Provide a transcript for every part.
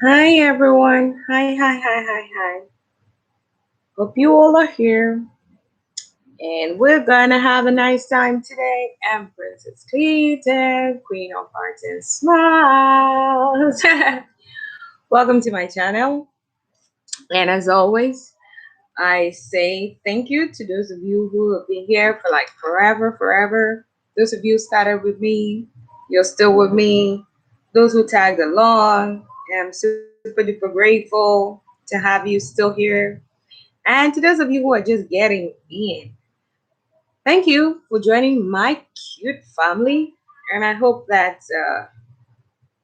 Hi everyone. Hi. Hope you all are here. And we're gonna have a nice time today. Empress is Cli, Queen of Hearts and Smiles. Welcome to my channel. And as always, I say thank you to those of you who have been here for like forever. Those of you who started with me, you're still with me. Those who tagged along, I'm super duper grateful to have you still here. And to those of you who are just getting in, thank you for joining my cute family. And I hope that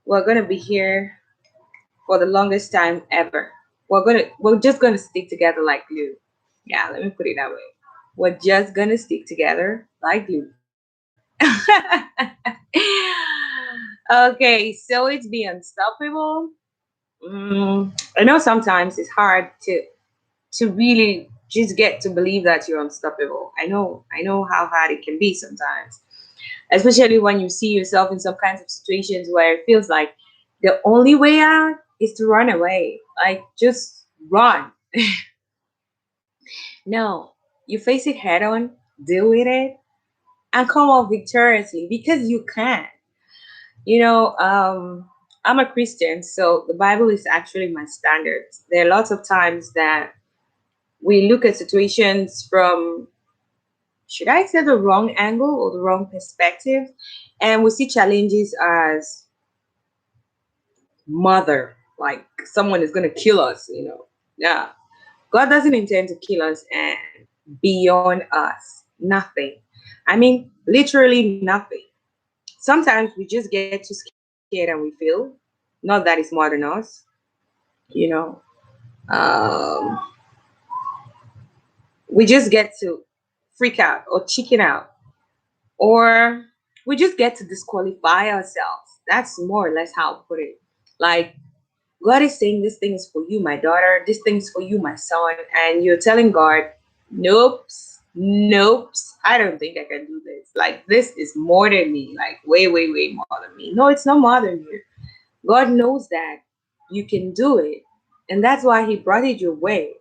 we're gonna be here for the longest time ever. We're just gonna stick together like glue. Yeah, let me put it that way. We're just gonna stick together like glue. Okay, so it's be unstoppable. I know sometimes it's hard to really just get to believe that you're unstoppable. I know how hard it can be sometimes, especially when you see yourself in some kinds of situations where it feels like the only way out is to run away. Like just run. No, you face it head on, deal with it, and come out victoriously because you can. You know, I'm a Christian, so the Bible is actually my standard. There are lots of times that we look at situations from, should I say, the wrong angle or the wrong perspective, and we see challenges as mother, like someone is going to kill us. Yeah, God doesn't intend to kill us, and beyond us, nothing. I mean, literally nothing. Sometimes we just get too scared and we feel, not that it's more than us, you know. Um, we just get to freak out or chicken out, or we just get to disqualify ourselves. That's more or less how I put it. Like, God is saying this thing is for you, my daughter, this thing is for you, my son, and you're telling God, nope, nope, I don't think I can do this. Like, this is more than me, like way more than me. No, it's not more than you. God knows that you can do it, and that's why He brought it your way.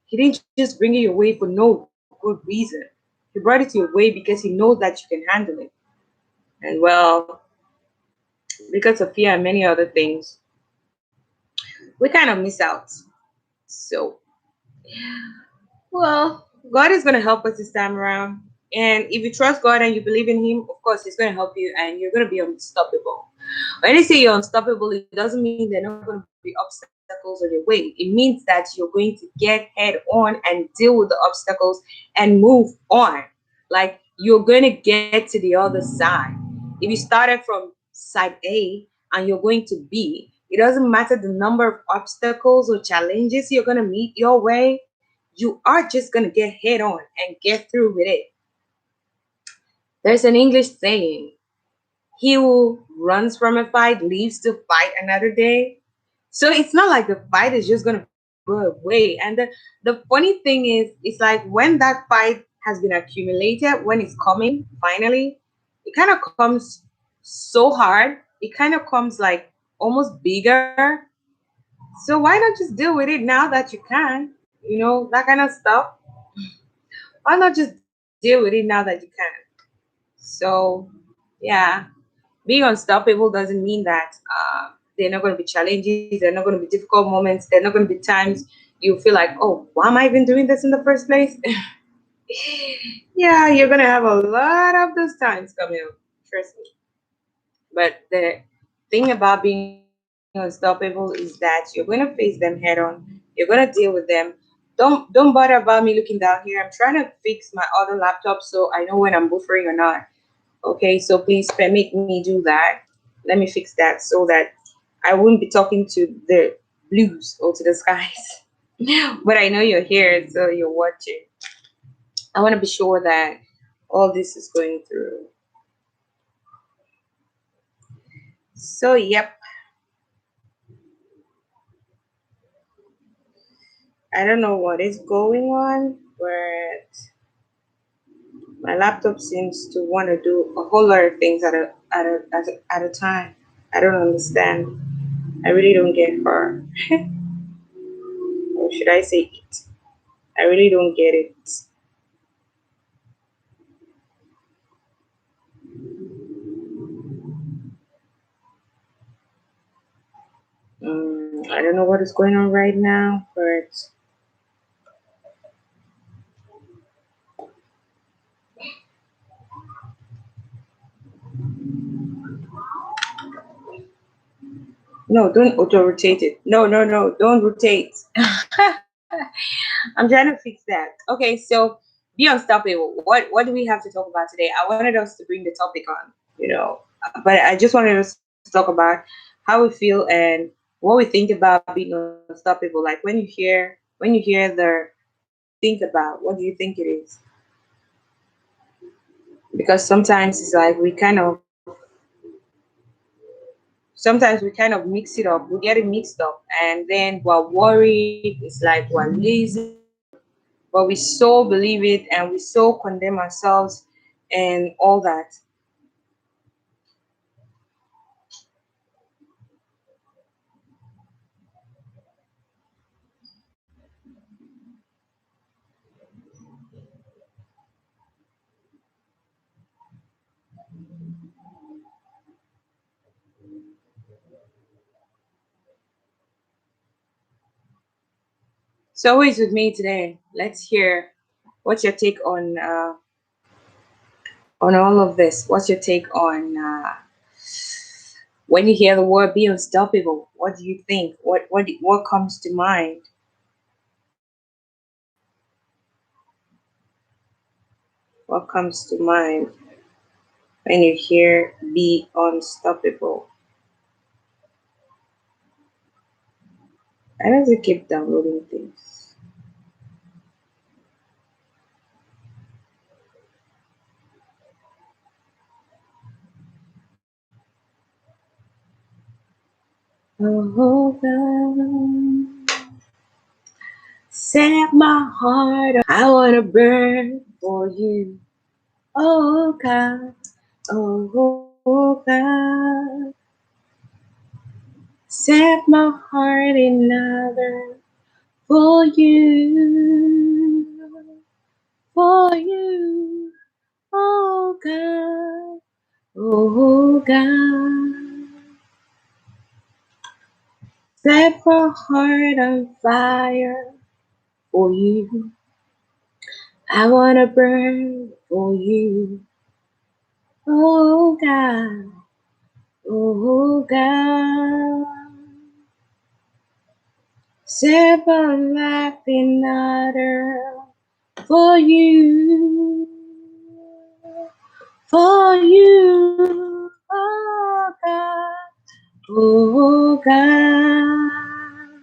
He didn't just bring it your way for no good reason. He brought it your way because He knows that you can handle it. And well, because of fear and many other things, we kind of miss out. So, well, God is going to help us this time around. And if you trust God and you believe in Him, of course, He's going to help you and you're going to be unstoppable. When they say you're unstoppable, it doesn't mean there are not going to be obstacles on your way. It means that you're going to get head on and deal with the obstacles and move on. Like you're going to get to the other side. If you started from side A and you're going to B, it doesn't matter the number of obstacles or challenges you're going to meet your way. You are just going to get head on and get through with it. There's an English saying, he who runs from a fight lives to fight another day. So it's not like the fight is just gonna go away. And the funny thing is, it's like when that fight has been accumulated, when it's coming finally, it kind of comes so hard. It kind of comes like almost bigger. So why not just deal with it now that you can? That kind of stuff. Why not just deal with it now that you can? So yeah, being unstoppable doesn't mean that they're not going to be challenges, they're not going to be difficult moments, they're not going to be times you feel like, oh, why am I even doing this in the first place? Yeah, you're going to have a lot of those times coming up, trust me. But the thing about being unstoppable is that you're going to face them head on, you're going to deal with them. Don't bother about me looking down here. I'm trying to fix my other laptop so I know when I'm buffering or not. Okay, so please permit me do that. Let me fix that so that I won't be talking to the blues or to the skies. But I know you're here, so you're watching. I want to be sure that all this is going through. So, yep, I don't know what is going on, but my laptop seems to want to do a whole lot of things at a time. I don't understand. I really don't get her. Or should I say it? I really don't get it. I don't know what is going on right now, but no, don't auto rotate it. No, no, no, don't rotate. I'm trying to fix that. Okay, so be unstoppable. What do we have to talk about today? I wanted us to bring the topic on, but I just wanted us to talk about how we feel and what we think about being unstoppable. Like when you hear the think about, what do you think it is? Because sometimes we kind of mix it up. We get it mixed up, and then we're worried. It's like we're lazy, but we so believe it and we so condemn ourselves and all that. So, who is with me today? Let's hear what's your take on all of this. What's your take on when you hear the word "be unstoppable"? What do you think? What comes to mind? What comes to mind when you hear "be unstoppable"? I does it keep downloading things? Oh God, set my heart. I wanna burn for you. Oh God, oh God, set my heart in other for you, for you. Oh God, oh God, set my heart on fire for you. I wanna burn for you. Oh God, oh God, set my life in order for you, for you. Oh God, oh God,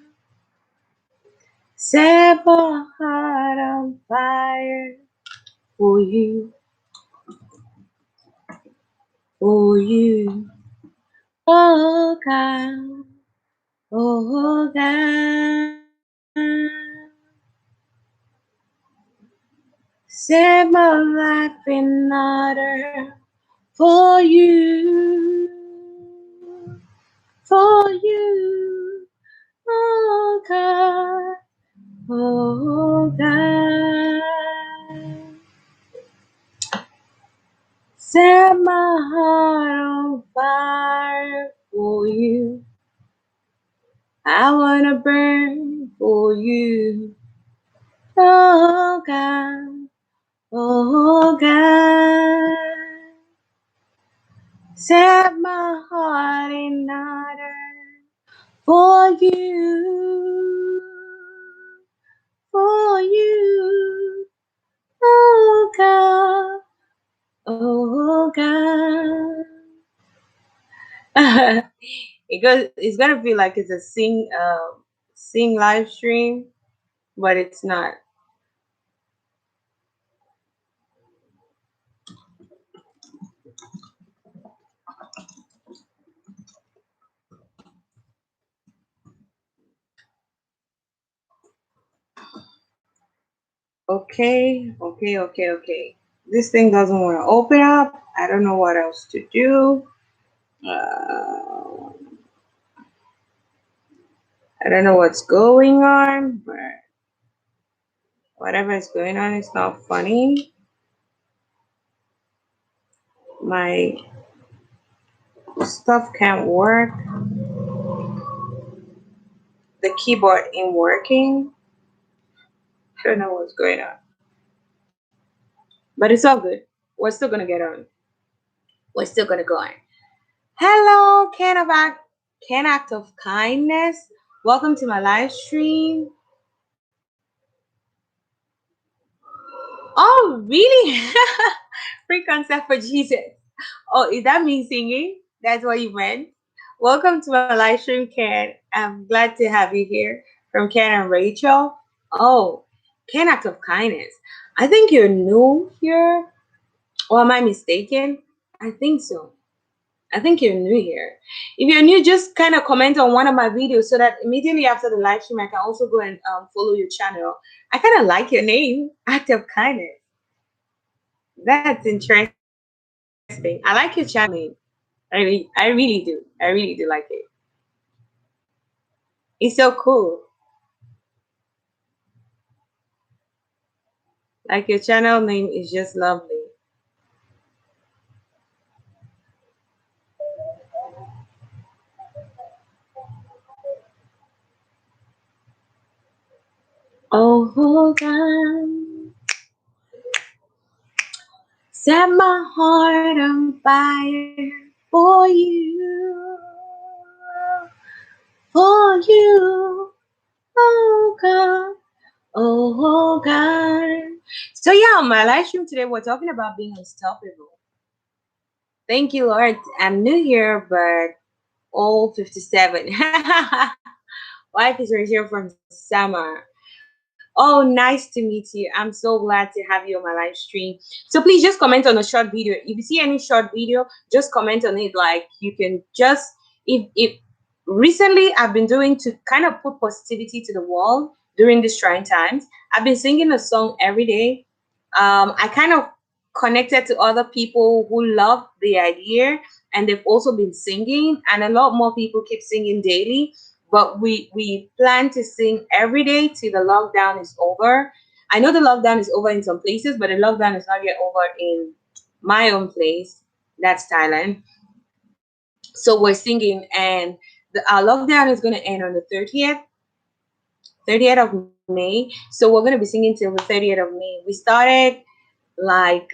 set my heart on fire for you, for you. Oh God, oh God, set my life in order for you, for you. Oh God, oh God, set my heart on fire for you. I wanna burn for you. Oh God, oh God, set my heart in order for you, for you. Oh God, oh God. It's gonna feel like it's a sing live stream, but it's not. Okay, okay, okay, okay. This thing doesn't want to open up. I don't know what else to do. Uh, I don't know what's going on, but whatever is going on is not funny. My stuff can't work. The keyboard ain't working. I don't know what's going on. But it's all good. We're still gonna get on. We're still gonna go on. Hello, can act of kindness. Welcome to my live stream. Oh, really? Free concert for Jesus. Oh, is that me singing? That's what you meant? Welcome to my live stream, Ken. I'm glad to have you here from Ken and Rachel. Oh, Ken act of kindness. I think you're new here. Or am I mistaken? I think so. I think you're new here. If you're new, just kind of comment on one of my videos so that immediately after the live stream, I can also go and follow your channel. I kind of like your name, Act of Kindness. That's interesting. I like your channel name. I really do. I really do like it. It's so cool. Like your channel name is just lovely. Oh God, set my heart on fire for you, for you. Oh God, oh God. So yeah, on my live stream today, we're talking about being unstoppable. Thank you, Lord. I'm new here, but old 57. Wife is right here from Summer. Oh, nice to meet you. I'm so glad to have you on my live stream. So please just comment on a short video. If you see any short video, just comment on it. Like you can just if recently I've been doing to kind of put positivity to the wall during these trying times. I've been singing a song every day. I kind of connected to other people who love the idea and they've also been singing, and a lot more people keep singing daily, but we plan to sing every day till the lockdown is over. I know the lockdown is over in some places, but the lockdown is not yet over in my own place. That's Thailand. So we're singing, and our lockdown is going to end on the 30th of May. So we're going to be singing till the 30th of May. We started like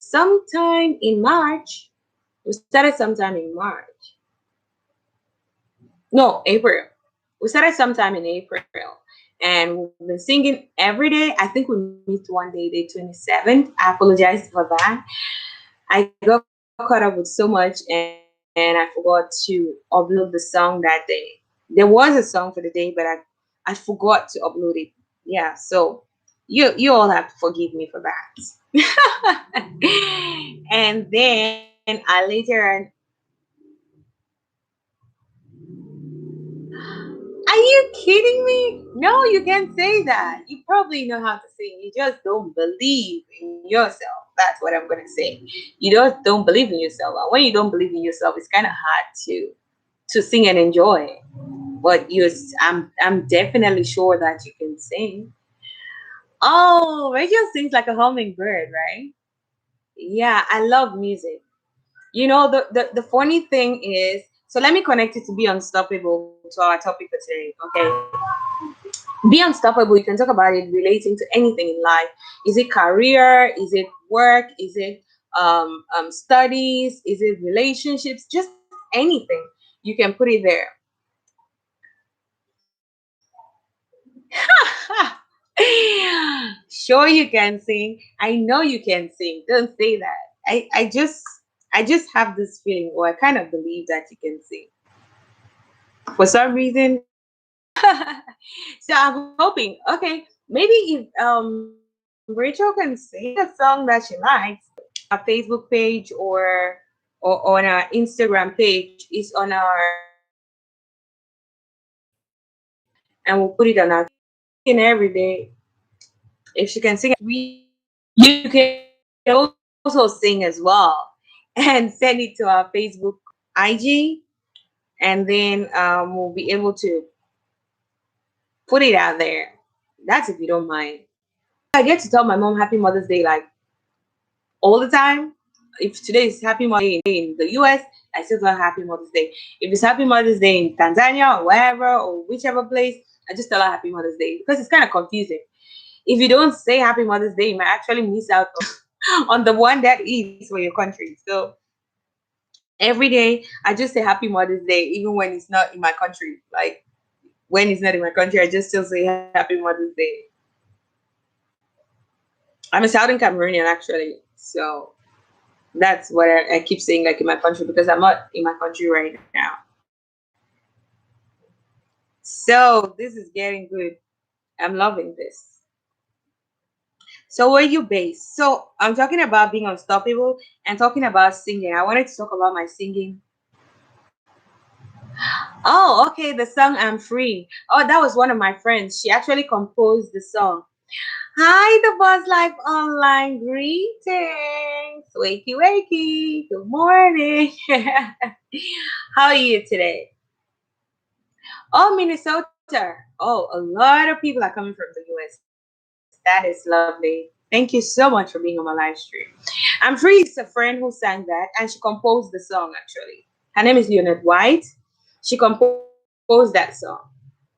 sometime in March. We started sometime in March. No, April. We started sometime in April, and we've been singing every day. I think we missed one day, day 27th. I apologize for that. I got caught up with so much, and I forgot to upload the song that day. There was a song for the day, but I forgot to upload it. Yeah, so you all have to forgive me for that. And then I later on, are you kidding me? No, you can't say that. You probably know how to sing. You just don't believe in yourself. That's what I'm gonna say. You just don't believe in yourself. And when you don't believe in yourself, it's kind of hard to sing and enjoy. But I'm definitely sure that you can sing. Oh, Rachel sings like a hummingbird, right? Yeah, I love music. You know, the funny thing is, so let me connect it to be unstoppable to our topic for today. Okay. Be unstoppable, you can talk about it relating to anything in life. Is it career? Is it work? Is it studies? Is it relationships? Just anything. You can put it there. Sure, you can sing. I know you can sing. Don't say that. I just have this feeling, or I kind of believe that you can sing. For some reason, so I'm hoping. Okay, maybe if Rachel can sing a song that she likes, our Facebook page or on our Instagram page is on our, and we'll put it on our singing every day. If she can sing, you can also sing as well, and send it to our Facebook IG, and then we'll be able to. Put it out there. That's if you don't mind. I get to tell my mom Happy Mother's Day like all the time. If today is Happy Mother's Day in the US, I still tell her Happy Mother's Day. If it's Happy Mother's Day in Tanzania or wherever or whichever place, I just tell her Happy Mother's Day because it's kind of confusing. If you don't say Happy Mother's Day, you might actually miss out on the one that is for your country. So every day, I just say Happy Mother's Day, even when it's not in my country. Like when it's not in my country, I just still say Happy Mother's Day. I'm a Southern Cameroonian actually, so that's what I keep saying like in my country because I'm not in my country right now. So this is getting good. I'm loving this. So where you based? So I'm talking about being unstoppable and talking about singing. I wanted to talk about my singing. Oh, okay, the song I'm Free. Oh, that was one of my friends. She actually composed the song. Hi, the Buzz Life Online greetings. Wakey, wakey. Good morning. How are you today? Oh, Minnesota. Oh, a lot of people are coming from the US. That is lovely. Thank you so much for being on my live stream. I'm Free is a friend who sang that and she composed the song actually. Her name is Leonard White. She composed that song.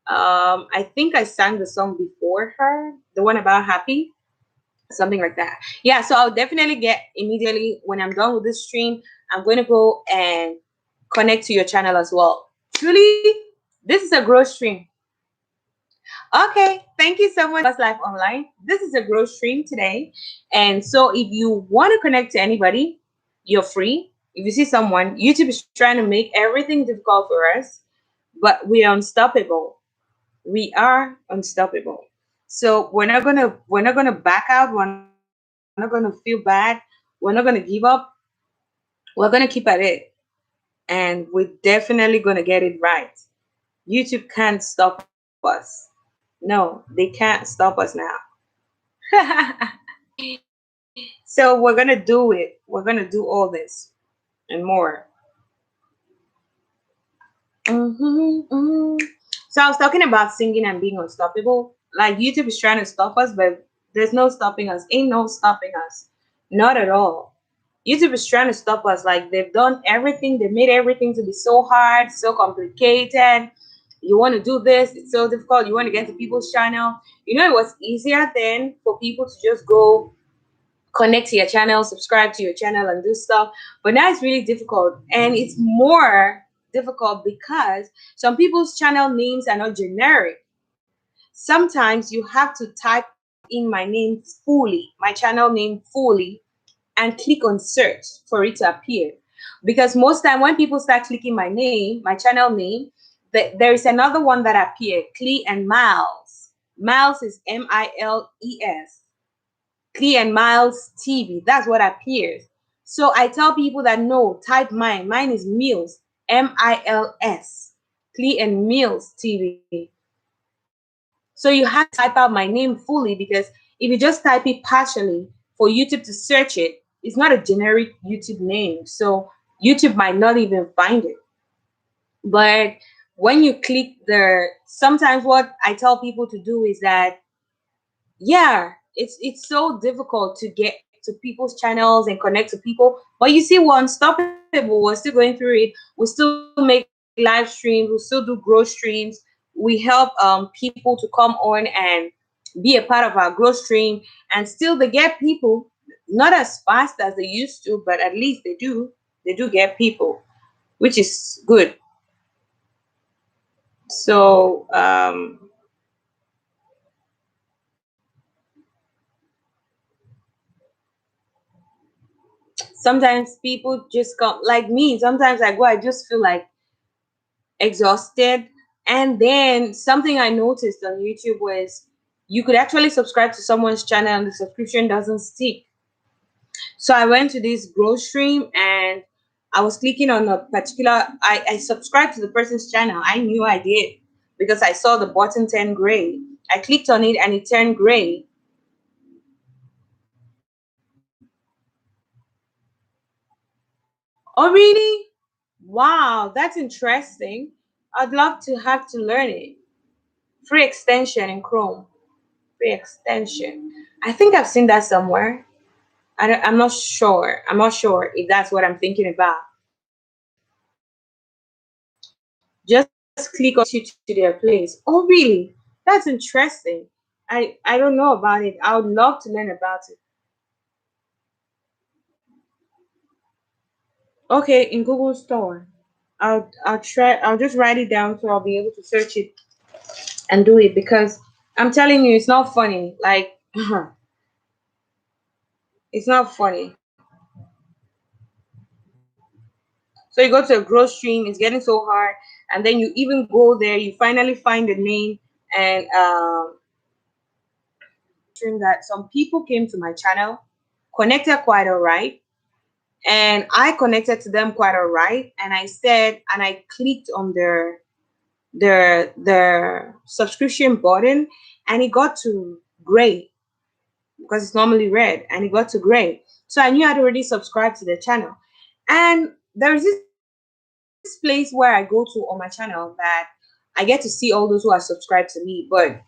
I think I sang the song before her, the one about happy, something like that. Yeah, so I'll definitely get immediately when I'm done with this stream, I'm going to go and connect to your channel as well. Truly, this is a growth stream. Okay, thank you so much, Life Online. This is a growth stream today. And so if you want to connect to anybody, you're free. If you see someone, YouTube is trying to make everything difficult for us, but we are unstoppable. We are unstoppable. So we're not gonna back out. We're not gonna feel bad. We're not gonna give up. We're gonna keep at it, and we're definitely gonna get it right. YouTube can't stop us. No, they can't stop us now. So we're gonna do it. We're gonna do all this and more. Mhm. So I was talking about singing and being unstoppable. Like YouTube is trying to stop us, but there's no stopping us. Ain't no stopping us. Not at all. YouTube is trying to stop us. Like they've done everything. They made everything to be so hard, so complicated. You want to do this, it's so difficult. You want to get to people's channel. You know, it was easier then for people to just go connect to your channel, subscribe to your channel, and do stuff. But now it's really difficult, and it's more difficult because some people's channel names are not generic. Sometimes you have to type in my name fully, my channel name fully, and click on search for it to appear. Because most time when people start clicking my name, my channel name, there is another one that appeared, Cli and Miles. Miles is Miles. Cli and Mils TV. That's what appears. So I tell people that no, type mine. Mine is Mils, Mils, Cli and Mils TV. So you have to type out my name fully because if you just type it partially for YouTube to search it, it's not a generic YouTube name. So YouTube might not even find it. But when you click the, sometimes what I tell people to do is that yeah, it's so difficult to get to people's channels and connect to people, but you see we're unstoppable. We're still going through it. We still make live streams. We still do growth streams. We help people to come on and be a part of our growth stream, and still they get people, not as fast as they used to, but at least they do get people, which is good. So sometimes people just come like me. Sometimes I go, I just feel like exhausted. And then something I noticed on YouTube was you could actually subscribe to someone's channel and the subscription doesn't stick. So I went to this growth stream and I was clicking on a particular, I subscribed to the person's channel. I knew I did because I saw the button turn gray. I clicked on it and it turned gray. Oh, really? Wow, that's interesting. I'd love to have to learn it. Free extension in Chrome. Free extension. I think I've seen that somewhere. I'm not sure. I'm not sure if that's what I'm thinking about. Just click on it, takes you to their place. Oh, really? That's interesting. I don't know about it. I would love to learn about it. Okay, in Google Store. I'll try. I'll just write it down so I'll be able to search it and do it because I'm telling you, it's not funny. Like it's not funny. So you go to a grocery, it's getting so hard, and then you even go there, you finally find the name, and that some people came to my channel, connected quite all right, and I connected to them quite all right, and I said, and I clicked on their subscription button, and it got to gray because it's normally red, and it got to gray. So I knew I'd already subscribed to the channel, and there's this place where I go to on my channel that I get to see all those who are subscribed to me. But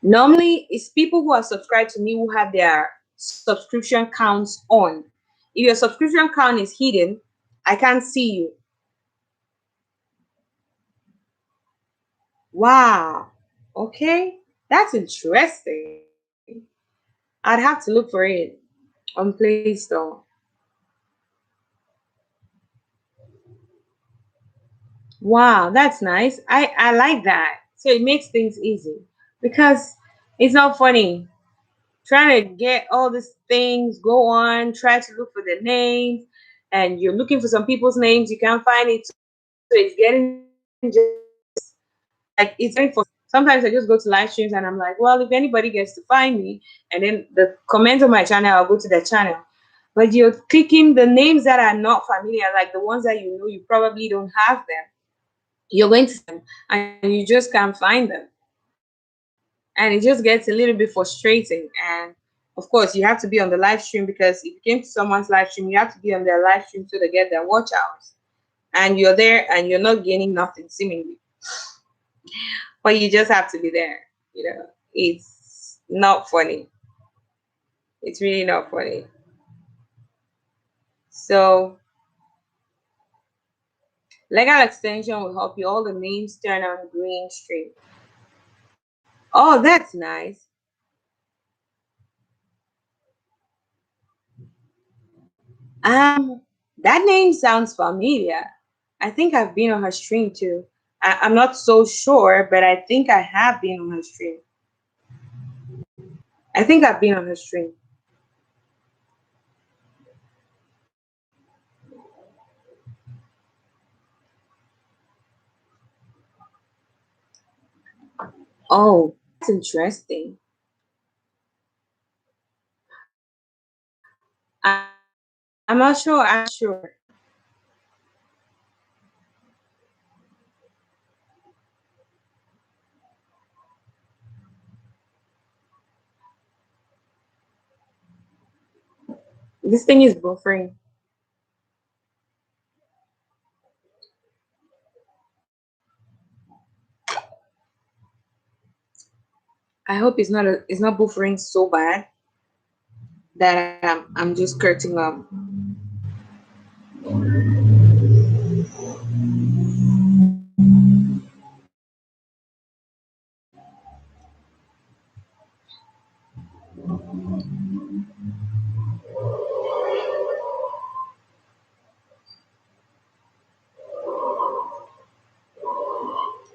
normally, it's people who are subscribed to me who have their subscription counts on. If your subscription count is hidden, I can't see you. Wow. Okay. That's interesting. I'd have to look for it on Play Store. Wow, that's nice. I like that. So it makes things easy because it's not funny trying to get all these things, go on, try to look for the names, and you're looking for some people's names, you can't find it. So it's getting just like it's getting for sometimes I just go to live streams and I'm like, well, if anybody gets to find me, and then the comments on my channel, I'll go to the channel. But you're clicking the names that are not familiar, like the ones that you know you probably don't have them. You're going to them and you just can't find them. And it just gets a little bit frustrating. And of course, you have to be on the live stream because if you came to someone's live stream, you have to be on their live stream so they get their watch hours. And you're there and you're not gaining nothing seemingly, but you just have to be there. You know, it's not funny. It's really not funny. So legal extension will help you all the names turn on green screen. Oh, that's nice. That name sounds familiar. I think I've been on her stream too. I'm not so sure, but I think I have been on her stream. I think I've been on her stream. Oh, that's interesting. I, I'm not sure. I'm sure. This thing is buffering. I hope it's not buffering so bad that I'm just curting up.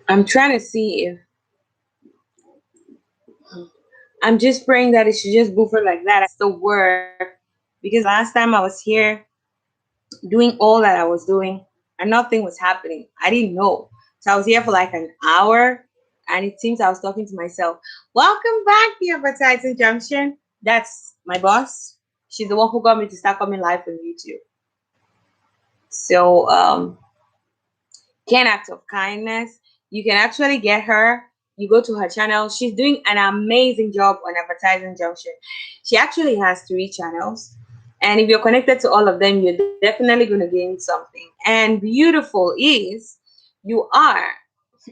I'm trying to see if I'm just praying that it should just buffer like that. I still work because last time I was here doing all that I was doing and nothing was happening. I didn't know. So I was here for like an hour and it seems I was talking to myself. Welcome back, the Advertising Junction. That's my boss. She's the one who got me to start coming live on YouTube. So Ken Act of Kindness. You can actually get her. You go to her channel. She's doing an amazing job on Advertising Junction. She actually has 3 channels. And if you're connected to all of them, you're definitely going to gain something. And beautiful is you are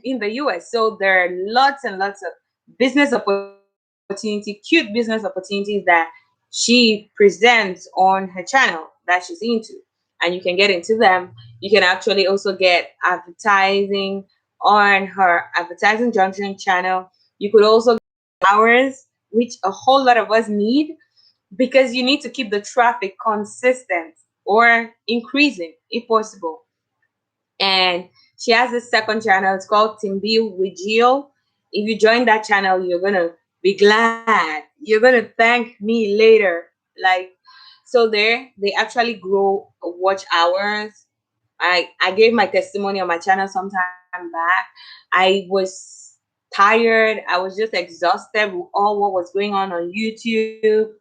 in the US. So there are lots and lots of business opportunity, cute business opportunities that she presents on her channel that she's into. And you can get into them. You can actually also get advertising on her advertising junction channel. You could also get hours, which a whole lot of us need because you need to keep the traffic consistent or increasing if possible. And she has a second channel. It's called Timbil with Geo. If you join that channel, you're gonna be glad. You're gonna thank me later. Like, so there they actually grow watch hours. I gave my testimony on my channel some time back. I was tired. I was just exhausted with all what was going on YouTube.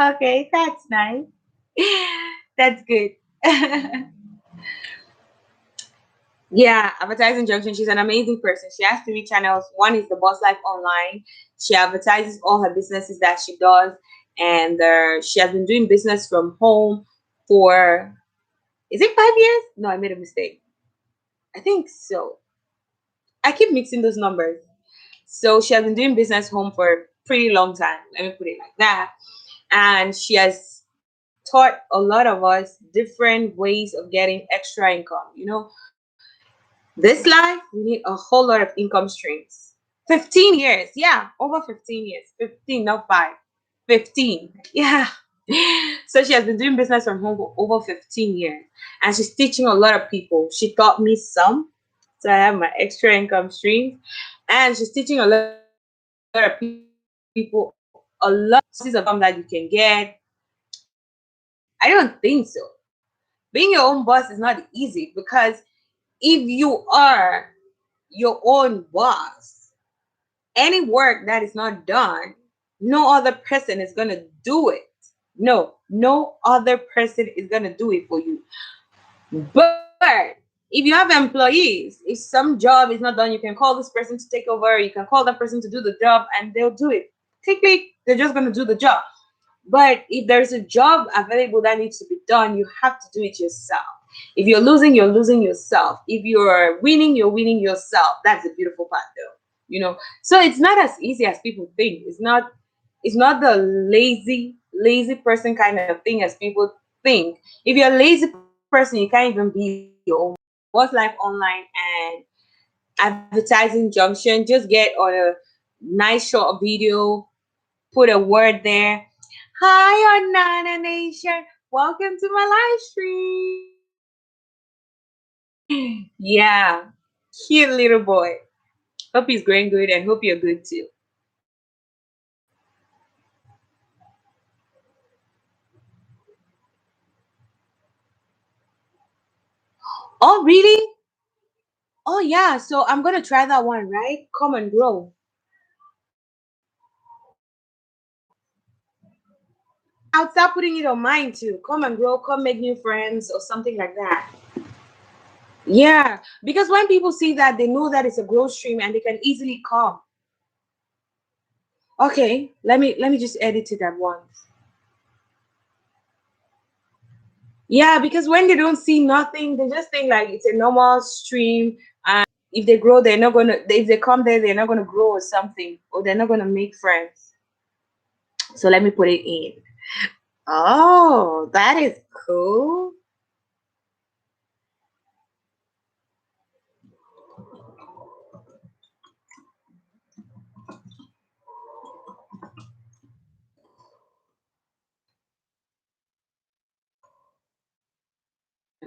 Okay, that's nice. That's good. Yeah, Advertising Junction. She's an amazing person. She has three channels. One is the Boss Life Online. She advertises all her businesses that she does, and she has been doing business from home for, is it 5 years? No, I made a mistake. I think so. I keep mixing those numbers. So she has been doing business home for a pretty long time. Let me put it like that. And she has taught a lot of us different ways of getting extra income. This life, we need a whole lot of income streams. 15 years. Yeah, over 15 years. 15, not 5. 15. Yeah. So she has been doing business from home for over 15 years. And she's teaching a lot of people. She taught me some. So I have my extra income streams. And she's teaching a lot of people a lot of sources of income that you can get. I don't think so. Being your own boss is not easy because if you are your own boss, any work that is not done, no other person is going to do it. No other person is going to do it for you. But if you have employees, if some job is not done, you can call this person to take over, you can call that person to do the job, and they'll do it. Quickly, they're just going to do the job. But if there's a job available that needs to be done, you have to do it yourself. If you're losing, you're losing yourself. If you're winning, you're winning yourself. That's the beautiful part, though. So it's not as easy as people think. It's not the lazy person kind of thing as people think. If you're a lazy person, you can't even be your own boss. Boss Life Online and Advertising Junction, just get on a nice short video, put a word there. Hi, Nana Nation. Welcome to my live stream. Yeah, cute little boy. Hope he's going good and hope you're good too. Oh, really? Oh, yeah. So I'm going to try that one, right? Come and grow. Yeah, I'll start putting it on mine too. Come and grow, come make new friends or something like that. Yeah, because when people see that, they know that it's a growth stream and they can easily come. Okay, let me just edit it at once. Yeah, because when they don't see nothing, they just think like it's a normal stream. And if they grow, they're not gonna. If they come there, they're not gonna grow or something, or they're not gonna make friends. So let me put it in. Oh, that is cool.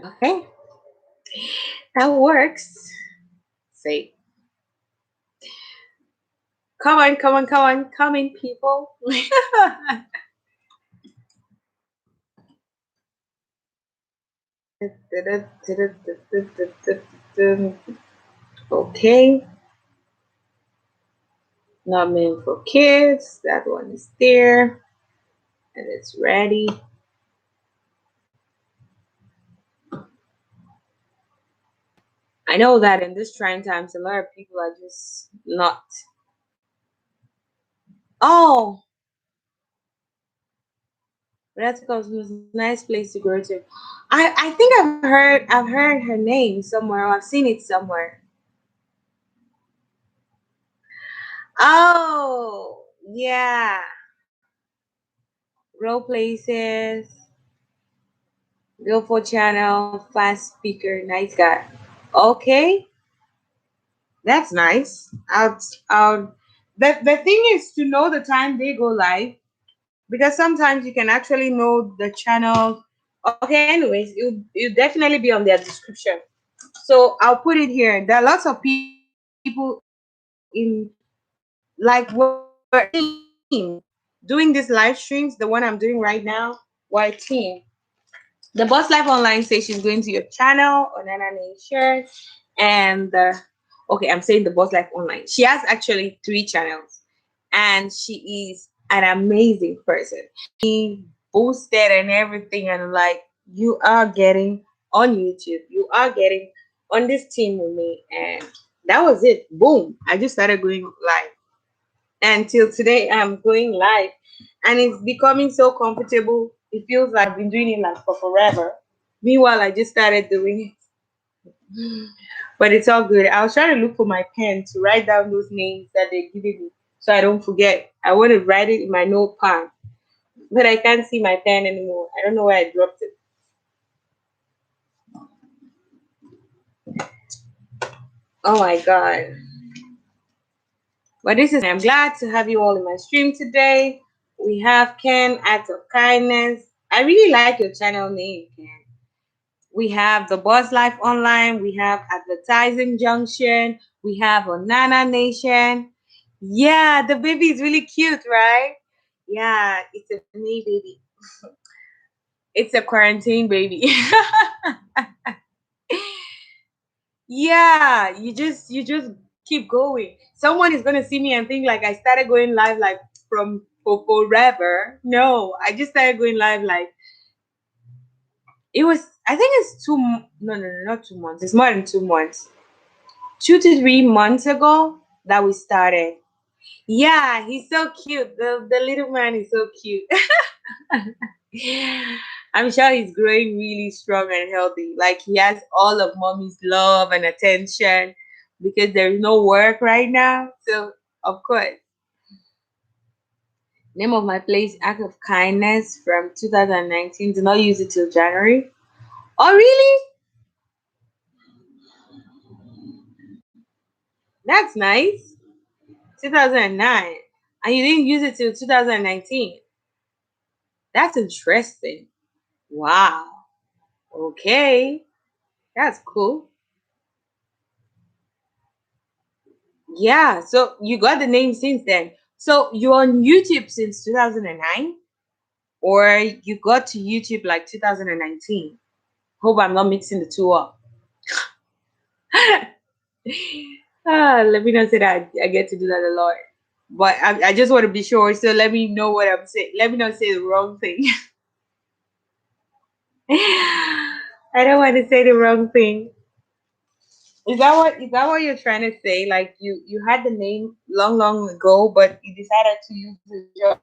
Okay, that works. Say, come on, come on, come on, come in, people. Okay, not meant for kids. That one is there, and it's ready. I know that in this trying times, a lot of people are just not. Oh, That's Cosmo's nice place to go to. I think I've heard her name somewhere, or I've seen it somewhere. Oh yeah. Grow places, go for channel, fast speaker, nice guy. Okay, that's nice. I'll the thing is to know the time they go live, because sometimes you can actually know the channel. Okay, anyways, it'll definitely be on their description. So I'll put it here. There are lots of people in, like, we're a team doing these live streams. The one I'm doing right now, we're a team. The Boss Life Online says she's going to your channel on Nana Nation, and okay, I'm saying the Boss Life Online. She has actually 3 channels, and she is an amazing person. She boosted and everything, and like, you are getting on YouTube, you are getting on this team with me, and that was it. Boom! I just started going live, and till today I'm going live, and it's becoming so comfortable. It feels like I've been doing it like for forever. Meanwhile, I just started doing it. But it's all good. I was trying to look for my pen to write down those names that they're giving me so I don't forget. I want to write it in my notepad, but I can't see my pen anymore. I don't know where I dropped it. Oh my god. But this is, I'm glad to have you all in my stream today. We have Ken, Acts of Kindness. I really like your channel name, Ken. We have the Buzz Life Online. We have Advertising Junction. We have Onana Nation. Yeah, the baby is really cute, right? Yeah, it's a me baby. It's a quarantine baby. Yeah, you just keep going. Someone is gonna see me and think like I started going live like from for forever. No, I just started going live like it was. I think it's no, no, no, not 2 months. It's more than 2 months. 2 to 3 months ago that we started. Yeah, he's so cute. The little man is so cute. I'm sure he's growing really strong and healthy. Like, he has all of mommy's love and attention because there's no work right now. So of course, name of my place, Act of Kindness from 2019. Do not use it till January. Oh really? That's nice. 2009, and you didn't use it till 2019. That's interesting. Wow. Okay. That's cool. Yeah. So you got the name since then. So you're on YouTube since 2009, or you got to YouTube like 2019? Hope I'm not mixing the two up. Let me not say that I get to do that a lot. But I just want to be sure. So let me know what I'm saying. Let me not say the wrong thing. I don't want to say the wrong thing. Is that what you're trying to say? Like, you had the name long, long ago, but you decided to use it just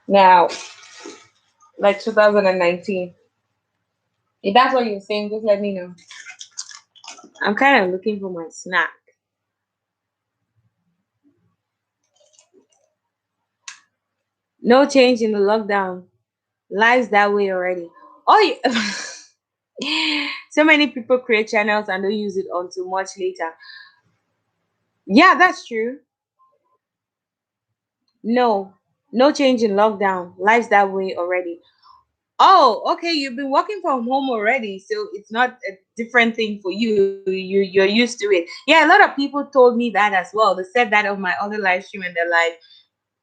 now, like 2019. If that's what you're saying, just let me know. I'm kind of looking for my snack. No change in the lockdown. Life's that way already. Oh, so many people create channels and don't use it until much later. Yeah, that's true. No, no change in lockdown. Life's that way already. Oh, okay. You've been working from home already, so it's not a different thing for you. You're used to it. Yeah, a lot of people told me that as well. They said that of my other live stream, and they're like,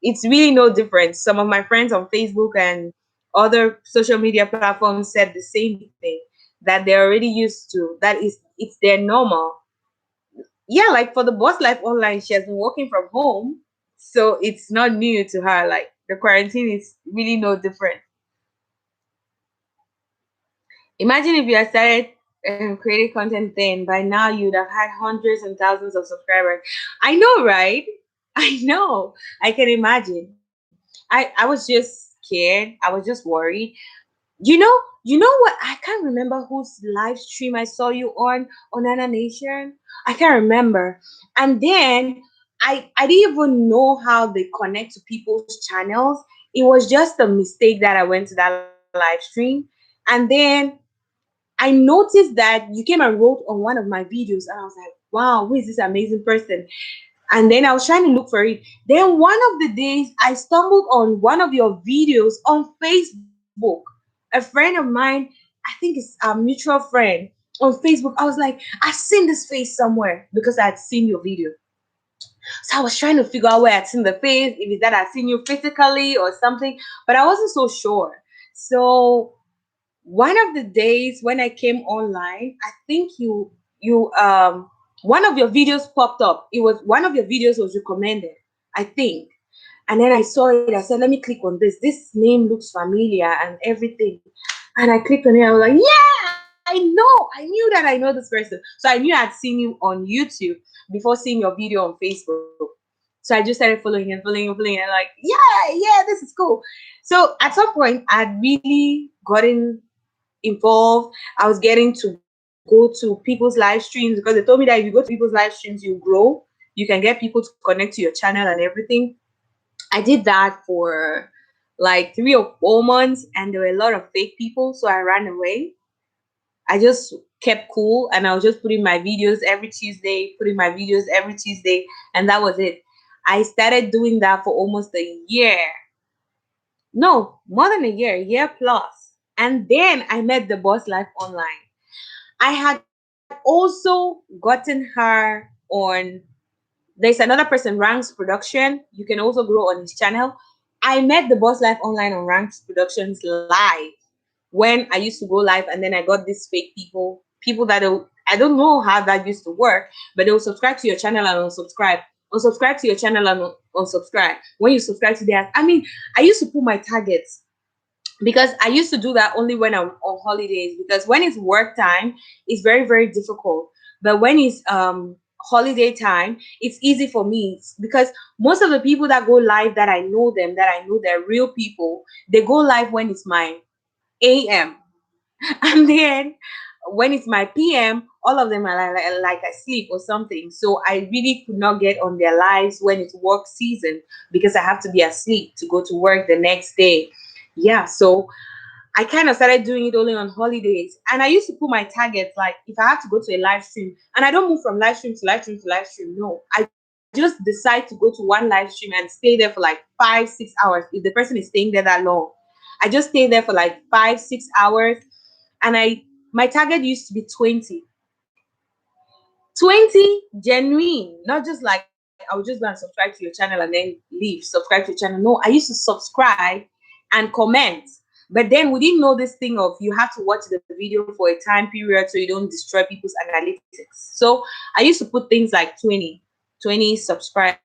it's really no difference. Some of my friends on Facebook and other social media platforms said the same thing, that they're already used to. That is, it's their normal. Yeah, like for the Boss Life Online, she has been working from home, so it's not new to her. Like, the quarantine is really no different. Imagine if you had started creating content then. By now, you'd have had hundreds and thousands of subscribers. I know, right? I know. I can imagine. I was just scared. I was just worried. You know what? I can't remember whose live stream I saw you on Nana Nation. I can't remember. And then I didn't even know how they connect to people's channels. It was just a mistake that I went to that live stream. And then I noticed that you came and wrote on one of my videos, and I was like, wow, who is this amazing person? And then I was trying to look for it. Then one of the days I stumbled on one of your videos on Facebook. A friend of mine, I think it's a mutual friend on Facebook. I was like, I've seen this face somewhere because I had seen your video. So I was trying to figure out where I'd seen the face, if it's that I'd seen you physically or something, but I wasn't so sure. So one of the days when I came online, I think you one of your videos popped up. It was one of your videos was recommended, I think. And then I saw it. I said, let me click on this. This name looks familiar and everything. And I clicked on it. I was like, yeah, I know. I knew that I know this person. So I knew I'd seen you on YouTube before seeing your video on Facebook. So I just started following and following and following. And like, yeah, this is cool. So at some point, I'd really gotten involved. I was getting to go to people's live streams because they told me that if you go to people's live streams, you grow. You can get people to connect to your channel and everything. I did that for like 3 or 4 months, and there were a lot of fake people, so I ran away. I just kept cool, and I was just putting my videos every Tuesday, and that was it. I started doing that for almost a year. No, more than a year plus. And then I met the boss life online. I had also gotten her on. There's another person, Ranks Production. You can also grow on his channel. I met the boss life online on Ranks Productions live when I used to go live, and then I got these fake people that I don't know how that used to work, but they will subscribe to your channel and unsubscribe to your channel and unsubscribe. When you subscribe to theirs, I mean, I used to put my targets because I used to do that only when I'm on holidays. Because when it's work time, it's very, very difficult. But when it's holiday time, it's easy for me because most of the people that go live that I know them, that I know they're real people, they go live when it's my AM. And then when it's my PM, all of them are like asleep or something. So I really could not get on their lives when it's work season because I have to be asleep to go to work the next day. Yeah, so I kind of started doing it only on holidays. And I used to put my targets like if I have to go to a live stream, and I don't move from live stream to live stream to live stream. No, I just decide to go to one live stream and stay there for like 5, 6 hours. If the person is staying there that long, I just stay there for like 5, 6 hours. And my target used to be 20 genuine, not just like I would just go and subscribe to your channel and then leave, subscribe to your channel. No, I used to subscribe and comment. But then we didn't know this thing of you have to watch the video for a time period so you don't destroy people's analytics. So I used to put things like 20 subscribe.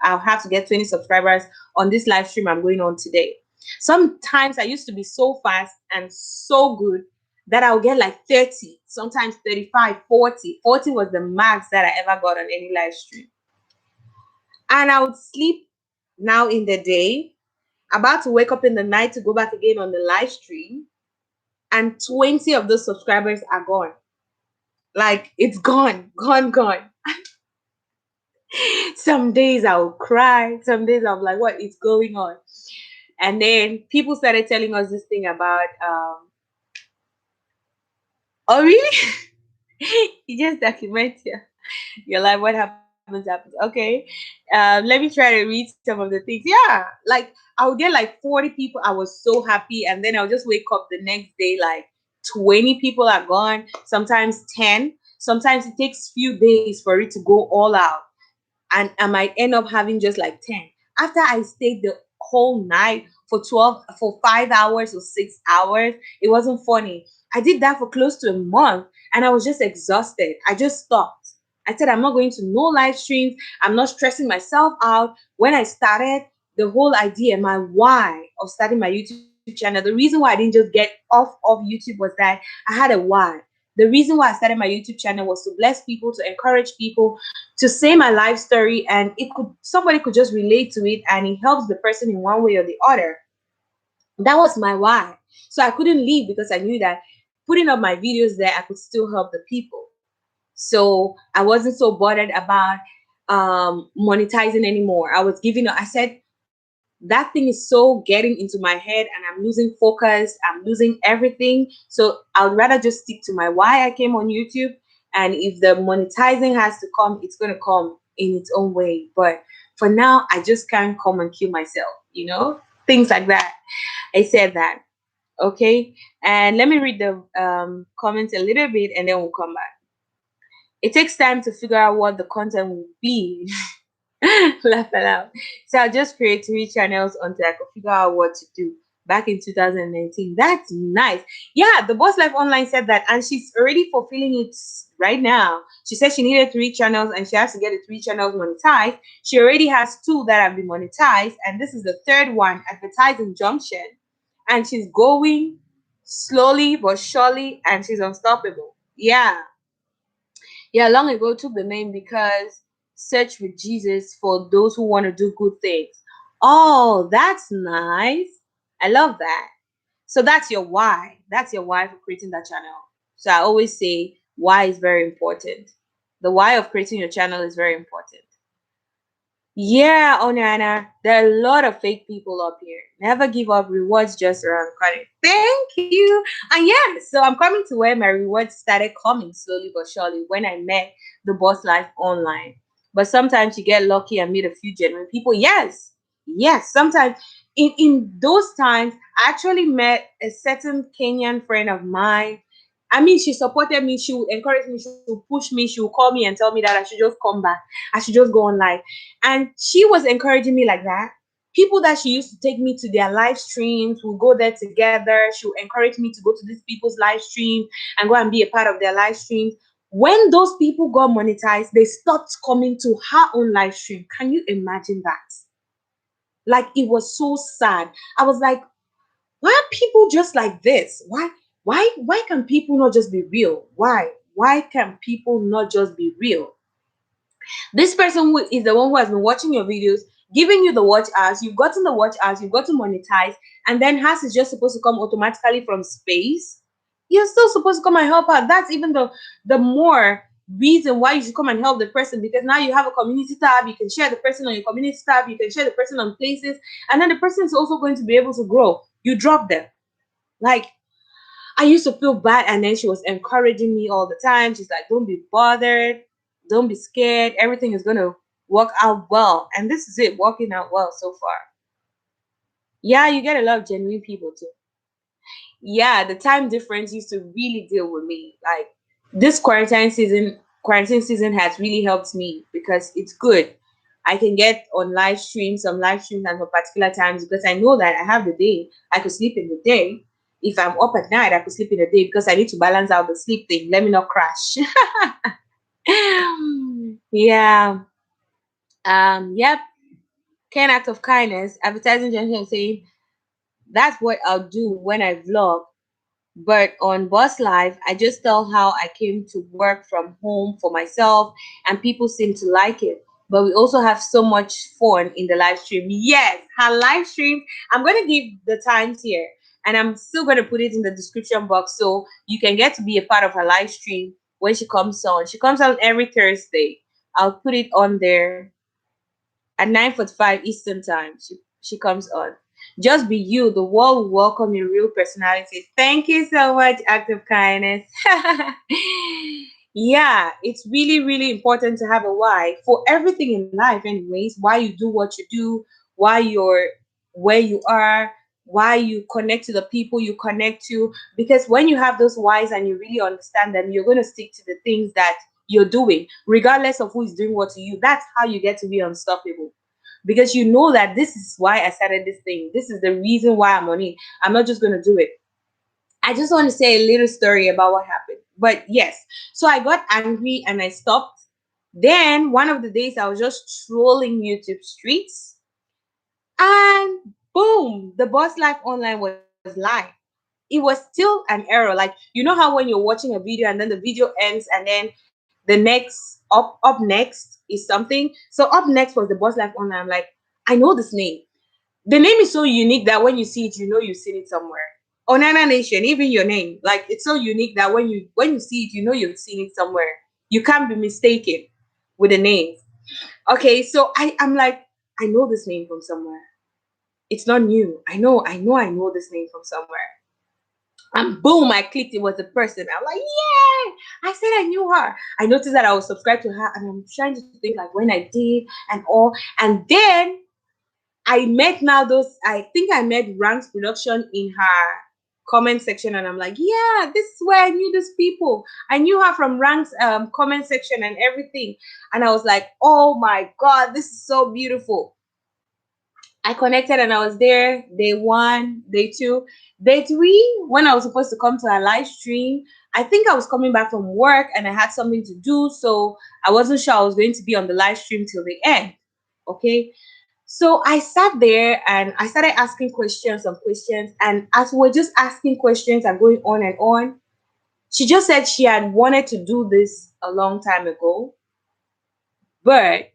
I'll have to get 20 subscribers on this live stream I'm going on today. Sometimes I used to be so fast and so good that I'll get like 30, sometimes 35, 40. 40 was the max that I ever got on any live stream. And I would sleep now in the day, about to wake up in the night to go back again on the live stream, and 20 of those subscribers are gone. Like it's gone. Some days I'll cry, some days I'm like, what is going on? And then people started telling us this thing about oh really? You just document your life, what happens. Okay. Let me try to read some of the things. Yeah, like I would get like 40 people. I was so happy, and then I'll just wake up the next day like 20 people are gone, sometimes 10. Sometimes it takes few days for it to go all out, and I might end up having just like 10 after I stayed the whole night for 5 hours or 6 hours. It wasn't funny. I did that for close to a month, and I was just exhausted. I just stopped. I said, I'm not going to no live streams. I'm not stressing myself out. When I started, the whole idea, my why of starting my YouTube channel, the reason why I didn't just get off of YouTube was that I had a why. The reason why I started my YouTube channel was to bless people, to encourage people, to say my life story, and somebody could just relate to it, and it helps the person in one way or the other. That was my why. So I couldn't leave because I knew that putting up my videos there, I could still help the people. So I wasn't so bothered about monetizing anymore. I was giving up. I said, that thing is so getting into my head and I'm losing focus, I'm losing everything. So I would rather just stick to my why I came on YouTube. And if the monetizing has to come, it's going to come in its own way. But for now, I just can't come and kill myself, things like that. I said that. Okay. And let me read the comments a little bit and then we'll come back. It takes time to figure out what the content will be. Laughing out. So I just create 3 channels until I could figure out what to do back in 2019. That's nice. Yeah, the Boss Life Online said that, and she's already fulfilling it right now. She said she needed 3 channels and she has to get the 3 channels monetized. She already has 2 that have been monetized, and this is the third one, Advertising Junction. And she's going slowly but surely, and she's unstoppable. Yeah. Yeah, long ago took the name because search with Jesus for those who want to do good things. Oh, that's nice. I love that. So that's your why. That's your why for creating that channel. So I always say why is very important. The why of creating your channel is very important. Yeah, Onana, there are a lot of fake people up here. Never give up. Rewards just around the corner. Thank you. And yeah, so I'm coming to where my rewards started coming slowly but surely when I met the Boss Life Online. But sometimes you get lucky and meet a few genuine people. Yes, yes. Sometimes in those times, I actually met a certain Kenyan friend of mine. I mean, she supported me. She would encourage me. She would push me. She would call me and tell me that I should just come back. I should just go on live. And she was encouraging me like that. People that she used to take me to their live streams, will go there together. She would encourage me to go to these people's live streams and go and be a part of their live streams. When those people got monetized, they stopped coming to her own live stream. Can you imagine that? Like, it was so sad. I was like, why are people just like this? Why can people not just be real? Why can people not just be real? This person who is the one who has been watching your videos, giving you the watch hours, you've gotten the watch hours, you've got to monetize, and then has is just supposed to come automatically from space. You're still supposed to come and help out. That's even the more reason why you should come and help the person, because now you have a community tab, you can share the person on your community tab, you can share the person on places, and then the person is also going to be able to grow. You drop them. Like, I used to feel bad, and then she was encouraging me all the time. She's like, don't be bothered, don't be scared, everything is going to work out well. And this is it, working out well so far. Yeah, you get a lot of genuine people too. Yeah, the time difference used to really deal with me. Like, this quarantine season has really helped me because it's good. I can get on live streams, some live streams and for particular times, because I know that I have the day. I could sleep in the day. If I'm up at night, I could sleep in the day because I need to balance out the sleep thing. Let me not crash. Yeah. Yep. Can act of kindness. Advertising gentleman saying that's what I'll do when I vlog. But on Boss Live, I just tell how I came to work from home for myself, and people seem to like it. But we also have so much fun in the live stream. Yes, her live stream. I'm going to give the times here, and I'm still going to put it in the description box so you can get to be a part of her live stream when she comes on. She comes on every Thursday. I'll put it on there at 9:45 Eastern time. She comes on. Just be you. The world will welcome your real personality. Thank you so much, act of kindness. Yeah, it's really, really important to have a why for everything in life, anyways. Why you do what you do, why you're where you are, why you connect to the people you connect to. Because when you have those whys and you really understand them, you're going to stick to the things that you're doing, regardless of who is doing what to you. That's how you get to be unstoppable. Because you know that this is why I started this thing. This is the reason why I'm on it. I'm not just going to do it. I just want to say a little story about what happened. But yes, so I got angry and I stopped. Then one of the days I was just trolling YouTube streets, and boom, the Boss Life Online was live. It was still an error. Like, you know how when you're watching a video and then the video ends and then the next up next is something. So up next was the Boss Life Online. I'm like, I know this name. The name is so unique that when you see it, you know you've seen it somewhere. Onana Nation, even your name, like it's so unique that when you see it, you know you've seen it somewhere. You can't be mistaken with the name. Okay, so I'm like, I know this name from somewhere. It's not new. I know this name from somewhere. And boom, I clicked. It was the person. I'm like, yeah. I said I knew her. I noticed that I was subscribed to her, and I'm trying to think like when I did and all. And then I met now those. I think I met Ranks Production in her comment section, and I'm like, yeah, this is where I knew these people. I knew her from Ranks comment section and everything. And I was like, oh my god, this is so beautiful. I connected and I was there day one, day two, day three. When I was supposed to come to a live stream, I think I was coming back from work and I had something to do, so I wasn't sure I was going to be on the live stream till the end. Okay, so I sat there and I started asking questions on questions, and as we were just asking questions and going on, she just said she had wanted to do this a long time ago, but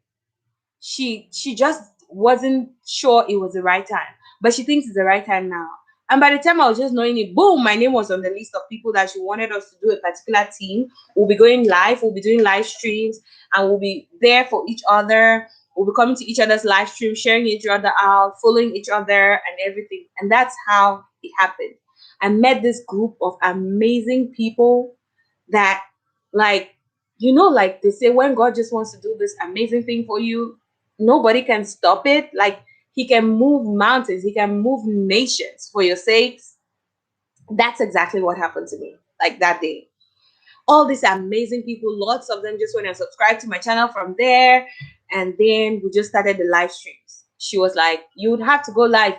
she just wasn't sure it was the right time, but she thinks it's the right time now. And by the time I was just knowing it, boom, my name was on the list of people that she wanted us to do a particular team. We'll be going live, we'll be doing live streams, and we'll be there for each other. We'll be coming to each other's live stream, sharing each other out, following each other and everything. And that's how it happened. I met this group of amazing people that, like, like they say, when God just wants to do this amazing thing for you, nobody can stop it. Like, he can move mountains, he can move nations for your sakes. That's exactly what happened to me, like that day. All these amazing people, lots of them just went and subscribed to my channel from there. And then we just started the live streams. She was like, you would have to go live.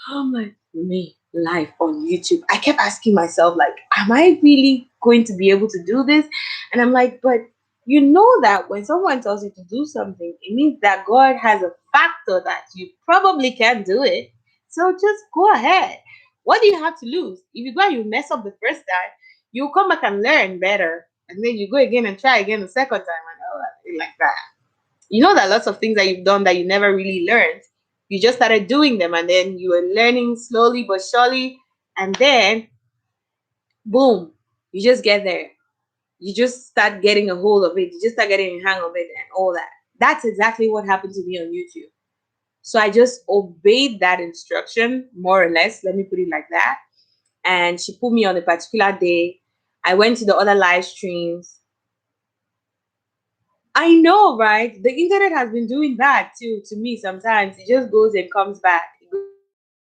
I'm like, me live on YouTube? I kept asking myself, like, am I really going to be able to do this? And I'm like, but you know that when someone tells you to do something, it means that God has a factor that you probably can't do it. So just go ahead. What do you have to lose? If you go and you mess up the first time, you come back and learn better. And then you go again and try again the second time and all that, like that. You know that lots of things that you've done that you never really learned. You just started doing them and then you were learning slowly but surely. And then, boom, you just get there. You just start getting a hold of it. You just start getting a hang of it and all that. That's exactly what happened to me on YouTube. So I just obeyed that instruction, more or less. Let me put it like that. And she put me on a particular day. I went to the other live streams. I know, right? The internet has been doing that too to me sometimes. It just goes and comes back. It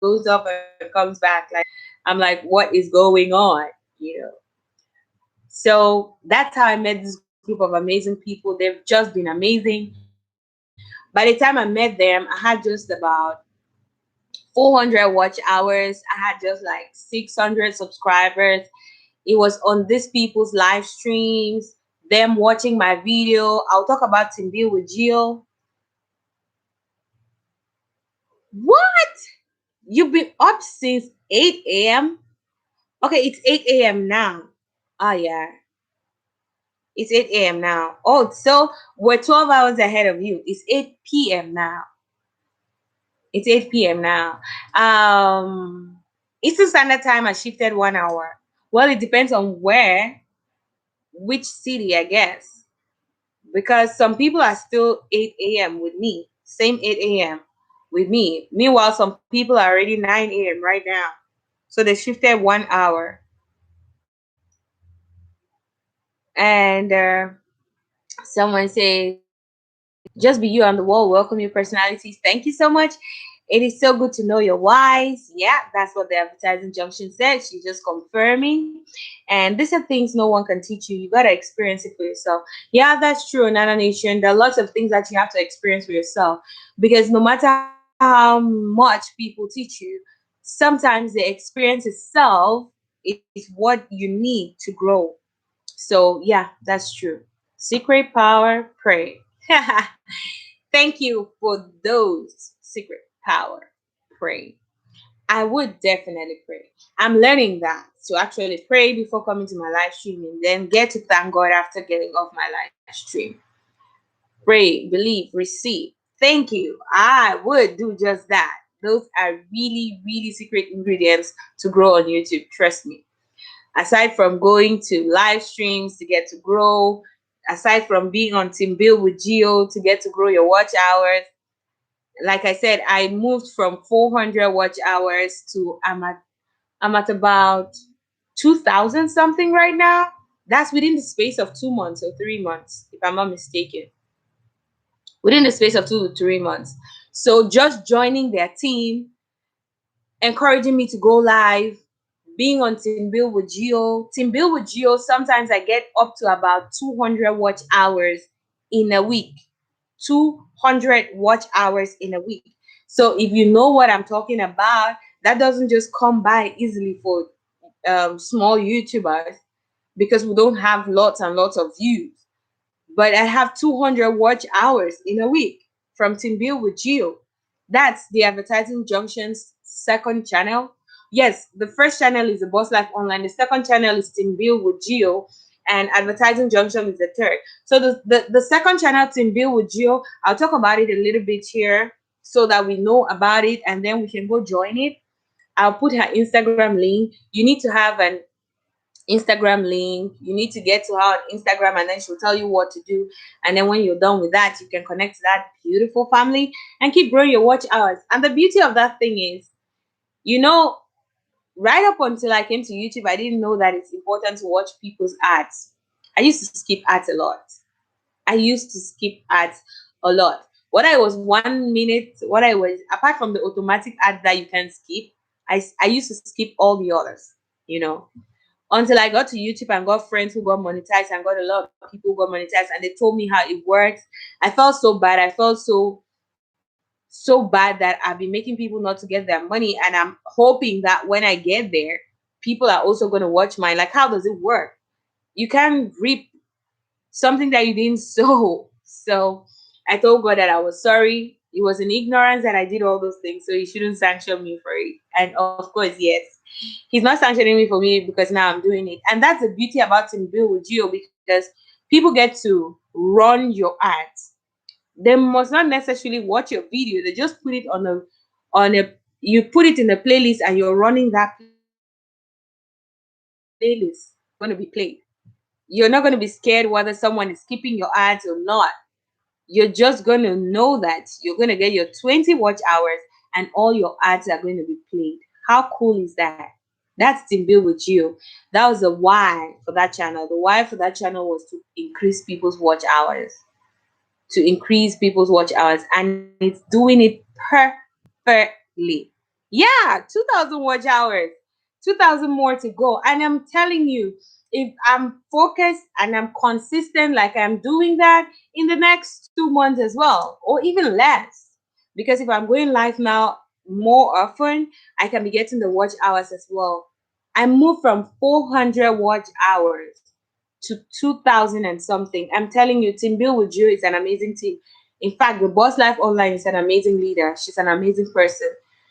goes up and comes back. Like, I'm like, what is going on? So that's how I met this group of amazing people. They've just been amazing. By the time I met them, I had just about 400 watch hours. I had just like 600 subscribers. It was on these people's live streams, them watching my video. I'll talk about Int'l with Jill. What? You've been up since 8 a.m.? Okay, it's 8 a.m. now. Oh, yeah. It's 8 a.m. now. Oh, so we're 12 hours ahead of you. It's 8 p.m. now. It's 8 p.m. now. Eastern Standard Time has shifted 1 hour. Well, it depends on which city, I guess. Because some people are still 8 a.m. with me. Same 8 a.m. with me. Meanwhile, some people are already 9 a.m. right now. So they shifted 1 hour. And someone says, just be you on the wall. Welcome your personalities. Thank you so much. It is so good to know your whys. Yeah, that's what the advertising junction said. She's just confirming. And these are things no one can teach you. You got to experience it for yourself. Yeah, that's true, Nana Nation. There are lots of things that you have to experience for yourself. Because no matter how much people teach you, sometimes the experience itself is what you need to grow. So, yeah, that's true. Secret power, pray. Thank you for those secret power. Pray. I would definitely pray. I'm learning that to actually pray before coming to my live stream and then get to thank God after getting off my live stream. Pray, believe, receive. Thank you. I would do just that. Those are really, really secret ingredients to grow on YouTube. Trust me. Aside from going to live streams to get to grow, aside from being on Team Build with Geo to get to grow your watch hours, like I said, I moved from 400 watch hours to I'm at about 2,000 something right now. That's within the space of 2 months or 3 months, if I'm not mistaken. Within the space of 2 to 3 months. So just joining their team, encouraging me to go live, being on Team Build with Geo. Team Build with Geo, sometimes I get up to about 200 watch hours in a week. 200 watch hours in a week. So if you know what I'm talking about, that doesn't just come by easily for small YouTubers, because we don't have lots and lots of views. But I have 200 watch hours in a week from Team Build with Geo. That's the Advertising Junction's second channel. Yes, the first channel is the Boss Life Online. The second channel is Team Build with Geo, and Advertising Junction is the third. So the second channel, Team Build with Geo, I'll talk about it a little bit here so that we know about it, and then we can go join it. I'll put her Instagram link. You need to have an Instagram link. You need to get to her on Instagram, and then she'll tell you what to do. And then when you're done with that, you can connect to that beautiful family and keep growing your watch hours. And the beauty of that thing is, you know, right up until I came to YouTube, I didn't know that it's important to watch people's ads. I used to skip ads a lot. I used to skip ads a lot. What I was 1 minute, what I was, apart from the automatic ads that you can skip, I used to skip all the others, you know, until I got to YouTube and got friends who got monetized, and got a lot of people who got monetized, and they told me how it works. I felt so bad. I felt so bad that I've been making people not to get their money, and I'm hoping that when I get there, people are also going to watch mine. Like, how does it work? You can't reap something that you didn't sow. So I told God that I was sorry. It was in ignorance that I did all those things, so He shouldn't sanction me for it. And of course, yes, He's not sanctioning me for me because now I'm doing it. And that's the beauty about Team Build with Geo, because people get to run your ads. They must not necessarily watch your video. They just put it on a you put it in a playlist, and you're running that playlist. Going to be played. You're not going to be scared whether someone is skipping your ads or not. You're just going to know that you're going to get your 20 watch hours, and all your ads are going to be played. How cool is that? That's Team Build with You. That was the why for that channel. The why for that channel was to increase people's watch hours. To increase people's watch hours. And it's doing it perfectly. Yeah, 2,000 watch hours. 2,000 more to go. And I'm telling you, if I'm focused and I'm consistent, like I'm doing that in the next 2 months as well, or even less. Because if I'm going live now more often, I can be getting the watch hours as well. I moved from 400 watch hours to 2,000 and something. I'm telling you, Team Build with You is an amazing team. In fact, the Boss Life Online is an amazing leader. She's an amazing person.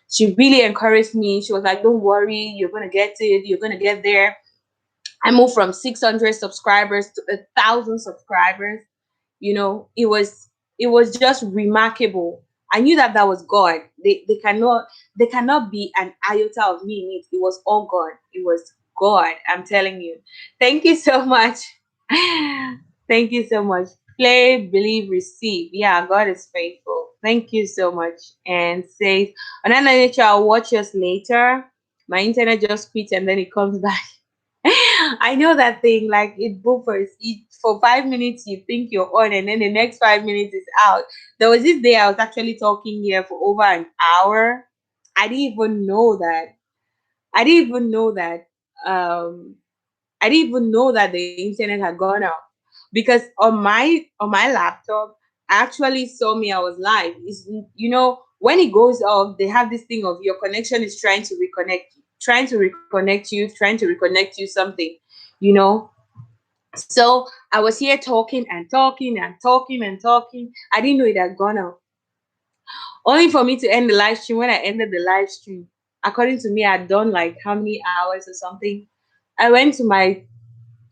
She really encouraged me. She was like, don't worry, you're going to get it. You're going to get there. I moved from 600 subscribers to 1,000 subscribers. You know, it was just remarkable. I knew that that was God. They cannot be an iota of me in it. It was all God. It was God. I'm telling you. Thank you so much. Thank you so much. Play, believe, receive. Yeah, God is faithful. Thank you so much. And says, on another nature, I'll watch us later. My internet just quit and then it comes back. I know that thing, like it buffers. For 5 minutes you think you're on, and then the next 5 minutes is out. There was this day I was actually talking here for over an hour. I didn't even know that. I didn't even know that. Um, I didn't even know that the internet had gone out, because on my laptop, I actually saw me. I was live. When it goes off, they have this thing of your connection is trying to reconnect you something, you know. So I was here talking and talking and talking and talking. I didn't know it had gone out. Only for me to end the live stream. When I ended the live stream, according to me, I'd done like how many hours or something. I went to my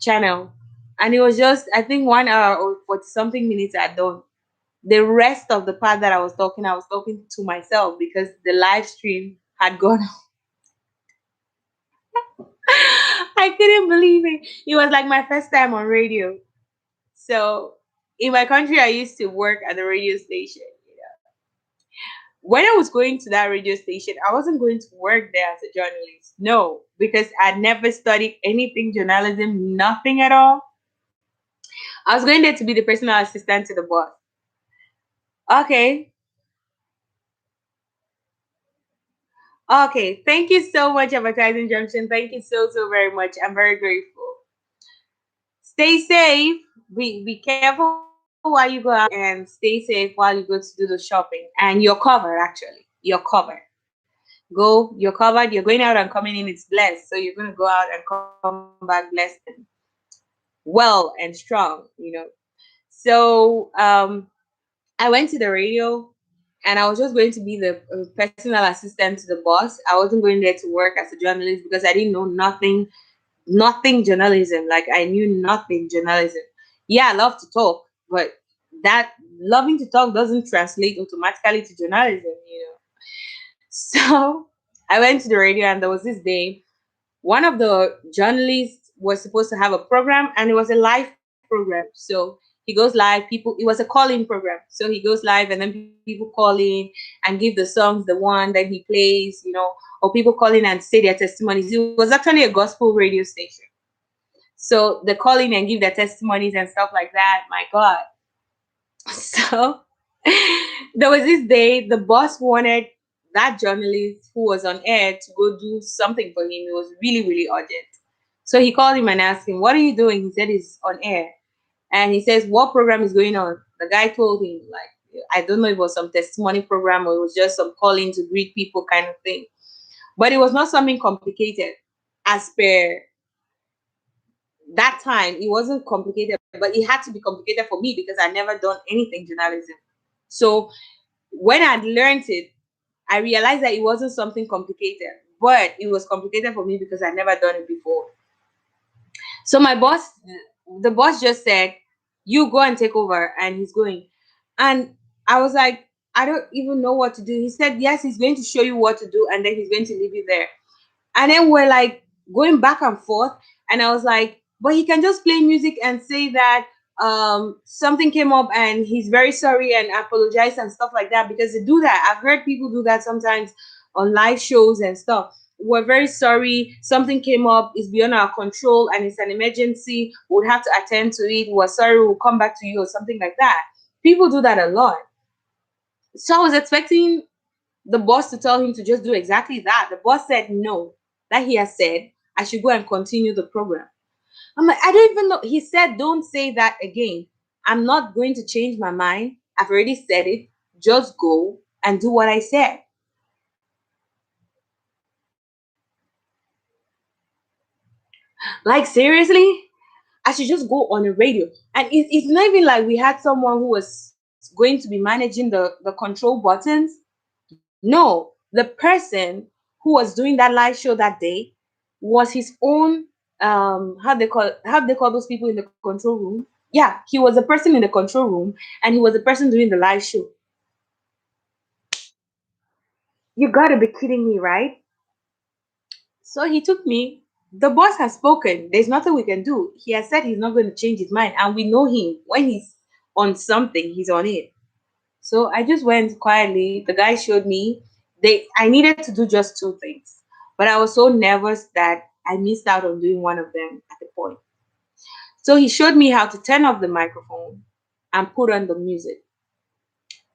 channel, and it was just, I think, 1 hour or 40 something minutes I'd done. The rest of the part that I was talking to myself because the live stream had gone. I couldn't believe it. It was like my first time on radio. So in my country, I used to work at the radio station. When I was going to that radio station, I wasn't going to work there as a journalist. No, because I never studied anything journalism, nothing at all. I was going there to be the personal assistant to the boss. Okay. Okay. Thank you so much, Advertising Junction. Thank you so, so very much. I'm very grateful. Stay safe. Be careful while you go out and stay safe while you go to do the shopping. And you're covered, actually. You're covered. You're covered. You're going out and coming in. It's blessed. So you're going to go out and come back blessed and well and strong. So I went to the radio and I was just going to be the personal assistant to the boss. I wasn't going there to work as a journalist because I didn't know nothing journalism. Like I knew nothing journalism. Yeah, I love to talk, but that loving to talk doesn't translate automatically to journalism. So I went to the radio and there was this day, one of the journalists was supposed to have a program and it was a live program. So he goes live, it was a call-in program. So he goes live and then people call in and give the songs, the one that he plays, or people call in and say their testimonies. It was actually a gospel radio station. So they call in and give their testimonies and stuff like that. My God. So there was this day the boss wanted that journalist who was on air to go do something for him. It was really, really urgent. So he called him and asked him, "What are you doing?" He said he's on air. And he says, "What program is going on?" The guy told him, like, I don't know if it was some testimony program or it was just some calling to greet people kind of thing. But it was not something complicated. As per that time, it wasn't complicated, but it had to be complicated for me because I never done anything journalism. So when I learned it, I realized that it wasn't something complicated, but it was complicated for me because I never done it before. So the boss just said, "You go and take over," and he's going. And I was like, I don't even know what to do. He said, "Yes, he's going to show you what to do, and then he's going to leave you there." And then we're like going back and forth. And I was like, but he can just play music and say that something came up and he's very sorry and apologize and stuff like that, because they do that. I've heard people do that sometimes on live shows and stuff. "We're very sorry, something came up, it's beyond our control and it's an emergency, we'll have to attend to it, we're sorry, we'll come back to you," or something like that. People do that a lot. So I was expecting the boss to tell him to just do exactly that. The boss said no, that he has said I should go and continue the program. I'm like, I don't even know. He said, "Don't say that again. I'm not going to change my mind. I've already said it. Just go and do what I said." Like, seriously? I should just go on the radio. And it's not even like we had someone who was going to be managing the control buttons. No, the person who was doing that live show that day was his own how they call those people in the control room. Yeah, he was a person in the control room and he was the person doing the live show. You gotta be kidding me, right? So he took me. The boss has spoken. There's nothing we can do. He has said he's not going to change his mind, and we know him. When he's on something, he's on it. So I just went quietly. The guy showed me. I needed to do just two things, but I was so nervous that I missed out on doing one of them at the point. So he showed me how to turn off the microphone and put on the music.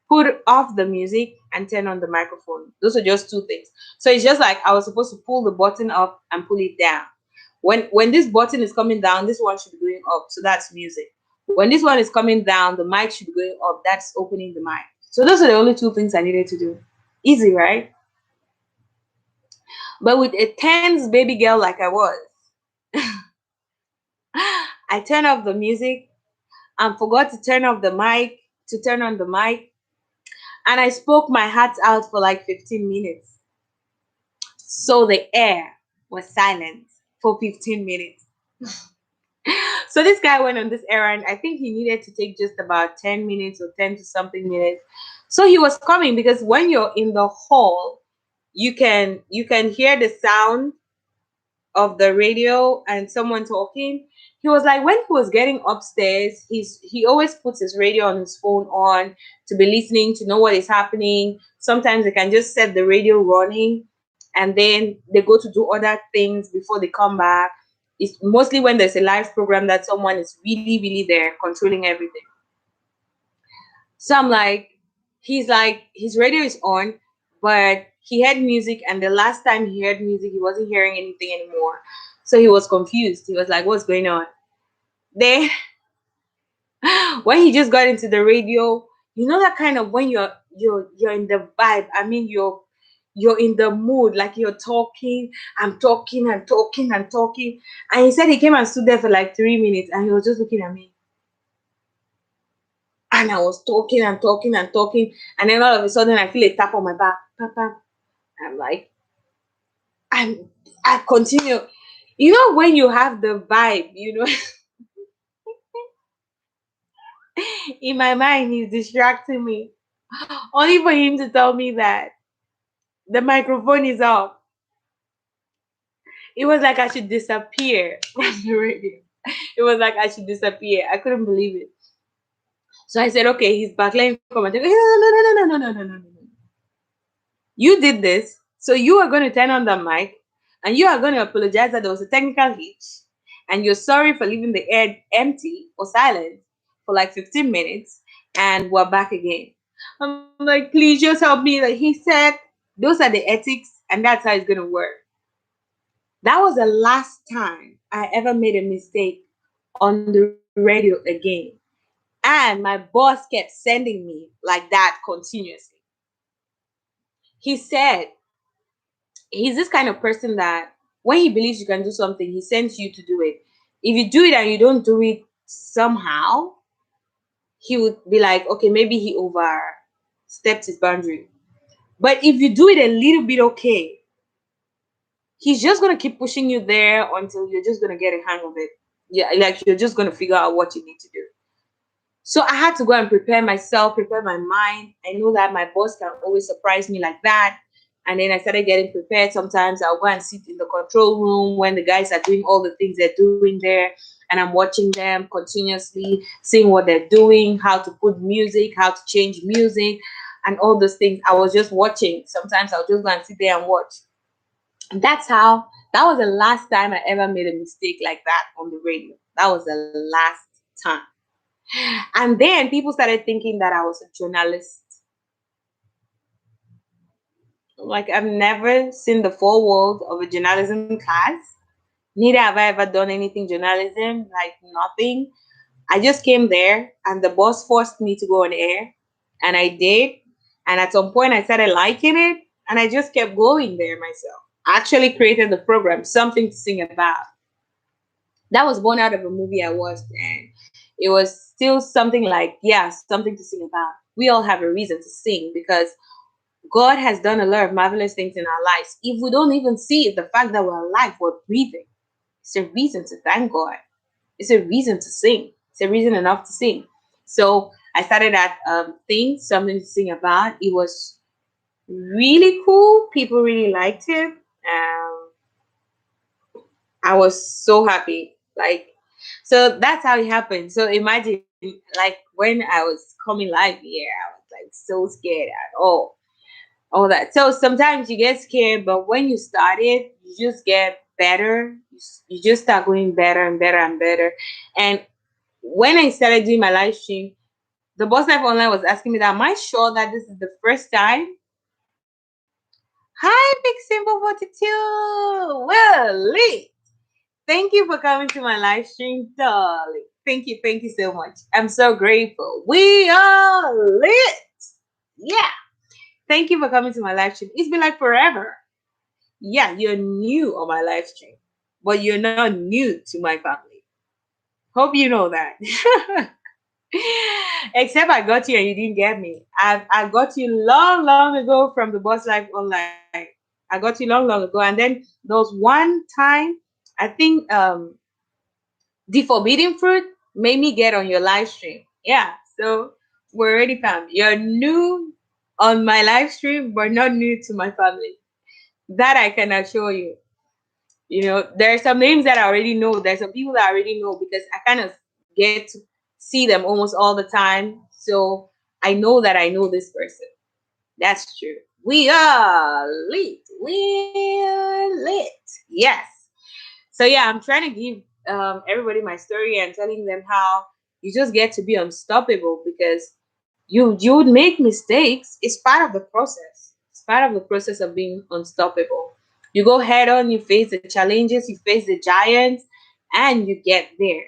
Put off the music and turn on the microphone. Those are just two things. So it's just like I was supposed to pull the button up and pull it down. When this button is coming down, this one should be going up. So that's music. When this one is coming down, the mic should be going up. That's opening the mic. So those are the only two things I needed to do. Easy, right? But with a tense baby girl like I was, I turned off the music and forgot to turn off the mic to turn on the mic. And I spoke my heart out for like 15 minutes. So the air was silent for 15 minutes. So this guy went on this errand. I think he needed to take just about 10 minutes or 10 to something minutes. So he was coming because when you're in the hall, you can hear the sound of the radio and someone talking. He was like, when he was getting upstairs, he always puts his radio on his phone on to be listening to know what is happening. Sometimes they can just set the radio running and then they go to do other things before they come back. It's mostly when there's a live program that someone is really, really there controlling everything. So I'm like, he's like, his radio is on, but he had music, and the last time he heard music, he wasn't hearing anything anymore. So he was confused. He was like, what's going on? Then when he just got into the radio, you know that kind of when you're in the vibe. I mean, you're in the mood, like you're talking, I'm talking, I'm talking, I'm talking. And he said he came and stood there for like 3 minutes and he was just looking at me. And I was talking and talking and talking. And then all of a sudden, I feel a tap on my back. Papa. I'm like, and I continue. You know, when you have the vibe, in my mind, he's distracting me. Only for him to tell me that the microphone is off. It was like I should disappear from the radio. It was like I should disappear. I couldn't believe it. So I said, okay, he's back. Let him come and take. No, no, no, no, no, no, no, no, no, no. You did this, so you are going to turn on the mic and you are going to apologize that there was a technical hitch and you're sorry for leaving the air empty or silent for like 15 minutes and we're back again. I'm like, please just help me. Like he said, those are the ethics and that's how it's going to work. That was the last time I ever made a mistake on the radio again. And my boss kept sending me like that continuously. He said, he's this kind of person that when he believes you can do something, he sends you to do it. If you do it and you don't do it somehow, he would be like, okay, maybe he overstepped his boundary. But if you do it a little bit okay, he's just gonna keep pushing you there until you're just gonna get a hang of it. Yeah, like you're just gonna figure out what you need to do. So I had to go and prepare myself, prepare my mind. I know that my boss can always surprise me like that. And then I started getting prepared. Sometimes I'll go and sit in the control room when the guys are doing all the things they're doing there. And I'm watching them continuously, seeing what they're doing, how to put music, how to change music, and all those things. I was just watching. Sometimes I'll just go and sit there and watch. And that was the last time I ever made a mistake like that on the radio. That was the last time. And then people started thinking that I was a journalist. Like I've never seen the full world of a journalism class. Neither have I ever done anything journalism, like nothing. I just came there and the boss forced me to go on air and I did. And at some point I started liking it and I just kept going there myself. I actually created the program, Something to Sing About. That was born out of a movie I watched, and it was still something like, yeah, something to sing about. We all have a reason to sing because God has done a lot of marvelous things in our lives. If we don't even see it, the fact that we're alive, we're breathing, it's a reason to thank God. It's a reason to sing. It's a reason enough to sing. So I started that thing, Something to Sing About. It was really cool. People really liked it. I was so happy. Like, so that's how it happened. So imagine, like, when I was coming live here, I was like so scared at all that. So sometimes you get scared, but when you start it, you just get better. You just start going better and better and better. And when I started doing my live stream, the Boss Life Online was asking me that, am I sure that this is the first time? Hi, Big Simple 42. Well, Lee. Thank you for coming to my live stream, darling. Thank you so much. I'm so grateful. We are lit. Yeah. Thank you for coming to my live stream. It's been like forever. Yeah, you're new on my live stream, but you're not new to my family. Hope you know that. Except I got you and you didn't get me. I got you long, long ago from the Boss Life Online. I got you long, long ago. And then there was one time, I think The forbidden fruit made me get on your live stream. Yeah, so we're already family. You're new on my live stream, but not new to my family. That I can assure you. You know, there are some names that I already know. There's some people that I already know because I kind of get to see them almost all the time. So I know that I know this person. That's true. We are lit. We're lit. Yes. So yeah, I'm trying to give everybody my story and telling them how you just get to be unstoppable because you would make mistakes. It's part of the process. It's part of the process of being unstoppable. You go head on, you face the challenges, you face the giants, and you get there.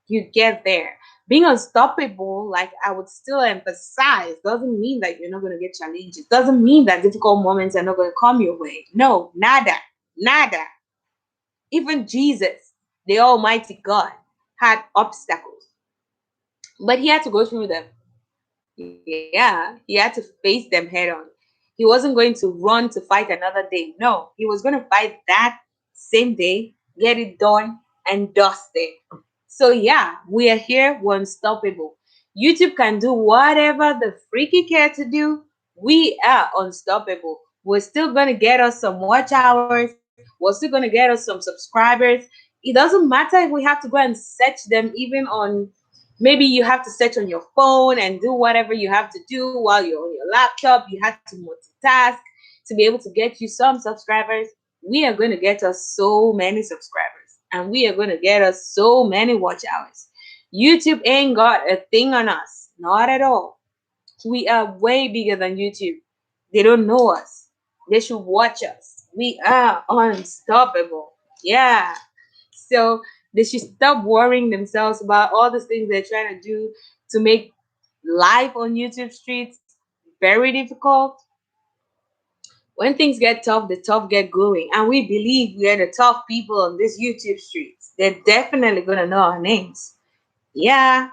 You get there. Being unstoppable, like I would still emphasize, doesn't mean that you're not going to get challenges. Doesn't mean that difficult moments are not going to come your way. No, nada, nada. Even Jesus, the Almighty God, had obstacles, but he had to go through them. Yeah, he had to face them head on. He wasn't going to run to fight another day. No, he was going to fight that same day, get it done, and dust it. So, yeah, we are here. We're unstoppable. YouTube can do whatever the freaky care to do. We are unstoppable. We're still going to get us some watch hours. We're still going to get us some subscribers. It doesn't matter if we have to go and search them even on, maybe you have to search on your phone and do whatever you have to do while you're on your laptop. You have to multitask to be able to get you some subscribers. We are going to get us so many subscribers and we are going to get us so many watch hours. YouTube ain't got a thing on us, not at all. We are way bigger than YouTube. They don't know us. They should watch us. We are unstoppable. Yeah. So they should stop worrying themselves about all the things they're trying to do to make life on YouTube streets very difficult. When things get tough, the tough get going. And we believe we are the tough people on these YouTube streets. They're definitely going to know our names. Yeah.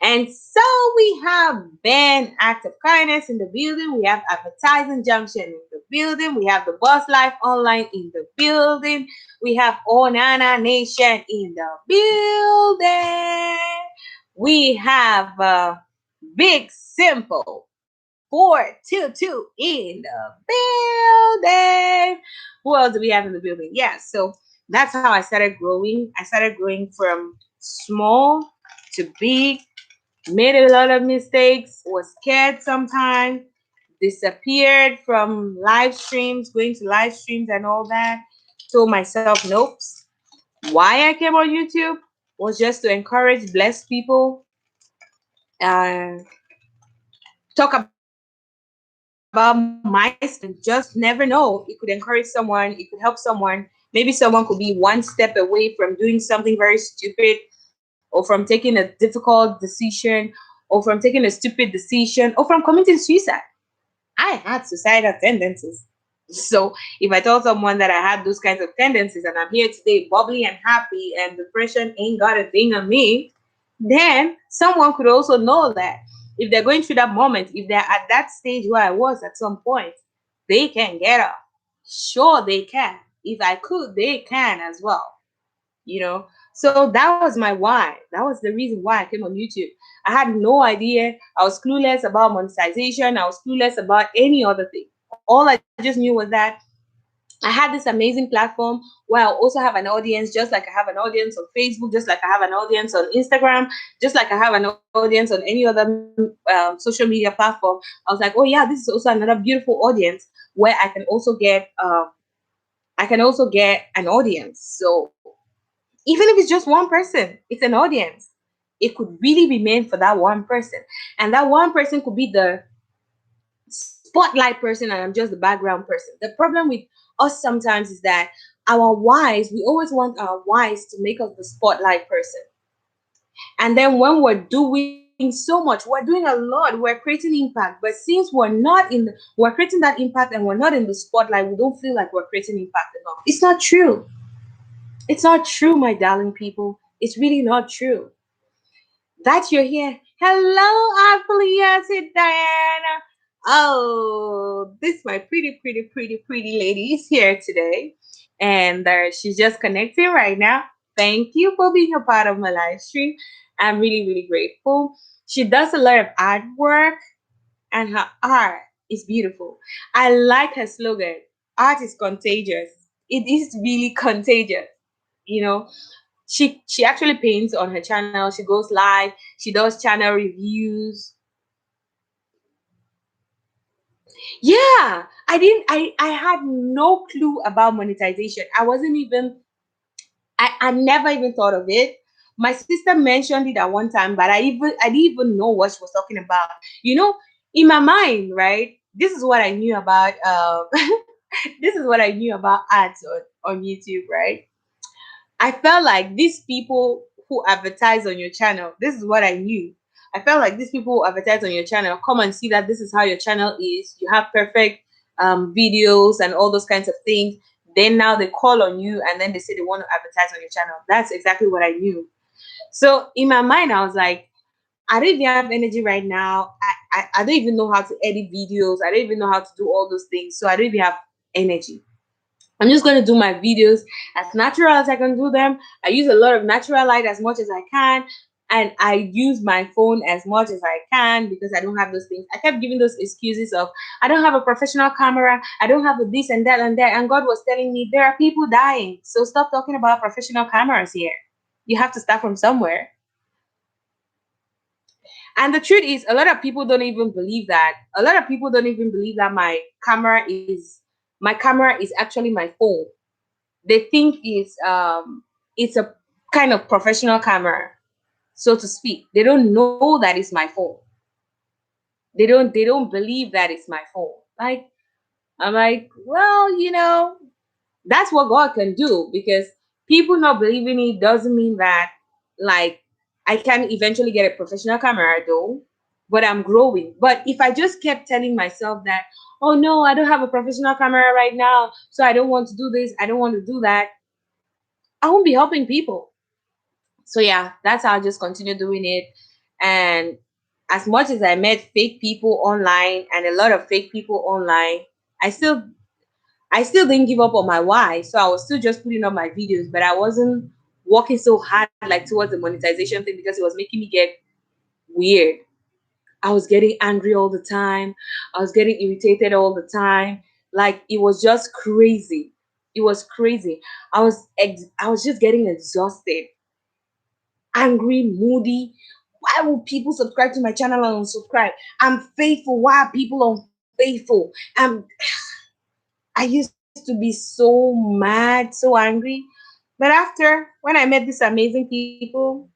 And so we have Ben Act of Kindness in the building. We have Advertising Junction in the building. We have the Boss Life Online in the building. We have Onana Nation in the building. We have Big Simple 422 in the building. Who else do we have in the building? Yeah, so that's how I started growing. I started growing from small to big, made a lot of mistakes, was scared sometimes, disappeared from live streams, going to live streams and all that. Told myself, nope. Why I came on YouTube was just to encourage blessed people, uh, talk about my story and just never know. It could encourage someone, it could help someone. Maybe someone could be one step away from doing something very stupid or from taking a difficult decision or from taking a stupid decision or from committing suicide. I had suicidal tendencies. So if I told someone that I had those kinds of tendencies and I'm here today bubbly and happy and depression ain't got a thing on me, then someone could also know that if they're going through that moment, if they're at that stage where I was at some point, they can get up. Sure, they can. If I could, they can as well. You know, so that was my why. That was the reason why I came on YouTube. I had no idea. I was clueless about monetization. I was clueless about any other thing. All I just knew was that I had this amazing platform where I also have an audience, just like I have an audience on Facebook, just like I have an audience on Instagram, just like I have an audience on any other social media platform. I was like, oh yeah, this is also another beautiful audience where I can also get an audience. So even if it's just one person, it's an audience. It could really be meant for that one person, and that one person could be the spotlight person and I'm just the background person. The problem with us sometimes is that our whys, we always want our whys to make us the spotlight person. And then when we're doing so much, we're doing a lot, we're creating impact. But since we're creating that impact and we're not in the spotlight, we don't feel like we're creating impact enough. It's not true. It's not true, my darling people. It's really not true. That you're here. Hello, Artfully. Yes, it's Diana. Oh, this my pretty lady is here today, and she's just connecting right now. thank you for being a part of my live stream. I'm really, really grateful. She does a lot of artwork, and her art is beautiful. I like her slogan. Art is contagious. It is really contagious. You know, she actually paints on her channel. She goes live. She does channel reviews. Yeah, I had no clue about monetization. I wasn't even I never even thought of it. My sister mentioned it at one time, but I didn't even know what she was talking about. You know, in my mind, right? This is what I knew about this is what I knew about ads on YouTube, right? I felt like these people who advertise on your channel, this is what I knew. I felt like these people who advertise on your channel come and see that this is how your channel is. You have perfect videos and all those kinds of things. Then now they call on you and then they say they want to advertise on your channel. That's exactly what I knew. So in my mind, I was like, I don't even have energy right now. I don't even know how to edit videos. I don't even know how to do all those things. So I don't even have energy. I'm just going to do my videos as natural as I can do them. I use a lot of natural light as much as I can. And I use my phone as much as I can because I don't have those things. I kept giving those excuses of, I don't have a professional camera. I don't have a this and that and that. And God was telling me, there are people dying. So stop talking about professional cameras here. You have to start from somewhere. And the truth is, a lot of people don't even believe that. A lot of people don't even believe that my camera is actually my phone. They think it's a kind of professional camera, so to speak. They don't know that it's my phone. They don't believe that it's my phone. Like, I'm like, well, that's what God can do, because people not believing it doesn't mean that, like, I can eventually get a professional camera though, but I'm growing. But if I just kept telling myself that, oh no, I don't have a professional camera right now, so I don't want to do this, I don't want to do that, I won't be helping people. So yeah, that's how I just continue doing it. And as much as I met fake people online and a lot of fake people online, I still I still didn't give up on my why. So I was still just putting up my videos, but I wasn't working so hard like towards the monetization thing because it was making me get weird. I was getting angry all the time. I was getting irritated all the time. Like, it was just crazy. It was crazy. I was just getting exhausted, angry, moody. Why will people subscribe to my channel and unsubscribe? I'm faithful. Why are people unfaithful? I used to be so mad, so angry. But after, when I met these amazing people,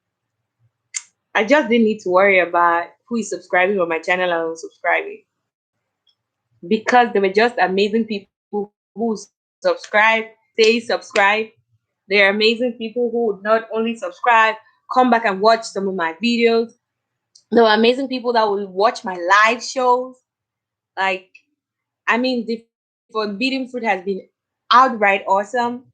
I just didn't need to worry about who is subscribing on my channel and unsubscribing, because they were just amazing people who subscribe, stay subscribed. They're amazing people who would not only subscribe, come back and watch some of my videos. There were amazing people that will watch my live shows. Like, I mean, the Forbidden Fruit has been outright awesome.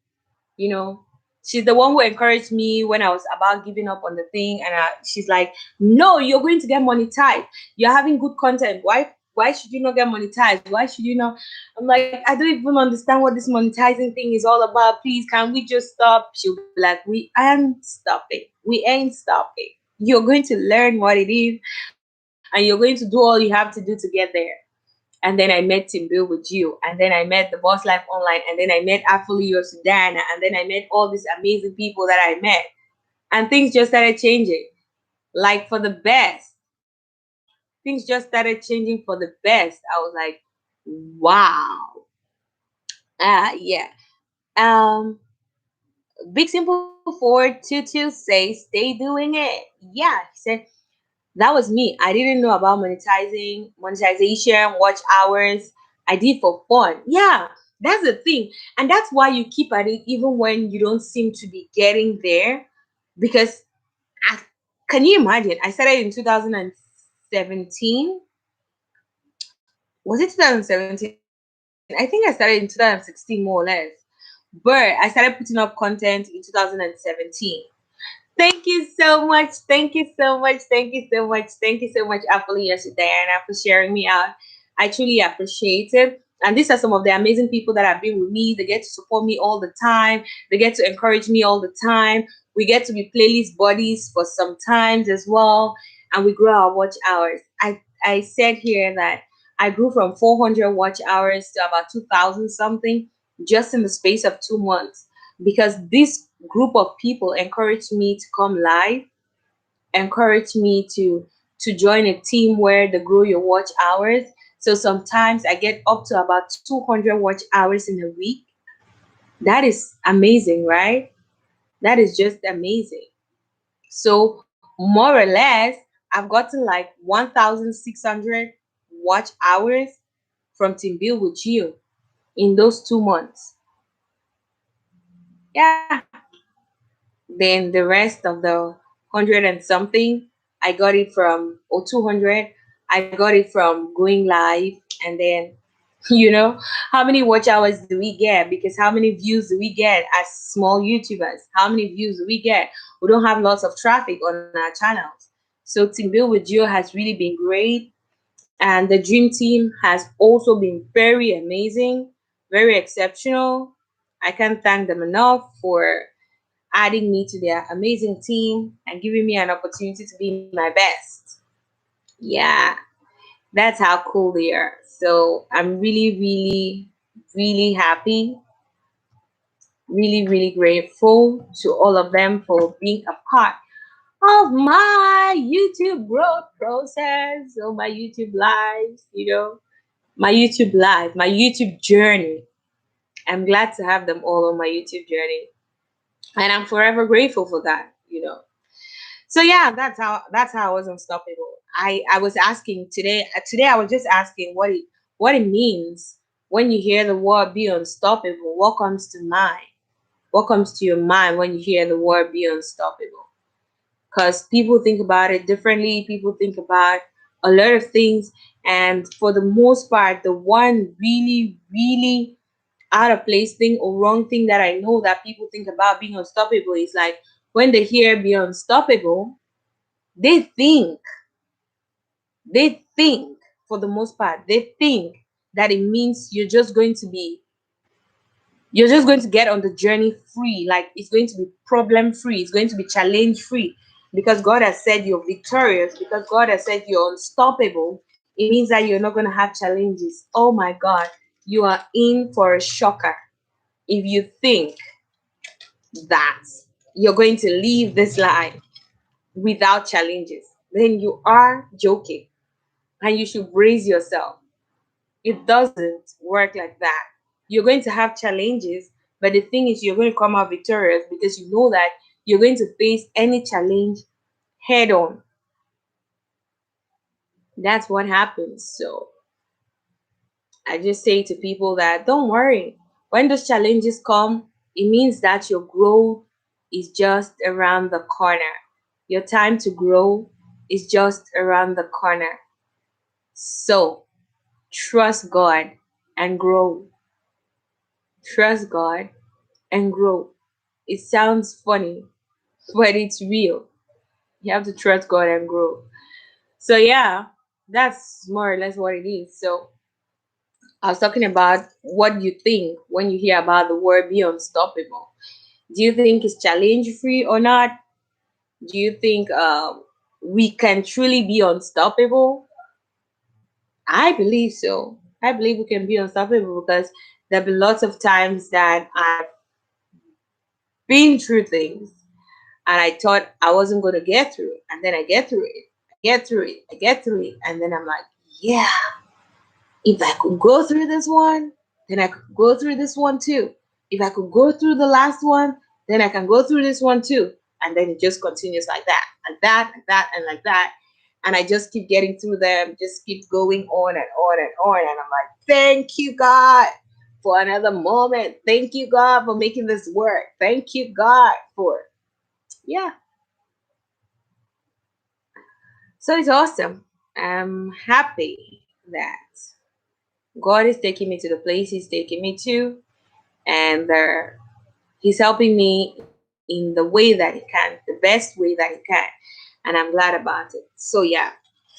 You know, she's the one who encouraged me when I was about giving up on the thing, and she's like, "No, you're going to get monetized. You're having good content. Why should you not get monetized? Why should you not?" I'm like, I don't even understand what this monetizing thing is all about. Please, can we just stop? She'll be like, "We ain't stopping. We ain't stopping. You're going to learn what it is, and you're going to do all you have to do to get there." And then I met Int'l with you, and then I met the Boss Life Online, and then I met Artfully your Sudan, and then I met all these amazing people that I met, and things just started changing, like for the best. Things just started changing for the best. I was like, wow. Yeah. Um, Big Simple 422 says, stay doing it. Yeah, he said, that was me. I didn't know about monetization, watch hours. I did for fun. Yeah, that's the thing. And that's why you keep at it even when you don't seem to be getting there. Because I, can you imagine? I started in 2017. Was it 2017? I think I started in 2016 more or less. But I started putting up content in 2017. Thank you so much. Thank you so much. Thank you so much. Thank you so much, Artfully, yes, Diana, for sharing me out. I truly appreciate it. And these are some of the amazing people that have been with me. They get to support me all the time. They get to encourage me all the time. We get to be playlist buddies for some times as well. And we grow our watch hours. I said here that I grew from 400 watch hours to about 2,000 something just in the space of 2 months, because this group of people encouraged me to come live, encouraged me to join a team where they grow your watch hours. So sometimes I get up to about 200 watch hours in a week. That is amazing, right? That is just amazing. So more or less, I've gotten like 1,600 watch hours from Team Build with you in those 2 months. Yeah. Then the rest of the 100 and something, I got it from, or 200, I got it from going live. And then, how many watch hours do we get? Because how many views do we get as small YouTubers? How many views do we get? We don't have lots of traffic on our channels. So Team Build with Gio has really been great. And the Dream Team has also been very amazing, very exceptional. I can't thank them enough for adding me to their amazing team and giving me an opportunity to be my best. Yeah, that's how cool they are. So I'm really, really, really happy, really, really grateful to all of them for being a part of my YouTube growth process, or my YouTube lives, my YouTube life, my YouTube journey. I'm glad to have them all on my YouTube journey. And I'm forever grateful for that. So yeah, that's how I was unstoppable. I was asking today I was just asking what it means when you hear the word be unstoppable. What comes to mind? What comes to your mind when you hear the word be unstoppable? Because people think about it differently. People think about a lot of things, and for the most part, the one really, really out of place thing or wrong thing that I know that people think about being unstoppable is like when they hear be unstoppable, they think, they think, for the most part, they think that it means you're just going to get on the journey free, like it's going to be problem free, it's going to be challenge free, because God has said you're victorious, because God has said you're unstoppable. It means that you're not going to have challenges. Oh my God, you are in for a shocker if you think that you're going to leave this life without challenges. Then you are joking, and you should brace yourself. It doesn't work like that. You're going to have challenges, but the thing is, you're going to come out victorious because you know that you're going to face any challenge head on. That's what happens. So I just say to people that don't worry. When those challenges come, it means that your growth is just around the corner. Your time to grow is just around the corner. So trust God and grow. Trust God and grow. It sounds funny, but it's real. You have to trust God and grow. So yeah, that's more or less what it is. So I was talking about what you think when you hear about the word be unstoppable. Do you think it's challenge free or not? Do you think we can truly be unstoppable? I believe so. I believe we can be unstoppable because there have been lots of times that I've been through things and I thought I wasn't going to get through it. And then I get through it. I get through it. I get through it. And then I'm like, yeah, if I could go through this one, then I could go through this one too. If I could go through the last one, then I can go through this one too. And then it just continues like that, like that, like that, and like that. And I just keep getting through them, just keep going on and on and on. And I'm like, thank you, God, for another moment. Thank you, God, for making this work. Thank you, God, for, yeah. So it's awesome. I'm happy that God is taking me to the place He's taking me to, and He's helping me in the way that He can, the best way that He can, and I'm glad about it. So yeah,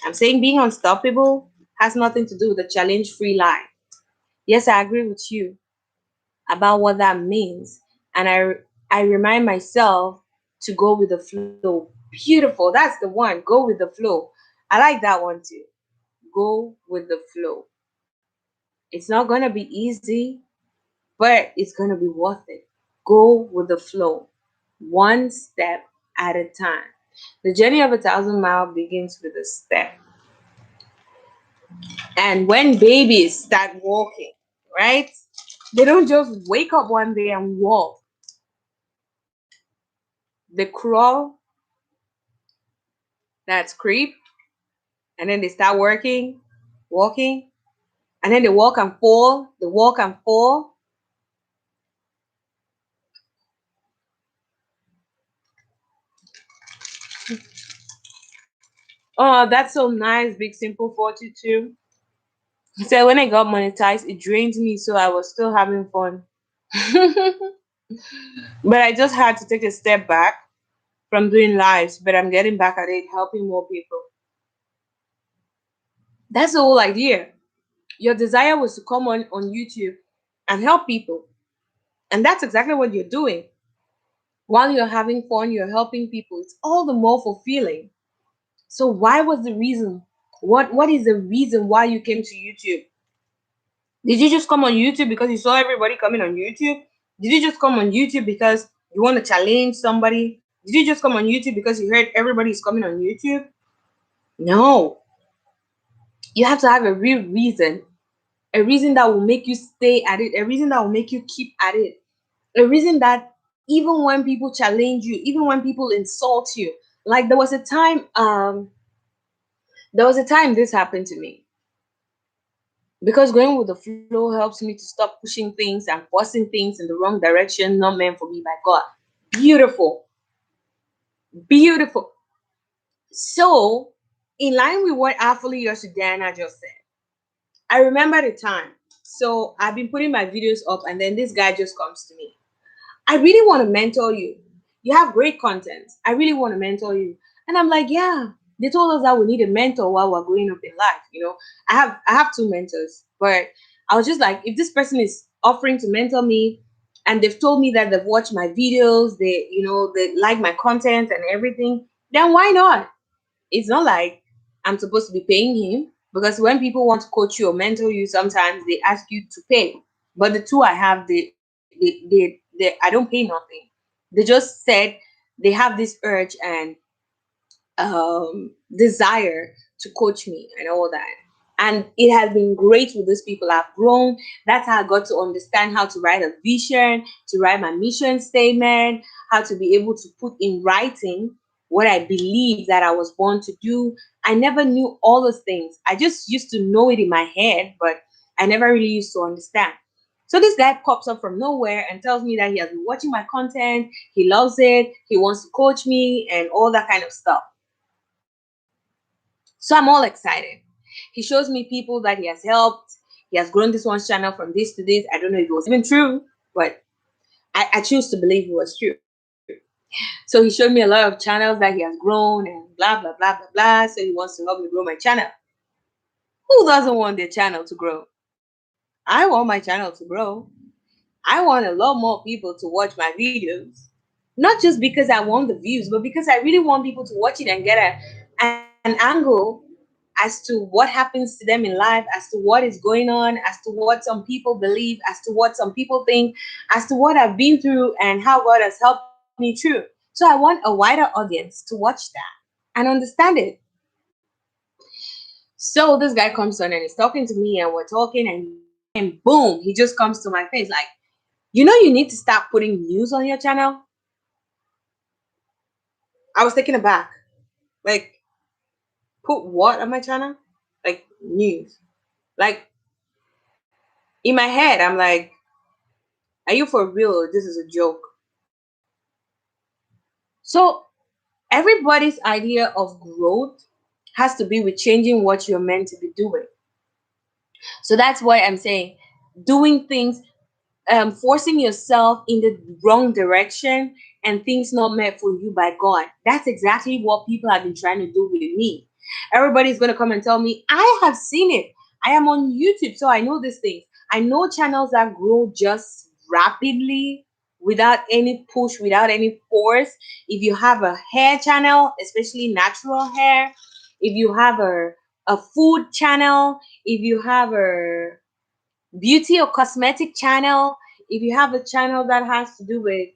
I'm saying being unstoppable has nothing to do with a challenge-free life. Yes, I agree with you about what that means. And I remind myself to go with the flow. Beautiful. That's the one. Go with the flow. I like that one too. Go with the flow. It's not going to be easy, but it's going to be worth it. Go with the flow, one step at a time. The journey of 1,000 miles begins with a step. And when babies start walking, right? They don't just wake up one day and walk. They crawl, that's creep, and then they start working, walking, and then they walk and fall, they walk and fall. Oh, that's so nice, Big Simple 42. He said, when I got monetized, it drained me, so I was still having fun. But I just had to take a step back from doing lives, but I'm getting back at it, helping more people. That's the whole idea. Your desire was to come on YouTube and help people. And that's exactly what you're doing. While you're having fun, you're helping people. It's all the more fulfilling. So why was the reason? What is the reason why you came to YouTube? Did you just come on YouTube because you saw everybody coming on YouTube? Did you just come on YouTube because you want to challenge somebody? Did you just come on YouTube because you heard everybody's coming on YouTube? No. You have to have a real reason. A reason that will make you stay at it. A reason that will make you keep at it. A reason that even when people challenge you, even when people insult you, like there was a time this happened to me. Because going with the flow helps me to stop pushing things and forcing things in the wrong direction, not meant for me by God. Beautiful. Beautiful. So, in line with what Artfully Yoshidana just said, I remember the time. So, I've been putting my videos up, and then this guy just comes to me. I really want to mentor you. You have great content. I really want to mentor you. And I'm like, yeah. They told us that we need a mentor while we're growing up in life. I have two mentors, but I was just like, if this person is offering to mentor me, and they've told me that they've watched my videos, they like my content and everything, then why not? It's not like I'm supposed to be paying him, because when people want to coach you or mentor you, sometimes they ask you to pay. But the two I have, I don't pay nothing. They just said they have this urge and desire to coach me and all that. And it has been great with these people. I've grown. That's how I got to understand how to write a vision, to write my mission statement, how to be able to put in writing what I believe that I was born to do. I never knew all those things. I just used to know it in my head, but I never really used to understand. So this guy pops up from nowhere and tells me that he has been watching my content, he loves it, he wants to coach me, and all that kind of stuff. So I'm all excited. He shows me people that he has helped. He has grown this one's channel from this to this. I don't know if it was even true, but I choose to believe it was true. So he showed me a lot of channels that he has grown and blah, blah, blah, blah, blah. So he wants to help me grow my channel. Who doesn't want their channel to grow? I want my channel to grow. I want a lot more people to watch my videos. Not just because I want the views, but because I really want people to watch it and get an angle as to what happens to them in life, as to what is going on, as to what some people believe, as to what some people think, as to what I've been through and how God has helped me through. So I want a wider audience to watch that and understand it. So this guy comes on and he's talking to me and we're talking, and boom, he just comes to my face like, you need to start putting news on your channel. I was taken aback. Like, put what on my channel? Like, news. Like, in my head, I'm like, are you for real or this is a joke? So, everybody's idea of growth has to be with changing what you're meant to be doing. So, that's why I'm saying doing things, forcing yourself in the wrong direction and things not meant for you by God. That's exactly what people have been trying to do with me. Everybody's going to come and tell me, I have seen it. I am on YouTube, so I know these things. I know channels that grow just rapidly without any push, without any force. If you have a hair channel, especially natural hair, if you have a food channel, if you have a beauty or cosmetic channel, if you have a channel that has to do with,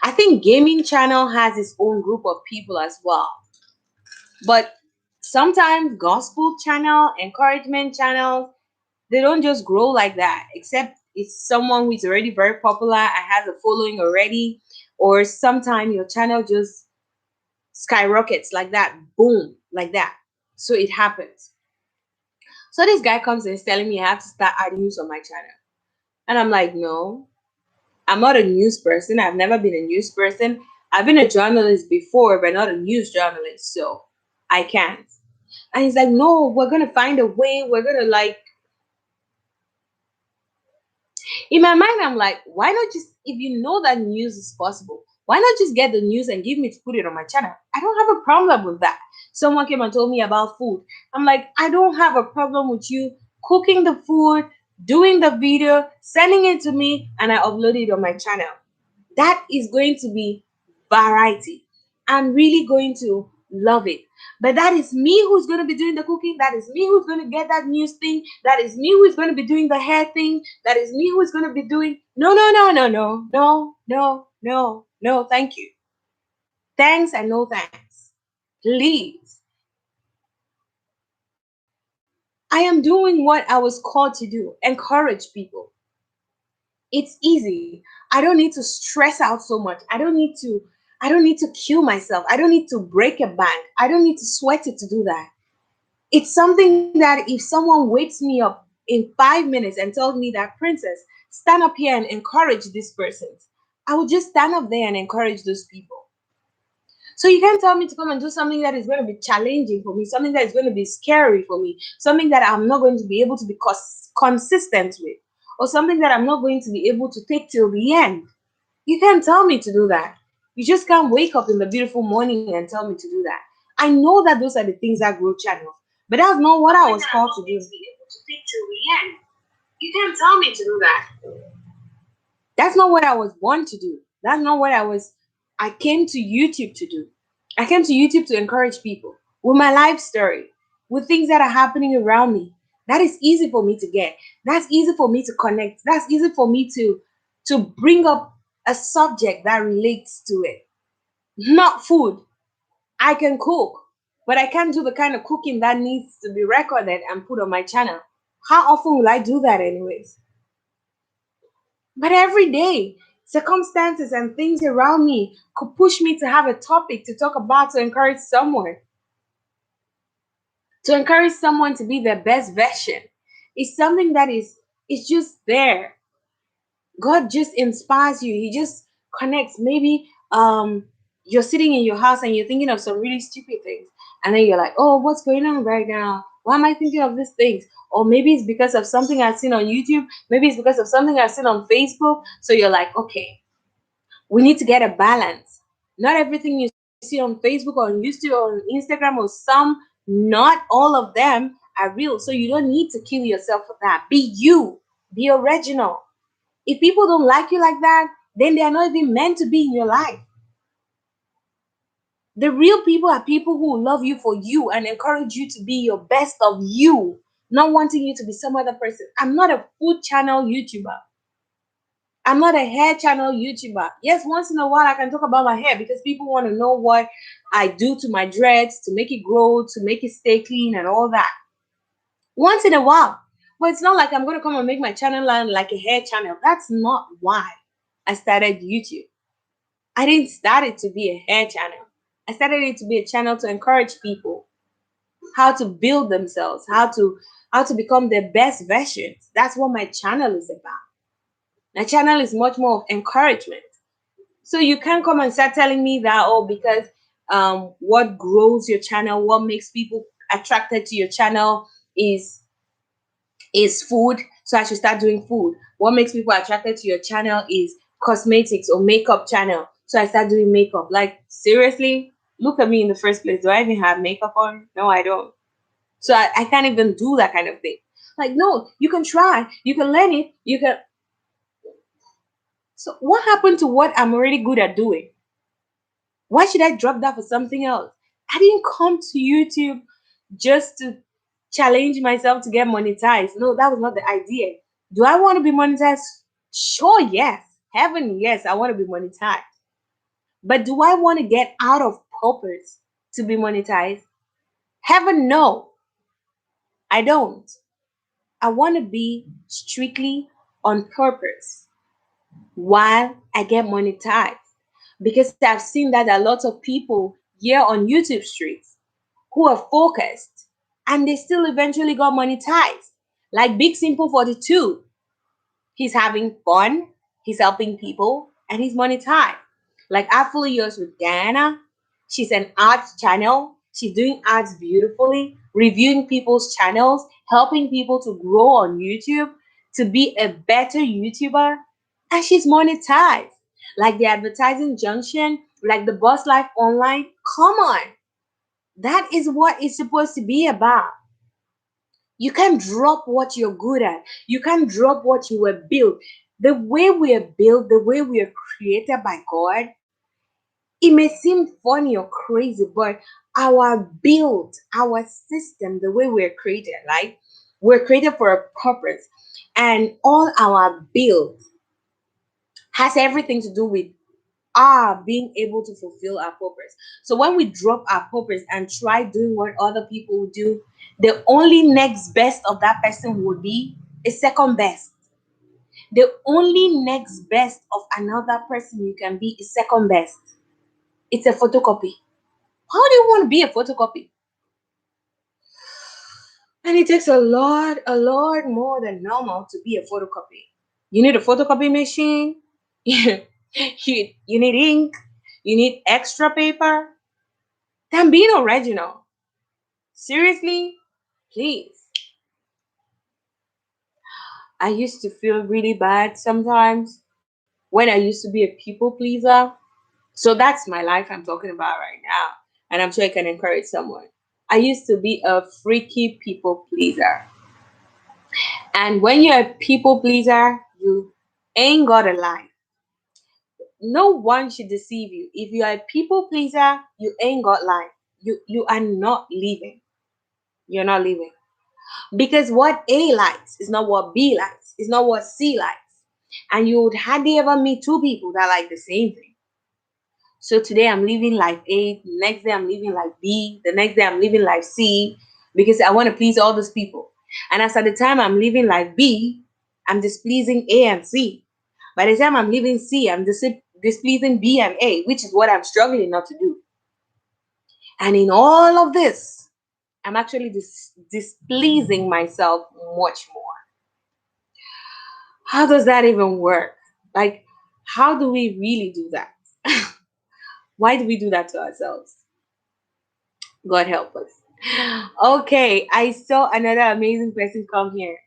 I think gaming channel has its own group of people as well. But sometimes gospel channel, encouragement channels, they don't just grow like that, except it's someone who is already very popular and has a following already, or sometimes your channel just skyrockets like that, boom, like that. So it happens. So this guy comes and is telling me I have to start adding news on my channel. And I'm like, no, I'm not a news person. I've never been a news person. I've been a journalist before, but not a news journalist. So I can't. And he's like, no, we're going to find a way. We're going to like, in my mind, I'm like, why not just, if you know that news is possible, why not just get the news and give me to put it on my channel? I don't have a problem with that. Someone came and told me about food. I'm like, I don't have a problem with you cooking the food, doing the video, sending it to me, and I upload it on my channel. That is going to be variety. I'm really going to love it. But that is me who's going to be doing the cooking. That is me who's going to get that news thing. That is me who's going to be doing the hair thing. That is me who's going to be doing. No, no, no, no, no, no, no, no, no, thank you. Thanks and no thanks. Please. I am doing what I was called to do. Encourage people. It's easy. I don't need to stress out so much. I don't need to kill myself. I don't need to break a bank. I don't need to sweat it to do that. It's something that if someone wakes me up in 5 minutes and tells me that, Princess, stand up here and encourage this person, I will just stand up there and encourage those people. So you can't tell me to come and do something that is going to be challenging for me, something that is going to be scary for me, something that I'm not going to be able to be consistent with, or something that I'm not going to be able to take till the end. You can't tell me to do that. You just can't wake up in the beautiful morning and tell me to do that. I know that those are the things that grow channels, but that's not what I was called to do. You can't tell me to do that. That's not what I was born to do. That's not what I came to YouTube to do. I came to YouTube to encourage people with my life story, with things that are happening around me. That is easy for me to get. That's easy for me to connect. That's easy for me to bring up a subject that relates to it. Not food. I can cook, but I can't do the kind of cooking that needs to be recorded and put on my channel. How often will I do that anyways? But every day, circumstances and things around me could push me to have a topic to talk about to encourage someone to be their best version. It's something that it's just there. God just inspires you. He just connects. Maybe you're sitting in your house and you're thinking of some really stupid things. And then you're like, oh, what's going on right now? Why am I thinking of these things? Or maybe it's because of something I've seen on YouTube. Maybe it's because of something I've seen on Facebook. So you're like, okay, we need to get a balance. Not everything you see on Facebook or on YouTube or on Instagram or not all of them are real. So you don't need to kill yourself for that. Be you. Be original. If people don't like you like that, then they are not even meant to be in your life. The real people are people who love you for you and encourage you to be your best of you, not wanting you to be some other person. I'm not a food channel YouTuber. I'm not a hair channel YouTuber. Yes, once in a while I can talk about my hair because people want to know what I do to my dreads to make it grow, to make it stay clean and all that. Once in a while. But it's not like I'm going to come and make my channel like a hair channel. That's not why I started YouTube. I didn't start it to be a hair channel. I started it to be a channel to encourage people how to build themselves, how to become their best versions. That's what my channel is about. My channel is much more of encouragement. So you can't come and start telling me that, oh, because what grows your channel, what makes people attracted to your channel is food, so I should start doing food. What makes people attracted to your channel is cosmetics or makeup channel, so I start doing makeup. Like, seriously, look at me in the first place. Do I even have makeup on? No, I don't. So I can't even do that kind of thing. Like, no, you can try, you can learn it, you can. So what happened to what I'm already good at doing? Why should I drop that for something else? I didn't come to YouTube just to challenge myself to get monetized. No, that was not the idea. Do I want to be monetized? Sure, yes. Heaven, yes, I want to be monetized. But do I want to get out of purpose to be monetized? Heaven, no, I don't. I want to be strictly on purpose while I get monetized. Because I've seen that a lot of people here on YouTube streets who are focused and they still eventually got monetized. Like Big Simple 42. He's having fun, he's helping people, and he's monetized. Like Artfully yours with Diana. She's an arts channel. She's doing arts beautifully, reviewing people's channels, helping people to grow on YouTube, to be a better YouTuber, and she's monetized. Like the advertising junction, like the Boss Life Online. Come on. That is what it's supposed to be about. You can't drop what you're good at. You can't drop what you were built. The way we are built, the way we are created by God, it may seem funny or crazy, but our build, our system, the way we're created, like we're created for a purpose. And all our build has everything to do with are being able to fulfill our purpose. So when we drop our purpose and try doing what other people would do, the only next best of that person would be a second best. The only next best of another person you can be is second best. It's a photocopy. How do you want to be a photocopy? And it takes a lot more than normal to be a photocopy. You need a photocopy machine. you, you need ink. You need extra paper. Than being original. Seriously, please. I used to feel really bad sometimes when I used to be a people pleaser. So that's my life I'm talking about right now. And I'm sure it can encourage someone. I used to be a freaky people pleaser. And when you're a people pleaser, you ain't got a life. No one should deceive you. If you are a people pleaser, you ain't got life. You are not living. You're not living. Because what A likes is not what B likes, is not what C likes. And you would hardly ever meet two people that like the same thing. So today I'm living life A, the next day I'm living life B, the next day I'm living life C, because I want to please all those people. And as at the time I'm living life B, I'm displeasing A and C. By the time I'm living C, I'm displeasing B and A, which is what I'm struggling not to do. And in all of this, I'm actually displeasing myself much more. How does that even work? Like, how do we really do that? Why do we do that to ourselves? God help us. Okay, I saw another amazing person come here.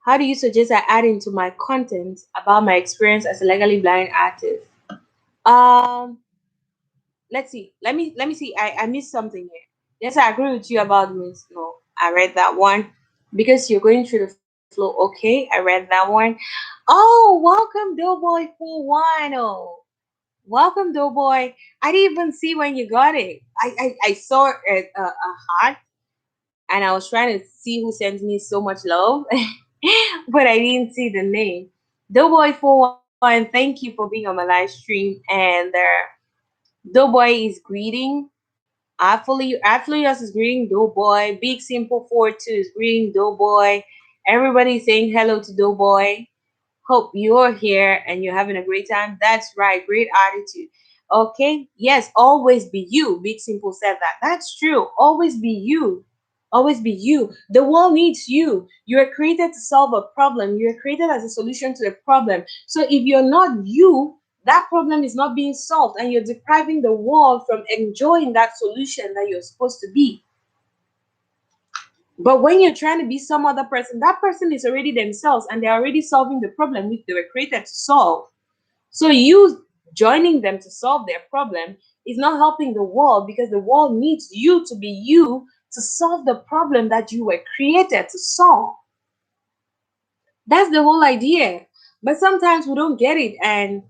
How do you suggest I add into my content about my experience as a legally blind artist? Um, let's see. Let me see. I missed something here. Yes, I agree with you about Miss. No, I read that one because you're going through the flow. Okay, I read that one. Oh, welcome, Doughboy 410. Welcome, Doughboy. I didn't even see when you got it. I saw a heart and I was trying to see who sent me so much love, but I didn't see the name. Doughboy 410, thank you for being on my live stream. And Doughboy is greeting. Artfully us is greeting Doughboy. Big Simple 42 is greeting Doughboy. Everybody saying hello to Doughboy. Hope you're here and you're having a great time. That's right. Great attitude. Okay. Yes. Always be you. Big Simple said that. That's true. Always be you. Always be you. The world needs you. You are created to solve a problem. You are created as a solution to a problem. So if you're not you, that problem is not being solved and you're depriving the world from enjoying that solution that you're supposed to be. But when you're trying to be some other person, that person is already themselves and they're already solving the problem which they were created to solve. So you joining them to solve their problem is not helping the world, because the world needs you to be you to solve the problem that you were created to solve. That's the whole idea. But sometimes we don't get it, and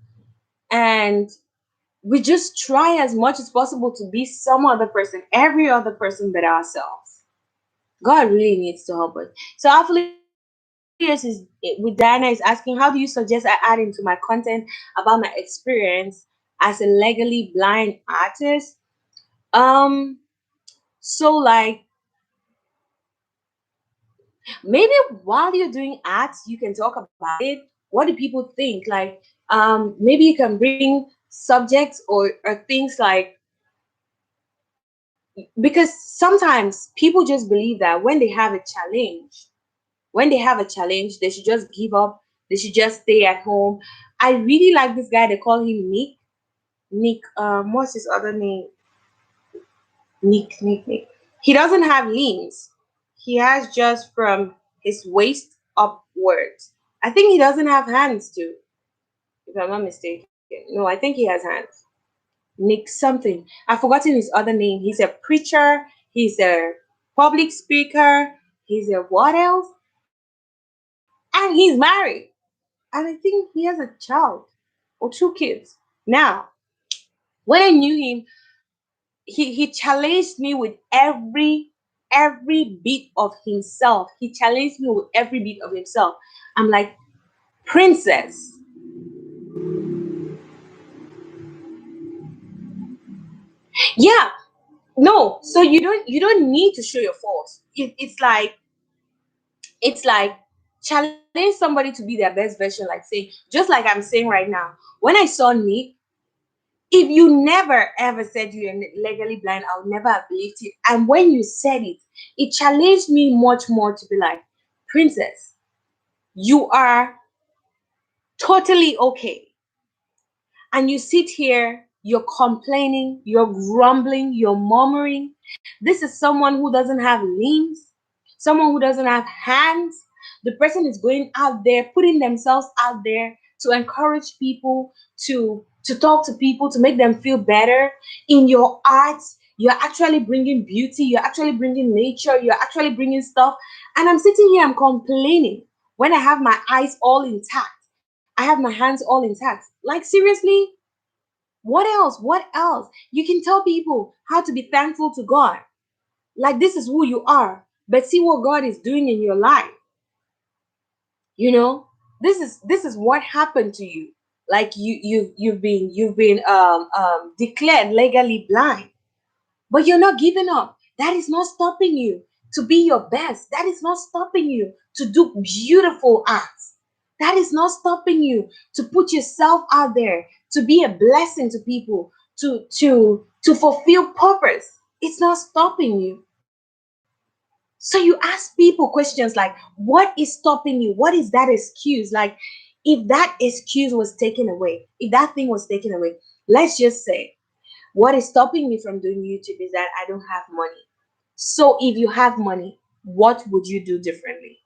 we just try as much as possible to be some other person, every other person but ourselves. God really needs to help us. So hopefully with Diana is asking, how do you suggest I add into my content about my experience as a legally blind artist? Um, so like maybe while you're doing arts, you can talk about it. What do people think? Like, maybe you can bring subjects or things like, because sometimes people just believe that when they have a challenge, they should just give up. They should just stay at home. I really like this guy. They call him Nick. Nick, what's his other name? Nick. He doesn't have limbs. He has just from his waist upwards. I think he doesn't have hands too, if I'm not mistaken. No, I think he has hands. Nick something. I've forgotten his other name. He's a preacher. He's a public speaker. He's a what else? And he's married. And I think he has a child or two kids. Now, when I knew him, he challenged me with every bit of himself. He challenged me with every bit of himself. I'm like, princess, yeah, no. So you don't need to show your faults. It's like challenge somebody to be their best version. Like say, just like I'm saying right now. When I saw Nick, if you never ever said you're legally blind, I would never have believed it. And when you said it, it challenged me much more to be like, princess, you are totally okay. And you sit here, you're complaining, you're grumbling, you're murmuring. This is someone who doesn't have limbs, someone who doesn't have hands. The person is going out there, putting themselves out there to encourage people, to talk to people, to make them feel better. In your art, you're actually bringing beauty, you're actually bringing nature, you're actually bringing stuff. And I'm sitting here, I'm complaining when I have my eyes all intact. I have my hands all intact. Like, seriously? What else? What else? You can tell people how to be thankful to God. Like, this is who you are. But see what God is doing in your life. You know? This is what happened to you. Like you've been declared legally blind. But you're not giving up. That is not stopping you to be your best. That is not stopping you to do beautiful acts. That is not stopping you to put yourself out there, to be a blessing to people, to fulfill purpose. It's not stopping you. So you ask people questions like, what is stopping you? What is that excuse? Like, if that excuse was taken away, if that thing was taken away, let's just say what is stopping me from doing YouTube is that I don't have money. So if you have money, what would you do differently?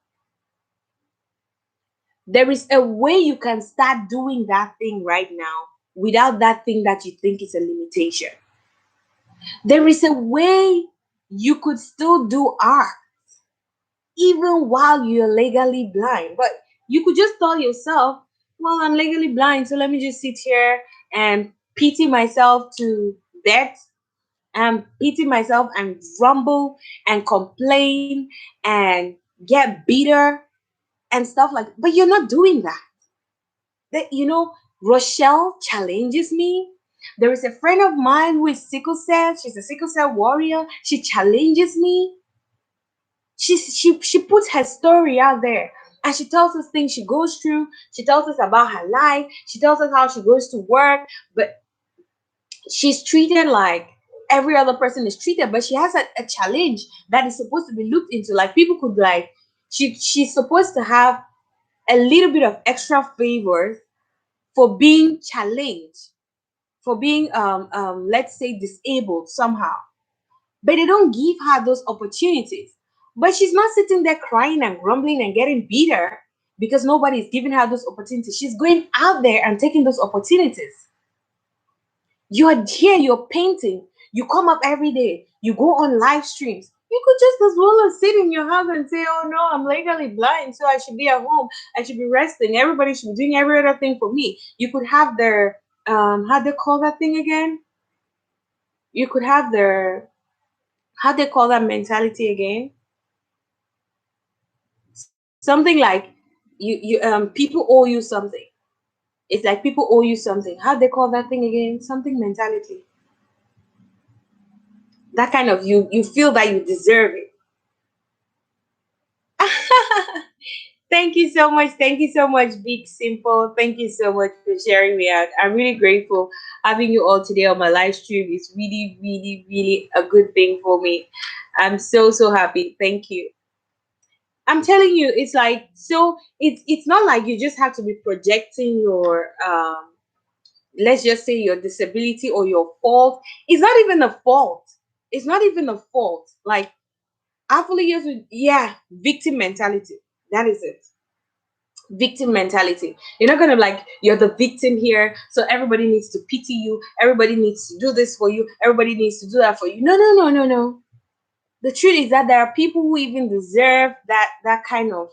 There is a way you can start doing that thing right now without that thing that you think is a limitation. There is a way you could still do art even while you're legally blind. But you could just tell yourself, well, I'm legally blind, so let me just sit here and pity myself to death, and pity myself and grumble and complain and get bitter and stuff like that. But you're not doing that. Rochelle challenges me. There is a friend of mine who is sickle cell. She's a sickle cell warrior. She challenges me. She puts her story out there, and she tells us things she goes through. She tells us about her life. She tells us how she goes to work, but she's treated like every other person is treated, but she has a challenge that is supposed to be looked into. Like, people could be like, she's supposed to have a little bit of extra favors for being challenged, for being let's say disabled somehow. But they don't give her those opportunities. But she's not sitting there crying and grumbling and getting bitter because nobody is giving her those opportunities. She's going out there and taking those opportunities. You are here, you're painting. You come up every day. You go on live streams. You could just as well as sit in your house and say, oh no, I'm legally blind, so I should be at home. I should be resting. Everybody should be doing every other thing for me. You could have their, how they call that thing again? You could have their, how they call that mentality again? Something like people owe you something. It's like people owe you something. How they call that thing again? Something mentality. That kind of you feel that you deserve it. Thank you so much. Thank you so much, Big Simple. Thank you so much for sharing me out. I'm really grateful having you all today on my live stream. It's really, really, really a good thing for me. I'm so, so happy. Thank you. I'm telling you, it's like, so it's not like you just have to be projecting your let's just say your disability or your fault. It's not even a fault. It's not even a fault. Like, Artfully used with, yeah, victim mentality. That is it. Victim mentality. You're not gonna like you're the victim here, so everybody needs to pity you, everybody needs to do this for you, everybody needs to do that for you. No, no, no, no, no. The truth is that there are people who even deserve that kind of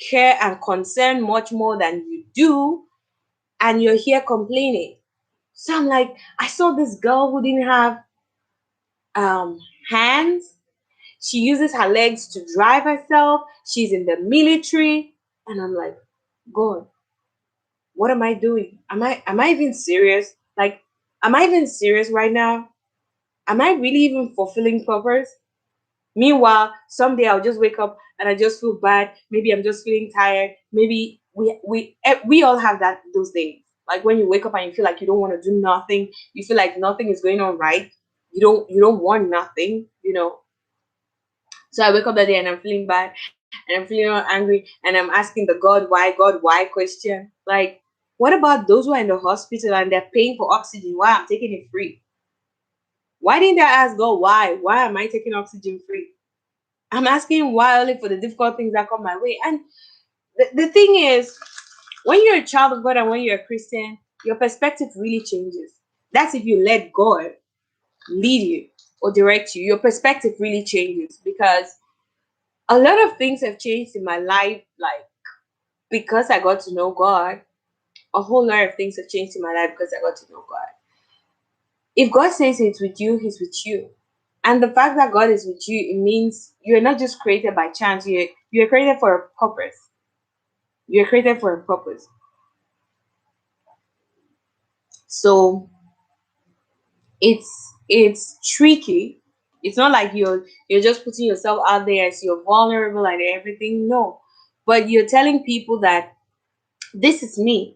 care and concern much more than you do, and you're here complaining. So I'm like, I saw this girl who didn't have um hands. She uses her legs to drive herself. She's in the military. And I'm like, God, what am I doing? Am I even serious? Like, am I even serious right now? Am I really even fulfilling purpose? Meanwhile, someday I'll just wake up and I just feel bad. Maybe I'm just feeling tired. Maybe we all have those days. Like when you wake up and you feel like you don't want to do nothing. You feel like nothing is going on right. You don't want nothing, you know. So I wake up that day and I'm feeling bad and I'm feeling all angry and I'm asking the God, why question. Like, what about those who are in the hospital and they're paying for oxygen? Why I'm taking it free? Why didn't I ask God why? Why am I taking oxygen free? I'm asking why only for the difficult things that come my way. And the thing is, when you're a child of God and when you're a Christian, your perspective really changes. That's if you let God lead you or direct you. Your perspective really changes because a lot of things have changed in my life, like because I got to know God. A whole lot of things have changed in my life because I got to know God. If God says He's with you, He's with you. And the fact that God is with you, it means you're not just created by chance. You're created for a purpose. You're created for a purpose. So it's tricky. It's not like you're just putting yourself out there as you're vulnerable and everything. No. But you're telling people that this is me.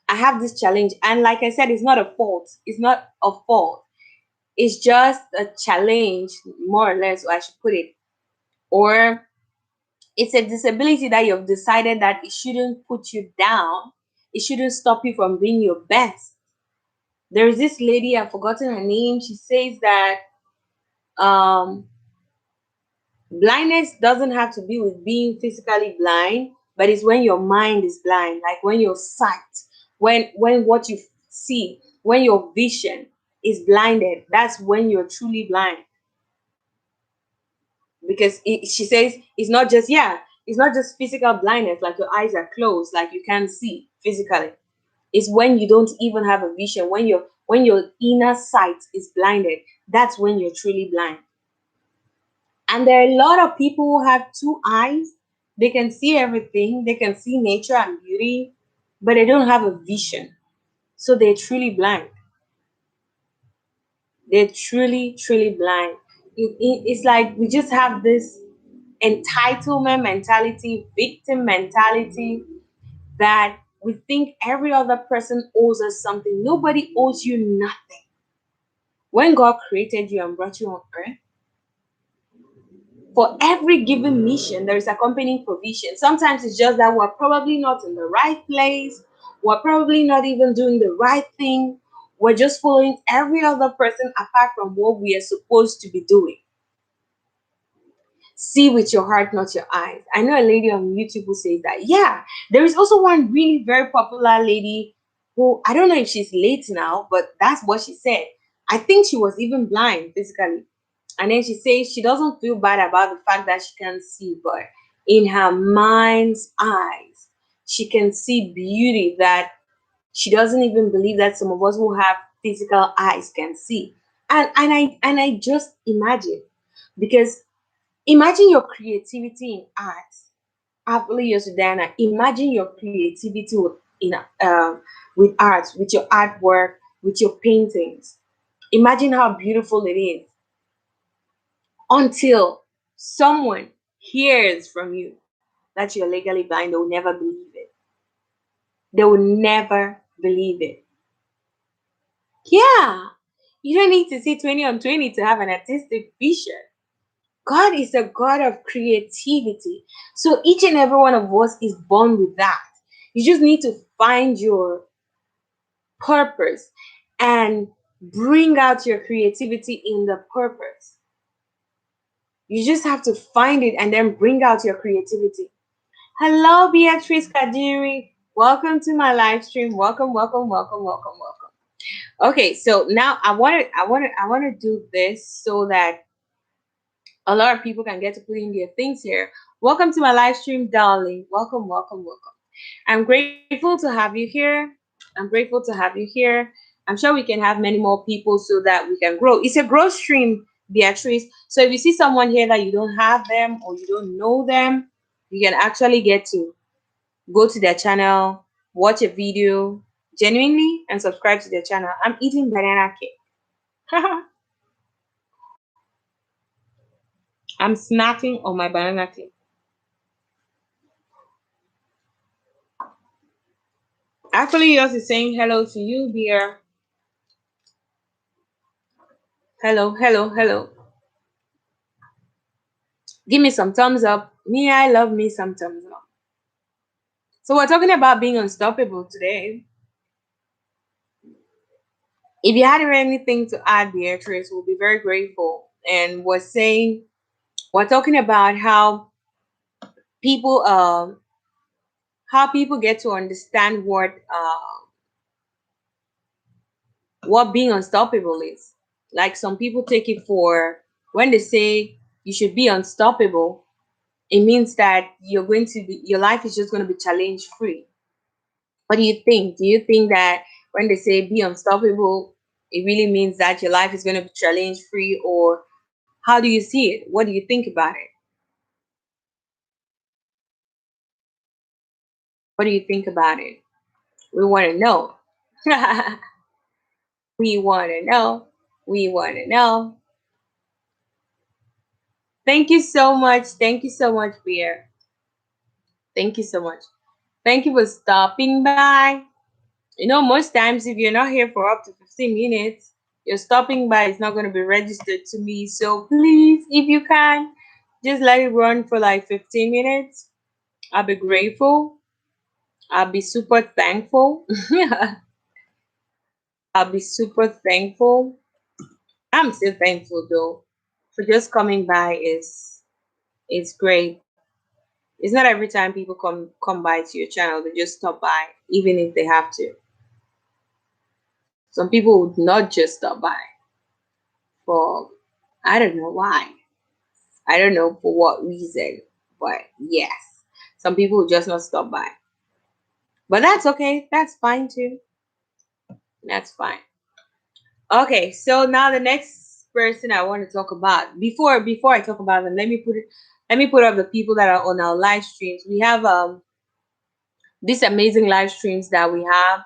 I have this challenge. And like I said, it's not a fault. It's not a fault. It's just a challenge, more or less, or I should put it. Or it's a disability that you've decided that it shouldn't put you down. It shouldn't stop you from being your best. There's this lady, I've forgotten her name. She says that um, blindness doesn't have to be with being physically blind, but it's when your mind is blind, like when your sight, when what you see, when your vision is blinded, that's when you're truly blind. Because she says it's not just, yeah, it's not just physical blindness, like your eyes are closed, like you can't see physically. It's when you don't even have a vision, when your inner sight is blinded, that's when you're truly blind. And there are a lot of people who have two eyes. They can see everything, they can see nature and beauty, but they don't have a vision. So they're truly blind. They're truly, truly blind. It's like we just have this entitlement mentality, victim mentality, that we think every other person owes us something. Nobody owes you nothing. When God created you and brought you on earth, for every given mission, there is accompanying provision. Sometimes it's just that we're probably not in the right place. We're probably not even doing the right thing. We're just following every other person apart from what we are supposed to be doing. See with your heart, not your eyes. I know a lady on YouTube who says that. Yeah, there is also one really very popular lady who, I don't know if she's late now, but that's what she said. I think she was even blind physically. And then she says she doesn't feel bad about the fact that she can't see, but in her mind's eyes, she can see beauty that she doesn't even believe that some of us who have physical eyes can see. And I just imagine, because imagine your creativity in art. Happily yours, Diana. Imagine your creativity with art, with your artwork, with your paintings. Imagine how beautiful it is until someone hears from you that you're legally blind. They will never believe it. They will never believe it. Yeah, you don't need to see 20 on 20 to have an artistic vision. God is a God of creativity. So each and every one of us is born with that. You just need to find your purpose and bring out your creativity in the purpose. You just have to find it and then bring out your creativity. Hello, Beatrice Kadiri. Welcome to my live stream. Welcome, welcome, welcome, welcome, welcome. Okay, so now I want to do this so that a lot of people can get to put in their things here. Welcome to my live stream, darling. Welcome, welcome, welcome. I'm grateful to have you here. I'm grateful to have you here. I'm sure we can have many more people so that we can grow. It's a growth stream, Beatrice. So if you see someone here that you don't have them or you don't know them, you can actually get to go to their channel, watch a video genuinely, and subscribe to their channel. I'm eating banana cake. I'm snacking on my banana cake. Actually, yours is saying hello to you, dear. Hello, hello, hello. Give me some thumbs up. Me, I love me some thumbs up. So we're talking about being unstoppable today. If you had anything to add, Beatrice, we'll be very grateful. And we're talking about people how people get to understand what being unstoppable is. Like some people take it for when they say you should be unstoppable, it means that your life is just going to be challenge free. What do you think? Do you think that when they say be unstoppable, it really means that your life is going to be challenge free, or how do you see it? What do you think about it? What do you think about it? We want to know. We want to know. We want to know. Thank you so much. Thank you so much, Beer. Thank you so much. Thank you for stopping by. You know, most times if you're not here for up to 15 minutes, your stopping by is not going to be registered to me. So please, if you can, just let it run for like 15 minutes. I'll be grateful. I'll be super thankful. I'll be super thankful. I'm still thankful though for just coming by is great. It's not every time people come by to your channel, they just stop by, even if they have to. Some people would not just stop by for I don't know why. I don't know for what reason, but yes, some people will just not stop by. But that's okay. That's fine too. That's fine. Okay, so now the next person I want to talk about. Before I talk about them, let me put up the people that are on our live streams. We have these amazing live streams that we have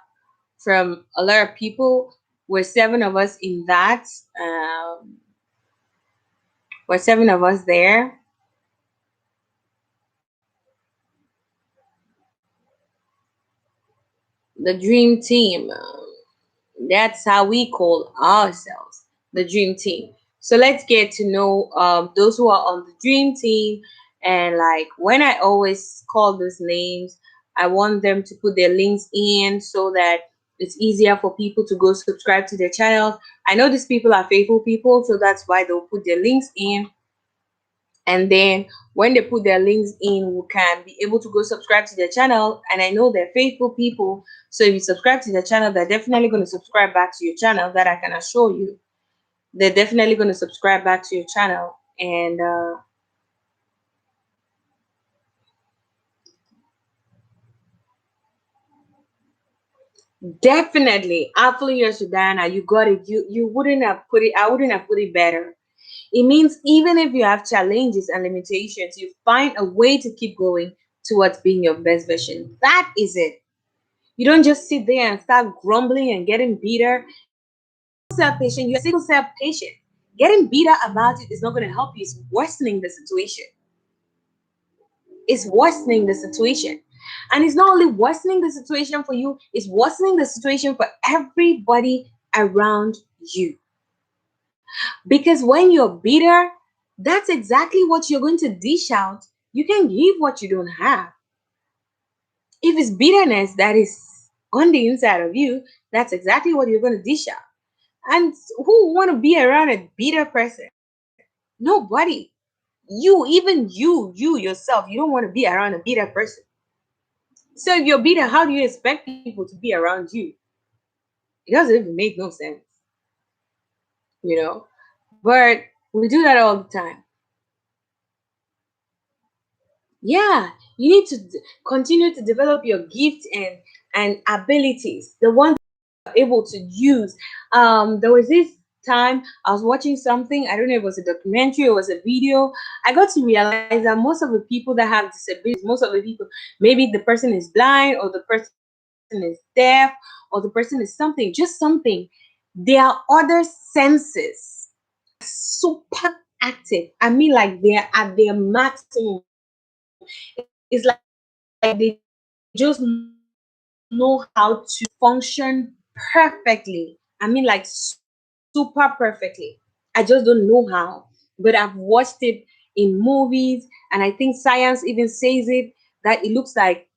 from a lot of people. We're seven of us in that. Um, we're seven of us there. The dream team. That's how we call ourselves, the dream team. So let's get to know those who are on the dream team. And like when I always call those names, I want them to put their links in so that it's easier for people to go subscribe to their channels. I know these people are faithful people, so that's why they'll put their links in. And then when they put their links in, we can be able to go subscribe to their channel. And I know they're faithful people, so if you subscribe to their channel, they're definitely going to subscribe back to your channel. That I can assure you, they're definitely going to subscribe back to your channel. And definitely, Artfully Yours with Diana, you got it. You wouldn't have put it. I wouldn't have put it better. It means even if you have challenges and limitations, you find a way to keep going towards being your best version. That is it. You don't just sit there and start grumbling and getting bitter. Self-patient, you're single self-patient. Getting bitter about it is not going to help you. It's worsening the situation. It's worsening the situation. And it's not only worsening the situation for you, it's worsening the situation for everybody around you. Because when you're bitter, that's exactly what you're going to dish out. You can give what you don't have. If it's bitterness that is on the inside of you, that's exactly what you're going to dish out. And who want to be around a bitter person? Nobody. You yourself, you don't want to be around a bitter person. So if you're bitter, how do you expect people to be around you? It doesn't even make no sense, you know? But we do that all the time. Yeah, you need to continue to develop your gifts and abilities, the ones you're able to use. There was this time I was watching something. I don't know if it was a documentary or it was a video. I got to realize that most of the people that have disabilities, most of the people, maybe the person is blind or the person is deaf or the person is something, just something. Their other senses super active. I mean, like they're at their maximum. It's like they just know how to function perfectly. I mean, like super perfectly. I just don't know how, but I've watched it in movies, and I think science even says it that it looks like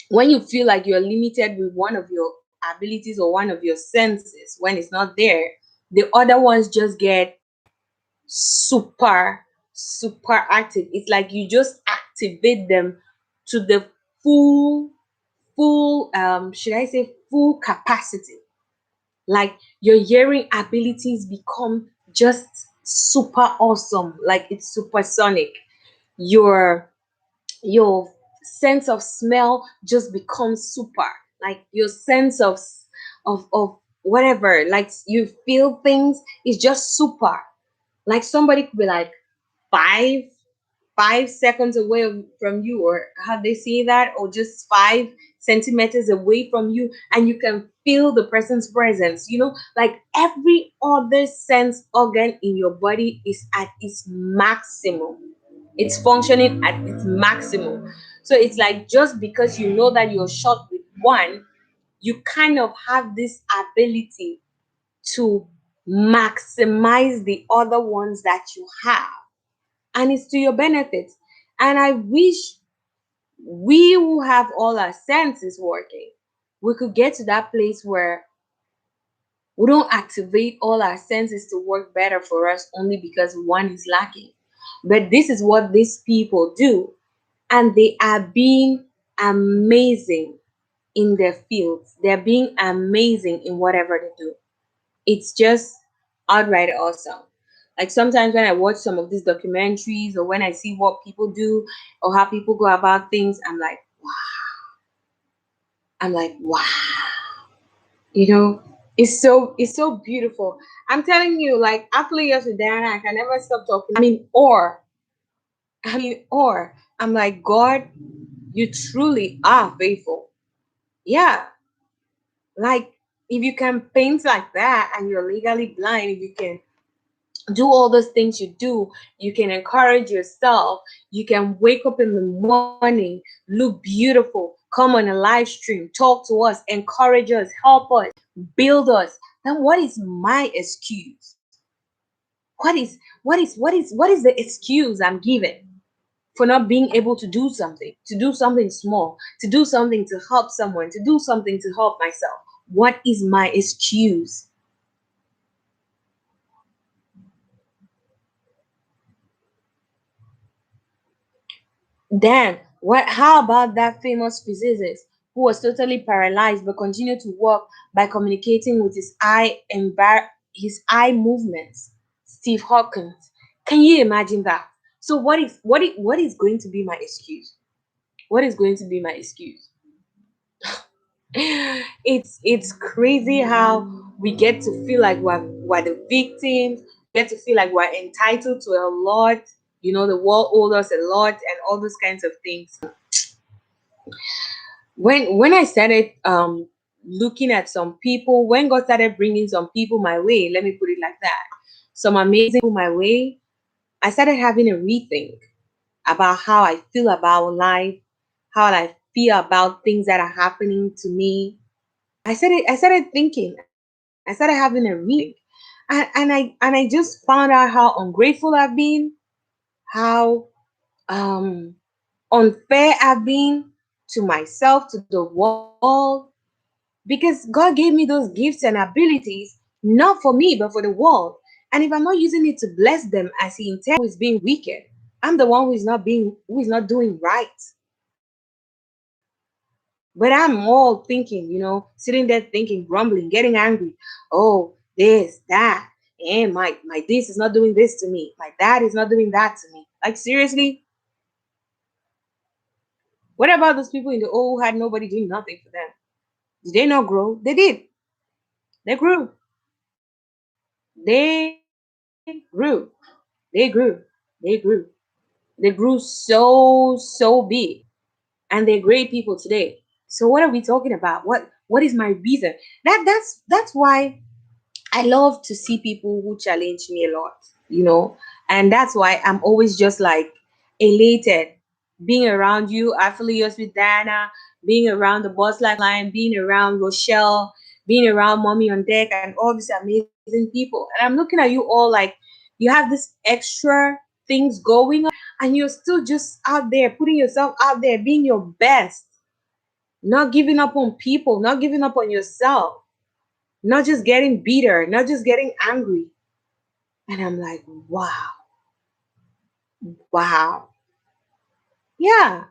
when you feel like you're limited with one of your abilities or one of your senses, when it's not there, the other ones just get super, super active. It's like you just activate them to the full, should I say, full capacity. Like your hearing abilities become just super awesome, like it's supersonic. Your your sense of smell just becomes super, like your sense of whatever, like you feel things is just super. Like somebody could be like five 5 seconds away from you, or how they say that, or just 5 centimeters away from you, and you can feel the person's presence. Like every other sense organ in your body is at its maximum. It's functioning at its maximum. So it's like just because you know that you're short with one, you kind of have this ability to maximize the other ones that you have, and it's to your benefit. And I wish we who have all our senses working, we could get to that place where we don't activate all our senses to work better for us only because one is lacking. But this is what these people do, and they are being amazing in their fields. They're being amazing in whatever they do. It's just outright awesome. Like sometimes when I watch some of these documentaries or when I see what people do or how people go about things, I'm like, wow. I'm like, wow. It's so beautiful. I'm telling you, like after years with Diana, I can never stop talking. Or I'm like, God, you truly are faithful. Yeah. Like if you can paint like that and you're legally blind, if you can do all those things you do, you can encourage yourself, you can wake up in the morning, look beautiful, come on a live stream, talk to us, encourage us, help us, build us, then what is my excuse? What is the excuse I'm given for not being able to do something small, to do something to help someone, to do something to help myself? What is my excuse? Then what? How about that famous physicist who was totally paralyzed but continued to work by communicating with his eye movements? Steve Hawkins. Can you imagine that? So what is going to be my excuse? What is going to be my excuse? It's crazy how we get to feel like we're the victims, get to feel like we're entitled to a lot, the world owes us a lot and all those kinds of things. When I started looking at some people, when God started bringing some people my way, let me put it like that, some amazing people my way, I started having a rethink about how I feel about life, how I feel about things that are happening to me. I started thinking, I started having a rethink. And I just found out how ungrateful I've been, how um unfair I've been to myself, to the world, because God gave me those gifts and abilities not for me but for the world. And if I'm not using it to bless them as He intended, who is being wicked, I'm the one who is not doing right. But I'm all thinking, sitting there thinking, grumbling, getting angry. Oh, this, that, and my this is not doing this to me. My dad is not doing that to me. Like seriously, what about those people in the old who had nobody doing nothing for them? Did they not grow? They did. They grew. They grew. They grew. They grew. They grew so big. And they're great people today. So what are we talking about? What is my reason? That's why I love to see people who challenge me a lot, you know, and that's why I'm always just like elated being around you, affiliates with Diana, being around the Boss Life Line, being around Rochelle, being around Mommy on Deck, and all these amazing people. And I'm looking at you all like you have this extra things going on, and you're still just out there putting yourself out there, being your best, not giving up on people, not giving up on yourself, not just getting bitter, not just getting angry. And I'm like, wow, wow. Yeah.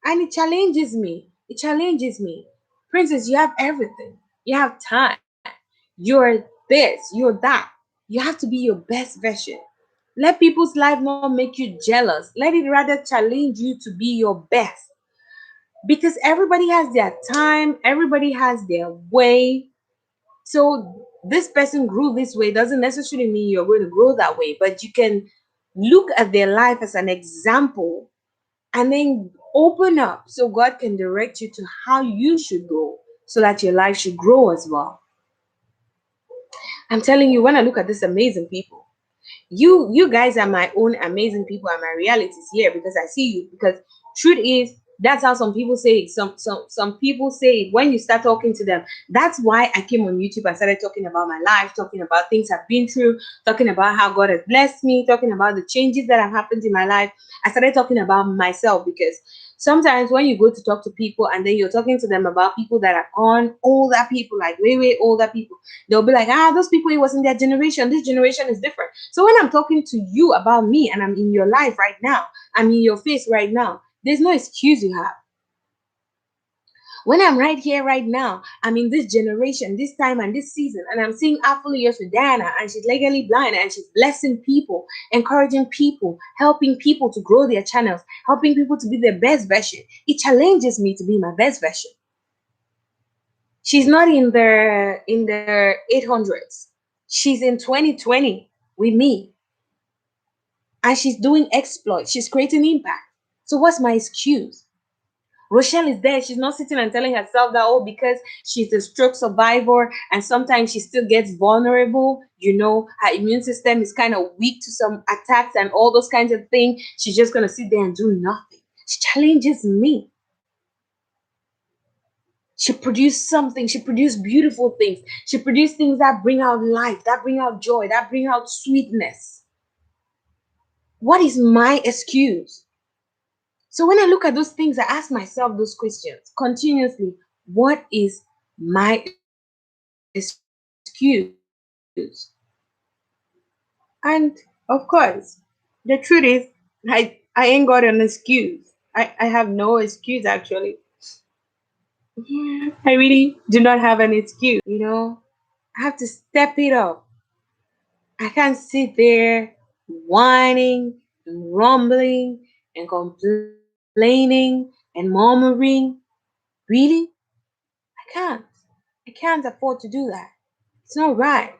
And it challenges me. It challenges me. Princess, you have everything. You have time. You're this, you're that. You have to be your best version. Let people's life not make you jealous. Let it rather challenge you to be your best. Because everybody has their time, everybody has their way. So this person grew this way doesn't necessarily mean you're going to grow that way, but you can look at their life as an example and then open up so God can direct you to how you should go so that your life should grow as well. I'm telling you, when I look at these amazing people, you guys are my own amazing people and my realities here because I see you. Because truth is, that's how some people say it. Some people say it when you start talking to them. That's why I came on YouTube and started talking about my life, talking about things I've been through, talking about how God has blessed me, talking about the changes that have happened in my life. I started talking about myself because sometimes when you go to talk to people and then you're talking to them about people that are gone, older people, like way older people, they'll be like, those people, it was in their generation. This generation is different. So when I'm talking to you about me and I'm in your life right now, I'm in your face right now, there's no excuse you have. When I'm right here right now, I'm in this generation, this time and this season, and I'm seeing affiliates with Diana, and she's legally blind, and she's blessing people, encouraging people, helping people to grow their channels, helping people to be their best version. It challenges me to be my best version. She's not in the 800s. She's in 2020 with me, and she's doing exploits. She's creating impact. So what's my excuse? Rochelle is there. She's not sitting and telling herself that, oh, because she's a stroke survivor and sometimes she still gets vulnerable, her immune system is kind of weak to some attacks and all those kinds of things. She's just going to sit there and do nothing. She challenges me. She produced something. She produced beautiful things. She produced things that bring out life, that bring out joy, that bring out sweetness. What is my excuse? So when I look at those things, I ask myself those questions continuously. What is my excuse? And of course, the truth is, I ain't got an excuse. I have no excuse actually. I really do not have an excuse, you know. I have to step it up. I can't sit there whining and rumbling and complaining and murmuring. Really? I can't. I can't afford to do that. It's not right.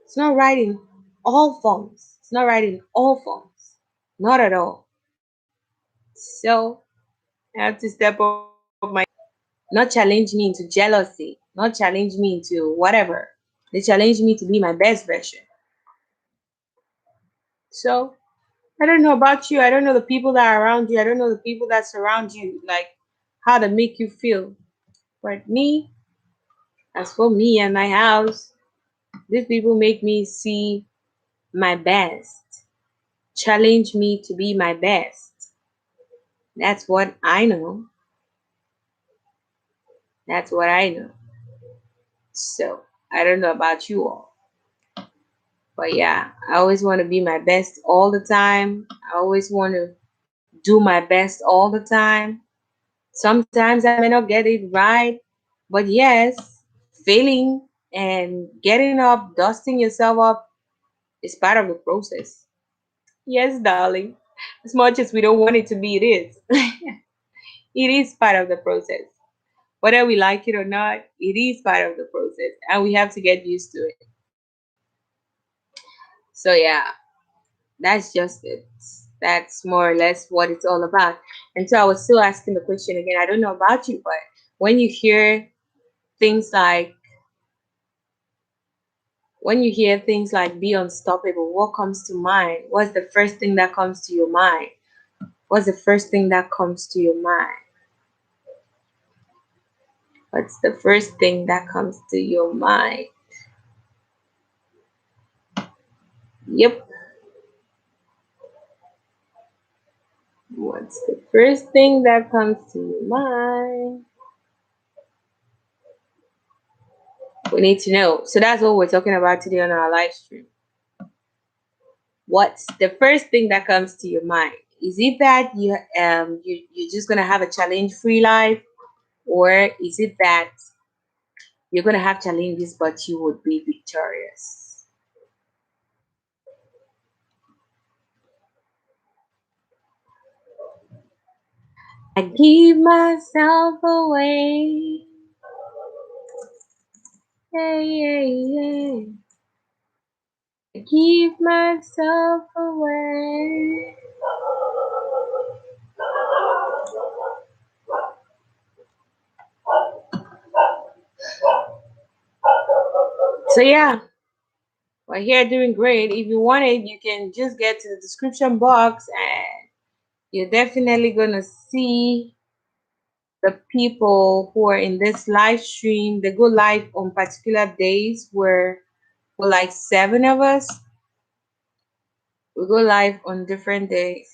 It's not right in all forms. It's not right in all forms. Not at all. So I have to step up my not challenge me into jealousy, not challenge me into whatever. They challenge me to be my best version. So I don't know about you. I don't know the people that are around you. I don't know the people that surround you, like how they make you feel. But me, as for me and my house, these people make me see my best, challenge me to be my best. That's what I know. That's what I know. So I don't know about you all. But yeah, I always want to be my best all the time. I always want to do my best all the time. Sometimes I may not get it right, but yes, failing and getting up, dusting yourself up is part of the process. Yes, darling. As much as we don't want it to be, it is. It is part of the process. Whether we like it or not, it is part of the process, and we have to get used to it. So, yeah, that's just it. That's more or less what it's all about. And so I was still asking the question again. I don't know about you, but when you hear things like be unstoppable, what comes to mind? What's the first thing that comes to your mind? What's the first thing that comes to your mind? What's the first thing that comes to your mind? Yep. What's the first thing that comes to your mind? We need to know. So that's what we're talking about today on our live stream. What's the first thing that comes to your mind? Is it that you're just gonna have a challenge free life, or is it that you're gonna have challenges but you would be victorious? I give myself away. Hey, hey, hey. I give myself away. So yeah, we're here doing great. If you want it, you can just get to the description box and you're definitely gonna see the people who are in this live stream. They go live on particular days where we're like 7 of us. We go live on different days.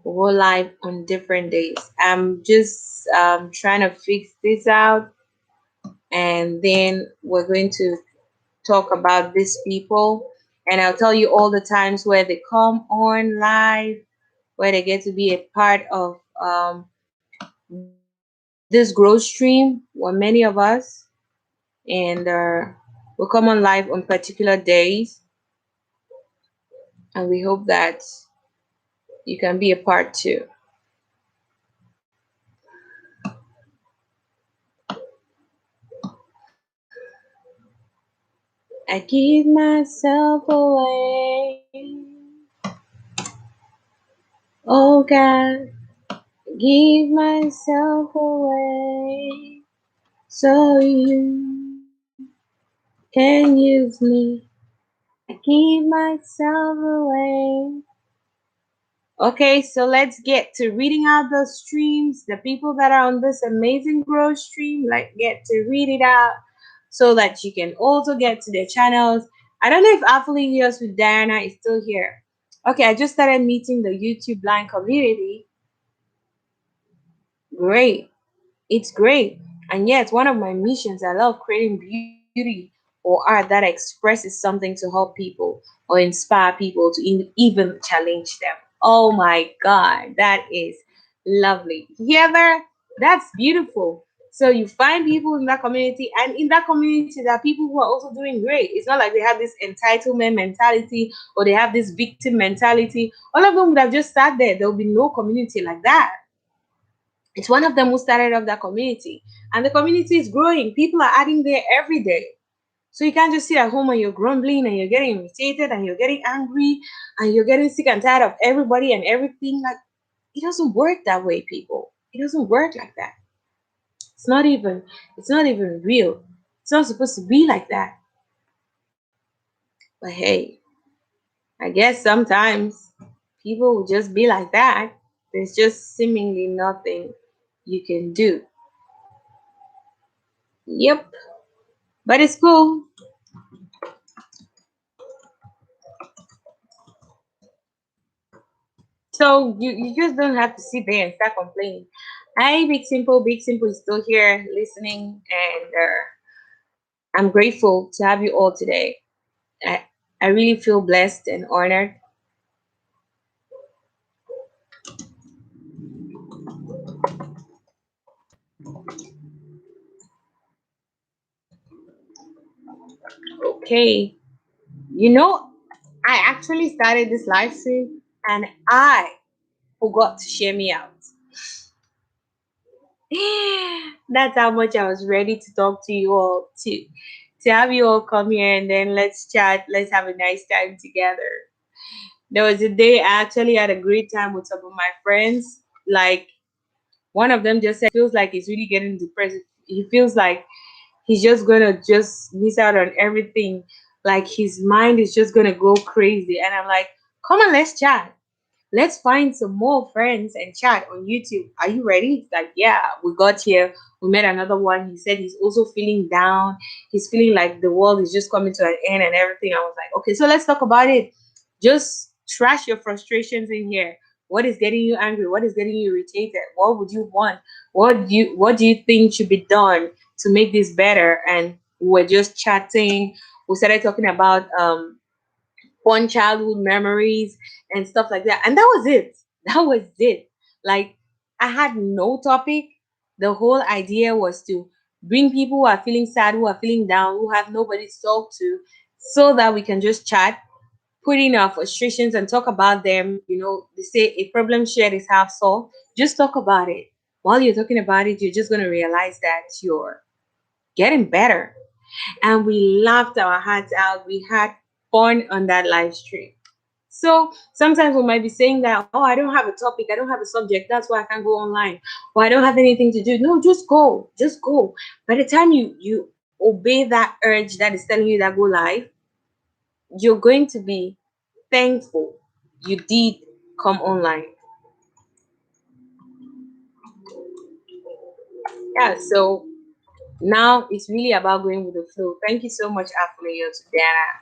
We go live on different days. I'm just trying to fix this out, and then we're going to talk about these people, and I'll tell you all the times where they come on live, where they get to be a part of this growth stream. Where many of us, and we'll come on live on particular days, and we hope that you can be a part too. I give myself away. Oh God, give myself away so you can use me. I give myself away. Okay, so let's get to reading out those streams. The people that are on this amazing growth stream, like, get to read it out so that you can also get to their channels. I don't know if Artfully Heals with Diana is still here. Okay, I just started meeting the YouTube blind community. Great. It's great. And yeah, it's one of my missions. I love creating beauty or art that expresses something to help people or inspire people to even challenge them. Oh my God, that is lovely. Heather, that's beautiful. So you find people in that community, and in that community, there are people who are also doing great. It's not like they have this entitlement mentality or they have this victim mentality. All of them would have just sat there. There will be no community like that. It's one of them who started up that community, and the community is growing. People are adding there every day. So you can't just sit at home and you're grumbling and you're getting irritated and you're getting angry and you're getting sick and tired of everybody and everything. Like, it doesn't work that way, people. It doesn't work like that. It's not even it's not even real. It's not supposed to be like that. But hey, I guess sometimes people will just be like that. There's just seemingly nothing you can do. Yep. But it's cool. So you just don't have to sit there and start complaining. Hi, Big Simple. Big Simple is still here listening, and I'm grateful to have you all today. I, I really feel blessed and honored. Okay. You know, I actually started this live stream and I forgot to share me out. That's how much I was ready to talk to you all, to have you all come here and then let's chat, let's have a nice time together. There was a day I actually had a great time with some of my friends. Like, one of them just said feels like he's really getting depressed. He feels like he's just gonna just miss out on everything. Like his mind is just gonna go crazy. And I'm like, come on, let's chat. Let's find some more friends and chat on YouTube. Are you ready? It's like, yeah, we got here. We met another one. He said he's also feeling down. He's feeling like the world is just coming to an end and everything. I was like, okay, so let's talk about it. Just trash your frustrations in here. What is getting you angry? What is getting you irritated? What would you want? What do you think should be done to make this better? And we're just chatting. We started talking about fun childhood memories and stuff like that. And that was it. That was it. Like, I had no topic. The whole idea was to bring people who are feeling sad, who are feeling down, who have nobody to talk to, so that we can just chat, put in our frustrations and talk about them. You know, they say a problem shared is half solved. Just talk about it. While you're talking about it, you're just going to realize that you're getting better. And we laughed our hearts out. We had fun on that live stream. So sometimes we might be saying that, oh, I don't have a topic, I don't have a subject, that's why I can't go online, or I don't have anything to do. No, just go, just go. By the time you obey that urge that is telling you that go live, you're going to be thankful you did come online. Yeah, so now it's really about going with the flow. Thank you so much, Afro Diana.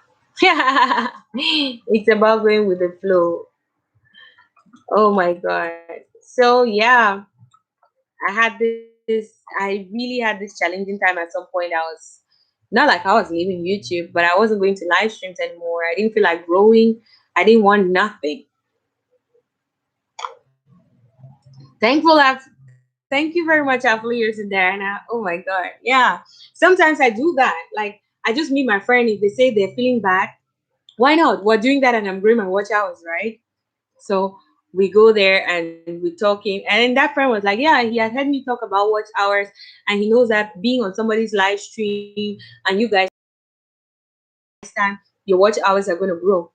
It's about going with the flow. Oh my god. So yeah, I really had this challenging time at some point. I was not like I was leaving YouTube, but I wasn't going to live streams anymore. I didn't feel like growing. I didn't want nothing. Thank you very much, Affiliates and Diana. Oh my god. Yeah. Sometimes I do that. Like, I just meet my friend. If they say they're feeling bad, why not? We're doing that and I'm doing my watch hours, right? So we go there and we're talking. And then that friend was like, yeah, he had heard me talk about watch hours and he knows that being on somebody's live stream and you guys stand, your watch hours are going to grow.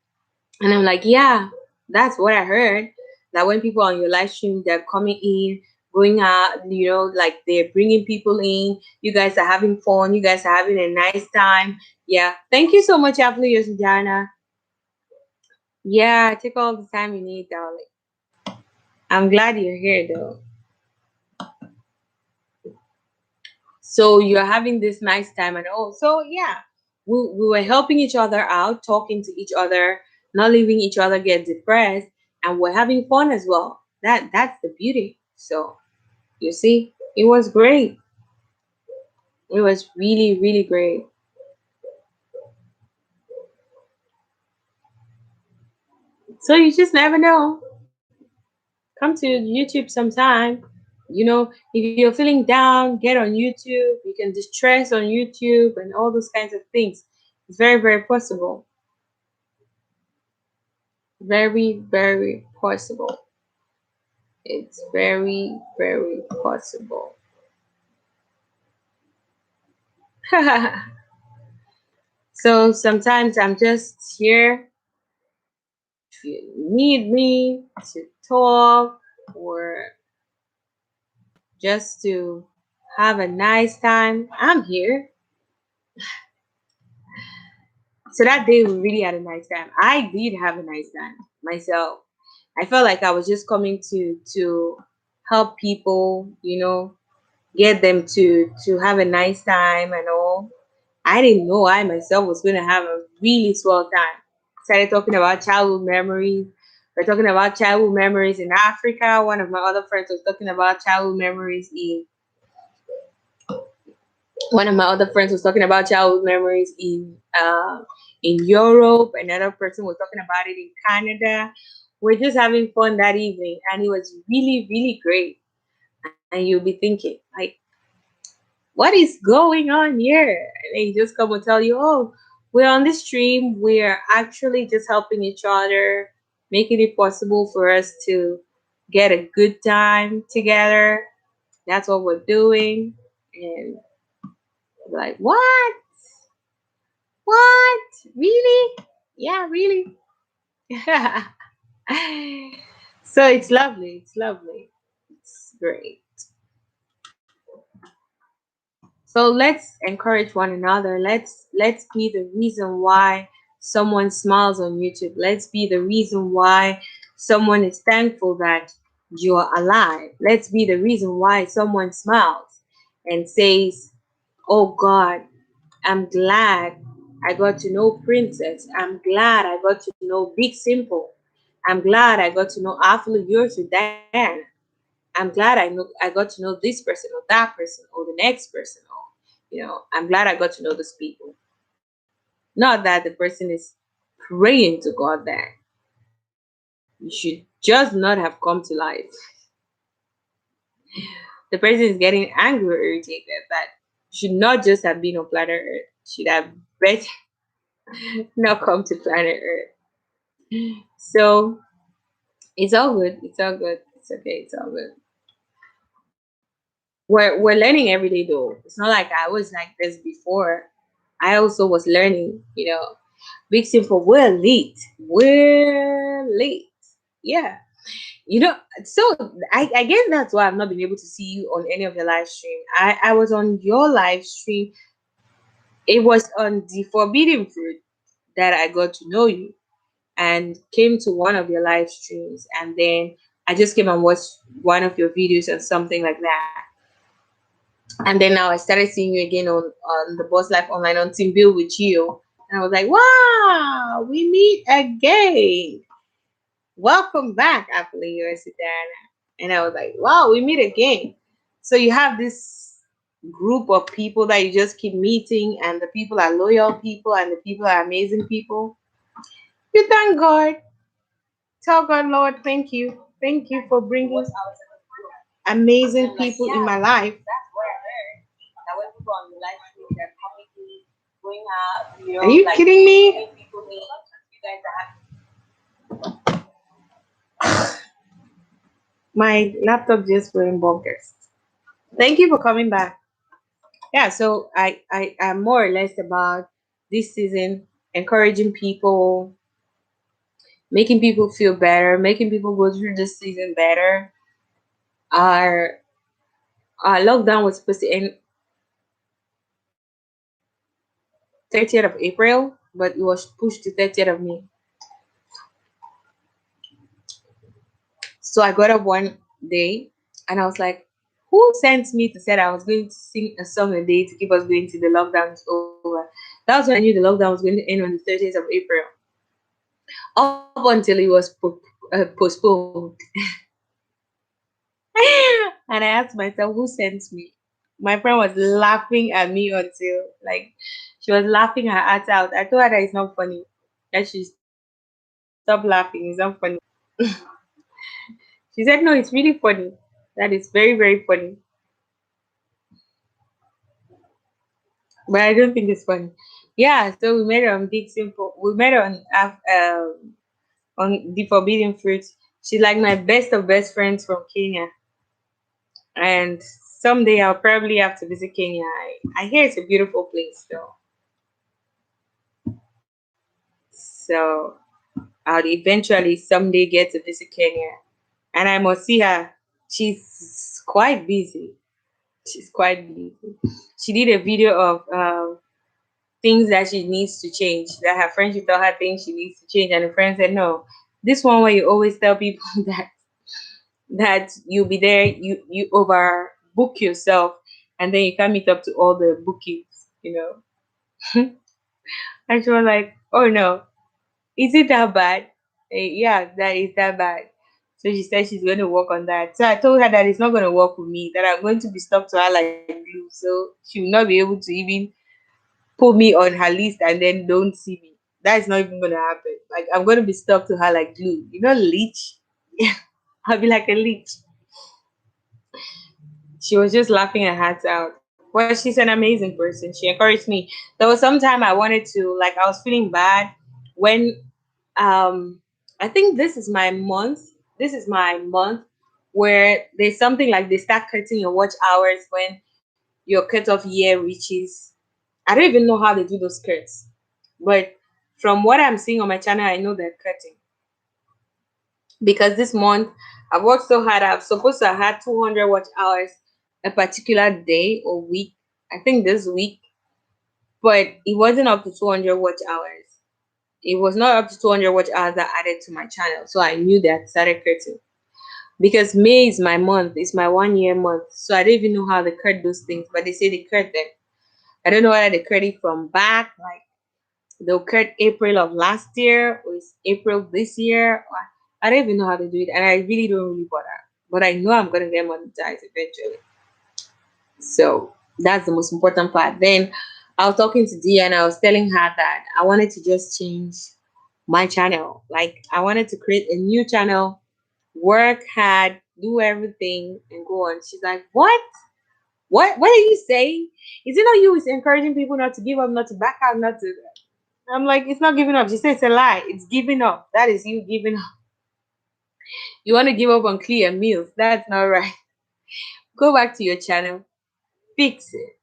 And I'm like, yeah, that's what I heard. That when people on your live stream, they're coming in, going out, like they're bringing people in. You guys are having fun. You guys are having a nice time. Yeah. Thank you so much, Affiliates, Diana. Yeah, take all the time you need, darling. I'm glad you're here, though. So you're having this nice time and all. So yeah, we were helping each other out, talking to each other, not leaving each other get depressed, and we're having fun as well. That's the beauty. So you see, it was great. It was really, really great. So you just never know. Come to YouTube sometime. If you're feeling down, get on YouTube. You can distress on YouTube and all those kinds of things. It's very, very possible. Very, very possible. It's very, very possible. So sometimes I'm just here if you need me to talk or just to have a nice time. I'm here. So that day we really had a nice time. I did have a nice time myself. I felt like I was just coming to help people, get them to have a nice time and all. I didn't know I myself was going to have a really swell time. Started talking about childhood memories. We're talking about childhood memories in Africa. One of my other friends was talking about childhood memories in one of my other friends was talking about childhood memories in Europe. Another person was talking about it in Canada. We're just having fun that evening, and it was really, really great. And you'll be thinking, like, what is going on here? And they just come and tell you, oh, we're on this stream. We're actually just helping each other, making it possible for us to get a good time together. That's what we're doing. And like, what? What? Really? Yeah, really. So it's lovely. It's lovely. It's great. So let's encourage one another. Let's be the reason why someone smiles on YouTube. Let's be the reason why someone is thankful that you're alive. Let's be the reason why someone smiles and says, "Oh God, I'm glad I got to know Princess. I'm glad I got to know Big Simple. I'm glad I got to know Artfully yours with Dan. I'm glad I got to know this person or that person or the next person or I'm glad I got to know those people. Not that the person is praying to God that you should just not have come to life. The person is getting angry or irritated that you should not just have been on planet Earth. Should have better not come to planet Earth. So it's all good. It's all good. It's okay. It's all good. We're learning every day though. It's not like I was like this before. I also was learning, Big Simple, we're late. We're late. Yeah. So I guess that's why I've not been able to see you on any of your live stream. I was on your live stream. It was on the forbidden fruit that I got to know you and came to one of your live streams, and then I just came and watched one of your videos or something like that. And then now I started seeing you again on the Boss Life Online on Team Build with you. And I was like, wow, we meet again. Welcome back, Apple University. And I was like, wow, we meet again. So you have this group of people that you just keep meeting, and the people are loyal people, and the people are amazing people. You thank God. Tell God, Lord, thank you. Thank you for bringing amazing people in my life. That's where I heard that when people on the live stream, they're coming going out. Are you like, kidding me? People meet, you guys are my laptop just went bonkers. Thank you for coming back. Yeah, so I am more or less about this season encouraging people, making people feel better, making people go through this season better. Our lockdown was supposed to end 30th of April, but it was pushed to 30th of May. So I got up one day and I was like, who sent me to say that I was going to sing a song a day to keep us going till the lockdown is over? That was when I knew the lockdown was going to end on the 30th of April. Up until it was postponed. And I asked myself, who sent me? My friend was laughing at me until like she was laughing her heart out. I told her that it's not funny. That she stop laughing. It's not funny. She said, no, it's really funny. That is very, very funny. But I don't think it's funny. Yeah, so we met on Big Simple. We met on the Forbidden Fruit. She's like my best of best friends from Kenya. And someday I'll probably have to visit Kenya. I hear it's a beautiful place though. So I'll eventually someday get to visit Kenya. And I must see her. She's quite busy. She's quite busy. She did a video of things that she needs to change. That her friend should tell her things she needs to change, and the friend said, "No, this one where you always tell people that you'll be there, you overbook yourself, and then you can't meet up to all the bookings, you know." And she was like, "Oh no, is it that bad?" Yeah, that is that bad. So she said she's going to work on that. So I told her that it's not going to work with me, that I'm going to be stuck to her like glue. So she will not be able to even put me on her list and then don't see me. That is not even going to happen. Like, I'm going to be stuck to her like glue. You know, leech? I'll be like a leech. She was just laughing her heart out. Well, she's an amazing person. She encouraged me. There was some time I wanted to, like, I was feeling bad when, um, I think this is my month. This is my month where there's something like they start cutting your watch hours when your cutoff year reaches. I don't even know how they do those cuts, but from what I'm seeing on my channel, I know they're cutting because this month I've worked so hard. I'm supposed to have had 200 watch hours a particular day or week. I think this week, but it wasn't up to 200 watch hours. It was not up to 200 watch hours that added to my channel. So I knew that started cutting because May is my month. It's my 1 year month. So I don't even know how they cut those things, but they say they cut them. I don't know whether they cut it from back, like they'll cut April of last year or it's April this year. I don't even know how to do it, and I really don't really bother. But I know I'm gonna get monetized eventually. So that's the most important part. Then I was talking to Dia and I was telling her that I wanted to just change my channel. Like I wanted to create a new channel, work hard, do everything, and go on. She's like, "What? What are you saying? Is it not you who's encouraging people not to give up, not to back out, not to?" I'm like, "It's not giving up." She said, "It's a lie. It's giving up. That is you giving up. You want to give up on Cli Mils. That's not right. Go back to your channel, fix it.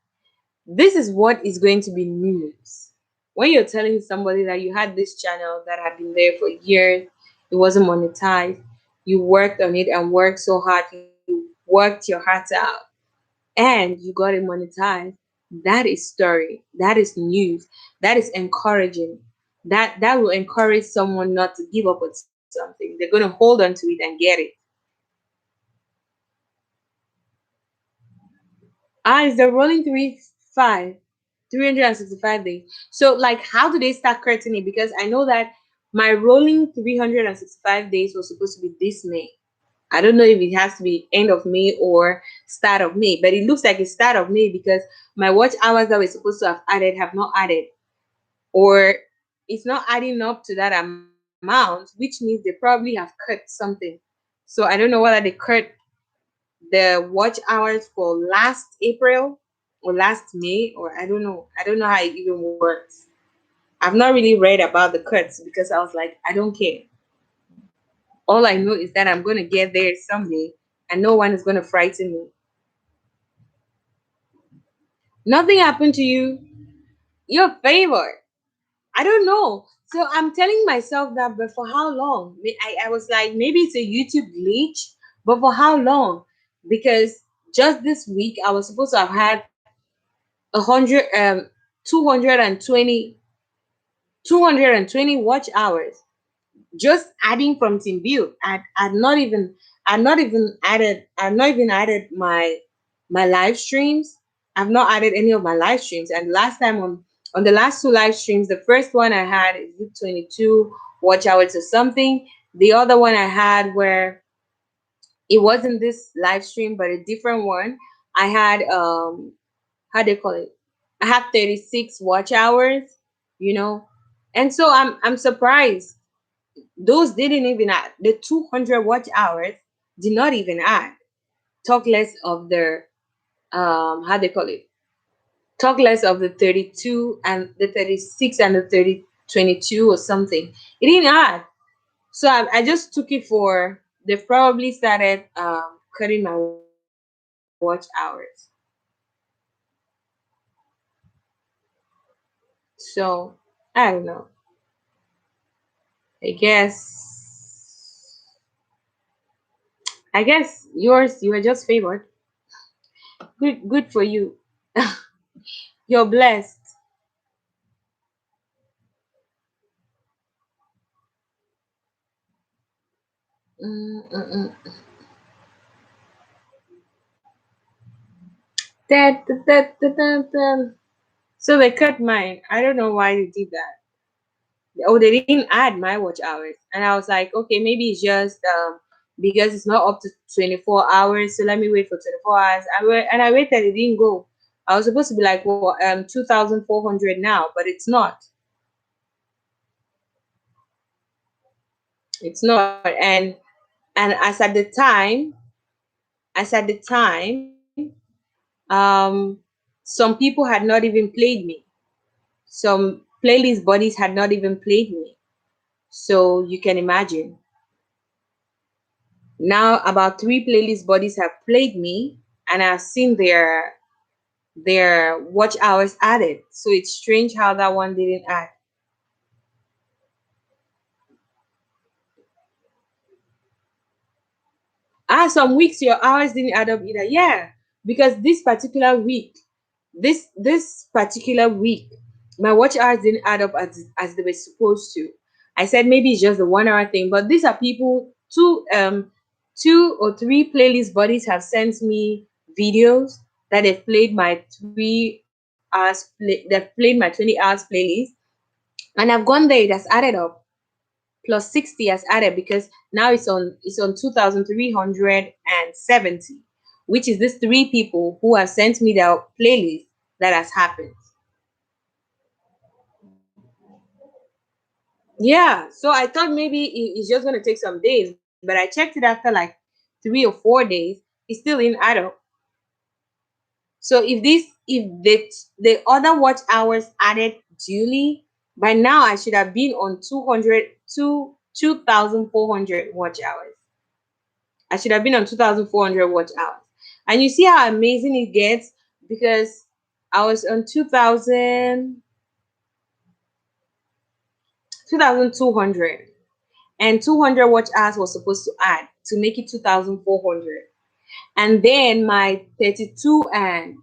This is what is going to be news. When you're telling somebody that you had this channel that had been there for years, it wasn't monetized, you worked on it and worked so hard, you worked your heart out, and you got it monetized, that is story. That is news. That is encouraging. That will encourage someone not to give up on something. They're going to hold on to it and get it. It's the rolling 365 days. So, like, how do they start curtaining? Because I know that my rolling 365 days was supposed to be this May. I don't know if it has to be end of May or start of May, but it looks like it's start of May because my watch hours that we're supposed to have added have not added, or it's not adding up to that amount, which means they probably have cut something. So I don't know whether they cut the watch hours for last April or last May, or I don't know. I don't know how it even works. I've not really read about the cuts because I was like, I don't care. All I know is that I'm going to get there someday and no one is going to frighten me. Nothing happened to you. Your favor. I don't know. So I'm telling myself that, but for how long? I was like, maybe it's a YouTube glitch, but for how long? Because just this week I was supposed to have had 100 220 220 watch hours just adding from team build. I've not even added my live streams. I've not added any of my live streams. And last time on the last two live streams, the first one I had is 22 watch hours or something. The other one I had where it wasn't this live stream but a different one, I had how do you call it? I have 36 watch hours, you know. And so I'm surprised. Those didn't even add. The 200 watch hours did not even add. Talk less of the how they call it? Talk less of the 32 and the 36 and the 22 or something. It didn't add. So I just took it for they probably started cutting my watch hours. So I don't know. I guess I guess yours you were just favored. Good for you. You're blessed. Mm-mm. So they cut mine. I don't know why they did that. Oh, they didn't add my watch hours, and I was like, okay, maybe it's just because it's not up to 24 hours. So let me wait for 24 hours. And I waited. It didn't go. I was supposed to be like, well, 2,400 now, but it's not. It's not. And as at the time, some people had not even played me. Some playlist bodies had not even played me. So you can imagine. Now about three playlist bodies have played me and I've seen their watch hours added. So it's strange how that one didn't add. Some weeks your hours didn't add up either. Yeah, because this particular week, my watch hours didn't add up as they were supposed to. I said maybe it's just the 1 hour thing, but these are people two or three playlist bodies have sent me videos that they've played my 20 hours playlist, and I've gone there. It has added up plus 60 has added because now it's on 2,370, which is these three people who have sent me their playlist that has happened. Yeah, so I thought maybe it's just going to take some days, but I checked it after like 3 or 4 days. It still didn't add up. So if the other watch hours added duly, by now I should have been on 2,400 watch hours. I should have been on 2,400 watch hours. And you see how amazing it gets because I was on 2,200, and 200 watch hours was supposed to add to make it 2,400. And then my 32 and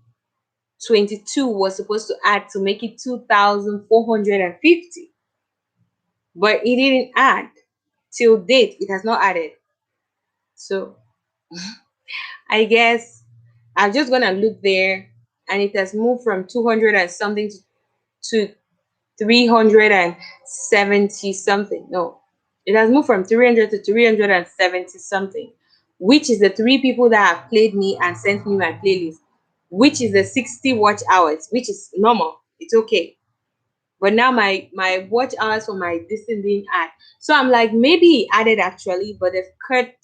22 was supposed to add to make it 2,450. But it didn't add. Till date, it has not added. So I guess I'm just gonna look there, and it has moved from 200 and something to 370 something. No, it has moved from 300 to 370 something, which is the three people that have played me and sent me my playlist, which is the 60 watch hours, which is normal. It's okay. But now my watch hours for my distance didn't add. So I'm like, maybe he added actually, but they've cut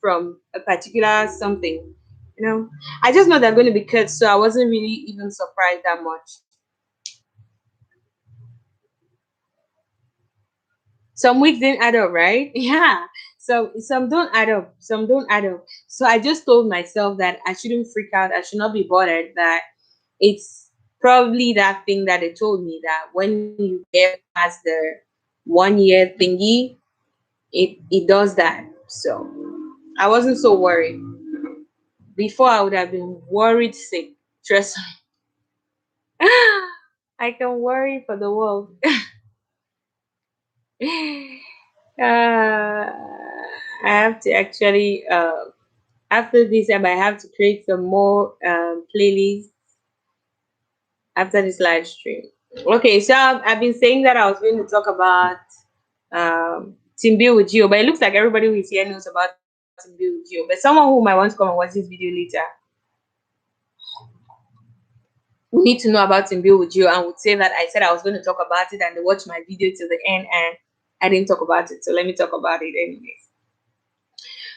from a particular something. I just know they're going to be cut, so I wasn't really even surprised that much. Some weeks didn't add up, right? Yeah. So some don't add up. Some don't add up. So I just told myself that I shouldn't freak out. I should not be bothered. That it's probably that thing that they told me that when you get past the 1 year thingy, it does that. So I wasn't so worried. Before I would have been worried sick. Trust me. I can worry for the world. I have to actually after this I might have to create some more playlists after this live stream. Okay, so I've been saying that I was going to talk about Team Build with Geo, but it looks like everybody who is here knows about Team Build with Geo. But someone who might want to come and watch this video later. who need to know about Int'l with you and would say that I said I was going to talk about it and they watch my video till the end and I didn't talk about it. So let me talk about it anyways.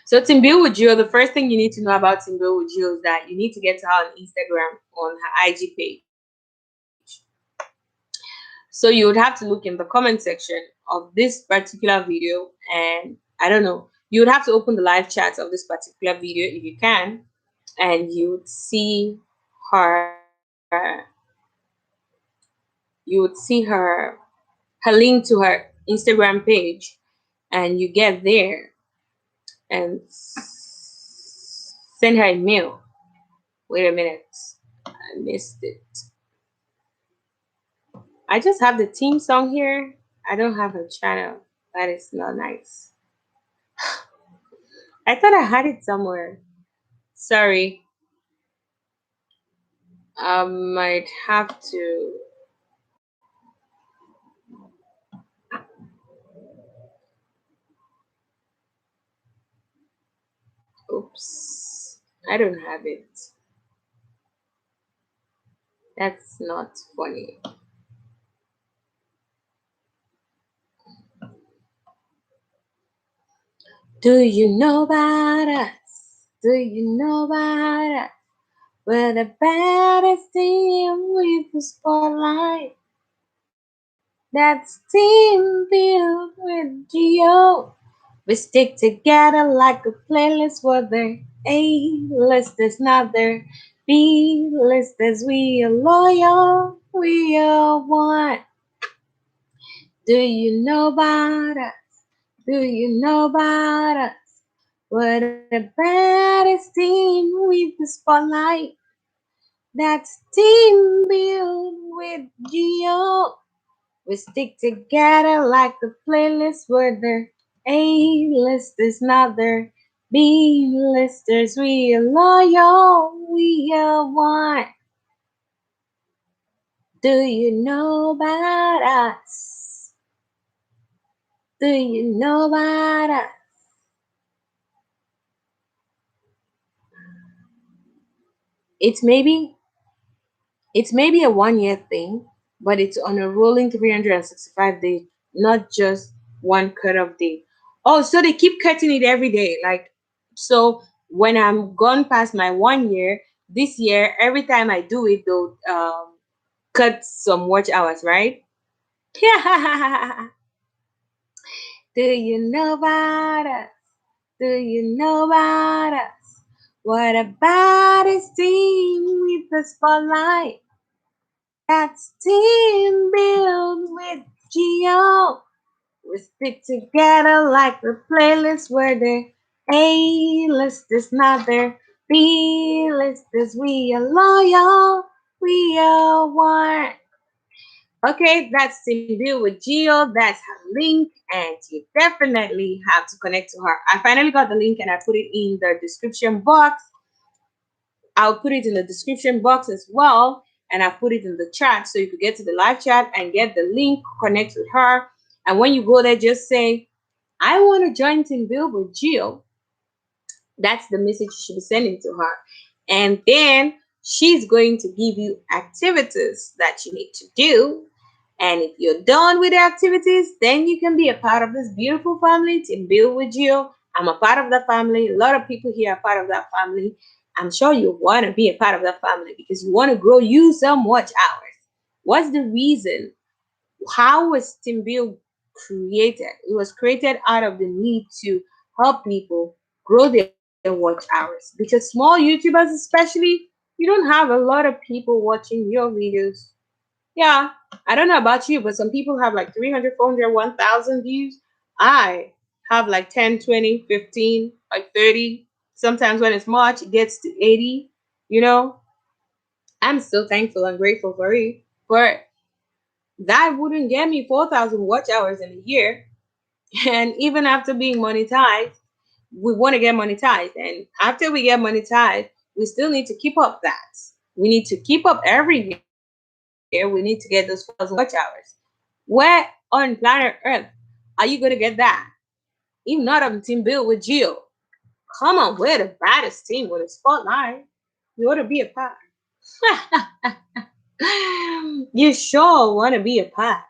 So Int'l with you, the first thing you need to know about Int'l with you is that you need to get her on Instagram on her IG page. So you would have to look in the comment section of this particular video and I don't know, you would have to open the live chat of this particular video if you can, and you would see her, her link to her Instagram page, and you get there and send her a mail. Wait a minute, I missed it. I just have the theme song here. I don't have a channel. That is not nice. I thought I had it somewhere. Sorry. I might have to. Oops. I don't have it. That's not funny. Do you know about us? Do you know about us? We're the baddest team with the spotlight. That's team built with Geo. We stick together like a playlist where the A-listers, not their B-listers. We are loyal, we are one. Do you know about us? Do you know about us? We're the baddest team with the spotlight. That's team built with Geo. We stick together like a playlist where the A-listers, not their B-listers. We are loyal, we are one. Do you know about us? Do you know about us? It's maybe a 1 year thing, but it's on a rolling 365 days, not just one cut off day. Oh, so they keep cutting it every day. Like, so when I'm gone past my 1 year, this year, every time I do it, they'll cut some watch hours, right? Do you know about us? Do you know about us? What about this team with the spotlight? That's team built with Geo. We stick together like the playlist where the A-listers, not their B-listers. We are loyal, we are one. Okay, that's Team Build with Geo. That's her link, and you definitely have to connect to her. I finally got the link and I put it in the description box. I'll put it in the description box as well, and I put it in the chat so you could get to the live chat and get the link, connect with her. And when you go there, just say, I want to join Team Build with Geo. That's the message you should be sending to her. And then she's going to give you activities that you need to do. And if you're done with the activities, then you can be a part of this beautiful family, Team Build with Geo. I'm a part of that family. A lot of people here are part of that family. I'm sure you want to be a part of that family because you want to grow you some watch hours. What's the reason? How was Team Build created? It was created out of the need to help people grow their watch hours because small YouTubers, especially, you don't have a lot of people watching your videos. Yeah, I don't know about you, but some people have like 300, 400, 1,000 views. I have like 10, 20, 15, like 30. Sometimes when it's March, it gets to 80. You know, I'm still thankful and grateful for it. But that wouldn't get me 4,000 watch hours in a year. And even after being monetized, we want to get monetized. And after we get monetized, we still need to keep up that. We need to keep up every year. We need to get those 4,000 watch hours. Where on planet Earth are you going to get that? If not on Team Build with Geo. Come on, we're the baddest team with a spotlight. You ought to be a part. You sure want to be a part.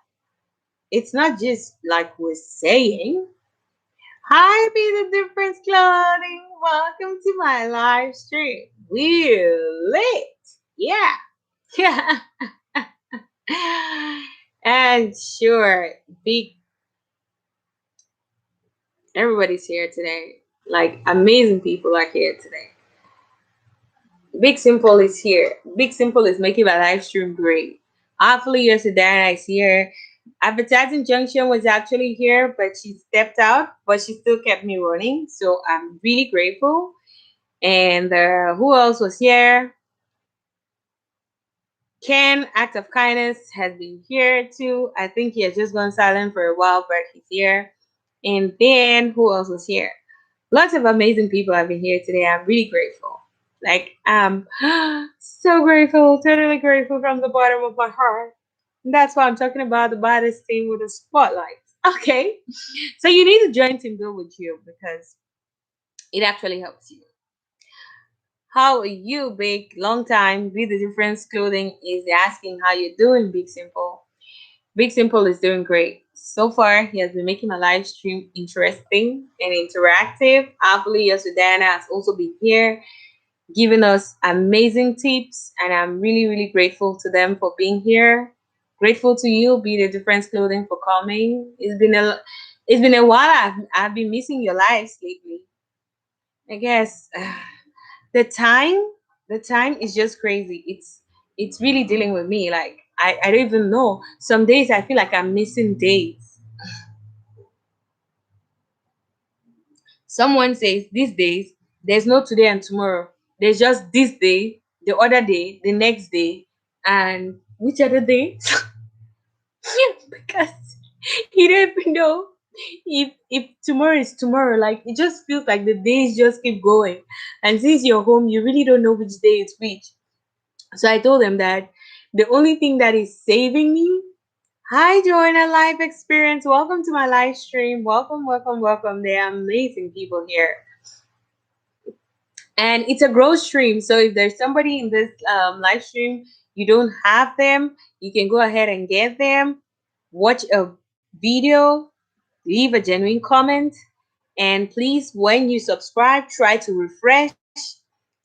It's not just like we're saying. Hi, Be the Difference Clothing. Welcome to my live stream. We're lit. Yeah. Yeah. And sure, big everybody's here today. Like amazing people are here today. Big Simple is here. Big Simple is making my live stream great. Hopefully, your Sedana is here. Advertising Junction was actually here, but she stepped out, but she still kept me running. So I'm really grateful. And who else was here? Ken, Act of Kindness, has been here too. I think he has just gone silent for a while, but he's here. And then who else was here? Lots of amazing people have been here today. I'm really grateful. Like, I'm so grateful, totally grateful from the bottom of my heart. And that's why I'm talking about the baddest thing with the spotlight. Okay. So you need to join Team Build with you because it actually helps you. How are you, Big? Long time. Be the Difference Clothing is asking how you're doing, Big Simple. Big Simple is doing great. So far, he has been making my live stream interesting and interactive. Happily, Yasudana has also been here giving us amazing tips, and I'm really, really grateful to them for being here. Grateful to you, Be the Difference Clothing, for coming. It's been a while. I've been missing your lives lately. I guess the time the time is just crazy. It's really dealing with me. Like I don't even know. Some days I feel like I'm missing days. Someone says these days there's no today and tomorrow. There's just this day, the other day, the next day, and which other day? Because you don't even know if tomorrow is tomorrow. Like it just feels like the days just keep going. And since you're home, you really don't know which day is which. So I told them that the only thing that is saving me. Hi, Joanna Live Experience. Welcome to my live stream. Welcome, welcome, welcome. There are amazing people here. And it's a growth stream. So if there's somebody in this live stream, you don't have them, you can go ahead and get them. Watch a video, leave a genuine comment. And please, when you subscribe, try to refresh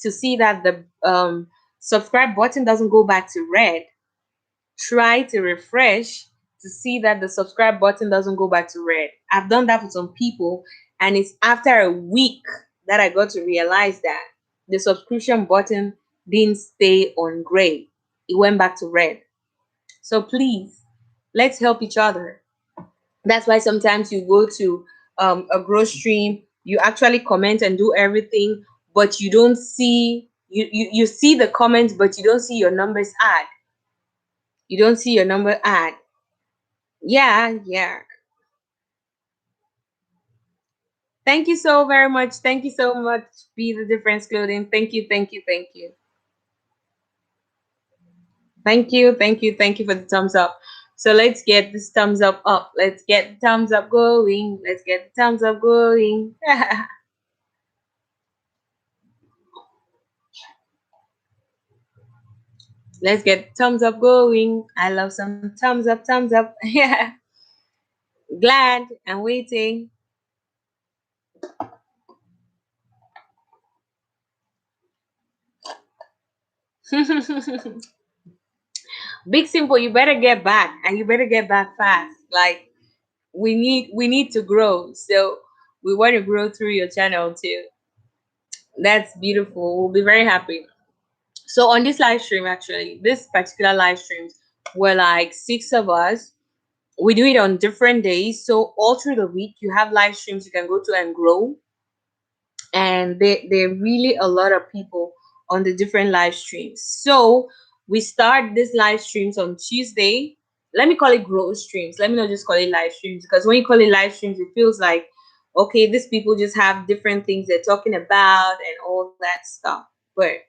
to see that the subscribe button doesn't go back to red. Try to refresh to see that the subscribe button doesn't go back to red. I've done that for some people, and it's after a week that I got to realize that the subscription button didn't stay on gray, it went back to red. So please, let's help each other. That's why sometimes you go to a growth stream, you actually comment and do everything, but you don't see you see the comments, but you don't see your numbers add. You don't see your number add. Yeah, yeah. Thank you so very much. Thank you so much, Be the Difference Clothing. Thank you, thank you, thank you. Thank you, thank you, thank you for the thumbs up. So let's get this thumbs up. Let's get the thumbs up going. Let's get the thumbs up going. Let's get the thumbs up going. I love some thumbs up, thumbs up. Yeah. Glad and waiting. Big Simple, you better get back and you better get back fast. Like we need to grow. So we want to grow through your channel too. That's beautiful. We'll be very happy. So on this live stream, actually, this particular live streams were like 6 of us. We do it on different days. So all through the week, you have live streams you can go to and grow. And there are really a lot of people on the different live streams. So we start this live streams on Tuesday. Let me call it growth streams. Let me not just call it live streams, because when you call it live streams, it feels like, okay, these people just have different things they're talking about and all that stuff. But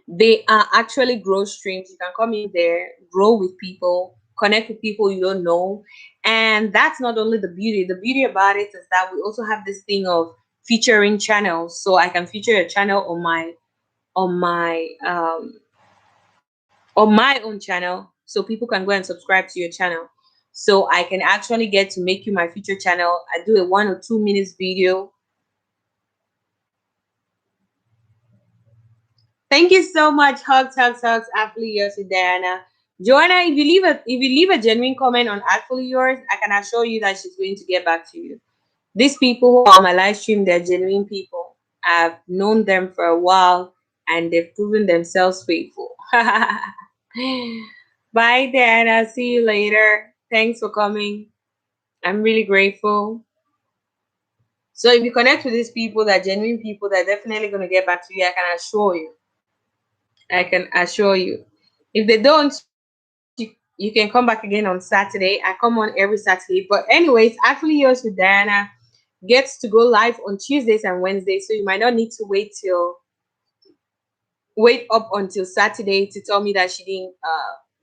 they are actually growth streams. You can come in there, grow with people, connect with people you don't know. And that's not only the beauty. The beauty about it is that we also have this thing of featuring channels. So I can feature a channel on my on my own channel, so people can go and subscribe to your channel. So I can actually get to make you my future channel. I do a 1 or 2 minutes video. Thank you so much. Hugs, hugs, hugs. Artfully yours with Diana. Joanna, if you leave a genuine comment on Artfully yours, I can assure you that she's going to get back to you. These people who are on my live stream, they're genuine people. I've known them for a while and they've proven themselves faithful. Bye, Diana. See you later. Thanks for coming. I'm really grateful. So if you connect with these people, they're genuine people, they're definitely going to get back to you. I can assure you. I can assure you. If they don't, you can come back again on Saturday. I come on every Saturday. But anyways, Actually Yours with Diana gets to go live on Tuesdays and Wednesdays. So you might not need to wait up until Saturday to tell me that she didn't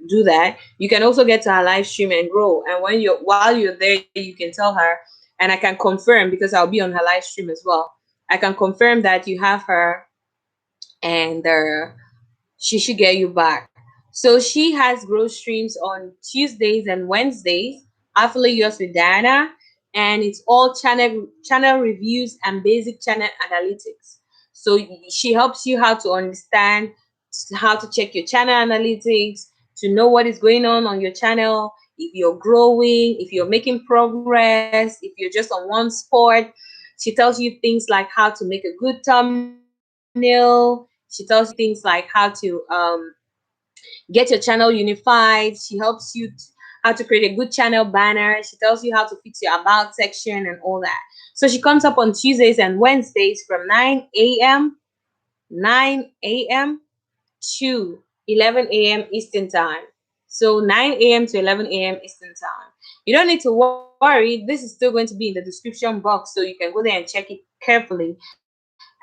do that. You can also get to her live stream and grow. And while you're there, you can tell her, and I can confirm because I'll be on her live stream as well. I can confirm that you have her, and she should get you back. So she has growth streams on Tuesdays and Wednesdays. Affiliate yours with Diana, and it's all channel reviews and basic channel analytics. So she helps you how to understand how to check your channel analytics, to know what is going on your channel, if you're growing, if you're making progress, if you're just on one sport. She tells you things like how to make a good thumbnail. She tells you things like how to get your channel unified. She helps you how to create a good channel banner. She tells you how to fix your about section and all that. So she comes up on Tuesdays and Wednesdays from 9 a.m. to 11 a.m. Eastern time. So 9 a.m. to 11 a.m. Eastern time. You don't need to worry. This is still going to be in the description box, so you can go there and check it carefully.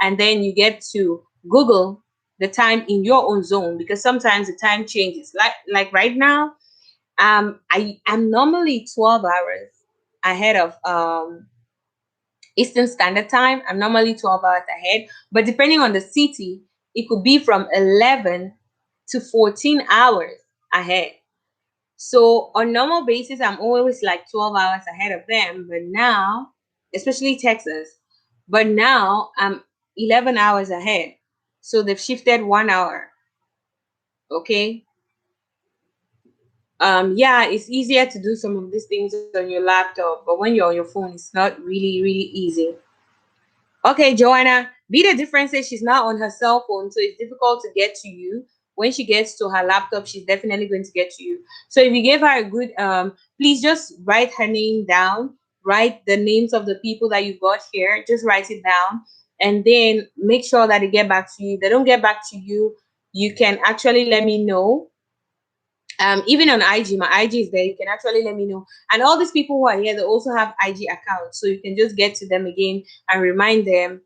And then you get to Google the time in your own zone, because sometimes the time changes. Like right now, I am normally 12 hours ahead of Eastern Standard Time. I'm normally 12 hours ahead, but depending on the city, it could be from 11 to 14 hours ahead. So on normal basis, I'm always like 12 hours ahead of them. But now, especially Texas, but now I'm 11 hours ahead. So they've shifted 1 hour. Okay. Yeah, it's easier to do some of these things on your laptop, but when you're on your phone, it's not really easy. Okay, Joanna, be the difference is she's not on her cell phone, so it's difficult to get to you. When she gets to her laptop, she's definitely going to get to you. So if you give her a good, please just write her name down, write the names of the people that you got here, just write it down, and then make sure that they get back to you. They don't get back to you, you can actually let me know. Even on IG, my IG is there. You can actually let me know. And all these people who are here, they also have IG accounts, so you can just get to them again and remind them,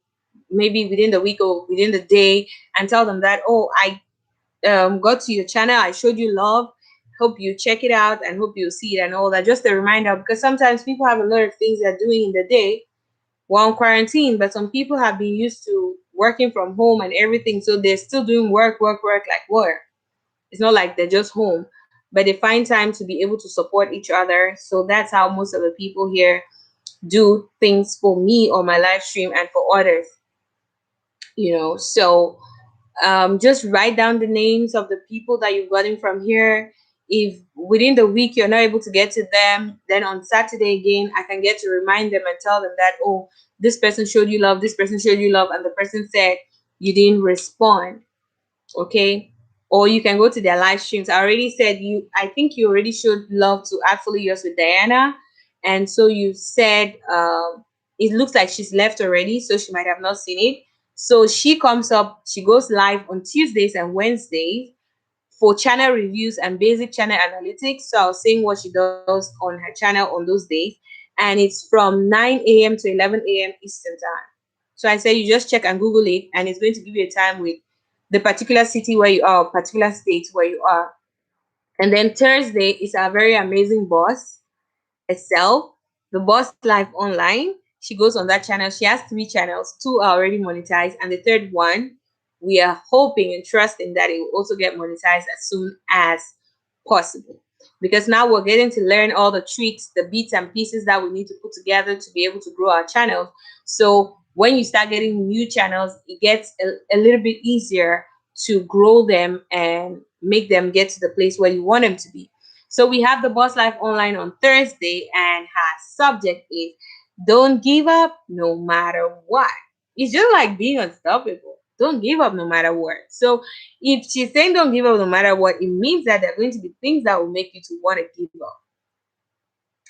maybe within the week or within the day, and tell them that, oh, I got to your channel, I showed you love. Hope you check it out and hope you see it and all that. Just a reminder, because sometimes people have a lot of things they're doing in the day while on quarantine, but some people have been used to working from home and everything, so they're still doing work like work. It's not like they're just home, but they find time to be able to support each other. So that's how most of the people here do things for me on my live stream and for others. So just write down the names of the people that you've gotten from here. If within the week you're not able to get to them, then on Saturday again, I can get to remind them and tell them that, oh, this person showed you love, this person showed you love, and the person said you didn't respond. Okay. Or you can go to their live streams. I already said I think you already showed love to Artfully Yours with Diana. And so you said it looks like she's left already, so she might have not seen it. So she comes up, she goes live on Tuesdays and Wednesdays for channel reviews and basic channel analytics. So I was saying what she does on her channel on those days. And it's from 9 a.m. to 11 a.m. Eastern time. So I said you just check and Google it, and it's going to give you a time with the particular city where you are, or particular state where you are. And then Thursday is our very amazing boss, herself, the boss live online. She goes on that channel. She has 3 channels. 2 are already monetized, and the third one we are hoping and trusting that it will also get monetized as soon as possible, because now we're getting to learn all the tricks, the bits and pieces that we need to put together to be able to grow our channels. So when you start getting new channels, it gets a little bit easier to grow them and make them get to the place where you want them to be. So we have the Boss Life Online on Thursday, and her subject is don't give up no matter what. It's just like being unstoppable. Don't give up no matter what. So if she's saying don't give up no matter what, it means that there are going to be things that will make you to want to give up.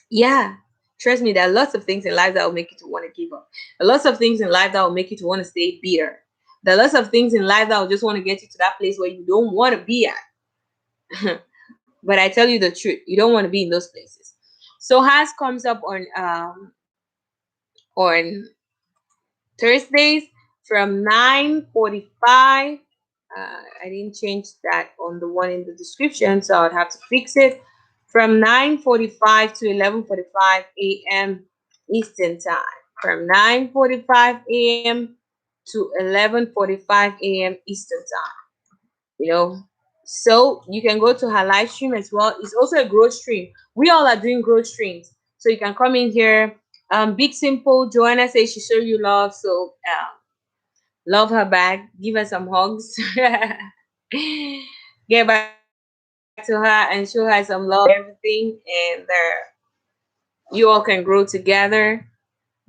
Yeah. Trust me, there are lots of things in life that will make you to want to give up. There are lots of things in life that will make you to want to stay bitter. There are lots of things in life that will just want to get you to that place where you don't want to be at. But I tell you the truth, you don't want to be in those places. So Has comes up on Thursdays from 9:45. I didn't change that on the one in the description, so I'd have to fix it. From 9:45 to 11:45 a.m. Eastern Time. From 9:45 a.m. to 11:45 a.m. Eastern Time. You know, so you can go to her live stream as well. It's also a growth stream. We all are doing growth streams, so you can come in here. Big Simple Joanna says she showed you love, so love her back, give her some hugs. Get back to her and show her some love and everything, and you all can grow together.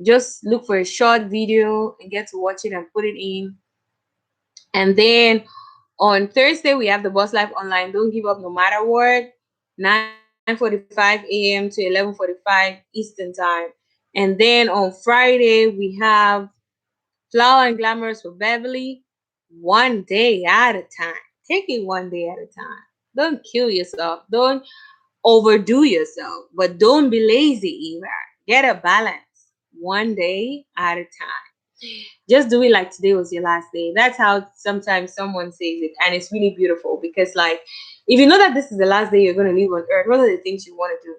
Just look for a short video and get to watch it and put it in. And then on Thursday, we have the Boss Life Online. Don't give up no matter what. 9:45 a.m. to 11:45 Eastern Time. And then on Friday, we have Flower and Glamorous for Beverly. One day at a time. Take it one day at a time. Don't kill yourself. Don't overdo yourself. But don't be lazy either. Get a balance. One day at a time. Just do it like today was your last day. That's how sometimes someone says it, and it's really beautiful, because like if you know that this is the last day you're going to live on earth, what are the things you want to do?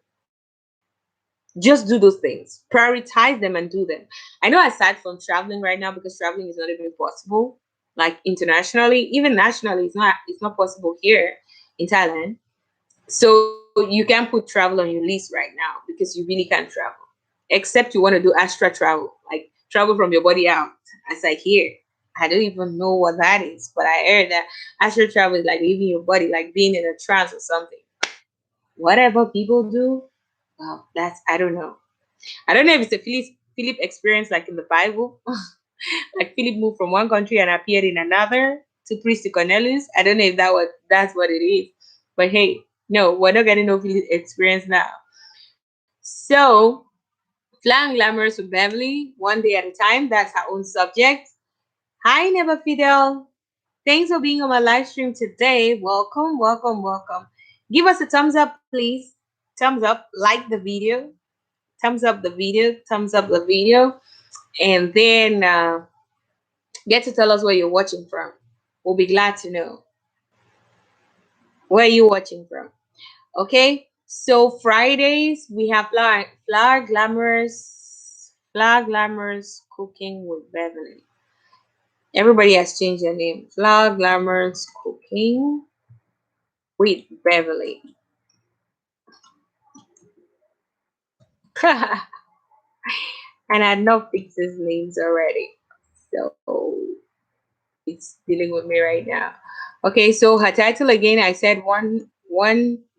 Just do those things, prioritize them and do them. I know, aside from traveling right now, because traveling is not even possible, like internationally, even nationally, it's not possible here in Thailand. So you can put travel on your list right now, because you really can't travel, except you want to do extra travel, like travel from your body out, as I hear. I don't even know what that is, but I heard that astral travel is like leaving your body, like being in a trance or something. Whatever people do, well, that's, I don't know. I don't know if it's a Philip experience like in the Bible, like Philip moved from one country and appeared in another to preach to Cornelius. I don't know if that's what it is, but hey, no, we're not getting no Philip experience now. So Flying Glamorous with Beverly, one day at a time. That's her own subject. Hi, Never Fidel. Thanks for being on my live stream today. Welcome, welcome, welcome. Give us a thumbs up, please. Thumbs up, like the video. Thumbs up the video, thumbs up the video. And then get to tell us where you're watching from. We'll be glad to know where you're watching from. Okay, so Fridays we have Flower Glamorous Cooking with Beverly. Everybody has changed their name. Flower Glamorous Cooking with Beverly. And I know Fix's names already, so it's dealing with me right now. Okay, so her title again, I said one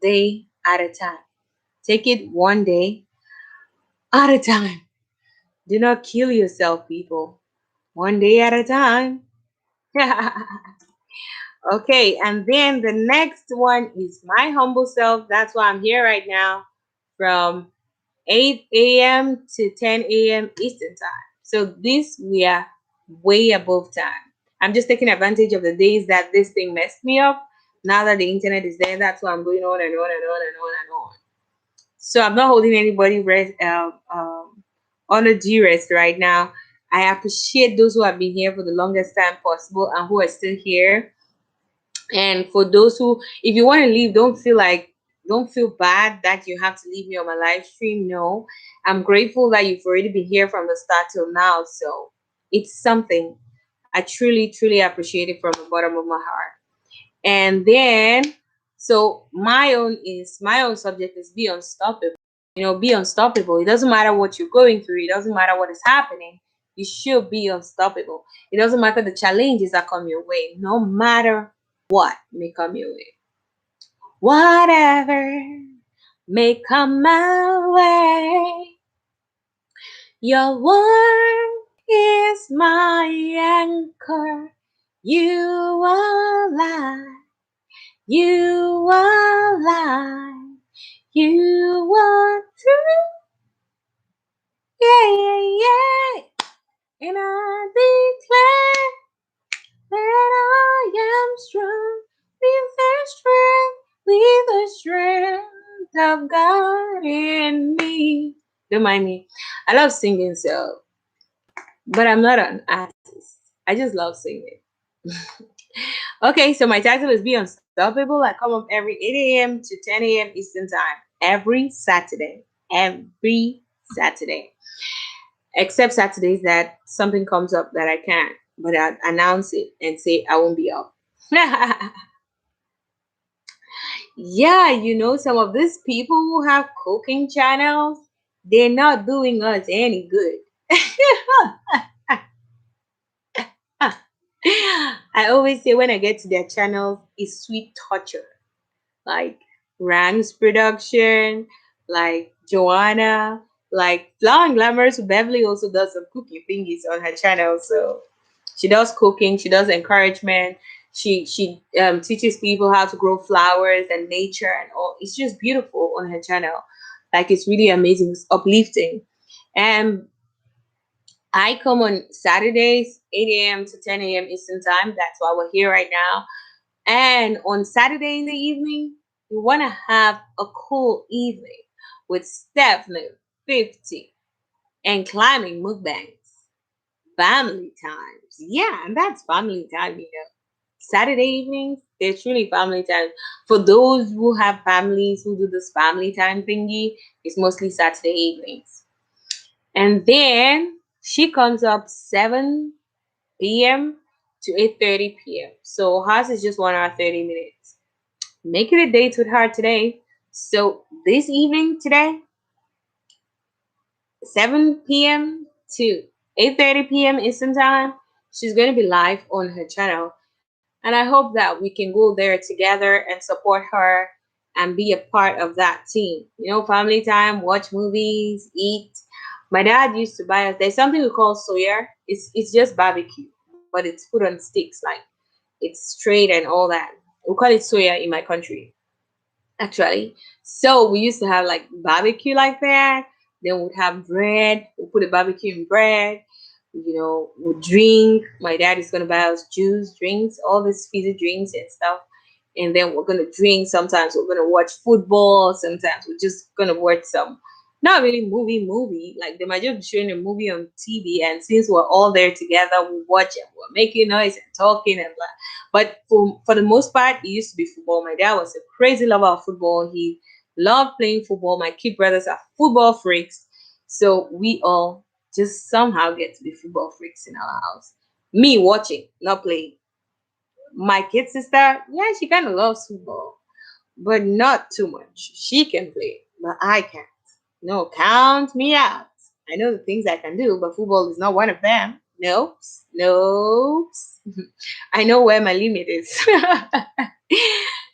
day at a time. Take it one day at a time. Do not kill yourself, people. One day at a time. Okay, and then the next one is my humble self. That's why I'm here right now from 8 a.m. to 10 a.m. Eastern time. So this we are way above time. I'm just taking advantage of the days that this thing messed me up. Now that the internet is there, that's why I'm going on and on and on and on and on. So I'm not holding anybody on a duress right now. I appreciate those who have been here for the longest time possible and who are still here. And for those who, if you want to leave, don't feel bad that you have to leave me on my live stream. No, I'm grateful that you've already been here from the start till now. So it's something. I truly, truly appreciate it from the bottom of my heart. And then, so my own subject is be unstoppable. Be unstoppable. It doesn't matter what you're going through. It doesn't matter what is happening. You should be unstoppable. It doesn't matter the challenges that come your way. No matter what may come your way. Whatever may come my way. Your word is my anchor. You are light. You are light. You are true. Yeah, yeah, yeah. And I declare that I am strong with the strength of God in me. Don't mind me. I love singing, so, but I'm not an artist. I just love singing. Okay, so my title is Be Unstoppable. I come up every 8 a.m. to 10 a.m. Eastern Time every Saturday. Every Saturday. Except Saturdays that something comes up that I can't, but I announce it and say I won't be up. Yeah, some of these people who have cooking channels, they're not doing us any good. I always say when I get to their channels, it's sweet torture. Like Rang's production, like Joanna, like Flower and Glamorous. Beverly also does some cooking thingies on her channel. So she does cooking, she does encouragement, she teaches people how to grow flowers and nature and all. It's just beautiful on her channel. Like it's really amazing, it's uplifting. And I come on Saturdays, 8 a.m. to 10 a.m. Eastern Time. That's why we're here right now. And on Saturday in the evening, you want to have a cool evening with Stephanie 50 and climbing mukbangs. Family times. Yeah, and that's family time. Saturday evenings, they're truly family time. For those who have families who do this family time thingy, it's mostly Saturday evenings. And then she comes up 7 p.m. to 8:30 p.m. So hers is just 1 hour 30 minutes. Make it a date with her today. So this evening today, 7 p.m. to 8:30 p.m. Eastern Time, she's going to be live on her channel. And I hope that we can go there together and support her and be a part of that team. Family time, watch movies, eat. My dad used to buy us, there's something we call soya. It's just barbecue, but it's put on sticks, like it's straight and all that. We call it soya in my country, actually. So we used to have like barbecue like that. Then we'd have bread. We'll put a barbecue in bread. We'll drink. My dad is gonna buy us juice, drinks, all these fizzy drinks and stuff. And then we're gonna drink. Sometimes we're gonna watch football. Sometimes we're just gonna watch some, not really movie. Like they might just be showing a movie on TV, and since we're all there together, we watch it. We're making noise and talking and blah. But for the most part, it used to be football. My dad was a crazy lover of football. He loved playing football. My kid brothers are football freaks. So we all just somehow get to be football freaks in our house. Me watching, not playing. My kid sister, yeah, she kind of loves football, but not too much. She can play, but I can't. No, count me out. I know the things I can do, but football is not one of them. Nope. Nope. I know where my limit is.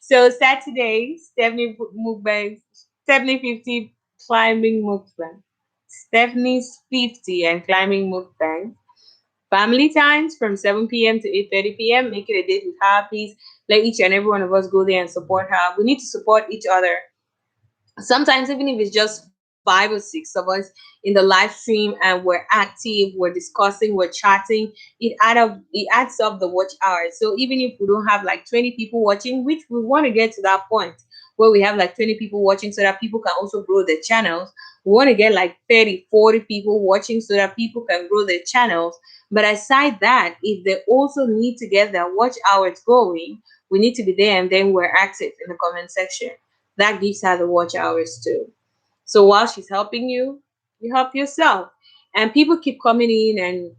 So Saturday, Stephanie mukbang, Stephanie 50 climbing mukbang, Stephanie's 50 and climbing mukbang. Family times from 7 p.m. to 8:30 p.m. Make it a date with her, please. Let each and every one of us go there and support her. We need to support each other. Sometimes even if it's just 5 or 6 of us in the live stream and we're active, we're discussing, we're chatting, it adds up the watch hours. So even if we don't have like 20 people watching, which we want to get to that point where we have like 20 people watching so that people can also grow their channels, we want to get like 30, 40 people watching so that people can grow their channels. But aside that, if they also need to get their watch hours going, we need to be there, and then we're active in the comment section. That gives her the watch hours too. So while she's helping you, you help yourself. and people keep coming in, and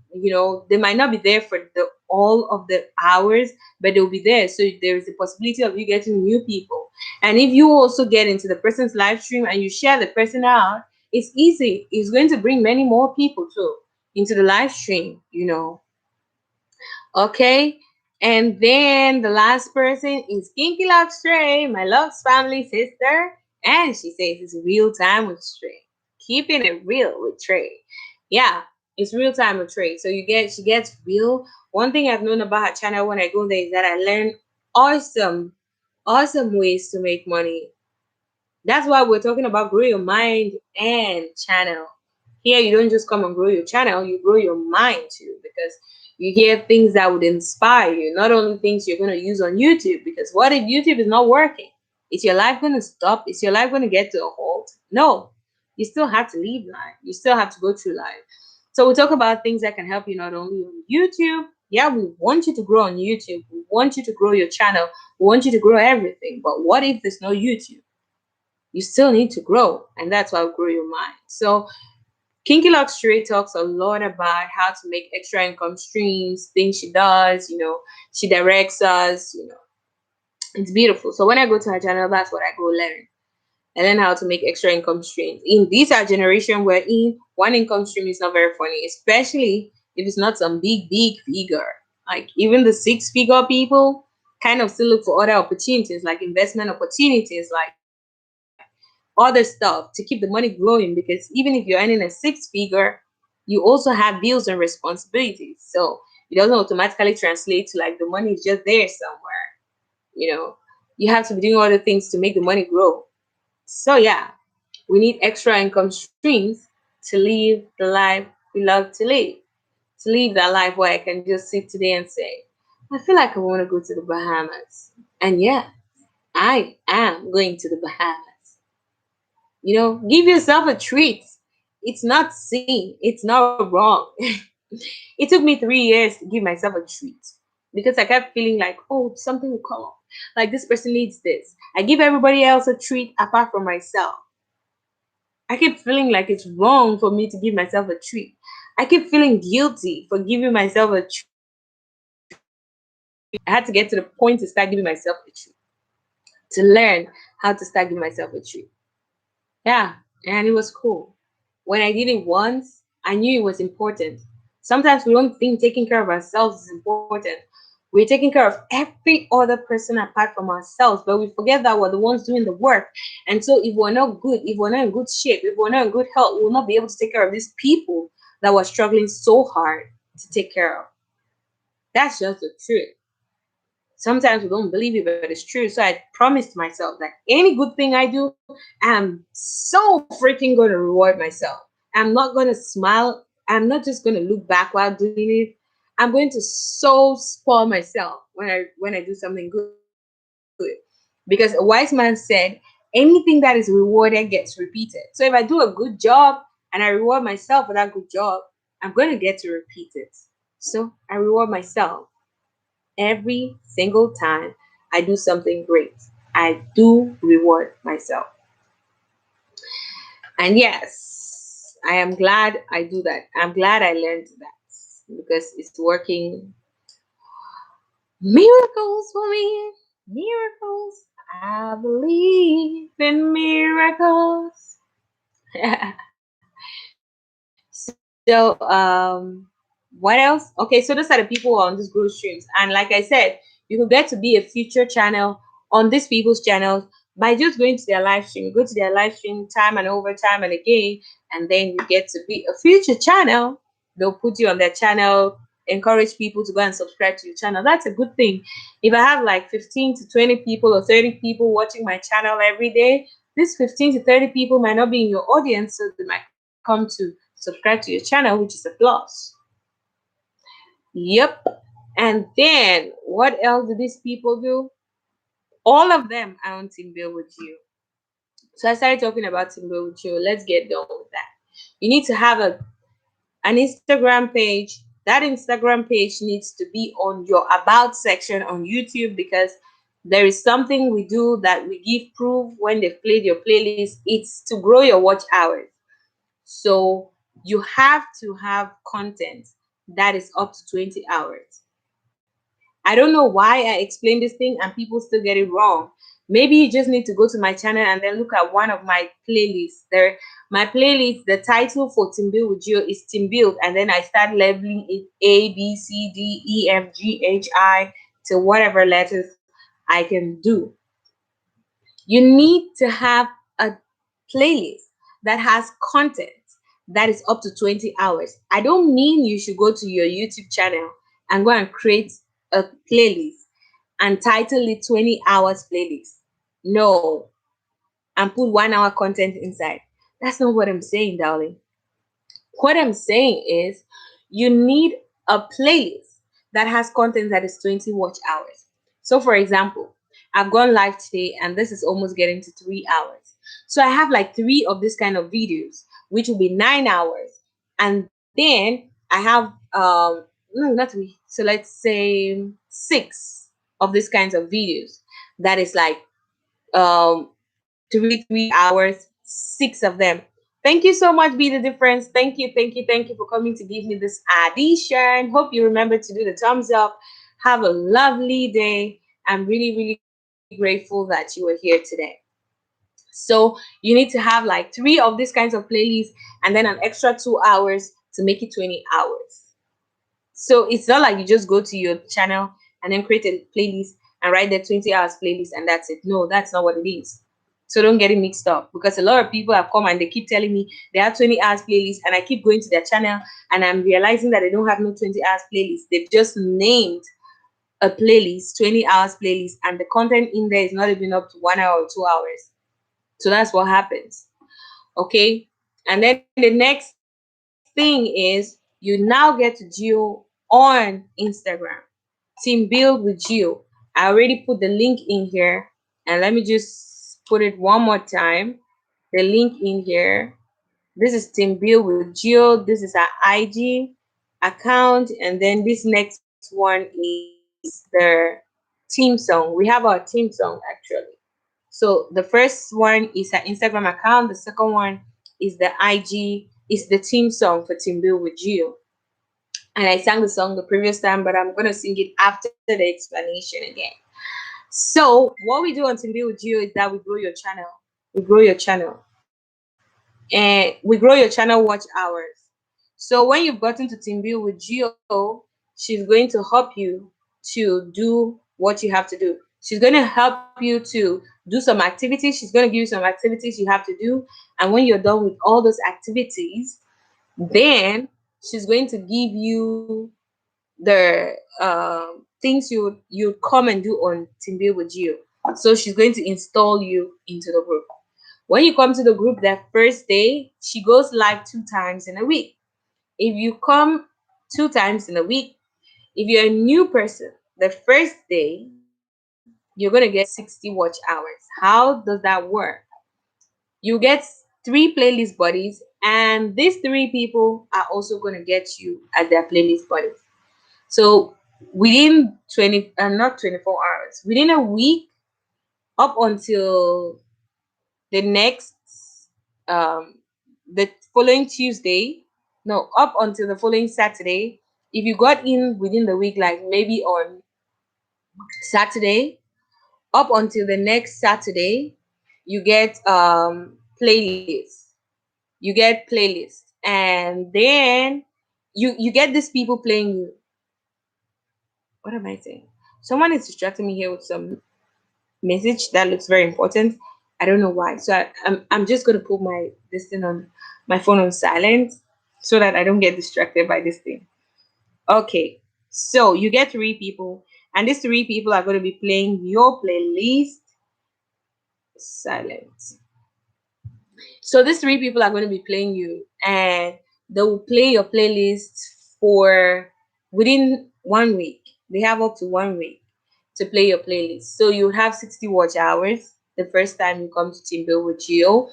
they might not be there for the all of the hours, but they'll be there. So there's a possibility of you getting new people. And if you also get into the person's live stream and you share the person out, it's easy. It's going to bring many more people too into the live stream. Okay. And then the last person is Kinkylocx Tre, my love's family sister. And she says it's real time with Tre. Keeping it real with Tre. Yeah, it's real time with Tre. So she gets real. One thing I've known about her channel when I go there is that I learn awesome, awesome ways to make money. That's why we're talking about grow your mind and channel. Here, you don't just come and grow your channel, you grow your mind too, because you hear things that would inspire you, not only things you're going to use on YouTube. Because what if YouTube is not working? Is your life going to stop? Is your life going to get to a halt? No, you still have to live life. You still have to go through life. So we talk about things that can help you not only on YouTube. Yeah, we want you to grow on YouTube. We want you to grow your channel. We want you to grow everything. But what if there's no YouTube? You still need to grow, and that's why we grow your mind. So Kinkylocx Tre talks a lot about how to make extra income streams, things she does, she directs us. It's beautiful. So when I go to her channel, that's what I go learn. I learn how to make extra income streams. In this our generation we're in, one income stream is not very funny, especially if it's not some big figure. Like even the 6-figure people kind of still look for other opportunities, like investment opportunities, like other stuff to keep the money growing. Because even if you're earning a 6-figure, you also have bills and responsibilities. So it doesn't automatically translate to like the money is just there somewhere. You know, you have to be doing other things to make the money grow. So yeah, we need extra income streams to live the life we love to live. To live that life where I can just sit today and say, I feel like I want to go to the Bahamas. And yeah, I am going to the Bahamas. Give yourself a treat. It's not sin. It's not wrong. It took me 3 years to give myself a treat because I kept feeling like, oh, something will come up. Like this person needs this. I give everybody else a treat apart from myself. I keep feeling like it's wrong for me to give myself a treat. I keep feeling guilty for giving myself a treat. I had to get to the point to start giving myself a treat, to learn how to start giving myself a treat. Yeah, and it was cool. When I did it once, I knew it was important. Sometimes we don't think taking care of ourselves is important. We're taking care of every other person apart from ourselves, but we forget that we're the ones doing the work. And so if we're not good, if we're not in good shape, if we're not in good health, we'll not be able to take care of these people that we're struggling so hard to take care of. That's just the truth. Sometimes we don't believe it, but it's true. So I promised myself that any good thing I do, I'm so freaking going to reward myself. I'm not going to smile. I'm not just going to look back while doing it. I'm going to so spoil myself when I do something good. Because a wise man said, anything that is rewarded gets repeated. So if I do a good job and I reward myself for that good job, I'm going to get to repeat it. So I reward myself every single time I do something great. I do reward myself. And yes, I am glad I do that. I'm glad I learned that because it's working miracles for me. Miracles. I believe in miracles. So, what else? Okay, so those are the people on these growth streams. And like I said, you could get to be a future channel on these people's channels by just going to their live stream. You go to their live stream time and over time and again, and then you get to be a future channel. They'll put you on their channel, encourage people to go and subscribe to your channel. That's a good thing. If I have like 15 to 20 people or 30 people watching my channel every day, these 15 to 30 people might not be in your audience, so they might come to subscribe to your channel, which is a plus. Yep. And then what else do these people do? All of them are on Team Build with you. So I started talking about Team Build with you. Let's get done with that. You need to have an Instagram page. That Instagram page needs to be on your About section on YouTube because there is something we do that we give proof when they've played your playlist. It's to grow your watch hours. So you have to have content that is up to 20 hours. I don't know why I explain this thing and people still get it wrong. Maybe you just need to go to my channel and then look at one of my playlists. There, my playlist, the title for Team Build with Gio is Team Build, and then I start labeling it A, B, C, D, E, F, G, H, I to whatever letters I can do. You need to have a playlist that has content that is up to 20 hours. I don't mean you should go to your YouTube channel and go and create a playlist and title it 20 hours playlist. No, and put 1 hour content inside. That's not what I'm saying, darling. What I'm saying is you need a playlist that has content that is 20 watch hours. So, for example, I've gone live today and this is almost getting to 3 hours. So, I have like three of this kind of videos, which will be 9 hours. And then I have, no, not three. So, let's say six of these kinds of videos. That is like three hours, six of them. Thank you so much, Be the Difference. Thank you for coming to give me this addition. Hope you remember to do the thumbs up. Have a lovely day. I'm really grateful that you were here today. So you need to have like three of these kinds of playlists and then an extra 2 hours to make it 20 hours. So it's not like you just go to your channel and then create a playlist and write the 20 hours playlist and that's it. No, that's not what it is. So don't get it mixed up because a lot of people have come and they keep telling me they have 20 hours playlist and I keep going to their channel and I'm realizing that they don't have no 20 hours playlist. They've just named a playlist, 20 hours playlist, and the content in there is not even up to 1 hour or 2 hours. So that's what happens. Okay. And then the next thing is you now get to Geo on Instagram. Team Build with Geo. I already put the link in here, and let me just put it one more time. The link in here. This is Team Build with Geo. This is our IG account, and then this next one is the team song. We have our team song actually. So the first one is our Instagram account. The second one is the IG. Is the team song for Team Build with Geo. And I sang the song the previous time, but I'm gonna sing it after the explanation again. So what we do on Team Build with Geo is that we grow your channel. We grow your channel. And we grow your channel watch hours. So when you've gotten to Team Build with Geo, she's going to help you to do what you have to do. She's going to help you to do some activities. She's going to give you some activities you have to do. And when you're done with all those activities, then she's going to give you the things you come and do on Team Build with Geo. So she's going to install you into the group. When you come to the group that first day, she goes live 2 times in a week. If you come 2 times in a week, if you're a new person, the first day you're gonna get 60 watch hours. How does that work? You get three playlist buddies, and these three people are also gonna get you as their playlist buddies. So within 20, not 24 hours, within a week, up until the next, um, the following Tuesday, no, up until the following Saturday, if you got in within the week, like maybe on Saturday, up until the next Saturday, you get playlists. You get playlists, and then you get these people playing you. What am I saying? Someone is distracting me here with some message that looks very important. I don't know why. So I'm just gonna put my this thing on my phone on silent so that I don't get distracted by this thing. Okay. So you get three people, and these three people are gonna be playing your playlist. Silent. So these three people are going to be playing you, and they will play your playlist for within 1 week. They have up to 1 week to play your playlist. So you have 60 watch hours the first time you come to Team Build with Geo.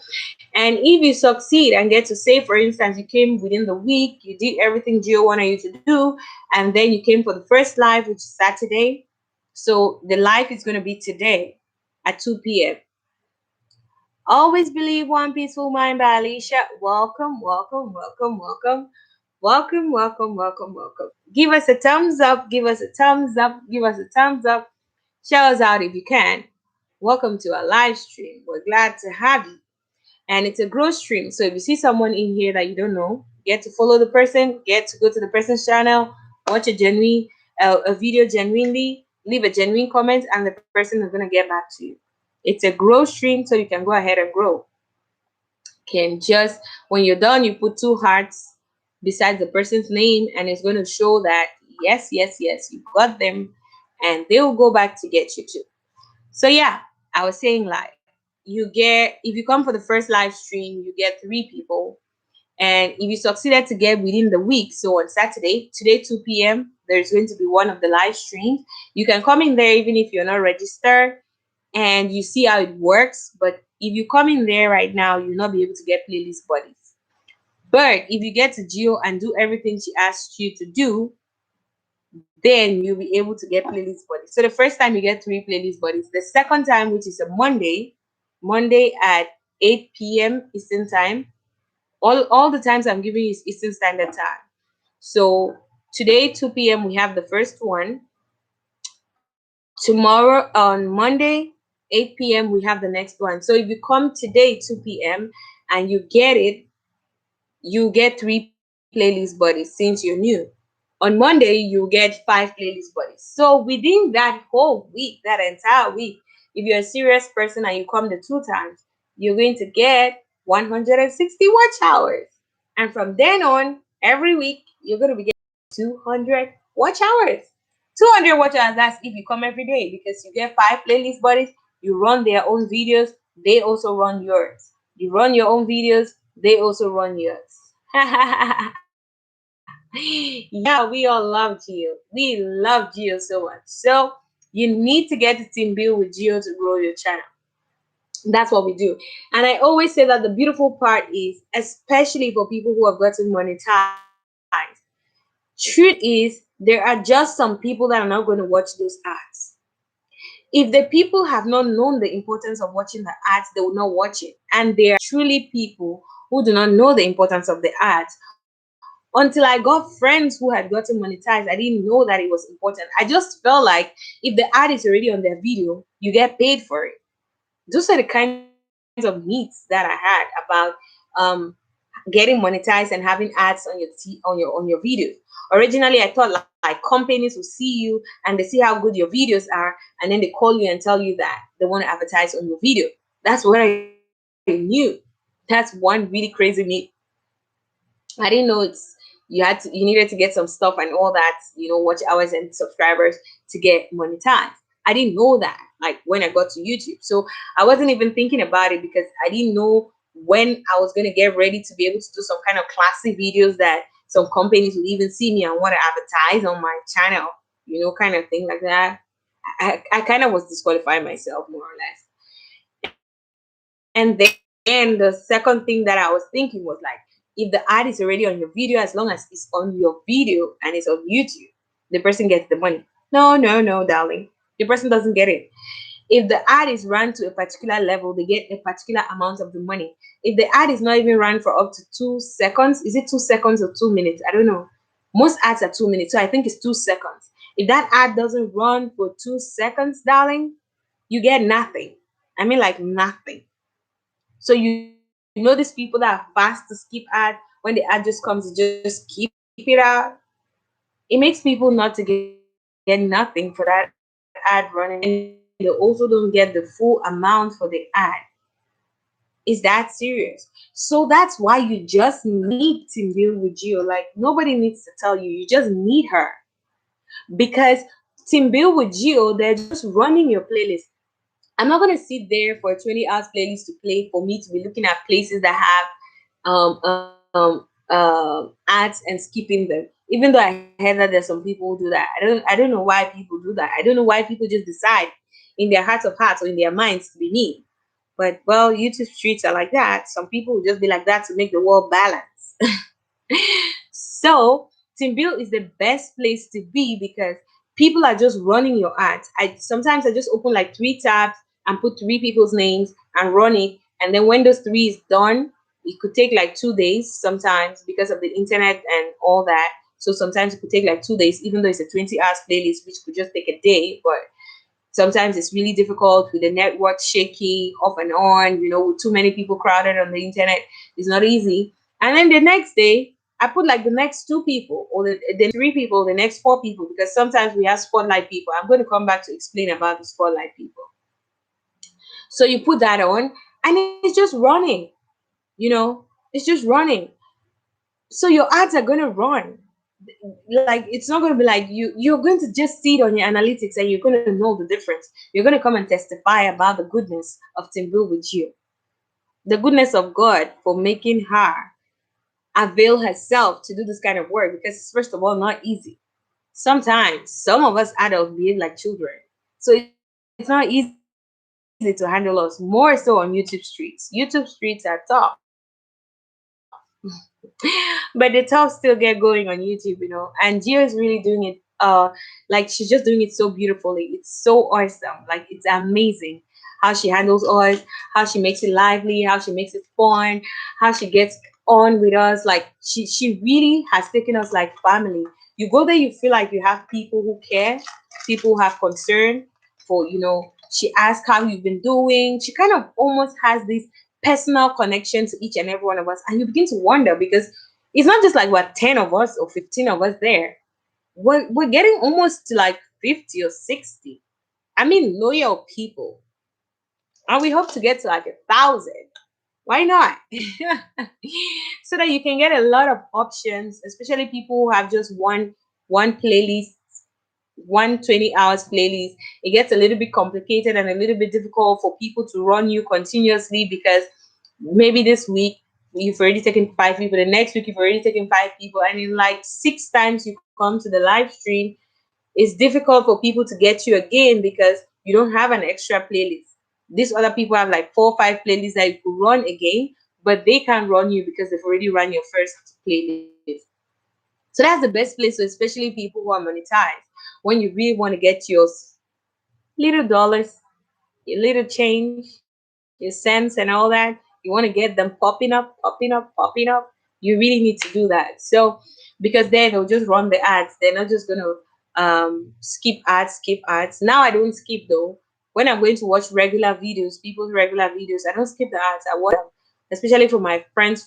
And if you succeed and get to say, for instance, you came within the week, you did everything Geo wanted you to do, and then you came for the first live, which is Saturday. So the live is going to be today at 2 p.m. Always Believe One Peaceful Mind by Alicia. Welcome, welcome, welcome, welcome. Welcome, welcome, welcome, welcome. Give us a thumbs up, give us a thumbs up, give us a thumbs up. Shout us out if you can. Welcome to our live stream. We're glad to have you. And it's a growth stream. So if you see someone in here that you don't know, get to follow the person, get to go to the person's channel, watch a video genuinely, leave a genuine comment, and the person is gonna get back to you. It's a growth stream, so you can go ahead and grow. Can just when you're done, you put two hearts beside the person's name, and it's going to show that yes, yes, yes, you got them, and they will go back to get you too. So yeah, I was saying live. You get if you come for the first live stream, you get 3 people, and if you succeeded to get within the week, so on Saturday, today 2 p.m., there's going to be one of the live streams. You can come in there even if you're not registered, and you see how it works. But if you come in there right now, you'll not be able to get playlist buddies. But if you get to Geo and do everything she asked you to do, then you'll be able to get playlist buddies. So the first time you get 3 playlist buddies. The second time, which is a Monday at 8 p.m. Eastern time. All the times I'm giving you is Eastern Standard Time. So today 2 p.m. we have the first one. Tomorrow on Monday 8 p.m. we have the next one. So if you come today 2 p.m. and you get it, you get 3 playlist buddies since you're new. On Monday you get 5 playlist buddies. So within that whole week, that entire week, if you're a serious person and you come the 2 times, you're going to get 160 watch hours. And from then on, every week you're going to be getting 200 watch hours. 200 watch hours, that's if you come every day, because you get 5 playlist buddies, you run their own videos, they also run yours. You run your own videos, they also run yours. Yeah, we all love Geo. We love Geo so much. So you need to get to team build with Geo to grow your channel. That's what we do. And I always say that the beautiful part is, especially for people who have gotten monetized, truth is there are just some people that are not going to watch those ads. If the people have not known the importance of watching the ads, they will not watch it. And there are truly people who do not know the importance of the ads. Until I got friends who had gotten monetized, I didn't know that it was important. I just felt like if the ad is already on their video, you get paid for it. Those are the kinds of myths that I had about getting monetized and having ads on your videos. Originally, I thought like companies will see you and they see how good your videos are, and then they call you and tell you that they want to advertise on your video. That's what I knew. That's one really crazy myth. I didn't know you needed to get some stuff and all that, watch hours and subscribers to get monetized. I didn't know that like when I got to YouTube. So I wasn't even thinking about it because I didn't know when I was going to get ready to be able to do some kind of classy videos that some companies would even see me and want to advertise on my channel, kind of thing like that. I kind of was disqualifying myself more or less. And then the second thing that I was thinking was like, if the ad is already on your video, as long as it's on your video and it's on YouTube, the person gets the money. No, no, no, darling. The person doesn't get it. If the ad is run to a particular level, they get a particular amount of the money. If the ad is not even run for up to 2 seconds, is it 2 seconds or 2 minutes? I don't know. Most ads are 2 minutes, so I think it's 2 seconds. If that ad doesn't run for 2 seconds, darling, you get nothing. I mean, like nothing. So you know these people that are fast to skip ad, when the ad just comes, you just keep it out. It makes people not to get nothing for that ad running, and they also don't get the full amount for the ad. Is that serious? So that's why you just need to deal with Geo. Like nobody needs to tell you, you just need her. Because Team Build with Geo, they're just running your playlist. I'm not gonna sit there for a 20 hours playlist to play for me to be looking at places that have ads and skipping them. Even though I heard that there's some people who do that. I don't know why people do that. I don't know why people just decide in their hearts of hearts or in their minds to be mean. But well, YouTube streets are like that. Some people will just be like that to make the world balance. So Team Build is the best place to be because people are just running your ads. I sometimes I just open like 3 tabs and put 3 people's names and run it. And then when those three is done, it could take like 2 days sometimes because of the internet and all that. So sometimes it could take like 2 days, even though it's a 20 hours playlist, which could just take a day. But sometimes it's really difficult with the network shaky off and on, with too many people crowded on the internet. It's not easy. And then the next day, I put like the next two people or the three people, the next four people, because sometimes we have spotlight people. I'm going to come back to explain about the spotlight people. So you put that on and it's just running, it's just running. So your ads are going to run. Like, it's not going to be like you're going to just see it on your analytics and you're going to know the difference. You're going to come and testify about the goodness of Timbil with you, the goodness of God for making her avail herself to do this kind of work, because it's first of all not easy. Sometimes some of us adults behave like children, so it's not easy to handle us, more so on YouTube streets. YouTube streets are tough. But the tough still get going on YouTube, and Gio is really doing it. Like, she's just doing it so beautifully. It's so awesome. Like, it's amazing how she handles us, how she makes it lively, how she makes it fun, how she gets on with us. Like, she really has taken us like family. You go there, you feel like you have people who care, people who have concern for, she asks how you've been doing. She kind of almost has this personal connection to each and every one of us. And you begin to wonder, because it's not just like we're 10 of us or 15 of us there. We're getting almost to like 50 or 60. I mean, loyal people. And we hope to get to like 1,000. Why not? So that you can get a lot of options, especially people who have just one playlist, 120 hours playlist. It gets a little bit complicated and a little bit difficult for people to run you continuously, because maybe this week you've already taken 5 people, the next week you've already taken 5 people, and in like 6 times you come to the live stream, it's difficult for people to get you again because you don't have an extra playlist. These other people have like 4 or 5 playlists that you could run again, but they can't run you because they've already run your first playlist. So that's the best place, so especially people who are monetized. When you really want to get your little dollars, your little change, your cents, and all that, you want to get them popping up, popping up, popping up. You really need to do that. So, because then they'll just run the ads. They're not just gonna skip ads, skip ads. Now I don't skip though. When I'm going to watch regular videos, people's regular videos, I don't skip the ads. I watch them, especially for my friends.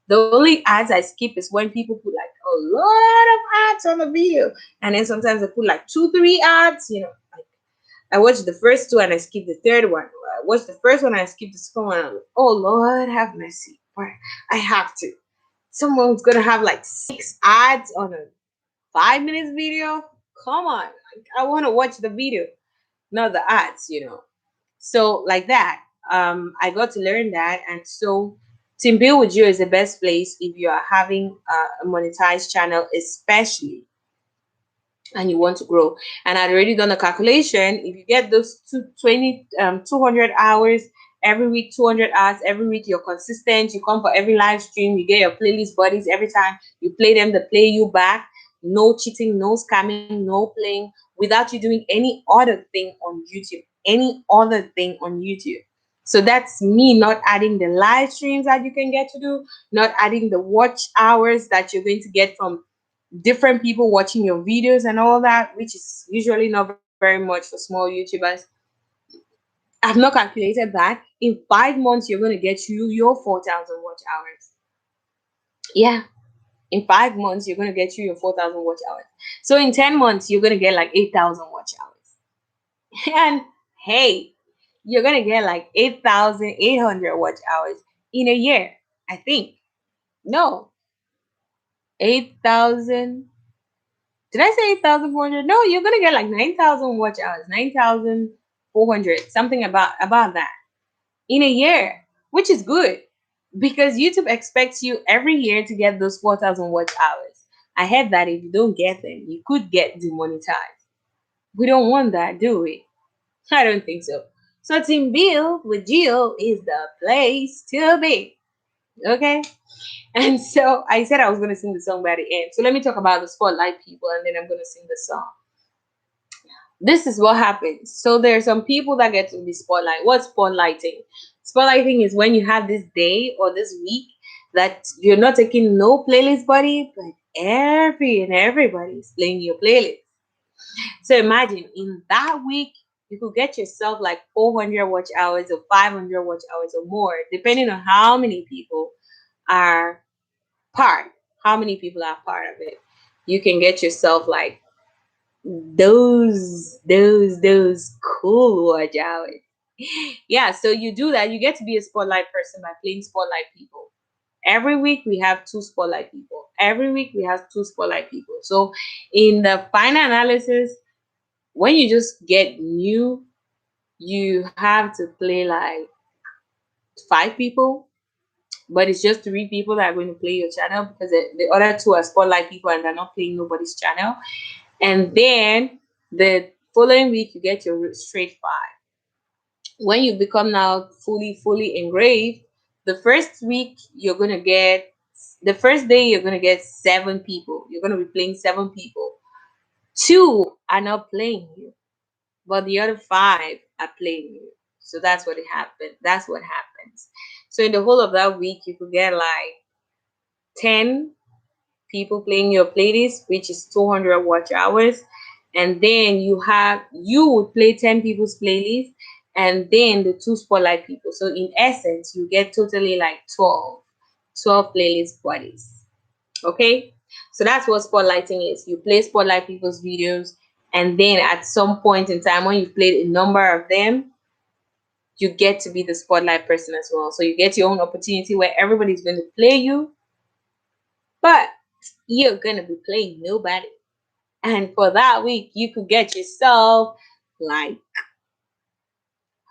The only ads I skip is when people put like a lot of ads on the video, and then sometimes they put like 2, 3 ads. Like, I watched the first two and I skipped the third one. I watched the first one and I skipped the second one. I'm like, oh Lord, have mercy. But I have to. Someone's gonna have like 6 ads on a 5 minutes video. Come on, like, I want to watch the video, not the ads. So like that, I got to learn that, and so Team Build with You is the best place if you are having a monetized channel, especially, and you want to grow. And I'd already done a calculation. If you get those 200 hours every week, 200 hours every week, you're consistent, you come for every live stream, you get your playlist buddies every time you play them, they play you back. No cheating, no scamming, no playing, without you doing any other thing on YouTube. Any other thing on YouTube. So that's me not adding the live streams that you can get to do, not adding the watch hours that you're going to get from different people watching your videos and all that, which is usually not very much for small YouTubers. I've not calculated that. In 5 months, you're going to get your 4,000 watch hours. Yeah. In 5 months, you're going to get your 4,000 watch hours. So in 10 months, you're going to get like 8,000 watch hours. And hey, you're going to get like 8,800 watch hours in a year, I think. No, 8,000. Did I say 8,400? No, you're gonna get like 9,000 watch hours, 9,400, something about that in a year, which is good because YouTube expects you every year to get those 4,000 watch hours. I heard that if you don't get them, you could get demonetized. We don't want that, do we? I don't think so. So Team Bill with Jill is the place to be. Okay? And so I said I was going to sing the song by the end. So let me talk about the spotlight people and then I'm going to sing the song. this is what happens. So there are some people that get to be spotlight. What's spotlighting? Spotlighting is when you have this day or this week that you're not taking no playlist buddy, but everybody's playing your playlist. So imagine in that week you could get yourself like 400 watch hours or 500 watch hours or more, depending on how many people are part. How many people are part of it? You can get yourself like those cool watch hours. Yeah, so you do that. You get to be a spotlight person by playing spotlight people. Every week we have two spotlight people. Every week we have two spotlight people. So in the final analysis, when you just get new, you have to play like 5 people, but it's just 3 people that are going to play your channel because the other two are spotlight people and they're not playing nobody's channel. And then the following week you get your straight 5. When you become now fully engraved, the first week you're gonna get the first day you're gonna get 7 people. You're gonna be playing 7 people. 2 are not playing you, but the other 5 are playing you. So that's what it happened. That's what happens. So in the whole of that week, you could get like 10 people playing your playlist, which is 200 watch hours. And then you would play 10 people's playlist and then the 2 spotlight people. So in essence, you get totally like 12 playlist buddies. Okay, so that's what spotlighting is. You play spotlight people's videos, and then at some point in time when you've played a number of them, you get to be the spotlight person as well. So you get your own opportunity where everybody's going to play you, but you're going to be playing nobody. And for that week, you could get yourself like,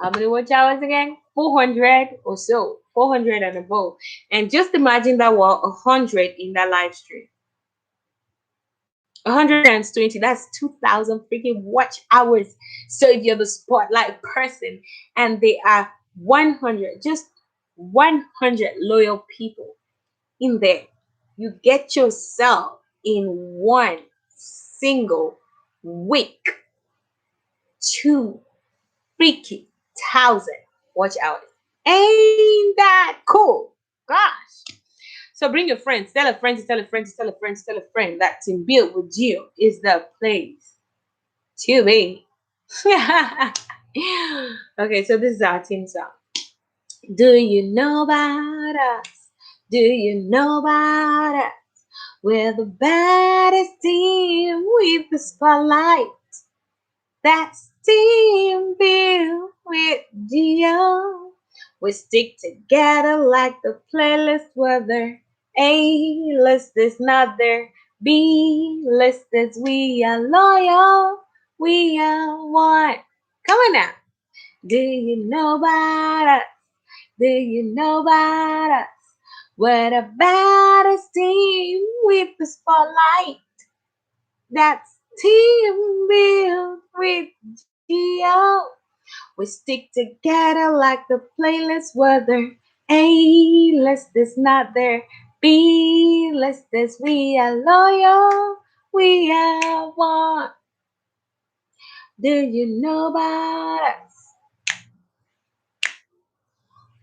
how many watch hours again? 400 or so, 400 and above. And just imagine that were 100 in that live stream. 120, that's 2,000 freaking watch hours. So if you're the spotlight person and they are 100, just 100 loyal people in there, you get yourself in one single week 2 freaking thousand watch hours. Ain't that cool? Gosh. So bring your friends, tell a friend to tell a friend to tell a friend to tell a friend that Team Build with Gio is the place to be. Okay, so this is our team song. Do you know about us? Do you know about us? We're the baddest team with the spotlight. That's Team Build with Gio. We stick together like the playlist weather. A-list is not there. B-list is we are loyal. We are one. Come on now. Do you know about us? Do you know about us? We're the baddest team with the spotlight. That's Team Build with Gio. We stick together like the playlist weather. A-list is not there. B-list is we are loyal. We are one. Do you know about us?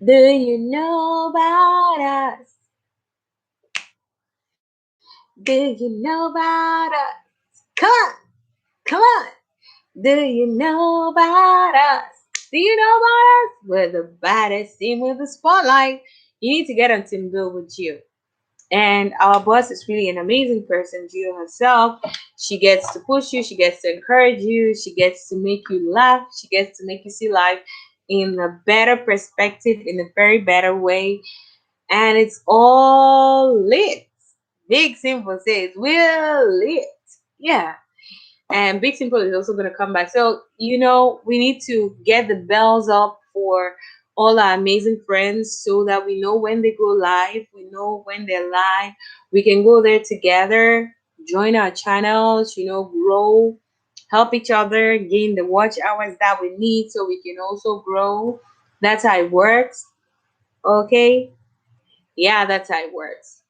Do you know about us? Do you know about us? Come on, come on. Do you know about us? Do you know about us? We're the baddest team with the spotlight. You need to get on Team Build with Gio. And our boss is really an amazing person, Gio herself. She gets to push you, she gets to encourage you, she gets to make you laugh, she gets to make you see life in a better perspective, in a very better way. And it's all lit. Big Simple says, we're lit. Yeah. And Big Simple is also going to come back. So, we need to get the bells up for all our amazing friends so that we know when they go live. We know when they're live. We can go there together, join our channels, grow, help each other, gain the watch hours that we need so we can also grow. That's how it works. Okay? Yeah, that's how it works.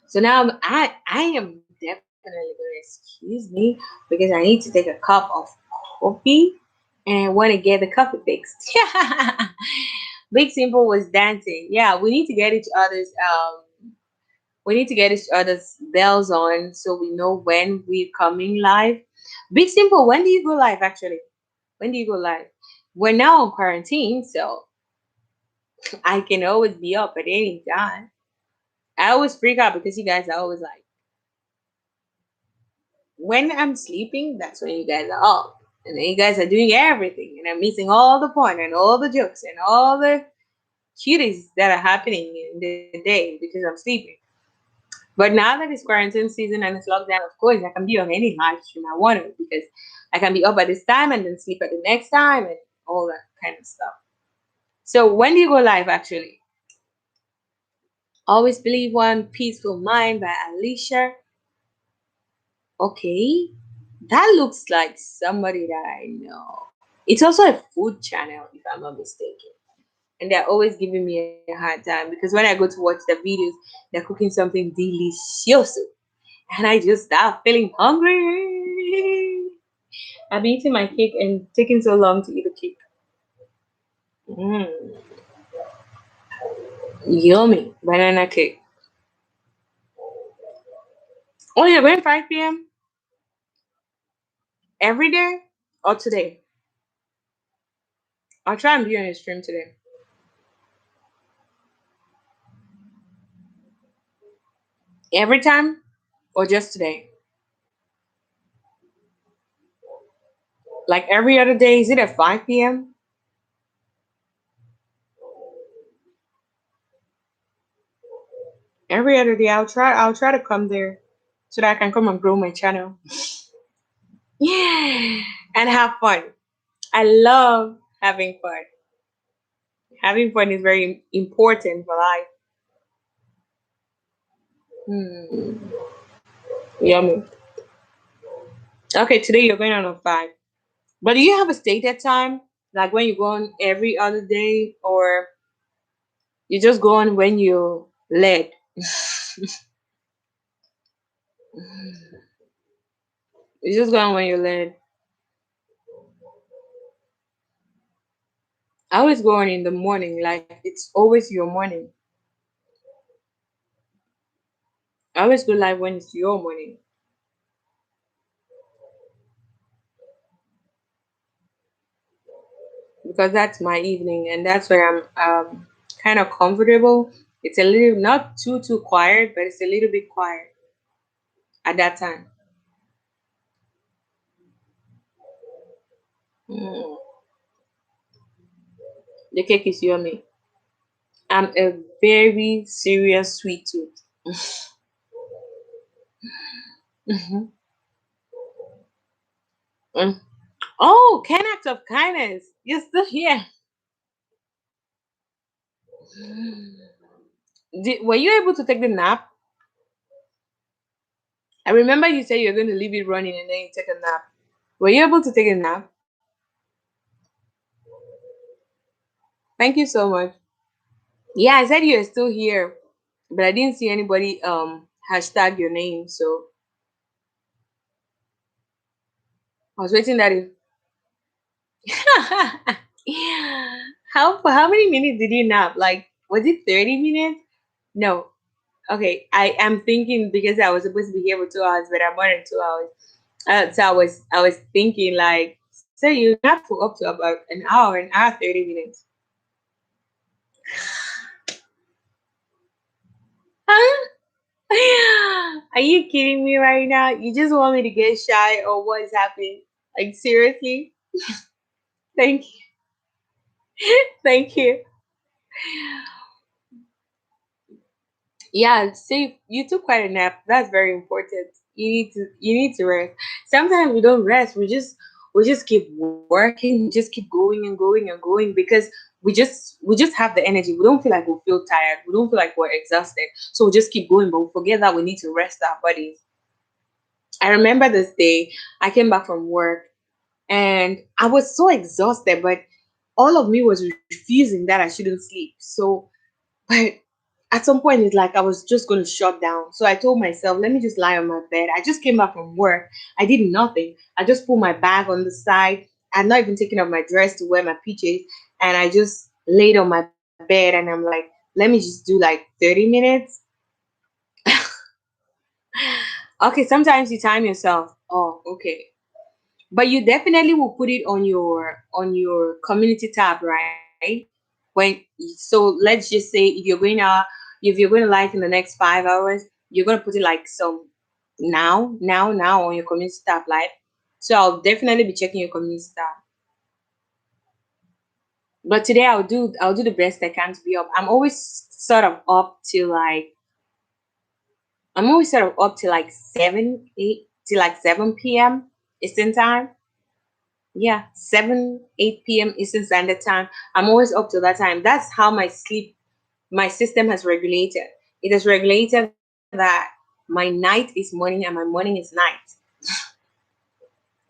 So now I am definitely definitely gonna excuse me because I need to take a cup of coffee and I want to get the coffee fixed. Big Simple was dancing. Yeah, we need to get each other's bells on so we know when we're coming live. Big Simple, when do you go live actually? When do you go live? We're now on quarantine, so I can always be up at any time. I always freak out because you guys are always like, when I'm sleeping, that's when you guys are up. And then you guys are doing everything, and I'm missing all the fun and all the jokes and all the cuties that are happening in the day because I'm sleeping. But now that it's quarantine season and it's lockdown, of course, I can be on any live stream I want to because I can be up at this time and then sleep at the next time and all that kind of stuff. So when do you go live actually? Always Believe One Peaceful Mind by Alicia. Okay, that looks like somebody that I know. It's also a food channel, if I'm not mistaken. And they're always giving me a hard time because when I go to watch the videos, they're cooking something delicioso. And I just start feeling hungry. I've been eating my cake and taking so long to eat the cake. Mm, yummy banana cake. Oh, you're going 5 p.m. every day or today? I'll try and be on your stream today. Every time or just today? Like every other day? Is it at 5 p.m.? Every other day. I'll try to come there so that I can come and grow my channel. Yeah. And have fun. I love having fun. Having fun is very important for life. Hmm. Yummy. Okay, today you're going on a 5. But do you have a stated time? Like when you go on every other day or you just go on when you're led? You just go on when you're led. I always go on in the morning, like it's always your morning. I always go live when it's your morning because that's my evening and that's where I'm kind of comfortable. It's a little not too quiet, but it's a little bit quiet at that time. Mm, the cake is yummy. I'm a very serious sweet tooth. Mhm. Mm. Oh, 10 acts of kindness. You're still here. Were you able to take the nap? I remember you said you're going to leave it running and then you take a nap. Were you able to take a nap? Thank you so much. Yeah, I said you're still here, but I didn't see anybody hashtag your name, so I was waiting that if how many minutes did you nap? Like was it 30 minutes? No. Okay, I am thinking because I was supposed to be here for 2 hours, but I'm more than 2 hours. So I was thinking like, so you nap for up to about an hour 30 minutes. Huh? Are you kidding me right now? You just want me to get shy or what's happening? Like seriously? Thank you. Thank you. Yeah, see, you took quite a nap. That's very important. You need to rest. Sometimes we don't rest. We just keep working. We just keep going and going and going because we just have the energy. We don't feel like we feel tired. We don't feel like we're exhausted. So we just keep going, but we forget that we need to rest our bodies. I remember this day I came back from work and I was so exhausted, but all of me was refusing that I shouldn't sleep. So, but At some point it's like I was just going to shut down. So I told myself, let me just lie on my bed. I just came back from work. I did nothing. I just put my bag on the side. I'm not even taking off my dress to wear my PJs. And I just laid on my bed and I'm like, let me just do like 30 minutes. Okay, sometimes you time yourself. Oh, okay. But you definitely will put it on your community tab, right? When so let's just say if you're going to live in the next 5 hours, you're going to put it like some now on your community tab live. So I'll definitely be checking your community tab. But today I'll do the best I can to be up. Sort of up till like I'm always sort of up till like 7 Eastern time. Yeah, 7, 8 p.m. Eastern Standard Time. I'm always up to that time. That's how my system has regulated. It has regulated that my night is morning and my morning is night.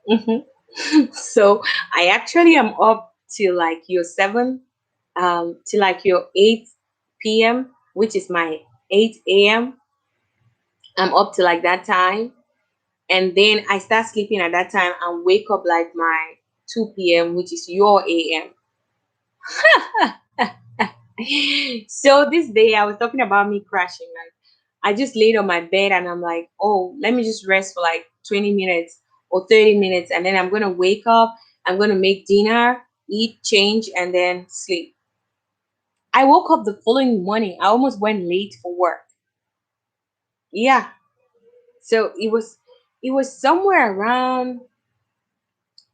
Mhm. So I actually am up till like your 7, till like your 8 p.m., which is my 8 a.m. I'm up to like that time. And then I start sleeping at that time and wake up like my 2 p.m., which is your a.m. So this day I was talking about me crashing. Like I just laid on my bed and I'm like, oh, let me just rest for like 20 minutes or 30 minutes and then I'm gonna wake up, I'm gonna make dinner, eat, change, and then sleep. I woke up the following morning. I almost went late for work. Yeah. So it was somewhere around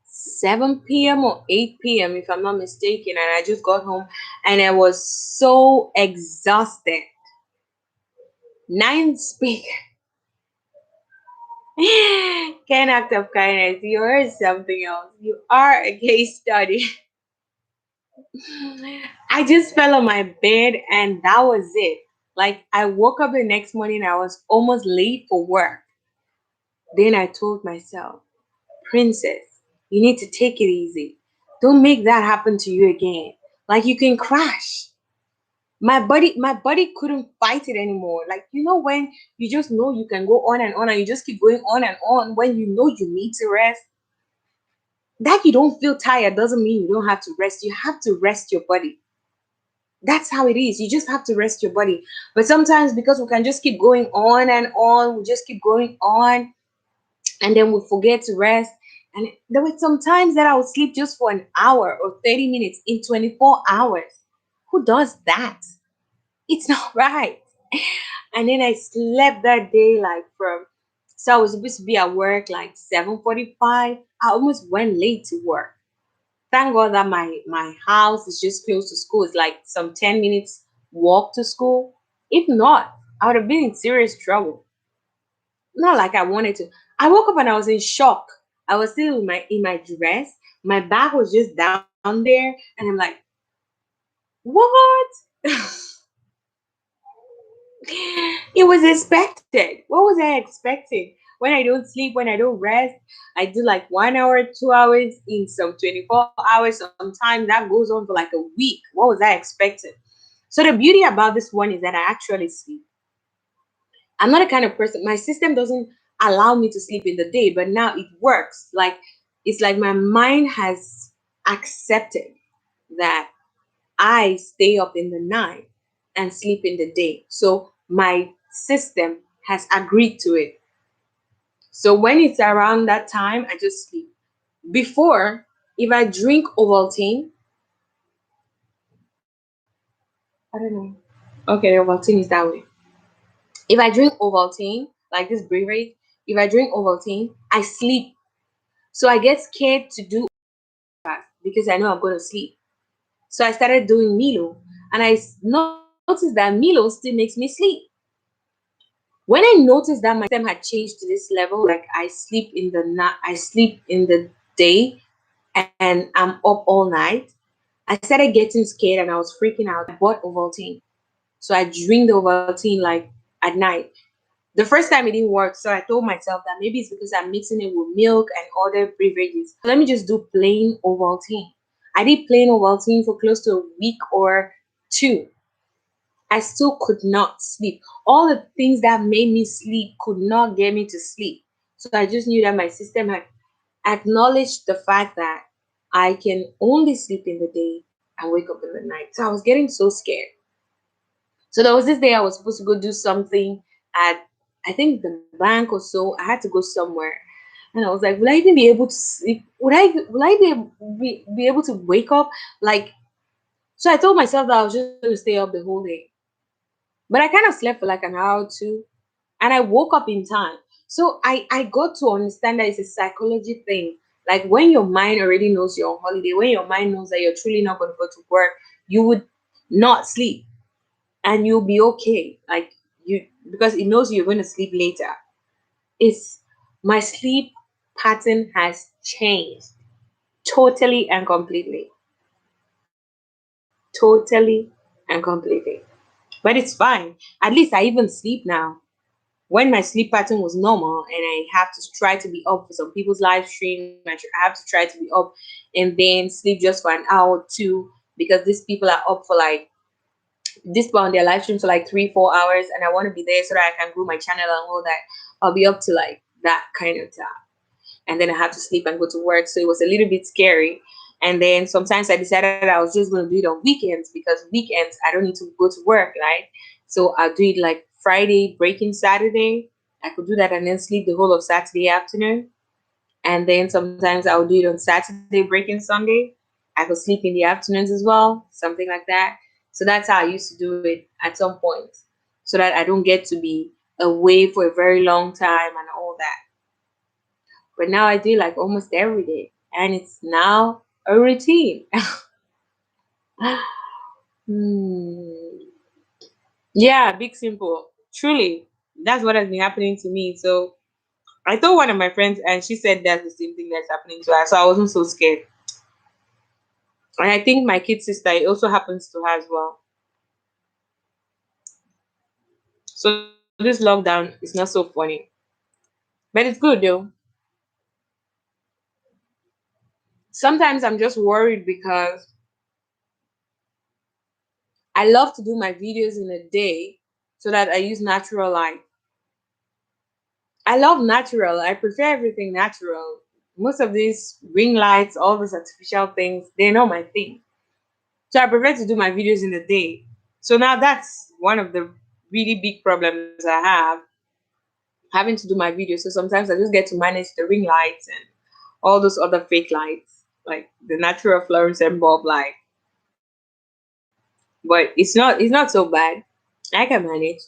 7 p.m. or 8 p.m. if I'm not mistaken, and I just got home and I was so exhausted. Nine speak can act of kindness. You are something else. You are a case study. I just fell on my bed and that was it. Like I woke up the next morning, I was almost late for work. Then I told myself, Princess, you need to take it easy. Don't make that happen to you again. Like you can crash. My body couldn't fight it anymore. Like when you just know you can go on and you just keep going on and on when you know you need to rest. That you don't feel tired doesn't mean you don't have to rest. You have to rest your body. That's how it is. You just have to rest your body. But sometimes because we can just keep going on and on, we just keep going on and then we forget to rest. And there were some times that I would sleep just for an hour or 30 minutes in 24 hours. Who does that? It's not right. And then I slept that day like so I was supposed to be at work like 7:45. I almost went late to work. Thank God that my house is just close to school. It's like some 10 minutes walk to school. If not, I would have been in serious trouble. Not like I wanted to. I woke up and I was in shock. I was still in my dress. My bag was just down there, and I'm like, what? It was expected. What was I expecting? When I don't sleep, when I don't rest, I do like 1 hour, 2 hours in some 24 hours. Sometimes that goes on for like a week. What was I expecting? So the beauty about this one is that I actually sleep. I'm not a kind of person, my system doesn't allow me to sleep in the day, but now it works. Like it's like my mind has accepted that I stay up in the night and sleep in the day. So my system has agreed to it. So when it's around that time, I just sleep. Before, if I drink Ovaltine, I don't know. Okay, the Ovaltine is that way. If I drink Ovaltine, like this beverage, if I drink Ovaltine, I sleep. So I get scared to do fast because I know I'm going to sleep. So I started doing Milo, and noticed that Milo still makes me sleep. When I noticed that my system had changed to this level, like I sleep in the night, I sleep in the day, and I'm up all night, I started getting scared and I was freaking out. I bought Ovaltine. So I drink the Ovaltine like at night. The first time it didn't work, so I told myself that maybe it's because I'm mixing it with milk and other beverages. Let me just do plain Ovaltine. I did plain Ovaltine for close to a week or two. I still could not sleep. All the things that made me sleep could not get me to sleep. So I just knew that my system had acknowledged the fact that I can only sleep in the day and wake up in the night. So I was getting so scared. So there was this day I was supposed to go do something at, I think, the bank or so. I had to go somewhere. And I was like, will I even be able to sleep? Will I be able to wake up? Like, so I told myself that I was just going to stay up the whole day. But I kind of slept for like an hour or two, and I woke up in time. So I got to understand that it's a psychology thing. Like when your mind already knows you're on holiday, when your mind knows that you're truly not going to go to work, you would not sleep and you'll be okay. Like you, because it knows you're going to sleep later. It's my sleep pattern has changed totally and completely. Totally and completely. But it's fine. At least I even sleep now. When my sleep pattern was normal and I have to try to be up for some people's live stream, I have to try to be up and then sleep just for an hour or two because these people are up for like this on their live stream for like 3 4 hours, and I want to be there so that I can grow my channel and all that. I'll be up to like that kind of time, and then I have to sleep and go to work. So it was a little bit scary. And then sometimes I decided I was just going to do it on weekends because weekends I don't need to go to work, right? So I'll do it like Friday, breaking Saturday. I could do that and then sleep the whole of Saturday afternoon. And then sometimes I'll do it on Saturday, breaking Sunday. I could sleep in the afternoons as well, something like that. So that's how I used to do it at some point, so that I don't get to be away for a very long time and all that. But now I do like almost every day, and it's now a routine. Hmm. Yeah, big simple. Truly, that's what has been happening to me. So I told one of my friends, and she said that's the same thing that's happening to her. So I wasn't so scared. And I think my kid sister, it also happens to her as well. So this lockdown is not so funny, but it's good though. Sometimes I'm just worried because I love to do my videos in a day so that I use natural light. I love natural. I prefer everything natural. Most of these ring lights, all these artificial things, they're not my thing. So I prefer to do my videos in the day. So now that's one of the really big problems I have, having to do my videos. So sometimes I just get to manage the ring lights and all those other fake lights, like the natural fluorescent bulb light. But it's not so bad. I can manage.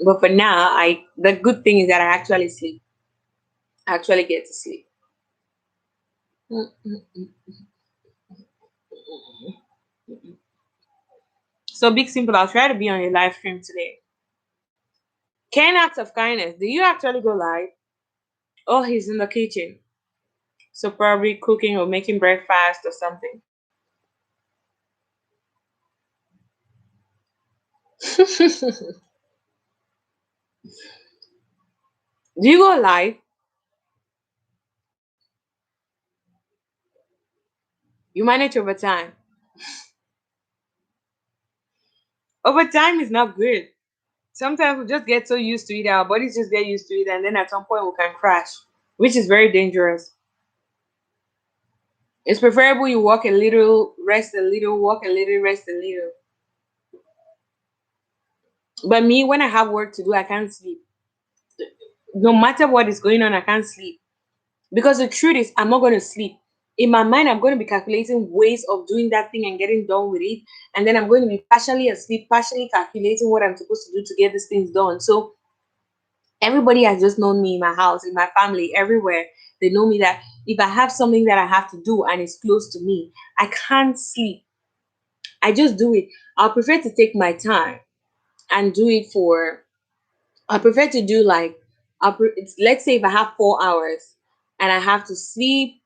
But for now, the good thing is that I actually sleep. I actually get to sleep. Mm, mm, mm, mm. So big simple. I'll try to be on your live stream today. 10 acts of kindness. Do you actually go live? Oh, he's in the kitchen. So probably cooking or making breakfast or something. Do you go live? You manage over time. Over time is not good. Sometimes we just get so used to it, our bodies just get used to it, and then at some point we can crash, which is very dangerous. It's preferable you walk a little, rest a little, walk a little, rest a little. But me, when I have work to do, I can't sleep. No matter what is going on, I can't sleep. Because the truth is, I'm not going to sleep. In my mind, I'm going to be calculating ways of doing that thing and getting done with it. And then I'm going to be partially asleep, partially calculating what I'm supposed to do to get these things done. So everybody has just known me in my house, in my family, everywhere. They know me that if I have something that I have to do and it's close to me, I can't sleep. I just do it. I'll prefer to take my time and do it for, I prefer to do like, let's say if I have 4 hours and I have to sleep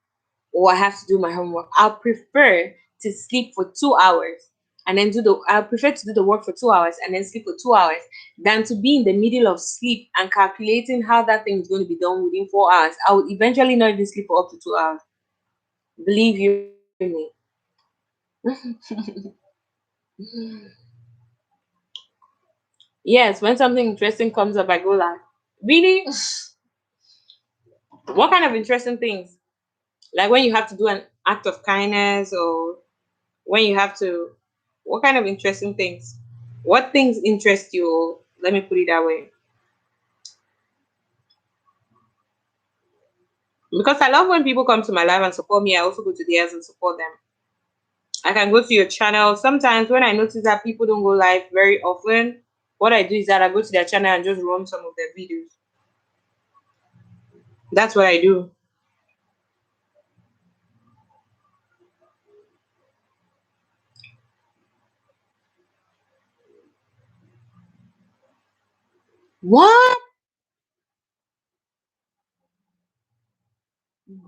or I have to do my homework, I'll prefer to sleep for 2 hours and then I prefer to do the work for 2 hours and then sleep for 2 hours than to be in the middle of sleep and calculating how that thing is going to be done within 4 hours. I would eventually not even sleep for up to 2 hours. Believe you me. Yes, when something interesting comes up, I go like, really? What kind of interesting things? Like when you have to do an act of kindness, or when you have to, what kind of interesting things? What things interest you? Let me put it that way. Because I love when people come to my life and support me, I also go to theirs and support them. I can go to your channel. Sometimes when I notice that people don't go live very often, what I do is that I go to their channel and just run some of their videos. That's what I do. What?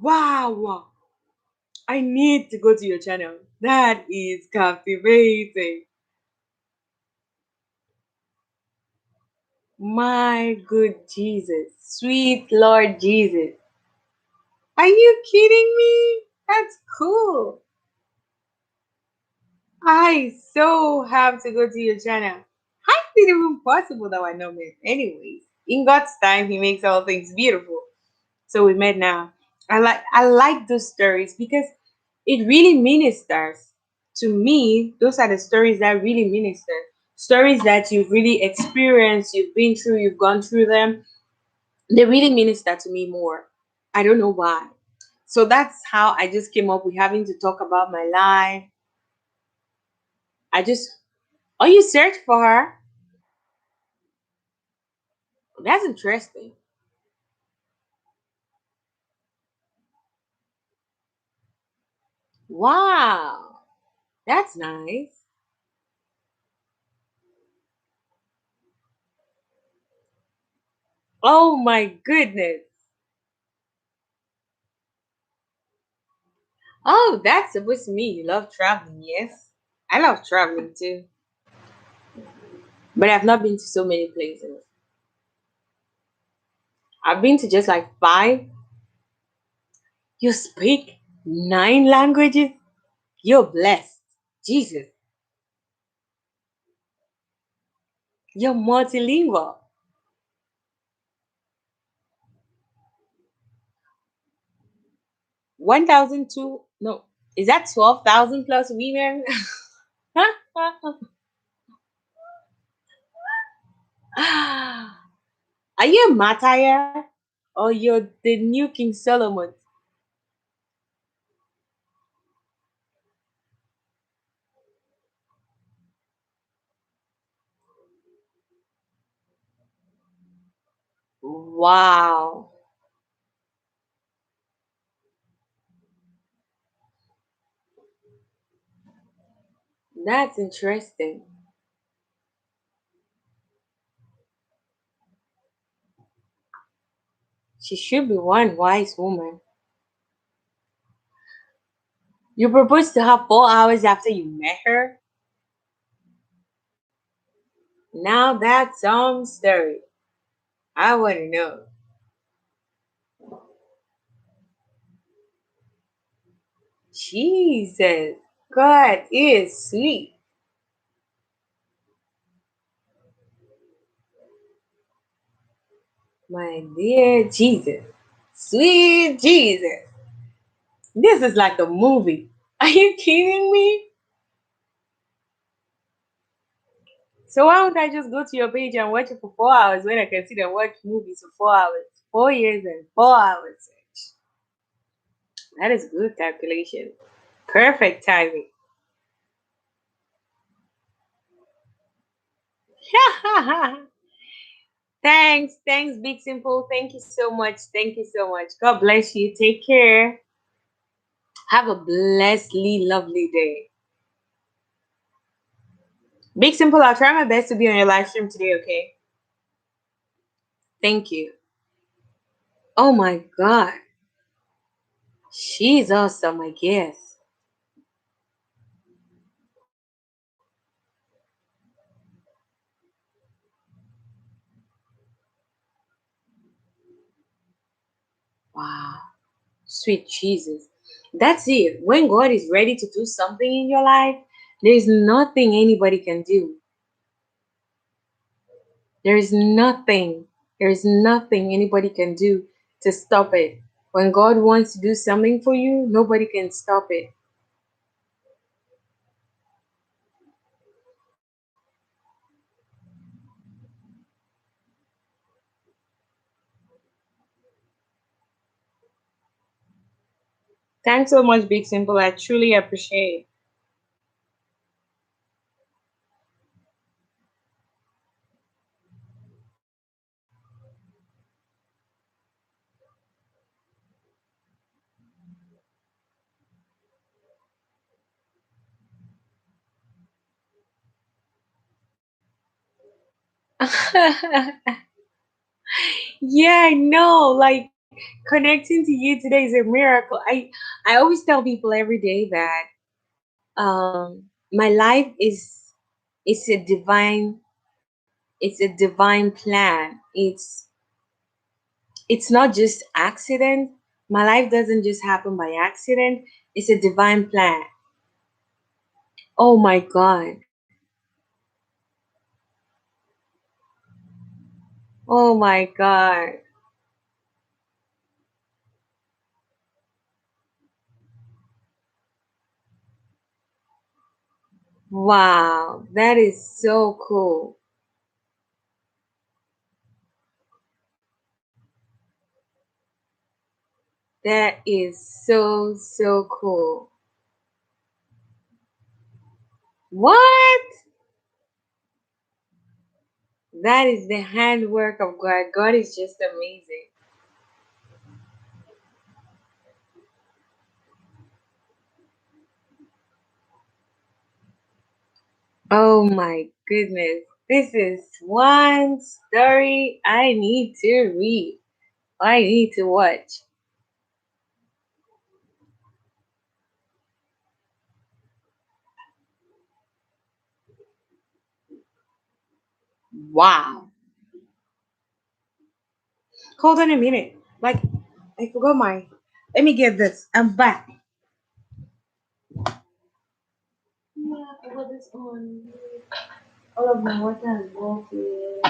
Wow. I need to go to your channel. That is captivating. My good Jesus. Sweet Lord Jesus. Are you kidding me? That's cool. I so have to go to your channel. How is it even possible that I know him? Anyways, in God's time, He makes all things beautiful. So we met now. I like those stories because it really ministers to me. Those are the stories that really minister. Stories that you've really experienced, you've been through, you've gone through them. They really minister to me more. I don't know why. So that's how I just came up with having to talk about my life. I just, oh, you searched for her? That's interesting. Wow, that's nice. Oh my goodness. Oh, that's supposed to mean you love traveling, yes? I love traveling too. But I've not been to so many places. I've been to just like five. You speak nine languages? You're blessed. Jesus, you're multilingual. 1,002, no, is that 12,000 plus women? Are you a martyr or you're the new King Solomon? Wow, that's interesting. She should be one wise woman. You proposed to her 4 hours after you met her? Now that's some story. I want to know. Jesus, God is sweet. My dear Jesus. Sweet Jesus. This is like a movie. Are you kidding me? So why don't I just go to your page and watch it for 4 hours when I can sit and watch movies for 4 hours? 4 years and 4 hours. That is good calculation. Perfect timing. Thanks, Big Simple. Thank you so much. Thank you so much. God bless you. Take care. Have a blessedly lovely day. Big Simple, I'll try my best to be on your live stream today, okay? Thank you. Oh my God. She's awesome, I guess. Wow. Sweet Jesus. That's it. When God is ready to do something in your life, there's nothing anybody can do. There is nothing, there is nothing anybody can do to stop it. When God wants to do something for you, nobody can stop it. Thanks so much, Big Simple. I truly appreciate. Yeah, I know. Like connecting to you today is a miracle. I always tell people every day that my life is it's a divine it's a divine plan. It's not just accident. My life doesn't just happen by accident. It's a divine plan. Oh my God. Oh my God. Wow. That is so cool. That is so, so cool. What? That is the handwork of God. God is just amazing. Oh my goodness. This is one story I need to read. I need to watch. Wow. Hold on a minute. Like, I forgot my. Let me get this. I'm back. Yeah, I got this on. All of my water is walking.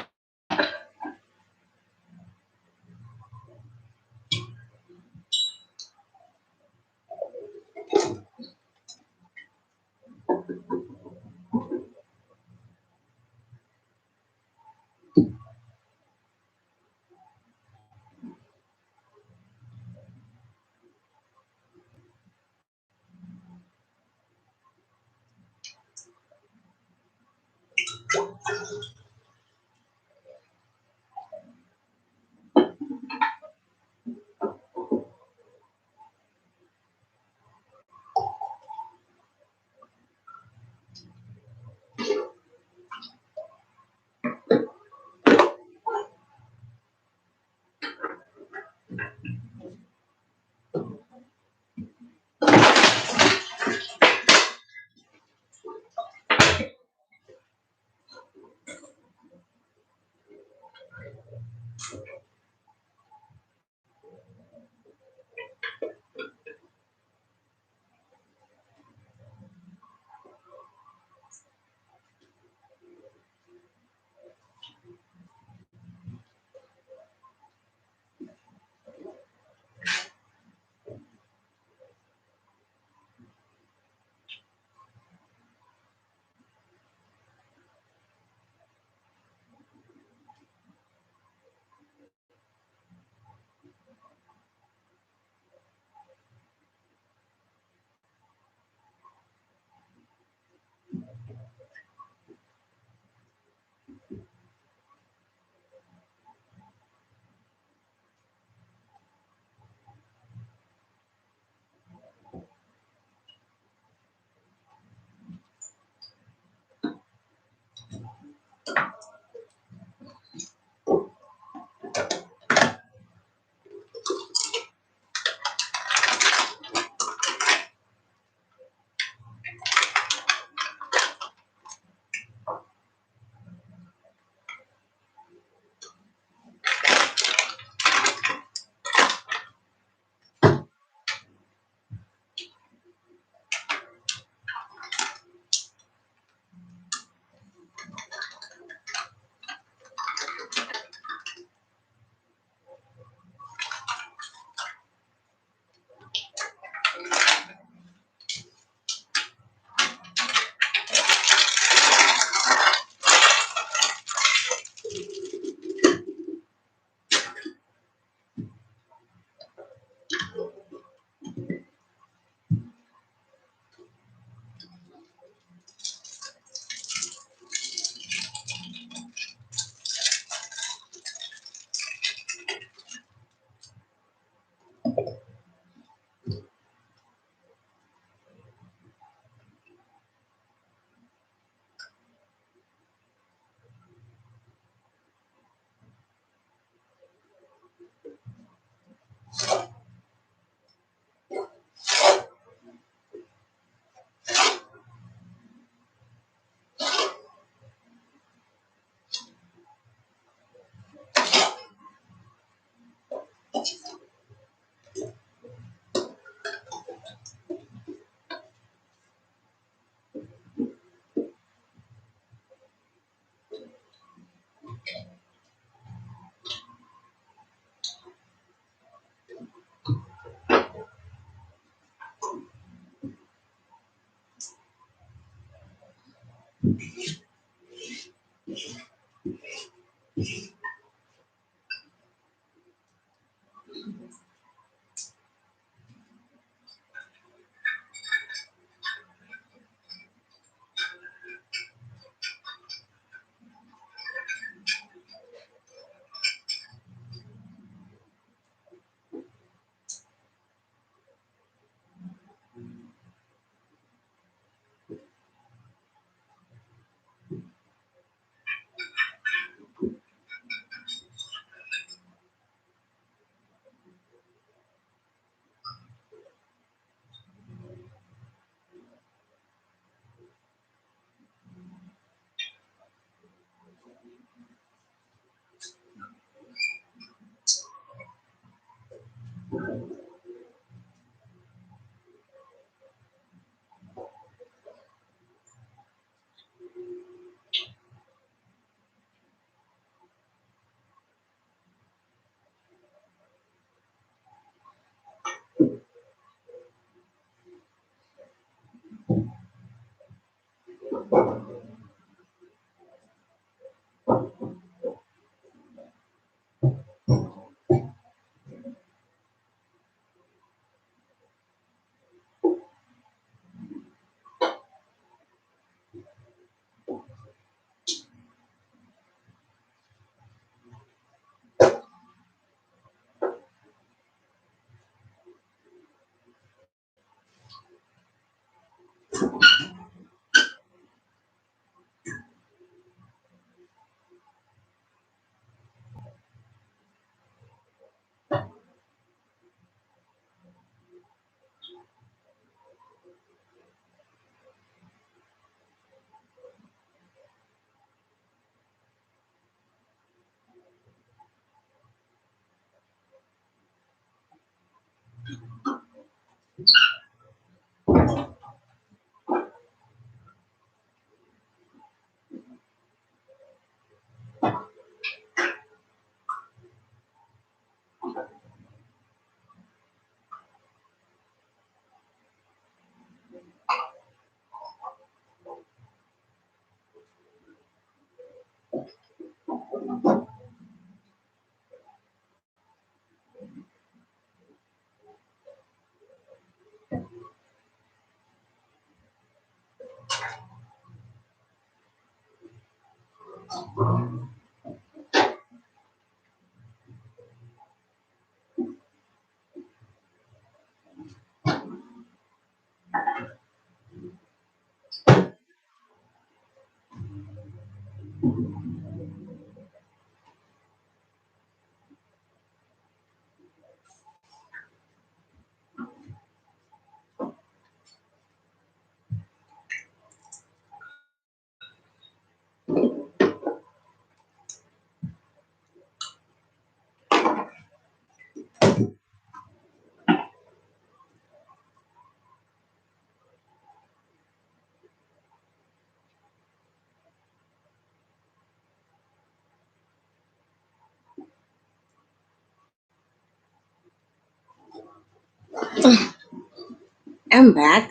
I'm back.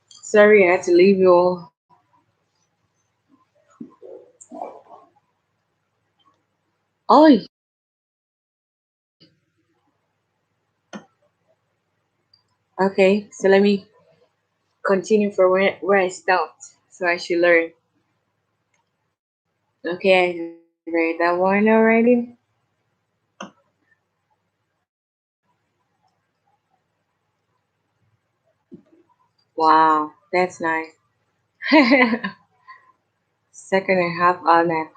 Sorry, I had to leave you all. Oh, okay. So let me continue from where I stopped. So I should learn. Okay, I read that one already. Wow, that's nice. Second and a half hour nap.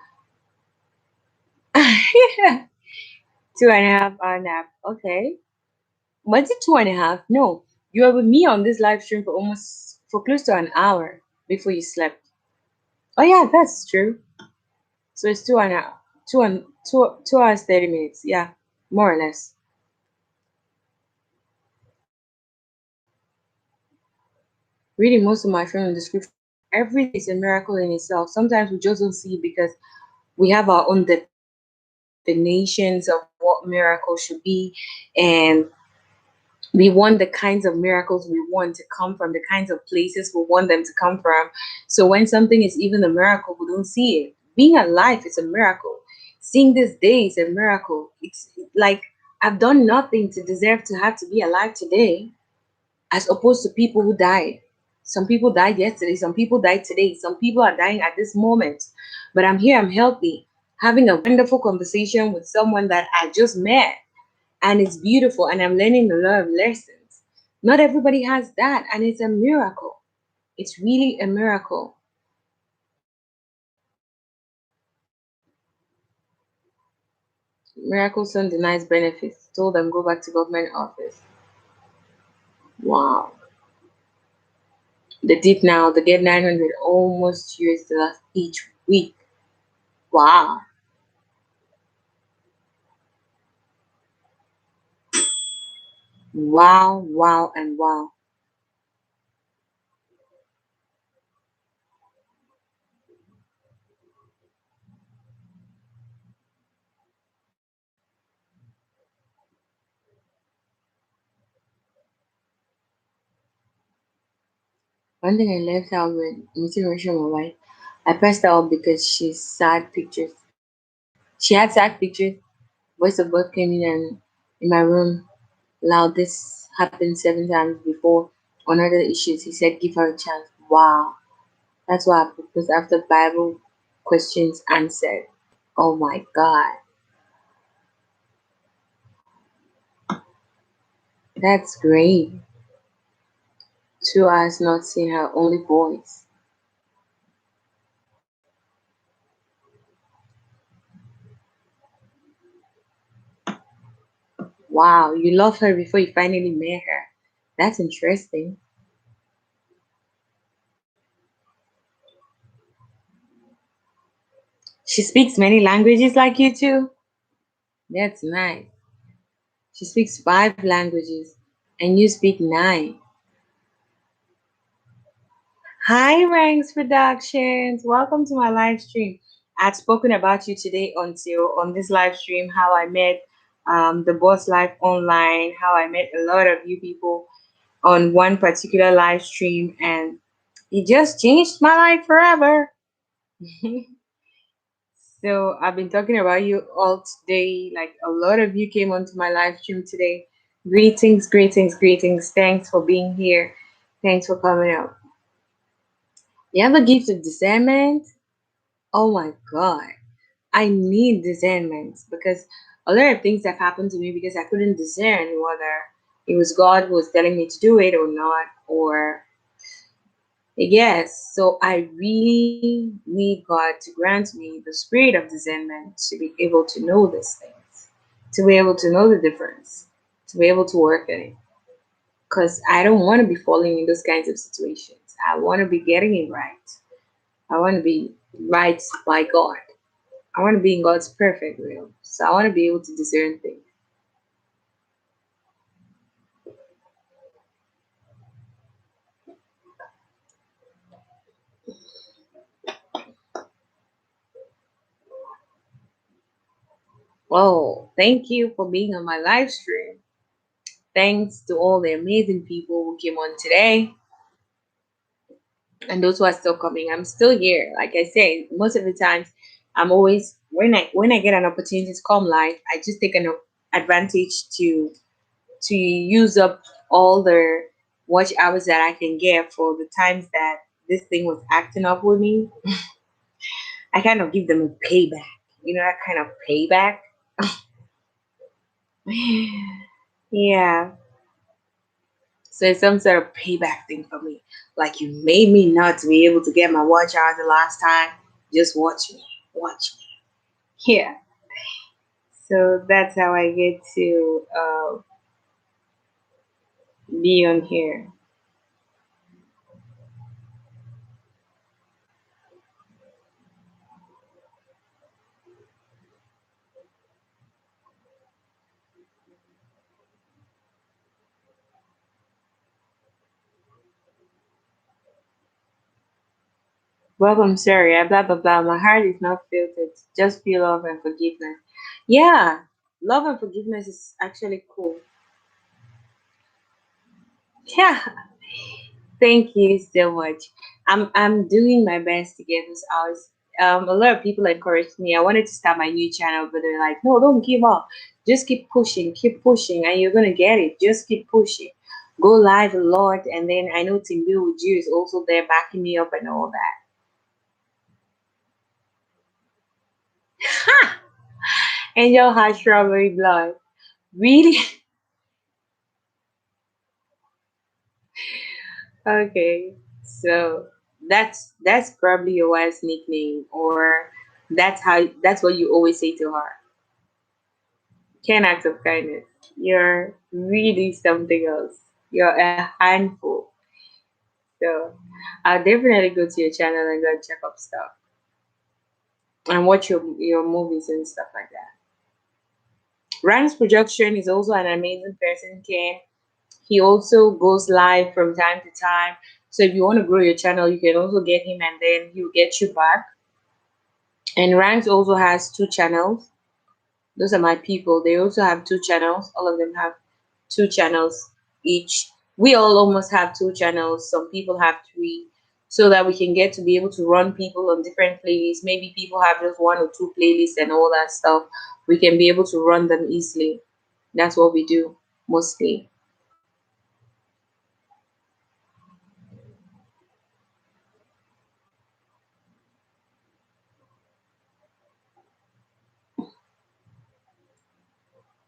2.5 hour nap. Okay. Was it 2.5? No. You were with me on this live stream for close to an hour before you slept. Oh yeah, that's true. So it's 2.5, 2 hours 30 minutes. Yeah, more or less. Reading most of my film description. Every day is a miracle in itself. Sometimes we just don't see it because we have our own definitions of what miracle should be, and we want the kinds of miracles we want to come from, the kinds of places we want them to come from. So when something is even a miracle, we don't see it. Being alive is a miracle. Seeing this day is a miracle. It's like I've done nothing to deserve to have to be alive today, as opposed to people who died. Some people died yesterday, some people died today, some people are dying at this moment. But I'm here, I'm healthy, having a wonderful conversation with someone that I just met, and it's beautiful, and I'm learning a lot of lessons. Not everybody has that, and it's a miracle. It's really a miracle. Miracle son denies benefits. Told them go back to government office. Wow. The deep now, they get 900 almost US dollars each week. Wow. Wow, wow, and wow. One thing I left out when meeting Rachel, my wife, I pressed her up because she's sad pictures. She had sad pictures. Voice of God came in and in my room loud. This happened 7 times before on other issues. He said, give her a chance. Wow. That's what I proposed after Bible questions answered. Oh my God. That's great. 2 hours not seeing her only voice. Wow. You love her before you finally met her. That's interesting. She speaks many languages like you too. That's nice. She speaks 5 languages and you speak 9. Hi, Ranks Productions. Welcome to my live stream. I'd spoken about you today until on this live stream how I met the boss live online, how I met a lot of you people on one particular live stream, and it just changed my life forever. So I've been talking about you all today. Like a lot of you came onto my live stream today. Greetings, greetings, greetings. Thanks for being here. Thanks for coming out. You have a gift of discernment. Oh my God. I need discernment because a lot of things have happened to me because I couldn't discern whether it was God who was telling me to do it or not, or yes. So I really need God to grant me the spirit of discernment to be able to know these things, to be able to know the difference, to be able to work in it. Because I don't want to be falling in those kinds of situations. I want to be getting it right. I want to be right by God. I want to be in God's perfect will. So I want to be able to discern things. Oh, thank you for being on my live stream. Thanks to all the amazing people who came on today and those who are still coming. I'm still here. Like I say, most of the times I'm always when I get an opportunity to come live, I just take an advantage to use up all the watch hours that I can get for the times that this thing was acting up with me. I kind of give them a payback. You know that kind of payback? Yeah. So it's some sort of payback thing for me. Like you made me not to be able to get my watch hours the last time. Just watch me. Watch me. Yeah. So that's how I get to be on here. Welcome, sorry. Blah blah blah. My heart is not filtered. Just feel love and forgiveness. Yeah, love and forgiveness is actually cool. Yeah, thank you so much. I'm doing my best to get this out. A lot of people encouraged me. I wanted to start my new channel, but they're like, "No, don't give up. Just keep pushing, and you're gonna get it. Just keep pushing. Go live a lot." And then I know Team Bill with you is also there backing me up and all that. Ha! Angel has strawberry blood. Really? Okay. So that's probably your wife's nickname, or that's what you always say to her. 10 acts of kindness. You're really something else. You're a handful. So I'll definitely go to your channel and go check up stuff and watch your movies and stuff like that. Ryan's production is also an amazing person, Ken. He also goes live from time to time. So if you want to grow your channel, you can also get him and then he'll get you back. And Ranks also has two channels. Those are my people. They also have two channels. All of them have two channels each. We all almost have two channels. Some people have three, so that we can get to be able to run people on different playlists. Maybe people have just one or two playlists and all that stuff. We can be able to run them easily. That's what we do mostly.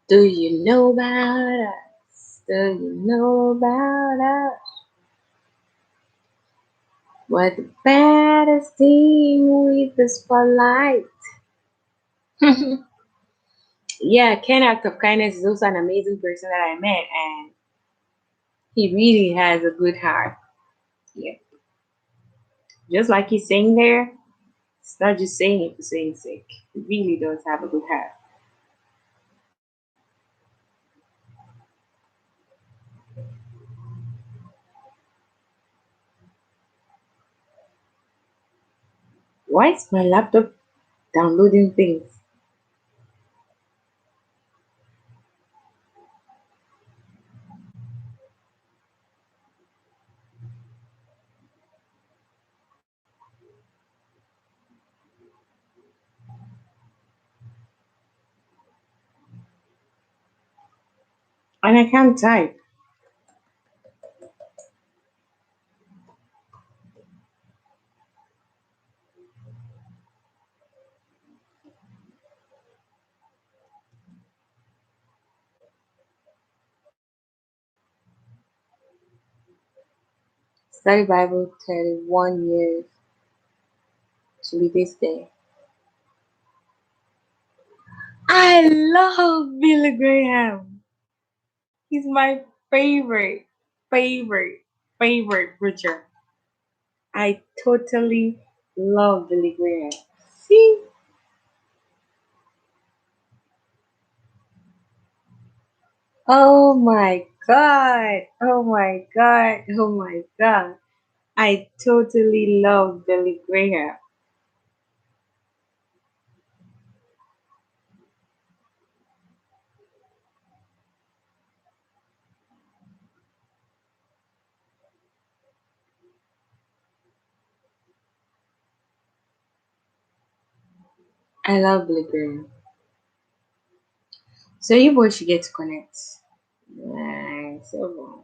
Do you know about us? Do you know about us? We're the baddest team with the spotlight. Yeah, Ken Act of Kindness is also an amazing person that I met, and he really has a good heart. Yeah, just like he's saying there, it's not just saying it for saying sake. He really does have a good heart. Why is my laptop downloading things? And I can't type. Study Bible 31 years to be this day. I love Billy Graham. He's my favorite, favorite, favorite preacher. I totally love Billy Graham. See? Oh my god. Oh my god. Oh my god. I totally love Billy Graham. I love Billy Graham. So you boys should get to connect. Nice. So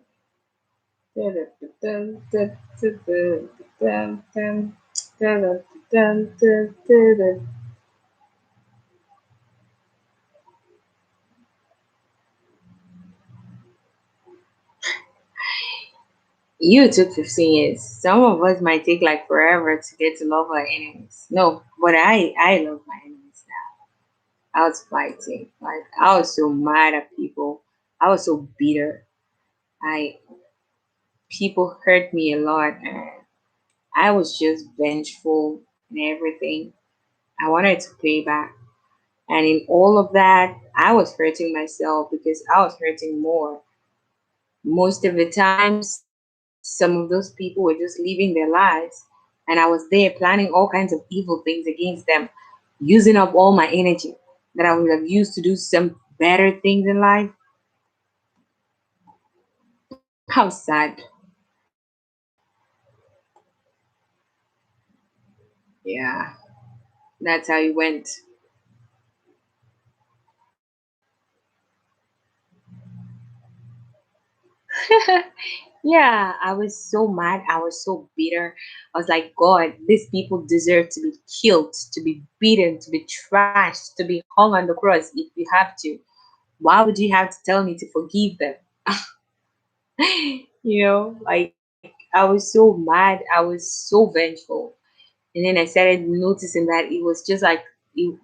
you took 15 years. Some of us might take like forever to get to love our enemies. No, but I love my enemies now. I was fighting. Like I was so mad at people. I was so bitter. I People hurt me a lot and I was just vengeful and everything. I wanted to pay back. And in all of that, I was hurting myself because I was hurting more. Most of the times, some of those people were just living their lives, and I was there planning all kinds of evil things against them, using up all my energy that I would have used to do some better things in life. How sad. Yeah, that's how it went. Yeah, I was so mad. I was so bitter. I was like, God, these people deserve to be killed, to be beaten, to be trashed, to be hung on the cross if you have to. Why would you have to tell me to forgive them? Like I was so mad. I was so vengeful. And then I started noticing that it was just like it,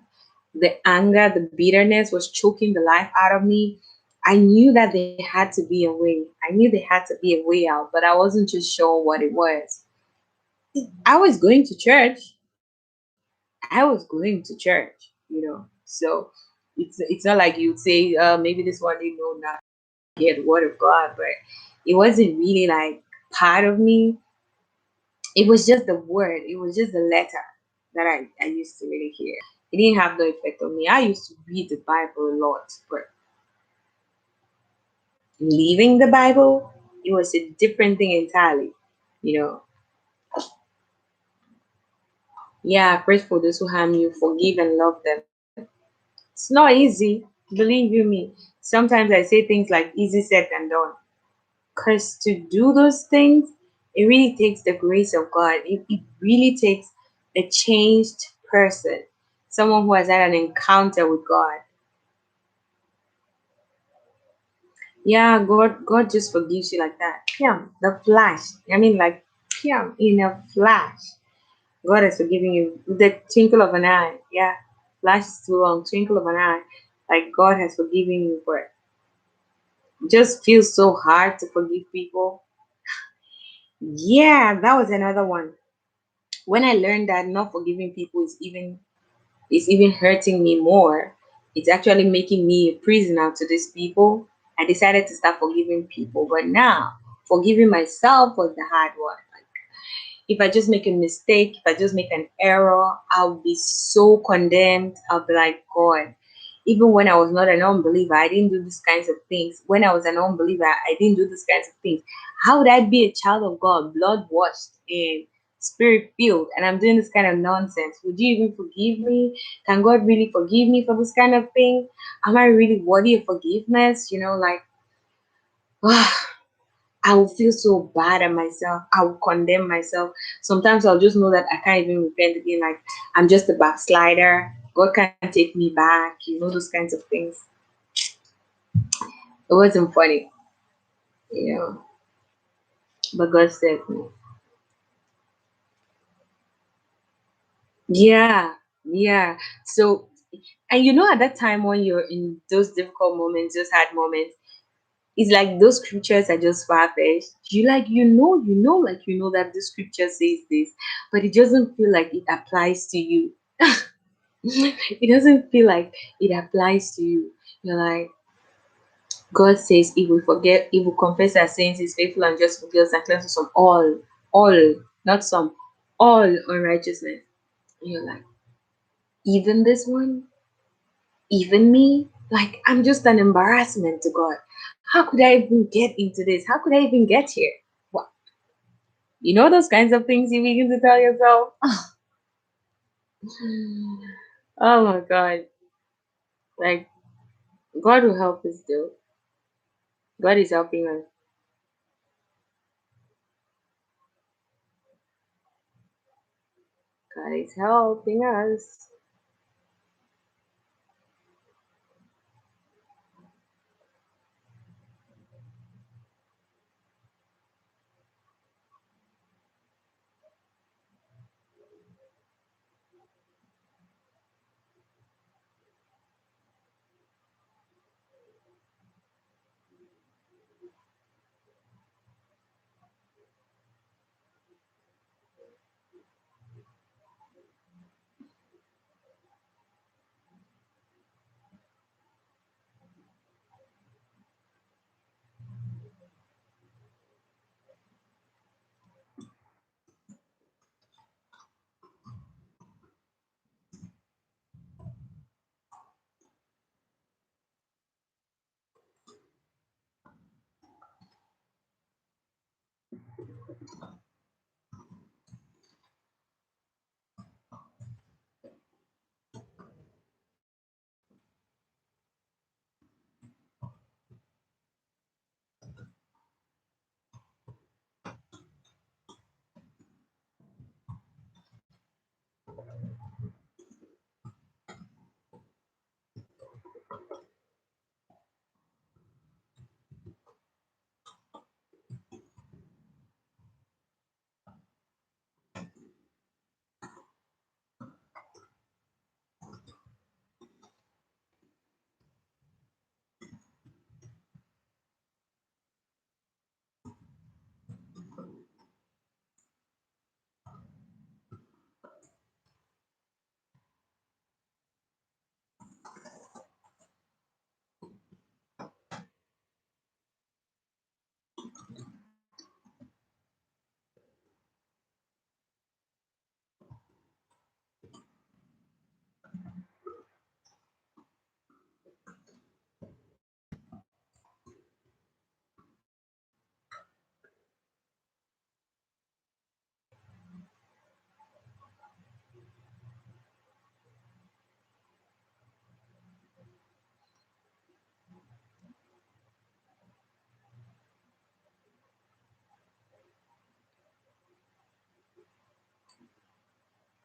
the anger, the bitterness was choking the life out of me. I knew that there had to be a way. I knew there had to be a way out, but I wasn't just sure what it was. I was going to church. I was going to church. So it's not like you'd say, maybe this one didn't know not hear the word of God, but it wasn't really like part of me. It was just the word. It was just the letter that I used to really hear. It didn't have no effect on me. I used to read the Bible a lot, but leaving the Bible, it was a different thing entirely. You know, yeah, pray for those who harm you, forgive and love them. It's not easy, believe you me. Sometimes I say things like easy said than done. Because to do those things, it really takes the grace of God. It really takes a changed person, someone who has had an encounter with God. Yeah, God just forgives you like that. Piam, the flash. I mean, like, piam, in a flash. God has forgiven you with the twinkle of an eye. Yeah, flash is too long. Twinkle of an eye. Like, God has forgiven you, but it just feels so hard to forgive people. Yeah, that was another one. When I learned that not forgiving people is even hurting me more, it's actually making me a prisoner to these people. I decided to start forgiving people, but now forgiving myself was the hard one. If I just make a mistake, if I just make an error, I'll be so condemned. I'll be like, God, even when I was not an unbeliever, I didn't do these kinds of things. When I was an unbeliever, I didn't do these kinds of things. How would I be a child of God, blood washed and spirit filled, and I'm doing this kind of nonsense? Would you even forgive me? Can God really forgive me for this kind of thing? Am I really worthy of forgiveness? Like, I will feel so bad at myself. I will condemn myself. Sometimes I'll just know that I can't even repent again. Like I'm just a backslider. God can't take me back. Those kinds of things. It wasn't funny, you know. But God saved me. Yeah, yeah. So, and you know, at that time when you're in those difficult moments, those hard moments, it's like those scriptures are just far-fetched. Like you know that the scripture says this, but it doesn't feel like it applies to you. It doesn't feel like it applies to you. You're like, God says, if we confess our sins, He's faithful and just forgive us and cleanse us from all, not some, all unrighteousness. And you're like, even this one, even me, like I'm just an embarrassment to God. How could I even get into this? How could I even get here? What? You know those kinds of things you begin to tell yourself. Oh my God! Like God will help us, though. God is helping us. God is helping us.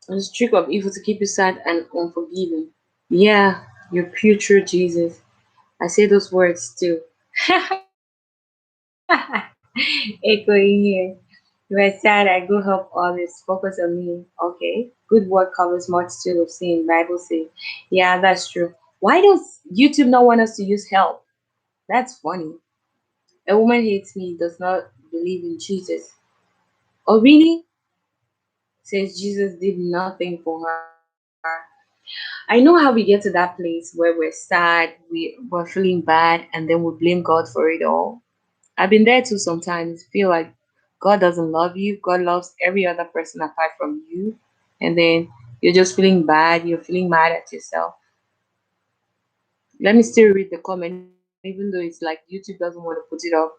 It's a trick of evil to keep you sad and unforgiving. Yeah, your future Jesus. I say those words too. Echoing here. If I sad, I go help others. Focus on me. Okay. Good word covers multitude of sin. Bible says. Yeah, that's true. Why does YouTube not want us to use help? That's funny. A woman hates me, does not believe in Jesus. Oh, really? Says Jesus did nothing for her. I know how we get to that place where we're sad, we're feeling bad, and then we blame God for it all. I've been there too sometimes. Feel like God doesn't love you. God loves every other person apart from you. And then you're just feeling bad. You're feeling mad at yourself. Let me still read the comment, even though it's like YouTube doesn't want to put it up.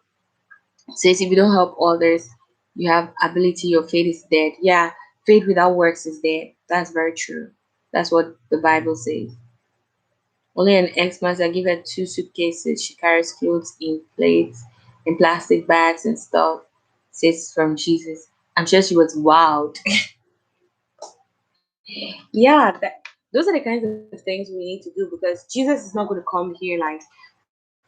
It says if you don't help others, you have ability, your faith is dead. Yeah, faith without works is dead. That's very true. That's what the Bible says. Only an ex-master give her two suitcases. She carries clothes in plates, in plastic bags and stuff. Says from Jesus. I'm sure she was wild. Yeah, those are the kinds of things we need to do because Jesus is not going to come here like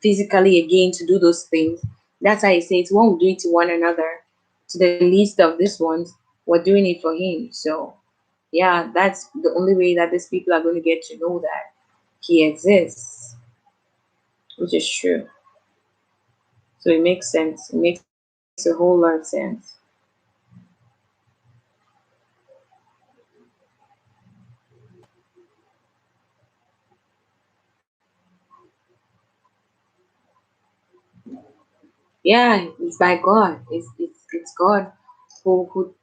physically again to do those things. That's why he says, "Won't do it to one another, to the least of these ones, we're doing it for him." So Yeah, that's the only way that these people are going to get to know that he exists, which is true. So it makes sense. It makes a whole lot of sense. Yeah, it's by God. It's God who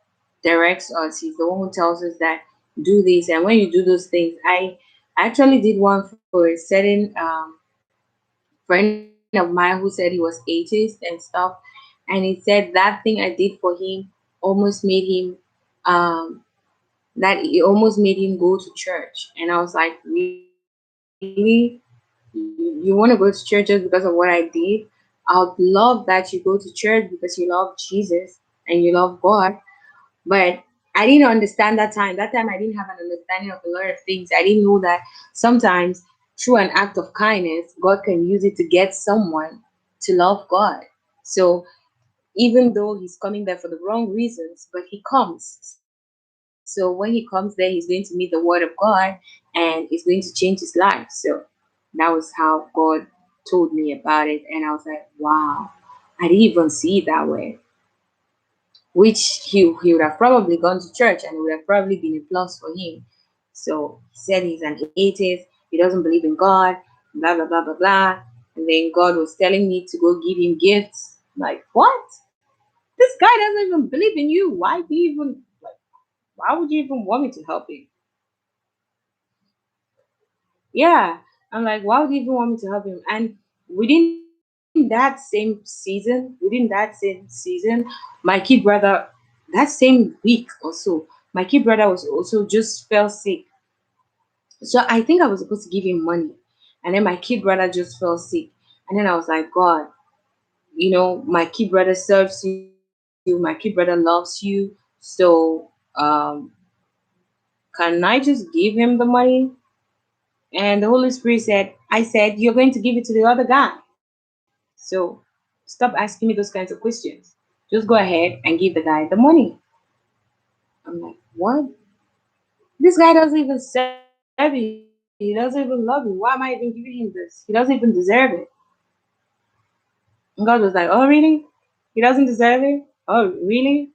directs us. He's the one who tells us that do this, and when you do those things, I actually did one for a certain friend of mine who said he was atheist and stuff, and he said that thing I did for him almost made him um that it almost made him go to church, and I was like, really? You want to go to church just because of what I did? I would love that you go to church because you love Jesus and you love God. But I didn't understand that time. That time I didn't have an understanding of a lot of things. I didn't know that sometimes through an act of kindness, God can use it to get someone to love God. So even though he's coming there for the wrong reasons, but he comes. So when he comes there, he's going to meet the word of God and it's going to change his life. So that was how God told me about it. And I was like, wow, I didn't even see it that way. Which he would have probably gone to church and it would have probably been a plus for him. So he said he's an atheist, he doesn't believe in God, blah blah blah blah blah. And then God was telling me to go give him gifts. I'm like, what? This guy doesn't even believe in you. Why do you even like why would you even want me to help him? Yeah. I'm like, why would you even want me to help him? And within that same season, my kid brother, that same week or so, my kid brother was also just fell sick. So I think I was supposed to give him money. And then my kid brother just fell sick. And then I was like, God, my kid brother serves you, my kid brother loves you. So can I just give him the money? And the Holy Spirit said, I said, you're going to give it to the other guy. So stop asking me those kinds of questions. Just go ahead and give the guy the money. I'm like, what? This guy doesn't even serve you. He doesn't even love you. Why am I even giving him this? He doesn't even deserve it. And God was like, oh, really? He doesn't deserve it? Oh, really?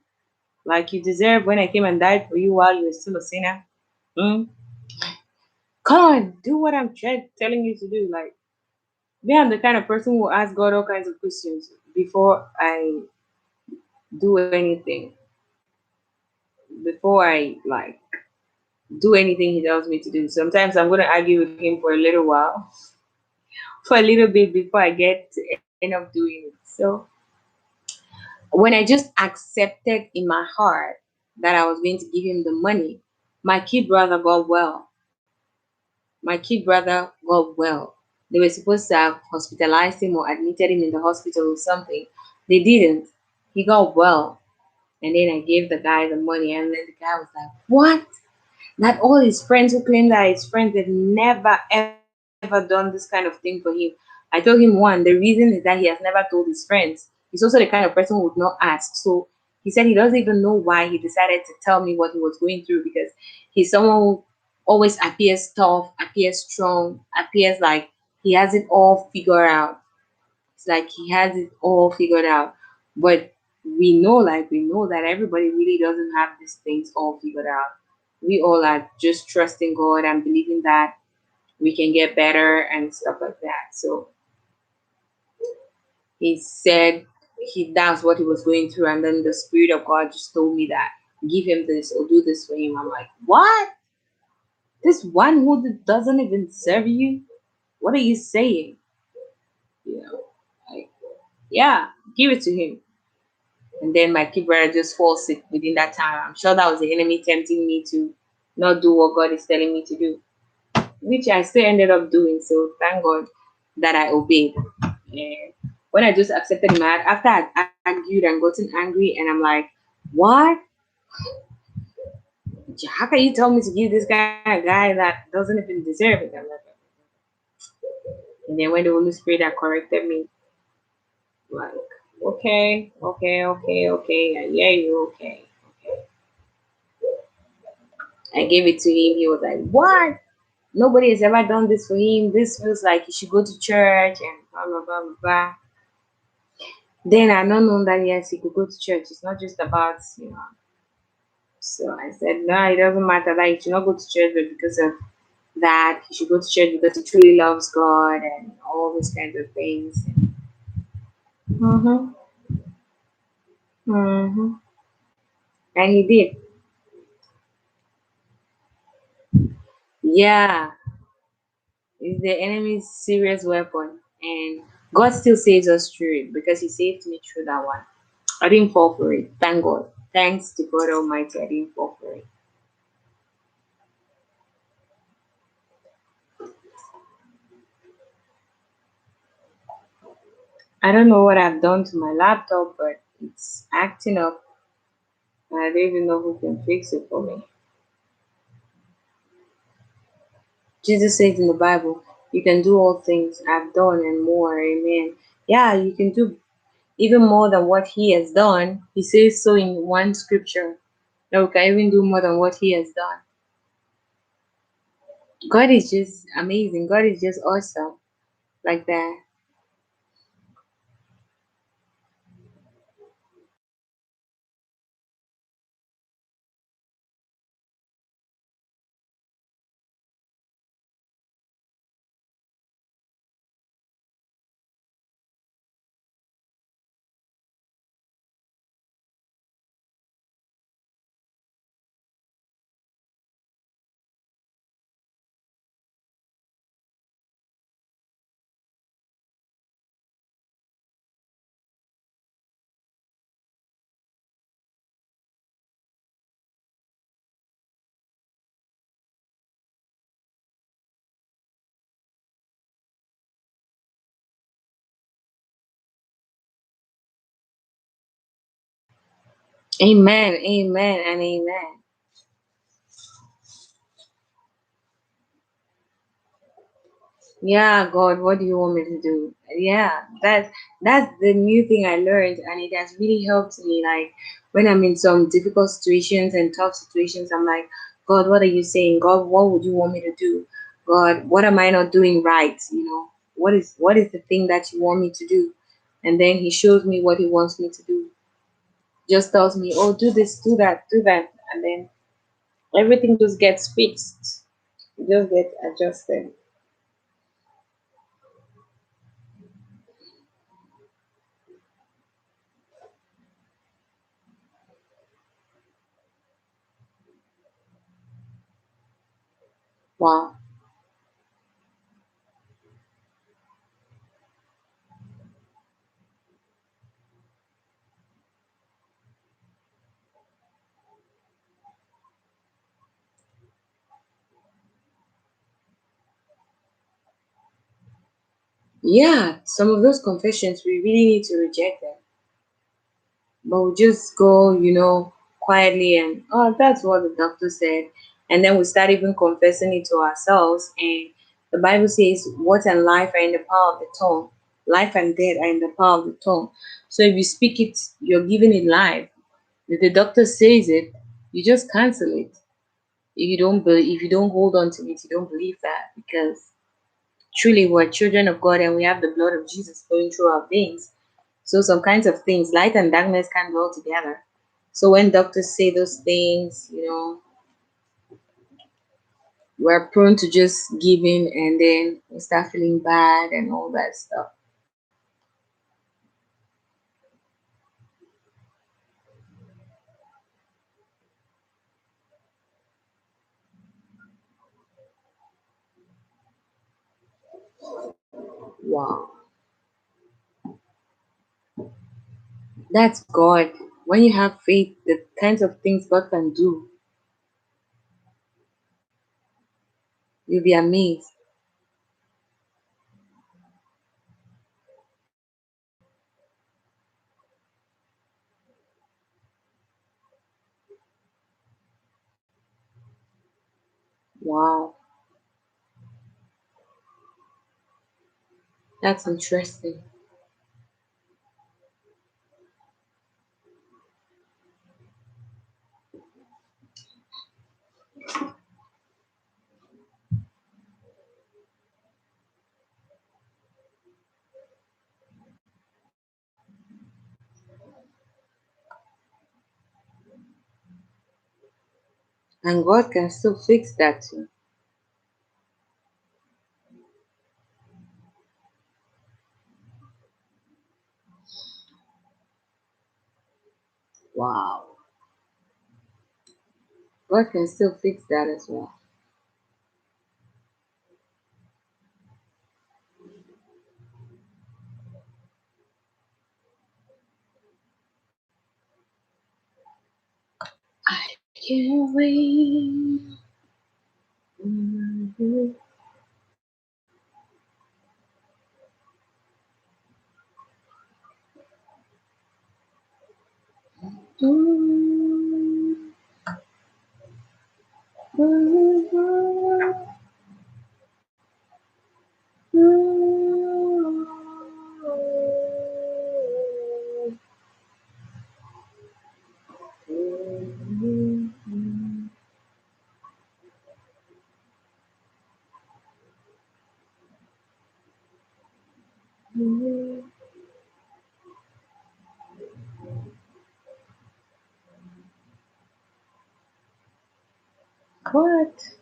Like you deserve when I came and died for you while you were still a sinner? Mm? Come on, do what I'm telling you to do. Like, me, I'm the kind of person who ask God all kinds of questions before I do anything. Before I like do anything He tells me to do. Sometimes I'm gonna argue with Him for a little while, for a little bit before I get to end up doing it. So when I just accepted in my heart that I was going to give him the money, my kid brother got well. My kid brother got well. They were supposed to have hospitalized him or admitted him in the hospital or something. They didn't. He got well. And then I gave the guy the money, and then the guy was like, what? That all his friends who claimed that his friends had never ever done this kind of thing for him. I told him, one, the reason is that he has never told his friends. He's also the kind of person who would not ask. So he said he doesn't even know why he decided to tell me what he was going through, because he's someone who always appears tough, appears strong, appears like he has it all figured out. It's like he has it all figured out. But we know that everybody really doesn't have these things all figured out. We all are just trusting God and believing that we can get better and stuff like that. So he said that's what he was going through, and then the Spirit of God just told me that give him this or do this for him. I'm like, what? This one who doesn't even serve you? What are you saying? You know, like, yeah, give it to him. And then my kid brother just falls sick within that time. I'm sure that was the enemy tempting me to not do what God is telling me to do, which I still ended up doing. So thank God that I obeyed. And when I just accepted him, after I'd argued and gotten angry, and I'm like, what? How can you tell me to give this guy a guy that doesn't even deserve it? I'm like, and then when the Holy Spirit that corrected me, like, okay, okay, okay, okay, I hear you, okay, okay. I gave it to him. He was like, "What? Nobody has ever done this for him. This feels like he should go to church and blah blah blah blah blah." Then I don't know that yes, he could go to church. It's not just about, you know. So I said, no, it doesn't matter. Like, he should not go to church, but because of that, he should go to church because he truly loves God and all those kinds of things. Mm-hmm. Mm-hmm. And he did. Yeah, it's the enemy's serious weapon. And God still saves us through it because he saved me through that one. I didn't fall for it. Thank God. Thanks to God Almighty, I didn't fall for it. I don't know what I've done to my laptop, but it's acting up. And I don't even know who can fix it for me. Jesus says in the Bible, you can do all things I've done and more. Amen. Yeah, you can do even more than what he has done. He says so in one scripture that we can even do more than what he has done. God is just amazing. God is just awesome like that. Amen, amen, and amen. Yeah, God, what do you want me to do? Yeah, that's the new thing I learned, and it has really helped me. Like when I'm in some difficult situations and tough situations, I'm like, God, what are you saying? God, what would you want me to do? God, what am I not doing right? You know, what is the thing that you want me to do? And then He shows me what He wants me to do. Just tells me, oh, do this, do that, and then everything just gets fixed. It just gets adjusted. Wow. Yeah, some of those confessions we really need to reject them, but we just go, quietly and oh, that's what the doctor said, and then we start even confessing it to ourselves. And the Bible says, "What and life are in the power of the tongue. Life and death are in the power of the tongue." So if you speak it, you're giving it life. If the doctor says it, you just cancel it. If you don't hold on to it, you don't believe that because truly we're children of God and we have the blood of Jesus flowing through our veins. So some kinds of things, light and darkness can dwell together. So when doctors say those things, we're prone to just give in and then we start feeling bad and all that stuff. Wow. That's God. When you have faith, the kinds of things God can do, you'll be amazed. Wow. That's interesting. And God can still fix that too. Wow. God can still fix that as well. I can't wait. Mhm. Mhm. What?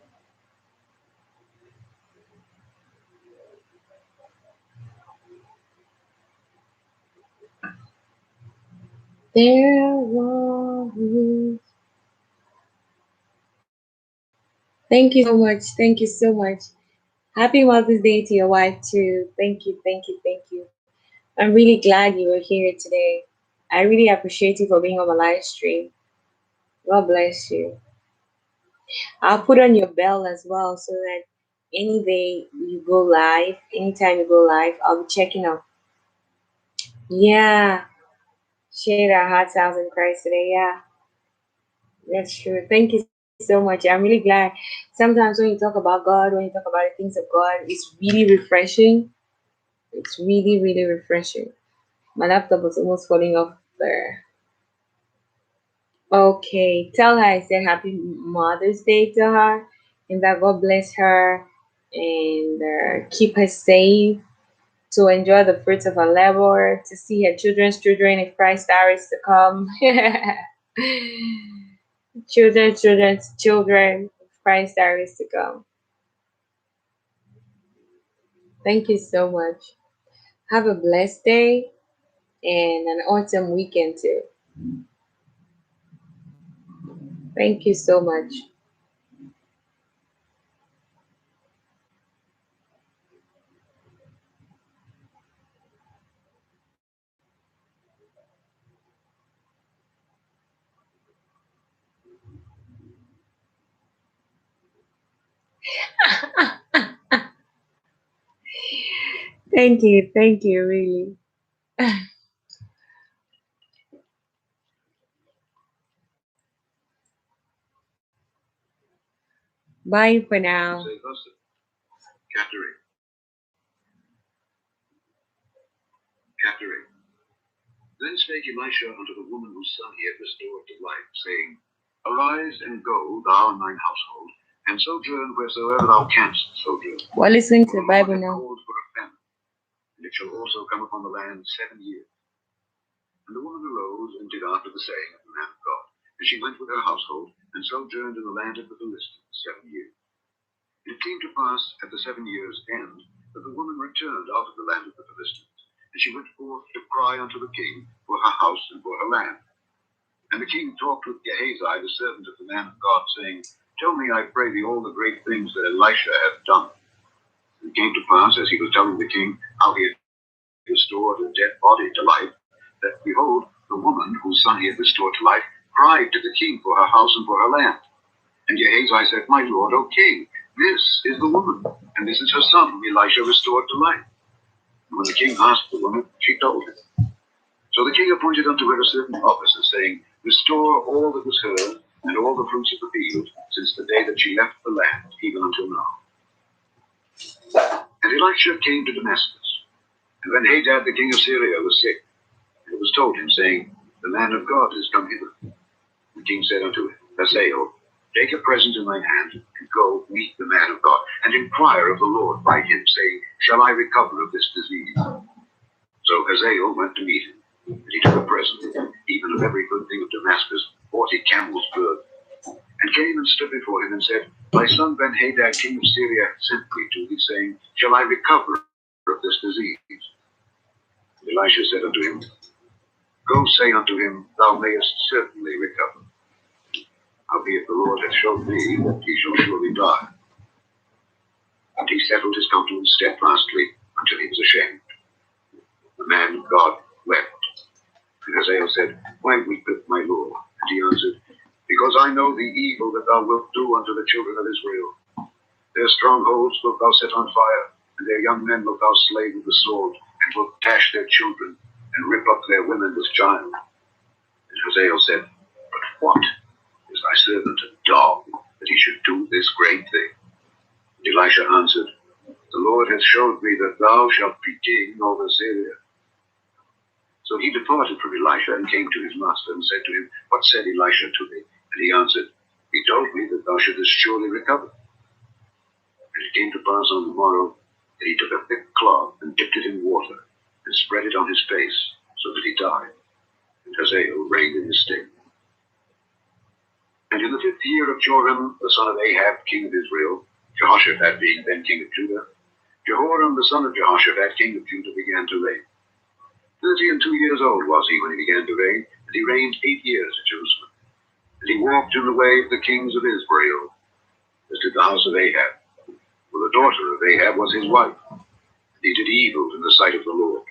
There was. Thank you so much. Thank you so much. Happy Mother's Day to your wife too. Thank you, thank you, thank you. I'm really glad you were here today. I really appreciate you for being on my live stream. God bless you. I'll put on your bell as well so that any day you go live, anytime you go live, I'll be checking up. Yeah, share our hearts out in Christ today. Yeah, that's true. Thank you so much. I'm really glad. Sometimes when you talk about God, when you talk about the things of God, it's really refreshing. It's really, really refreshing. My laptop was almost falling off there. Okay, tell her I said happy Mother's Day to her and that God bless her and keep her safe to enjoy the fruits of her labor, to see her children's children if Christ is to come. Children's children if Christ is to come. Thank you so much. Have a blessed day and an awesome weekend too. Thank you so much. Thank you, really. Bye for now. Chapter 8. Then spake Elisha unto the woman whose son he had restored to life, saying, Arise and go, thou and thine household, and sojourn wheresoever thou canst sojourn. We're listening to the Bible now. Called for a famine, and it shall also come upon the land 7 years. And the woman arose and did after the saying of the man of God. And she went with her household, and sojourned in the land of the Philistines 7 years. And it came to pass at the 7 years' end that the woman returned out of the land of the Philistines. And she went forth to cry unto the king for her house and for her land. And the king talked with Gehazi, the servant of the man of God, saying, Tell me, I pray thee, all the great things that Elisha hath done. And it came to pass, as he was telling the king how he had restored a dead body to life, that behold, the woman whose son he had restored to life cried to the king for her house and for her land. And Gehazi said, My lord, O king, this is the woman, and this is her son whom Elisha restored to life. And when the king asked the woman, she told him. So the king appointed unto her a certain officer, saying, Restore all that was hers, and all the fruits of the field, since the day that she left the land, even until now. And Elisha came to Damascus. And when Hadad the king of Syria was sick, it was told him, saying, The man of God is come hither. The king said unto him, Hazael, take a present in thine hand, and go meet the man of God, and inquire of the Lord by him, saying, Shall I recover of this disease? So Hazael went to meet him, and he took a present, even of every good thing of Damascus, 40 camels' good. and came and stood before him and said, My son Ben-Hadad, king of Syria, sent me to thee, saying, Shall I recover of this disease? Elisha said unto him, Go say unto him, Thou mayest certainly recover. Howbeit the Lord hath showed me that he shall surely die. And he settled his countenance steadfastly until he was ashamed. The man of God wept. And Hazael said, Why weepeth my Lord? And he answered, Because I know the evil that thou wilt do unto the children of Israel. Their strongholds wilt thou set on fire, and their young men wilt thou slay with the sword, and wilt dash their children, and rip up their women with child. And Hazael said, But what is thy servant a dog, that he should do this great thing? And Elisha answered, The Lord hath showed me that thou shalt be king over Syria. So he departed from Elisha and came to his master and said to him, What said Elisha to thee? And he answered, He told me that thou shouldest surely recover. And it came to pass on the morrow that he took a thick cloth and dipped it in water and spread it on his face, so that he died. And Hazael reigned in his stead. And in the 5th year of Joram, the son of Ahab, king of Israel, Jehoshaphat being then king of Judah, Jehoram, the son of Jehoshaphat, king of Judah, began to reign. 32 years old was he when he began to reign, and he reigned 8 years at Jerusalem. And he walked in the way of the kings of Israel, as did the house of Ahab. For the daughter of Ahab was his wife, and he did evil in the sight of the Lord.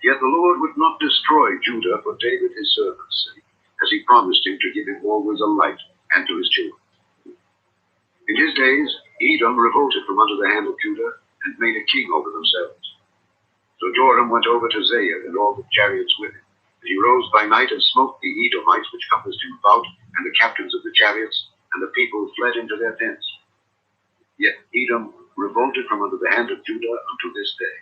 Yet the Lord would not destroy Judah for David his servant's sake, as he promised him to give him always a light, and to his children. In his days Edom revolted from under the hand of Judah, and made a king over themselves. So Joram went over to Zair and all the chariots with him. And he rose by night and smote the Edomites which compassed him about, and the captains of the chariots, and the people fled into their tents. Yet Edom revolted from under the hand of Judah unto this day.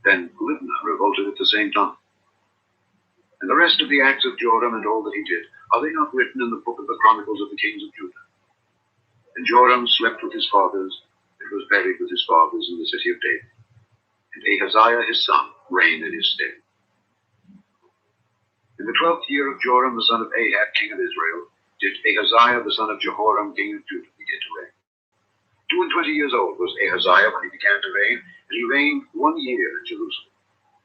Then Libnah revolted at the same time. And the rest of the acts of Joram and all that he did, are they not written in the book of the Chronicles of the kings of Judah? And Joram slept with his fathers, and was buried with his fathers in the city of David. And Ahaziah his son reigned in his stead. In the 12th year of Joram the son of Ahab, king of Israel, did Ahaziah the son of Jehoram, king of Judah, begin to reign. 22 years old was Ahaziah when he began to reign, and he reigned 1 year in Jerusalem.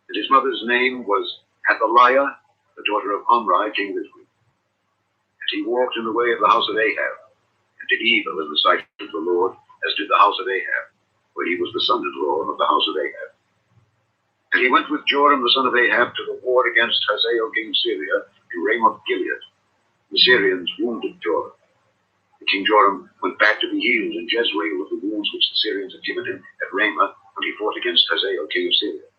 And his mother's name was Athaliah, the daughter of Omri, king of Israel. And he walked in the way of the house of Ahab, and did evil in the sight of the Lord, as did the house of Ahab, for he was the son-in-law of the house of Ahab. And he went with Joram the son of Ahab to the war against Hazael king of Syria in Ramoth Gilead. The Syrians wounded Joram. And King Joram went back to be healed in Jezreel of the wounds which the Syrians had given him at Ramah when he fought against Hazael king of Syria.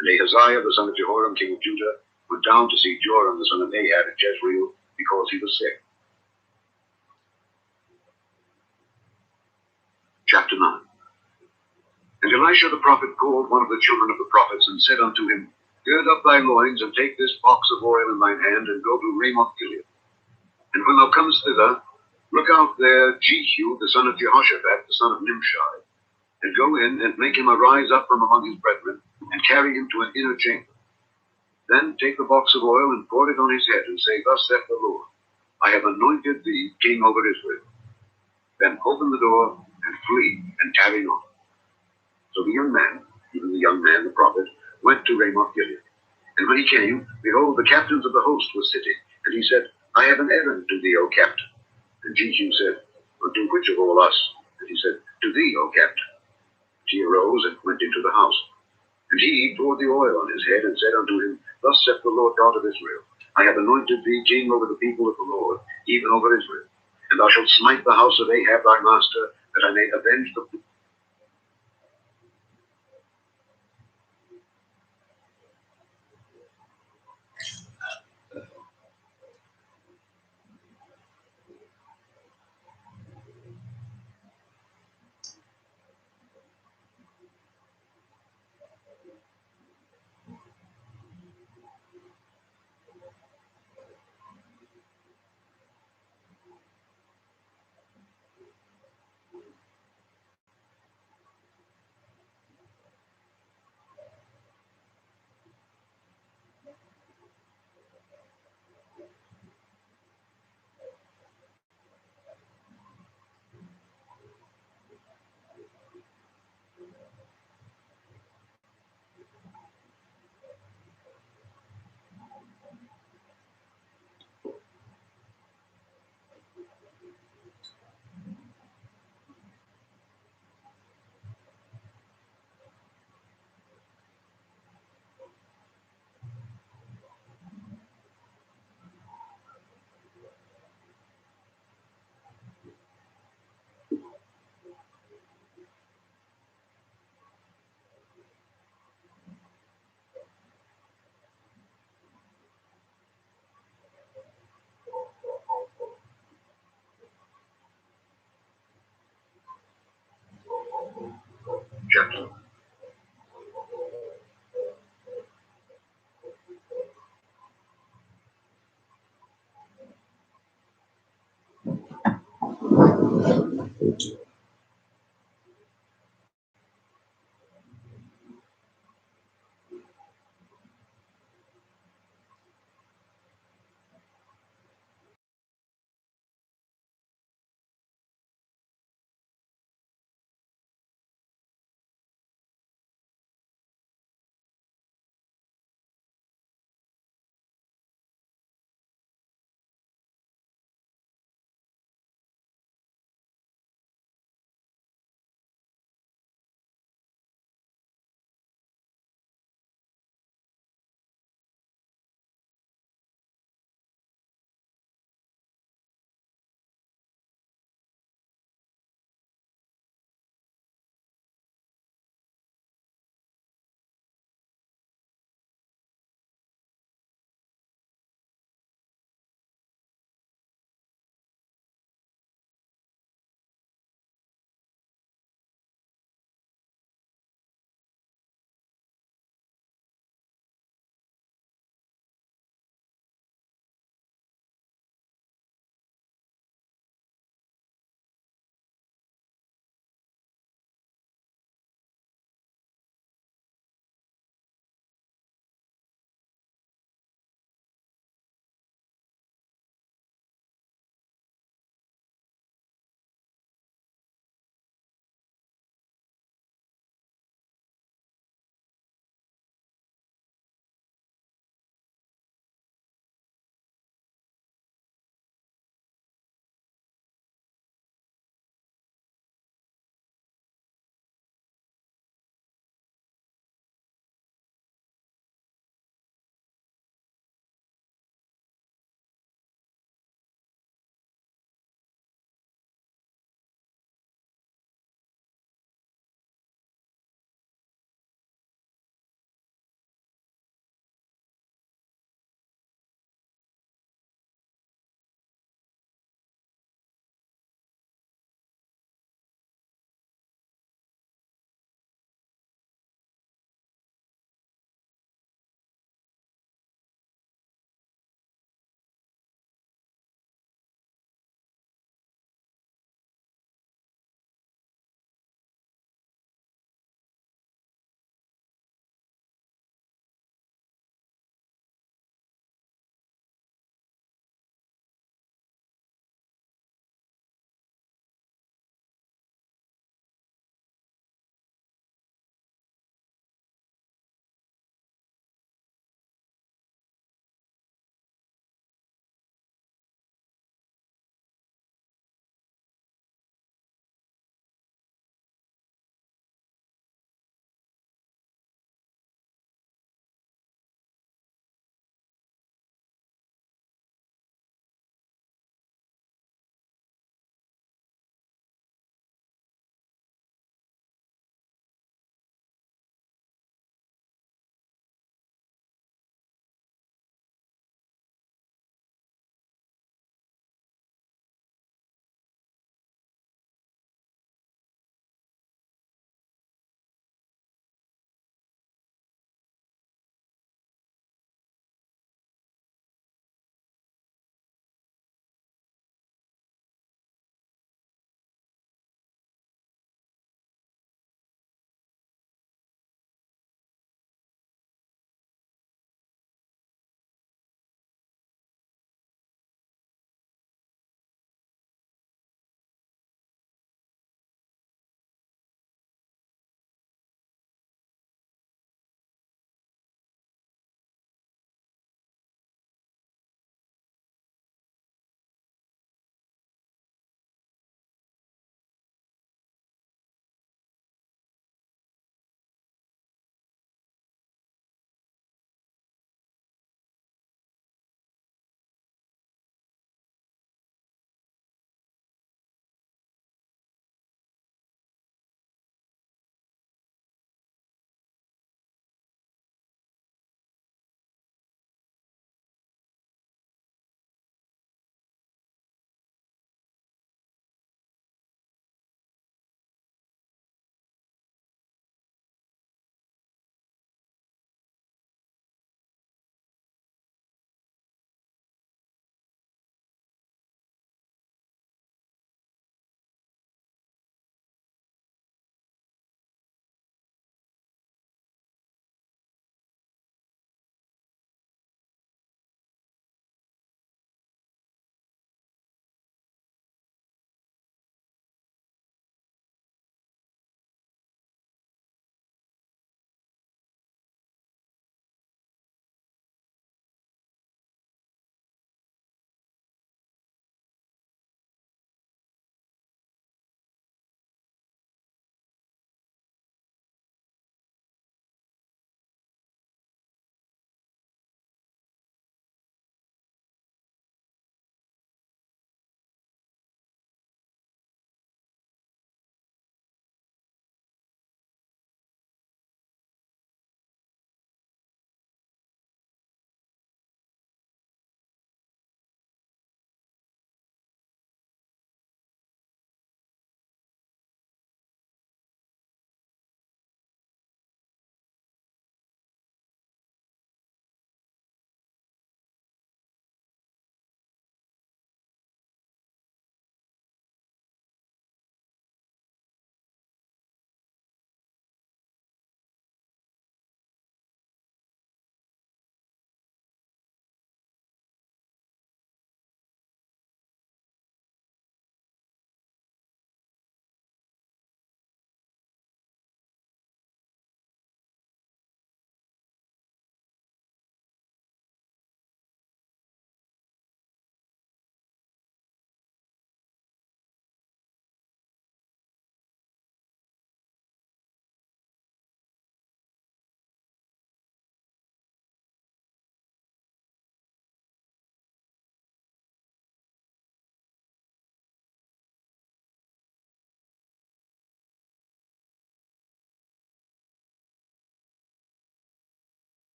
And Ahaziah the son of Jehoram king of Judah went down to see Joram the son of Ahab at Jezreel, because he was sick. Chapter 9. And Elisha the prophet called one of the children of the prophets, and said unto him, Gird up thy loins, and take this box of oil in thine hand, and go to Ramoth Gilead. And when thou comest thither, look out there Jehu the son of Jehoshaphat, the son of Nimshi, and go in, and make him arise up from among his brethren, and carry him to an inner chamber. Then take the box of oil, and pour it on his head, and say, Thus saith the Lord, I have anointed thee king over Israel. Then open the door, and flee, and tarry not. So the young man, even the young man, the prophet, went to Ramoth Gilead. And when he came, behold, the captains of the host were sitting. And he said, I have an errand to thee, O captain. And Jehu said, Unto which of all us? And he said, To thee, O captain. And he arose and went into the house. And he poured the oil on his head, and said unto him, Thus saith the Lord God of Israel, I have anointed thee king over the people of the Lord, even over Israel. And thou shalt smite the house of Ahab thy master, that I may avenge the people.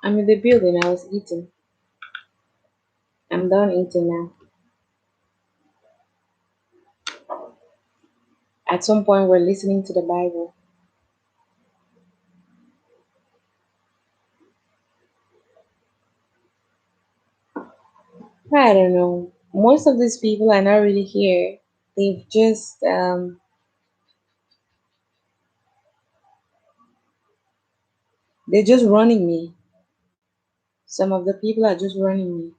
I'm in the building. I was eating. I'm done eating now. At some point, we're listening to the Bible. I don't know. Most of these people are not really here. They've just they're just running me. Some of the people are just running me.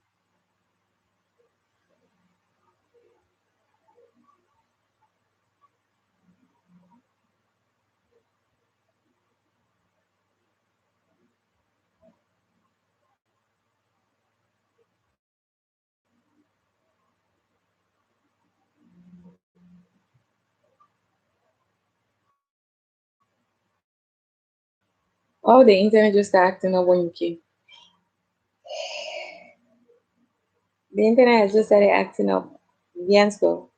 Oh, the internet just started acting up when you came. The internet has just started acting up. Viansko.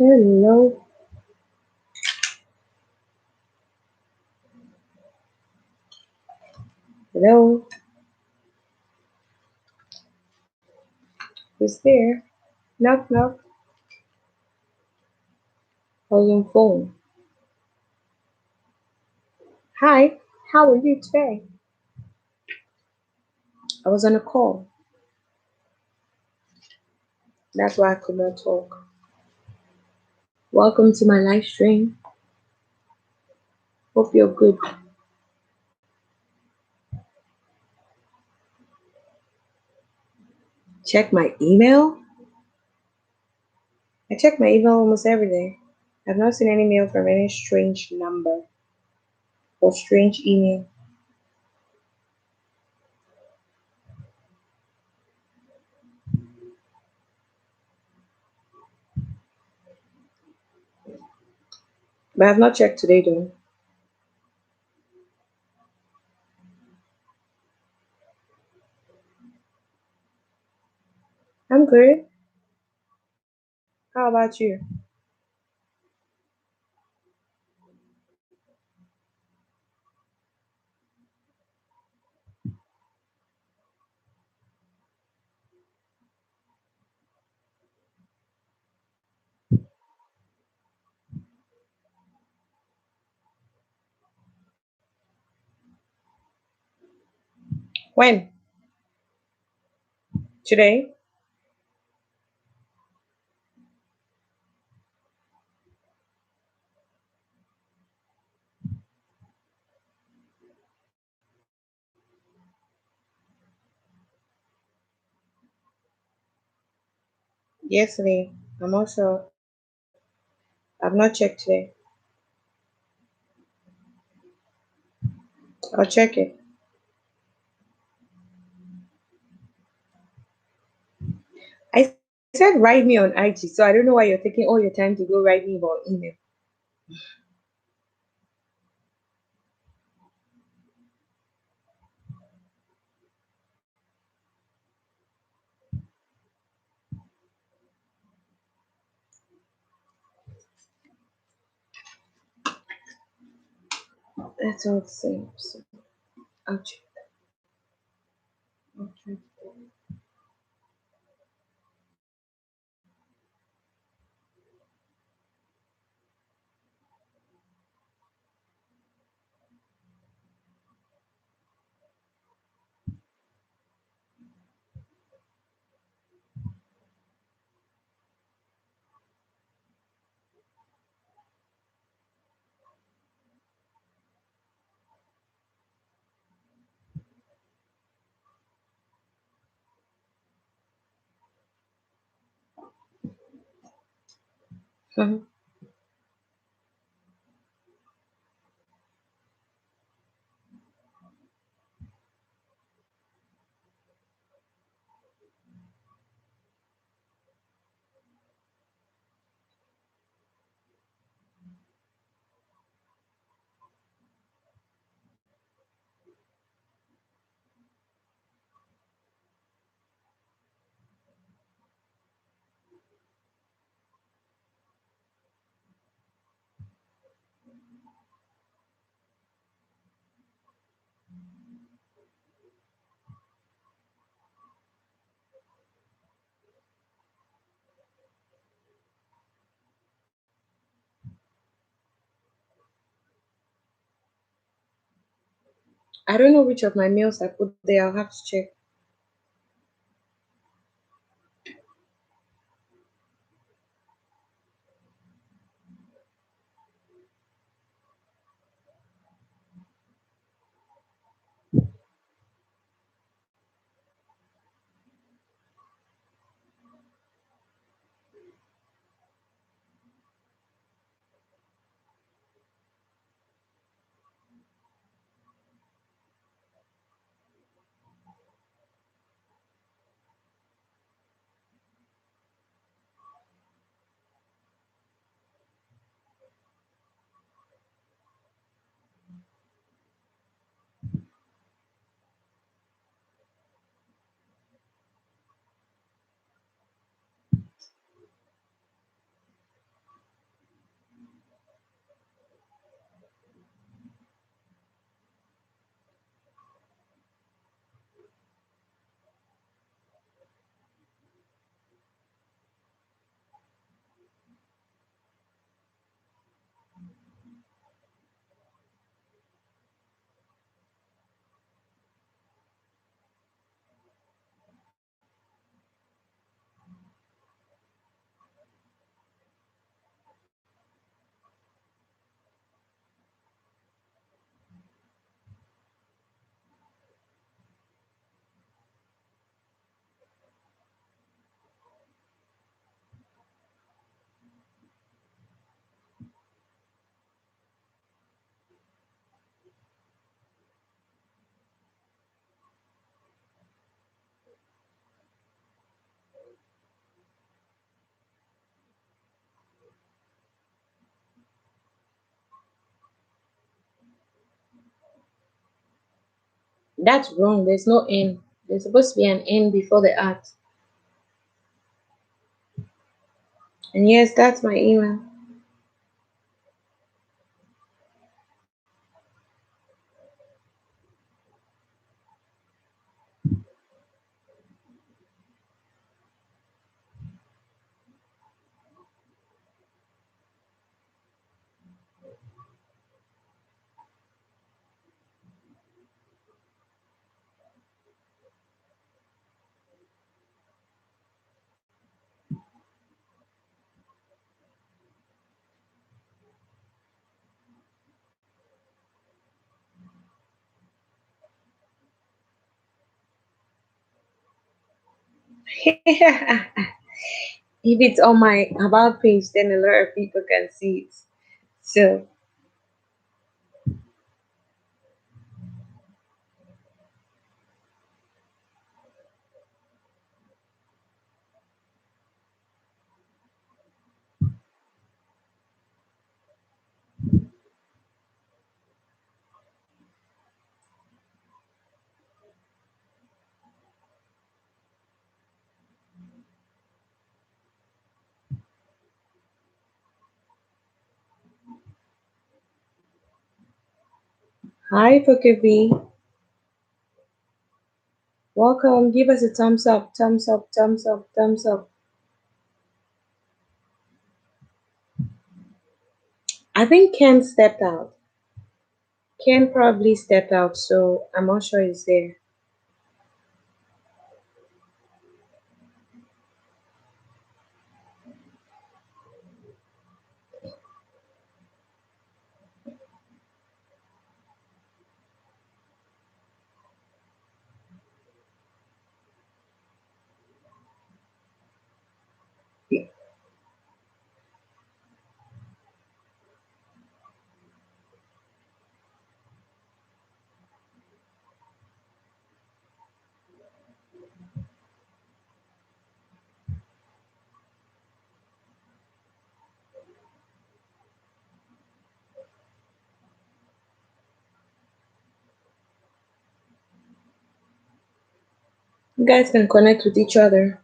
Hello. Hello. Who's there? Knock knock. I was on phone. Hi. How are you today? I was on a call. That's why I could not talk. Welcome to my live stream. Hope you're good. Check my email. I check my email almost every day. I've not seen any mail from any strange number or strange email. But I've not checked today though. I'm good. How about you? When? Today? Yesterday. I'm also. I've not checked today. I'll check it. I said write me on IG, so I don't know why you're taking all your time to go write me about email. That's all the same. So I'll check. I'll check. Mhm. I don't know which of my meals I put there. I'll have to check. That's wrong. There's no N. There's supposed to be an N before the at. And yes, that's my email. If it's on my about page, then a lot of people can see it. So hi Pokev. Welcome. Give us a thumbs up, thumbs up, thumbs up, thumbs up. I think Ken stepped out. Ken probably stepped out, so I'm not sure he's there. You guys can connect with each other.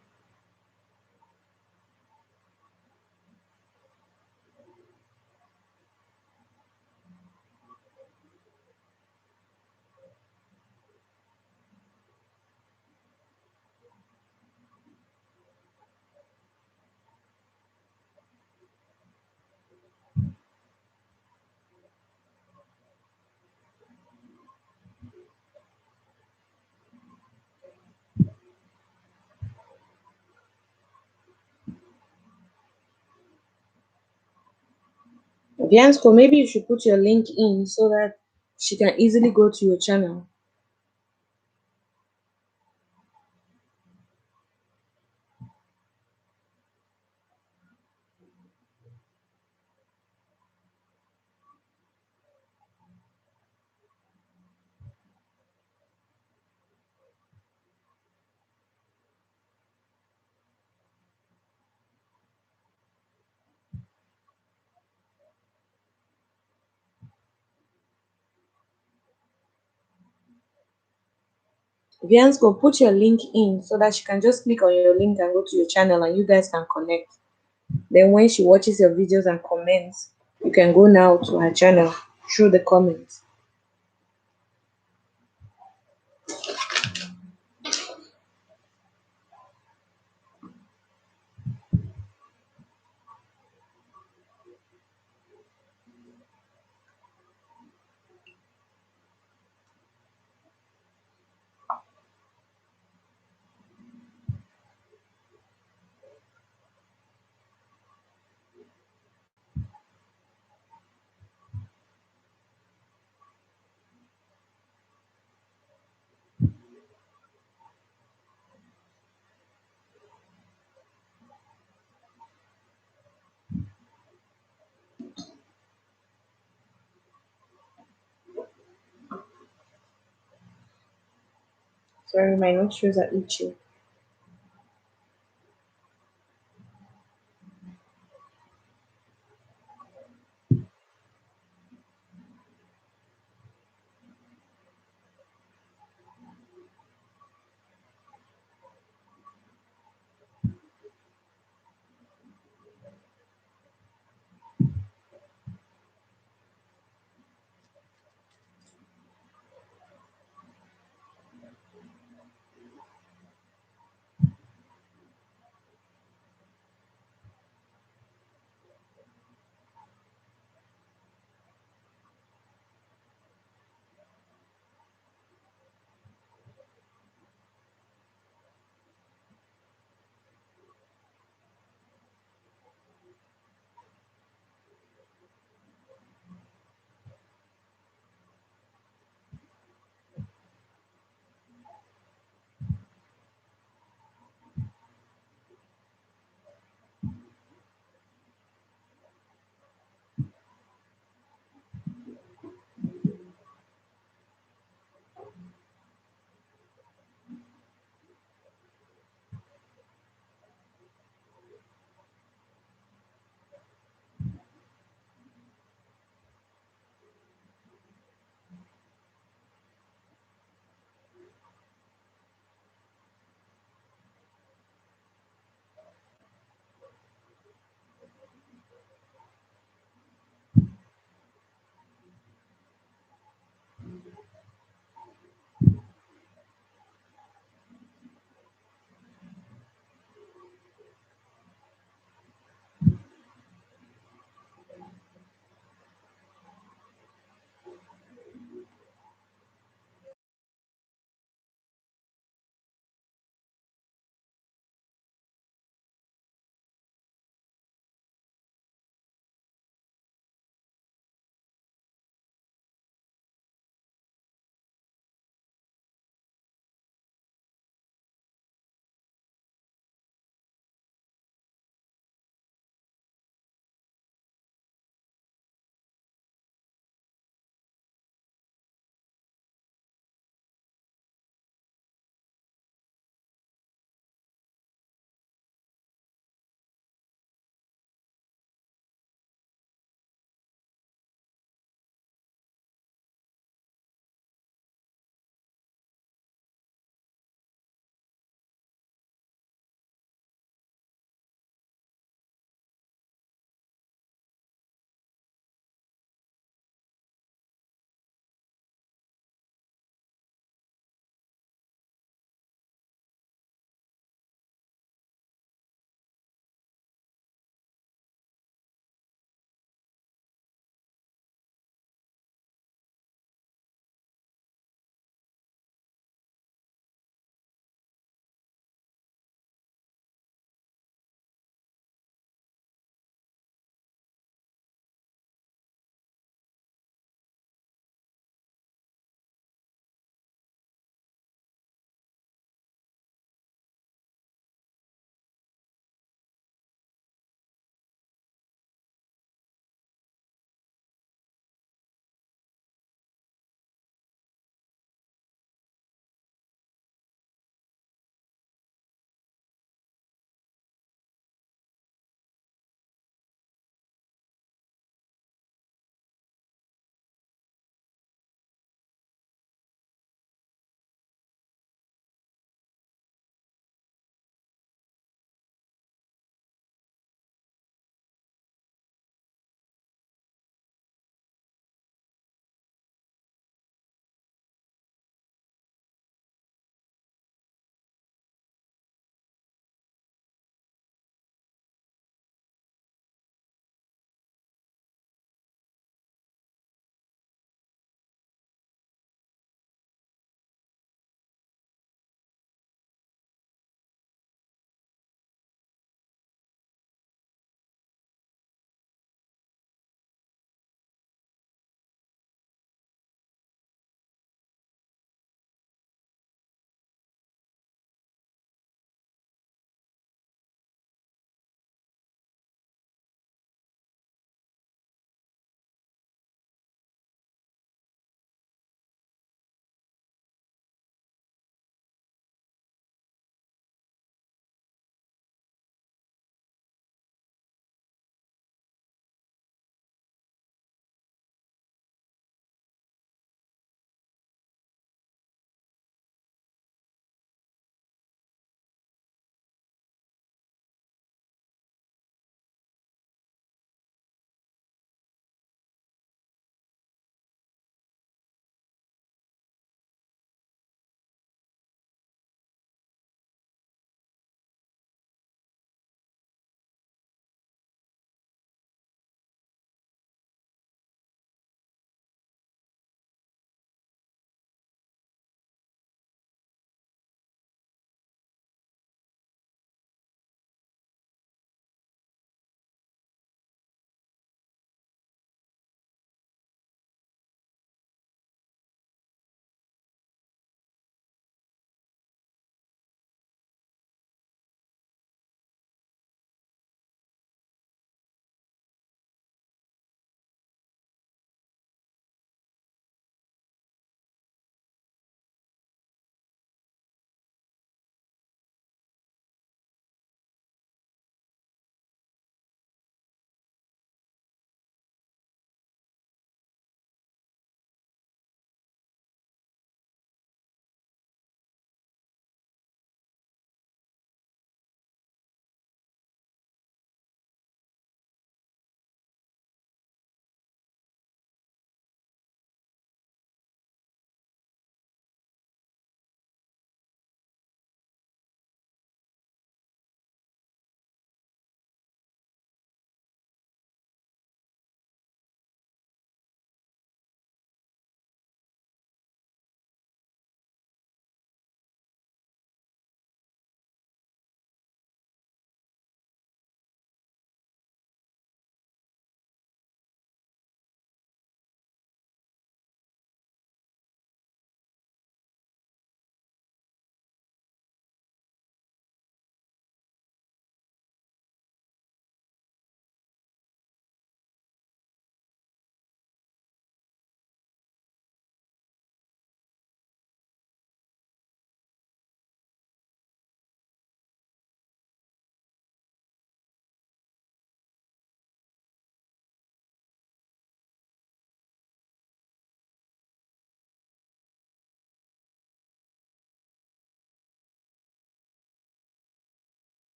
Bianco, maybe you should put your link in so that she can easily go to your channel. Bianco, put your link in so that she can just click on your link and go to your channel and you guys can connect. Then when she watches your videos and comments, you can go now to her channel through the comments. Sorry, my nostrils are itchy.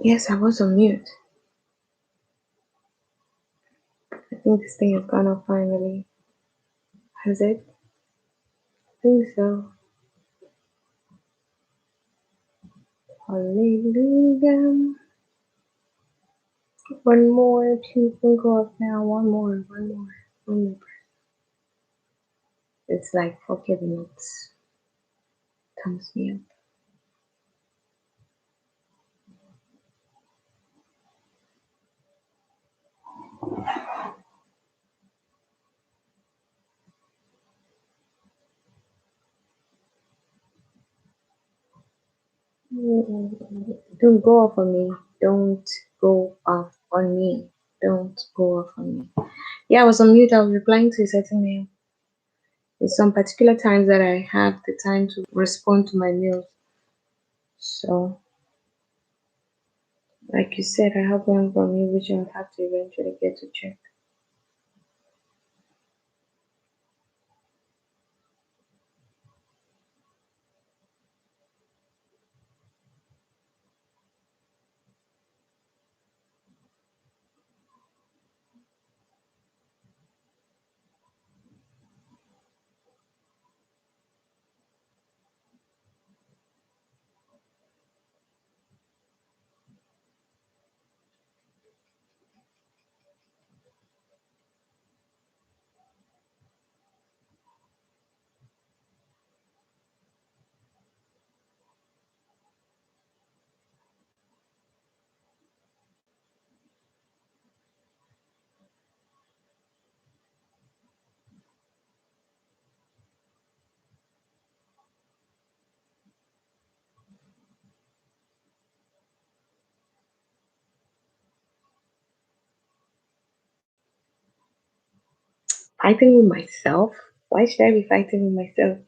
Yes, I was on mute. I think this thing has gone off finally. Has it? I think so. Hallelujah. One more. Please don't go off now. One more. One more. One more. It's like forgiving it. Thumbs me up. Don't go off on me. Don't go off on me. Don't go off on me. Yeah, I was on mute. I was replying to a certain mail. There's some particular times that I have the time to respond to my mails. So, like you said, I have one from you, which I'll have to eventually get to check. Fighting with myself? Why should I be fighting with myself?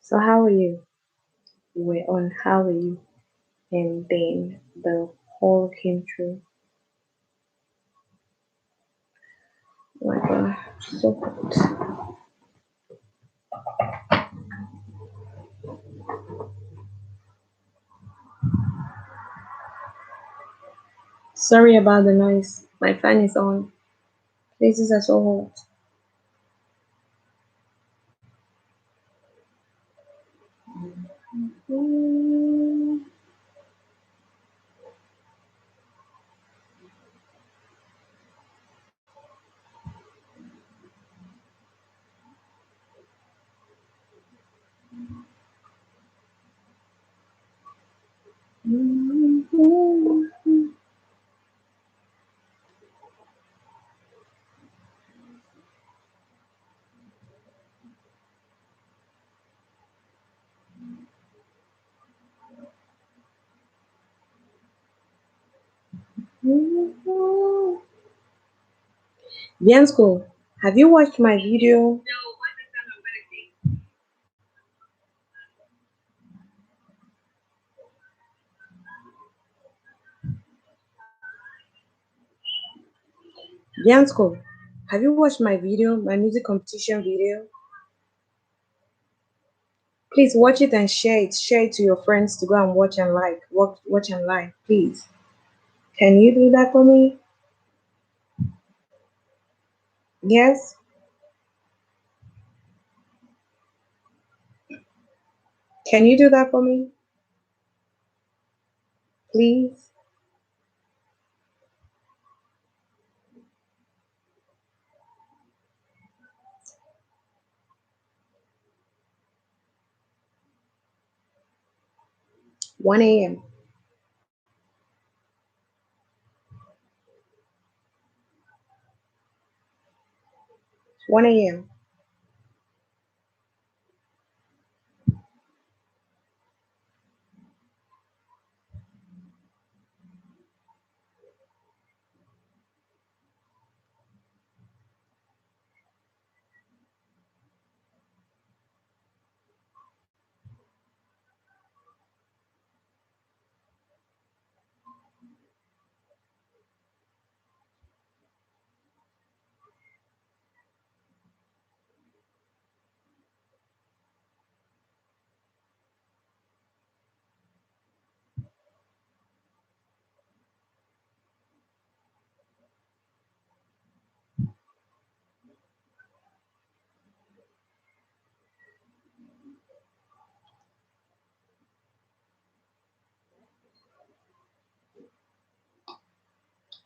So how are you? We're on how are you? And then the whole came true. Oh my god, so hot. Sorry about the noise. My fan is on. Places are so hot. Bianco, have you watched my video? Bianco, have you watched my video, my music competition video? Please watch it and share it. Share it to your friends to go and watch and like. Watch and like, please. Can you do that for me? Yes? Can you do that for me? Please? One a.m. 1 a.m.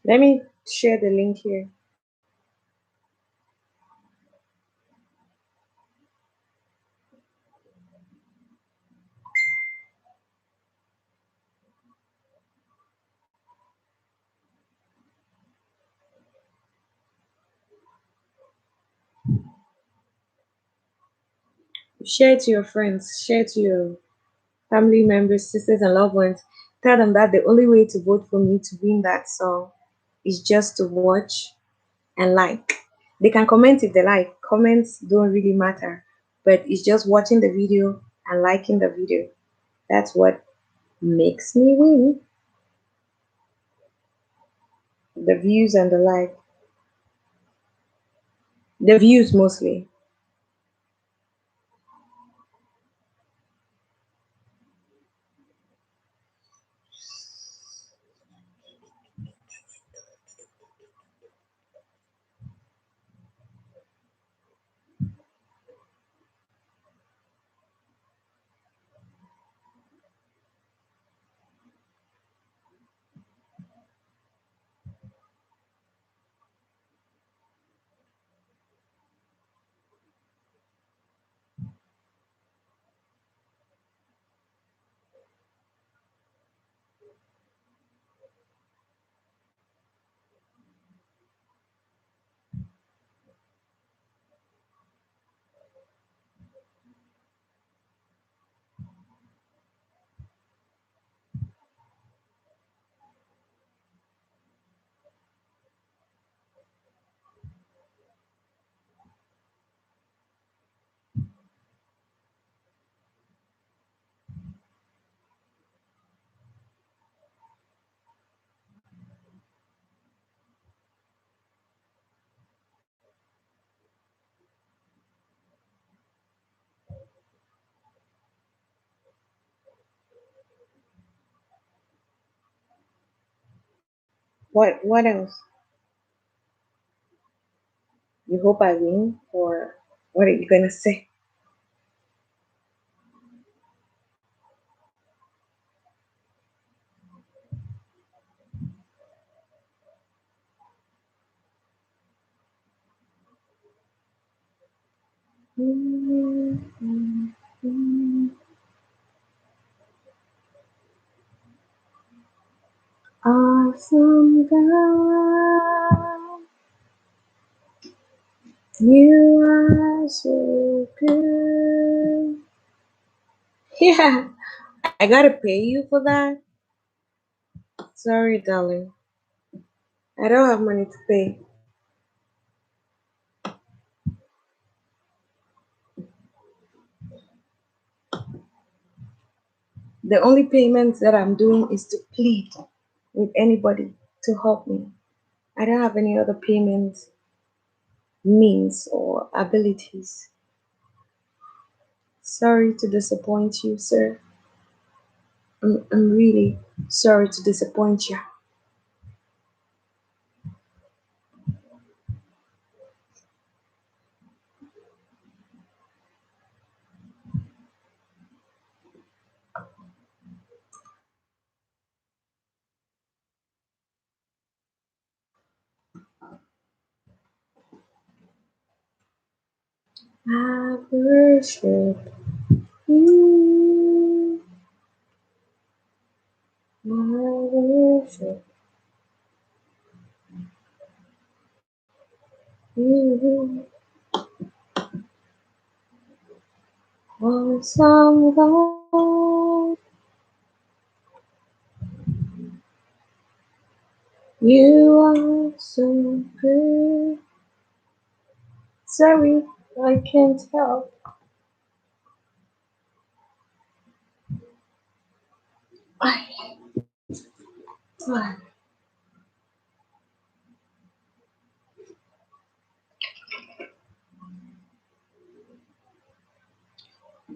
Let me share the link here. Share it to your friends, share it to your family members, sisters, and loved ones. Tell them that the only way to vote for me to win that song is just to watch and like. They can comment if they like. Comments don't really matter, but it's just watching the video and liking the video. That's what makes me win. The views and the like. The views mostly. What else? You hope I win, or what are you gonna say? Awesome God, you are so good. Yeah, I gotta pay you for that. Sorry, darling. I don't have money to pay. The only payments that I'm doing is to plead with anybody to help me. I don't have any other payment means or abilities. Sorry to disappoint you, sir. I'm really sorry to disappoint you. I worship you. I worship you. Want someone. You are so good. Sorry, I can't help.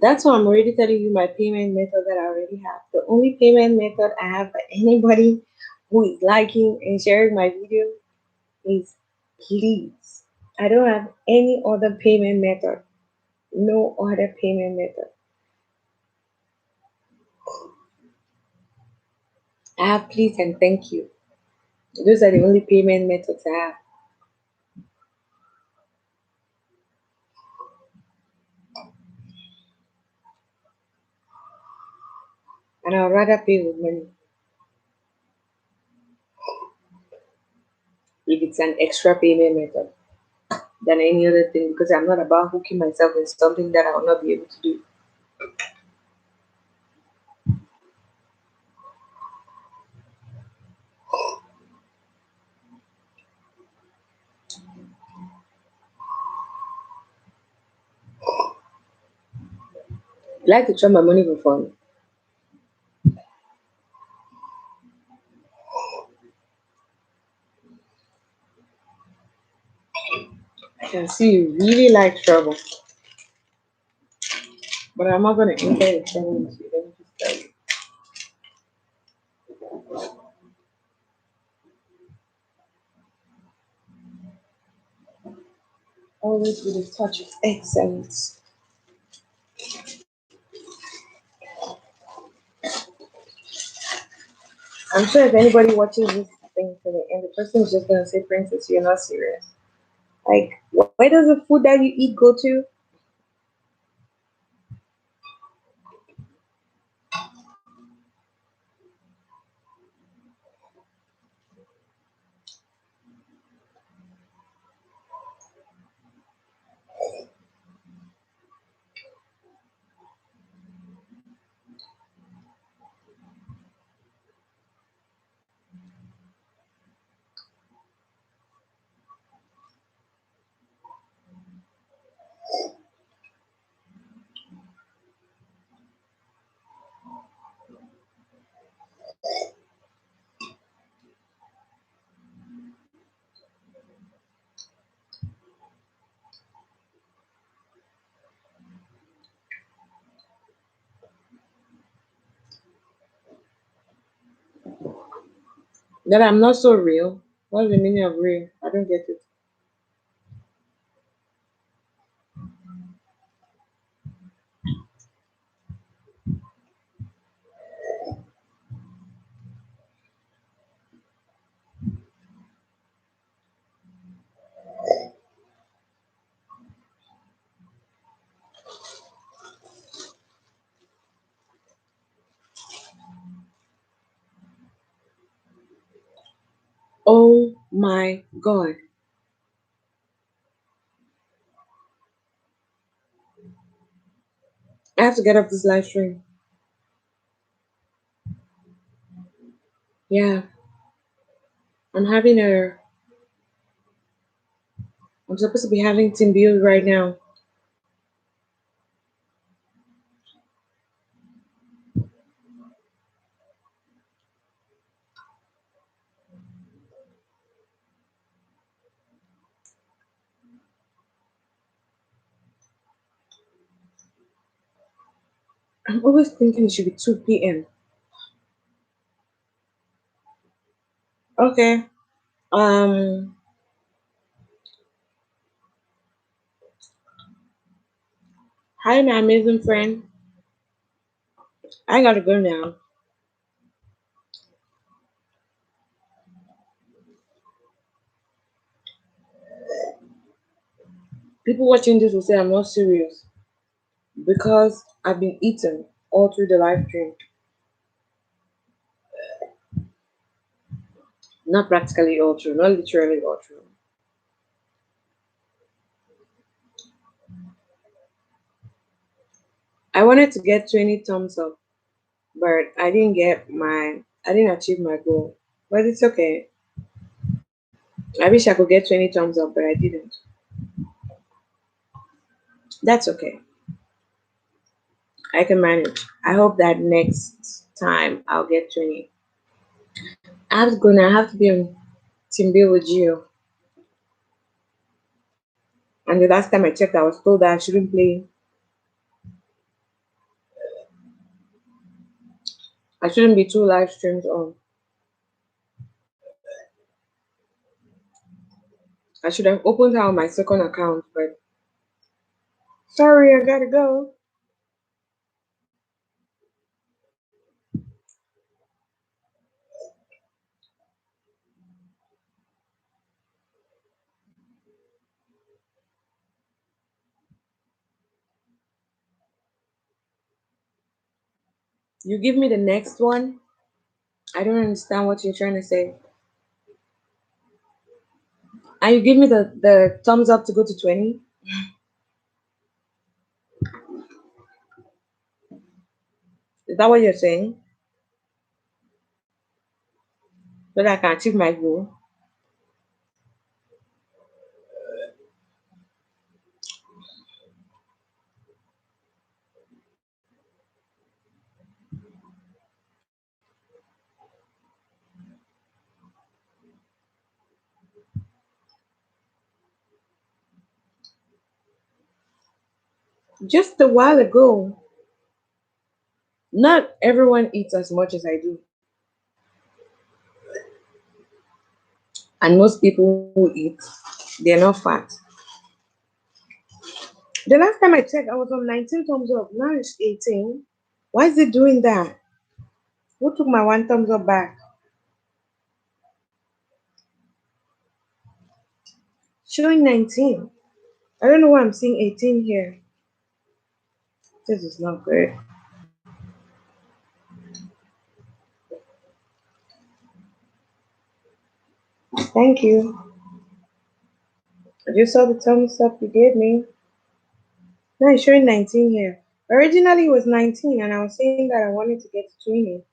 That's why I'm already telling you my payment method that I already have. The only payment method I have for anybody who is liking and sharing my video is please. I don't have any other payment method. No other payment method. I have please and thank you. Those are the only payment methods I have. And I'd rather pay with money if it's an extra payment method than any other thing because I'm not about hooking myself in something that I will not be able to do. I like to try my money for fun. I can see you really like trouble, but I'm not gonna enter the trouble with you. Let me just tell you. Always with a touch of excellence. I'm sure if anybody watches this thing to the end, the person is just gonna say, "Princess, you're not serious." Like, where does the food that you eat go to? That I'm not so real. What's the meaning of real? I don't get it. Oh my god. I have to get off this live stream. Yeah. I'm having a I'm supposed to be having team build right now. I'm always thinking it should be 2 p.m. Okay. Um Hi my amazing friend. I gotta go now. People watching this will say I'm not serious because I've been eating all through the live stream. Not practically all through, not literally all through. I wanted to get 20 thumbs up, but I didn't achieve my goal. But it's okay. I wish I could get 20 thumbs up, but I didn't. That's okay. I can manage. I hope that next time I'll get 20. I have to be on team B with you. And the last time I checked, I was told that I shouldn't play. I shouldn't be two live streams on. I should have opened her on my second account, but sorry, I gotta go. You give me the next one. I don't understand what you're trying to say. And you give me the thumbs up to go to 20. Is that what you're saying? So that I can achieve my goal. Just a while ago, not everyone eats as much as I do. And most people who eat, they're not fat. The last time I checked, I was on 19 thumbs up. Now it's 18. Why is it doing that? Who took my one thumbs up back? Showing 19. I don't know why I'm seeing 18 here. This is not good. Thank you. I just saw the thumbs up you gave me. Now it's showing 19 here. Originally it was 19 and I was saying that I wanted to get to 20.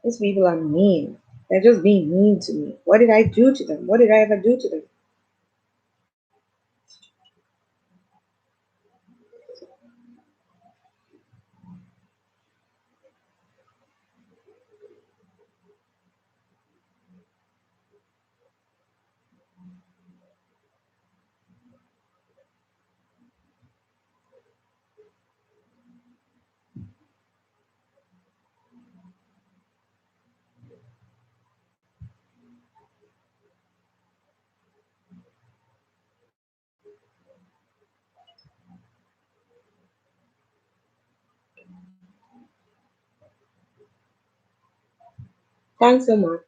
These people are mean. They're just being mean to me. What did I do to them? What did I ever do to them? Thanks so much.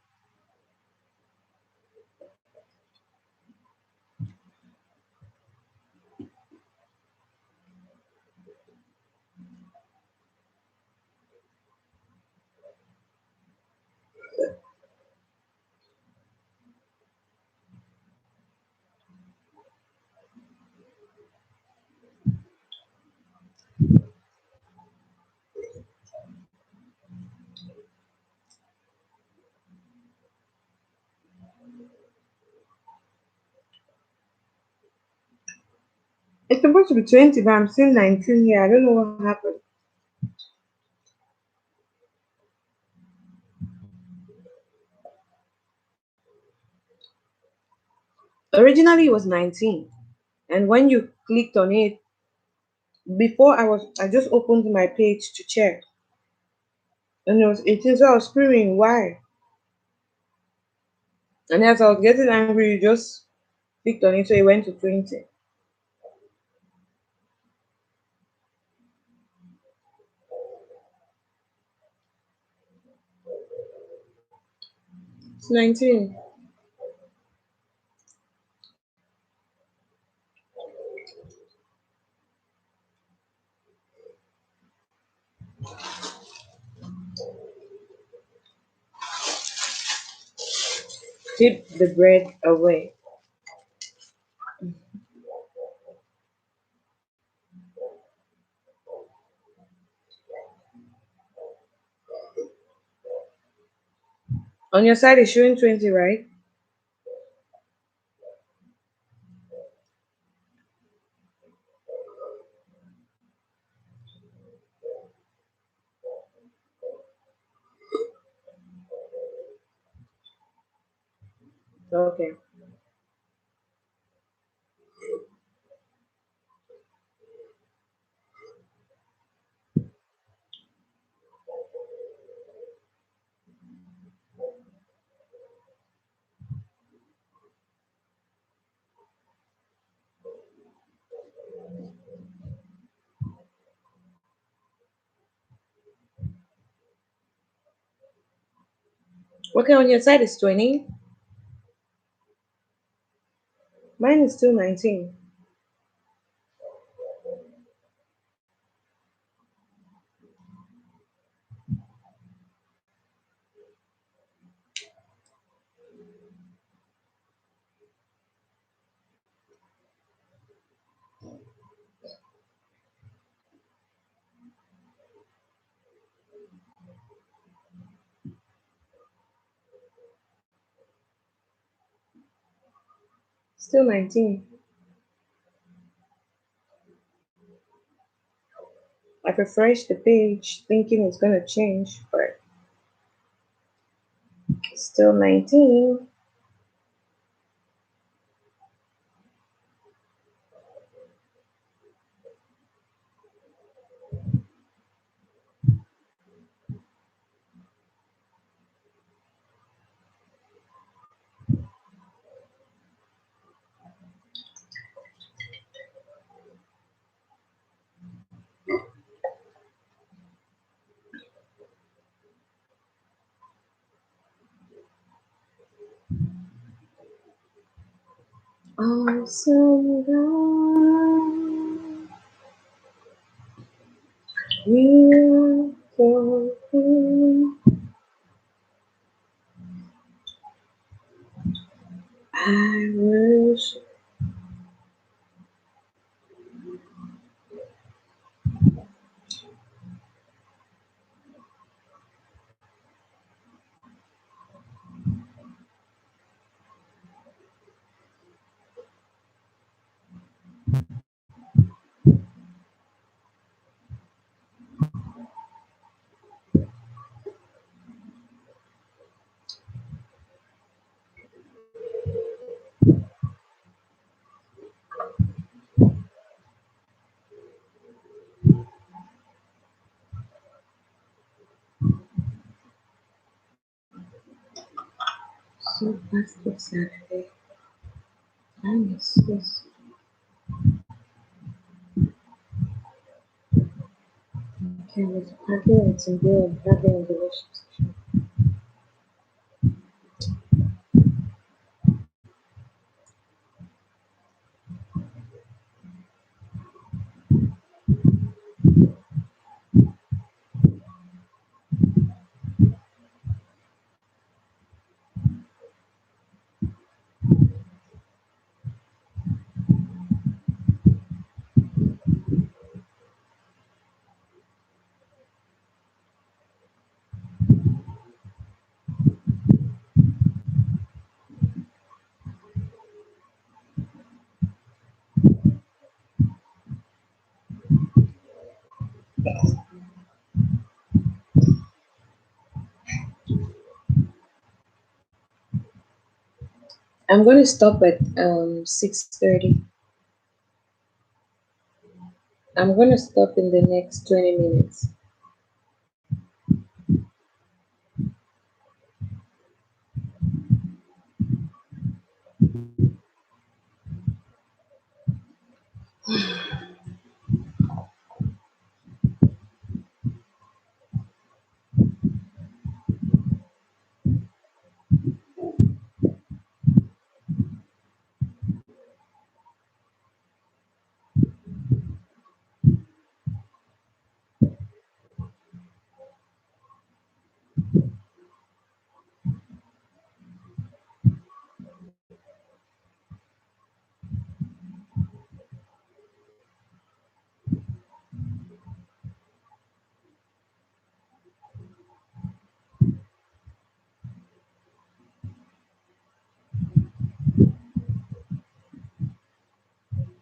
It's supposed to be 20, but I'm seeing 19 here. I don't know what happened. Originally it was 19. And when you clicked on it, I just opened my page to check. And it was 18, so I was screaming, why? And as I was getting angry, you just clicked on it, so it went to 20. It's 19. Keep the bread away. On your side, it's showing 20, right? Okay. Okay, on your side, it's 20. Mine is still 19. Still 19. I've refreshed the page thinking it's going to change, but it's still 19. Awesome God, you are so I worship. So plastic Saturday. I miss this. Okay, with packing it's in good, packing and delicious. I'm gonna stop at 6:30. I'm gonna stop in the next 20 minutes.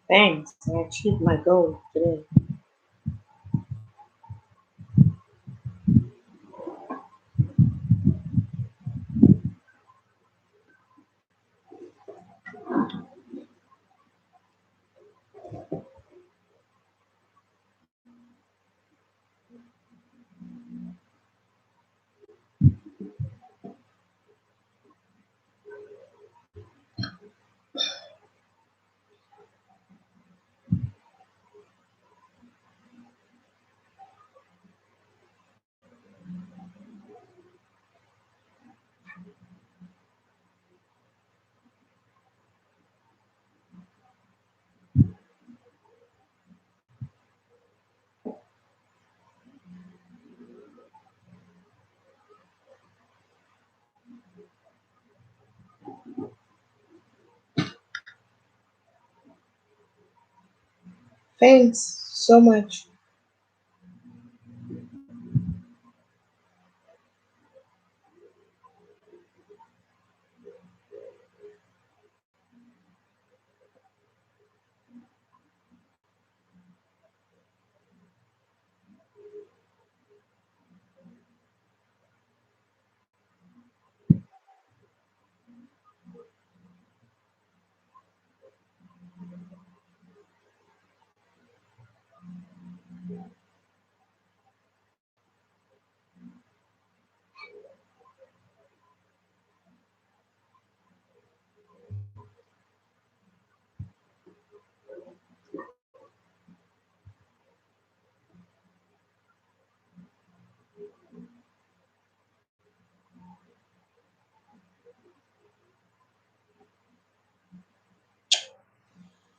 Thanks. I achieved my goal today. Thanks so much.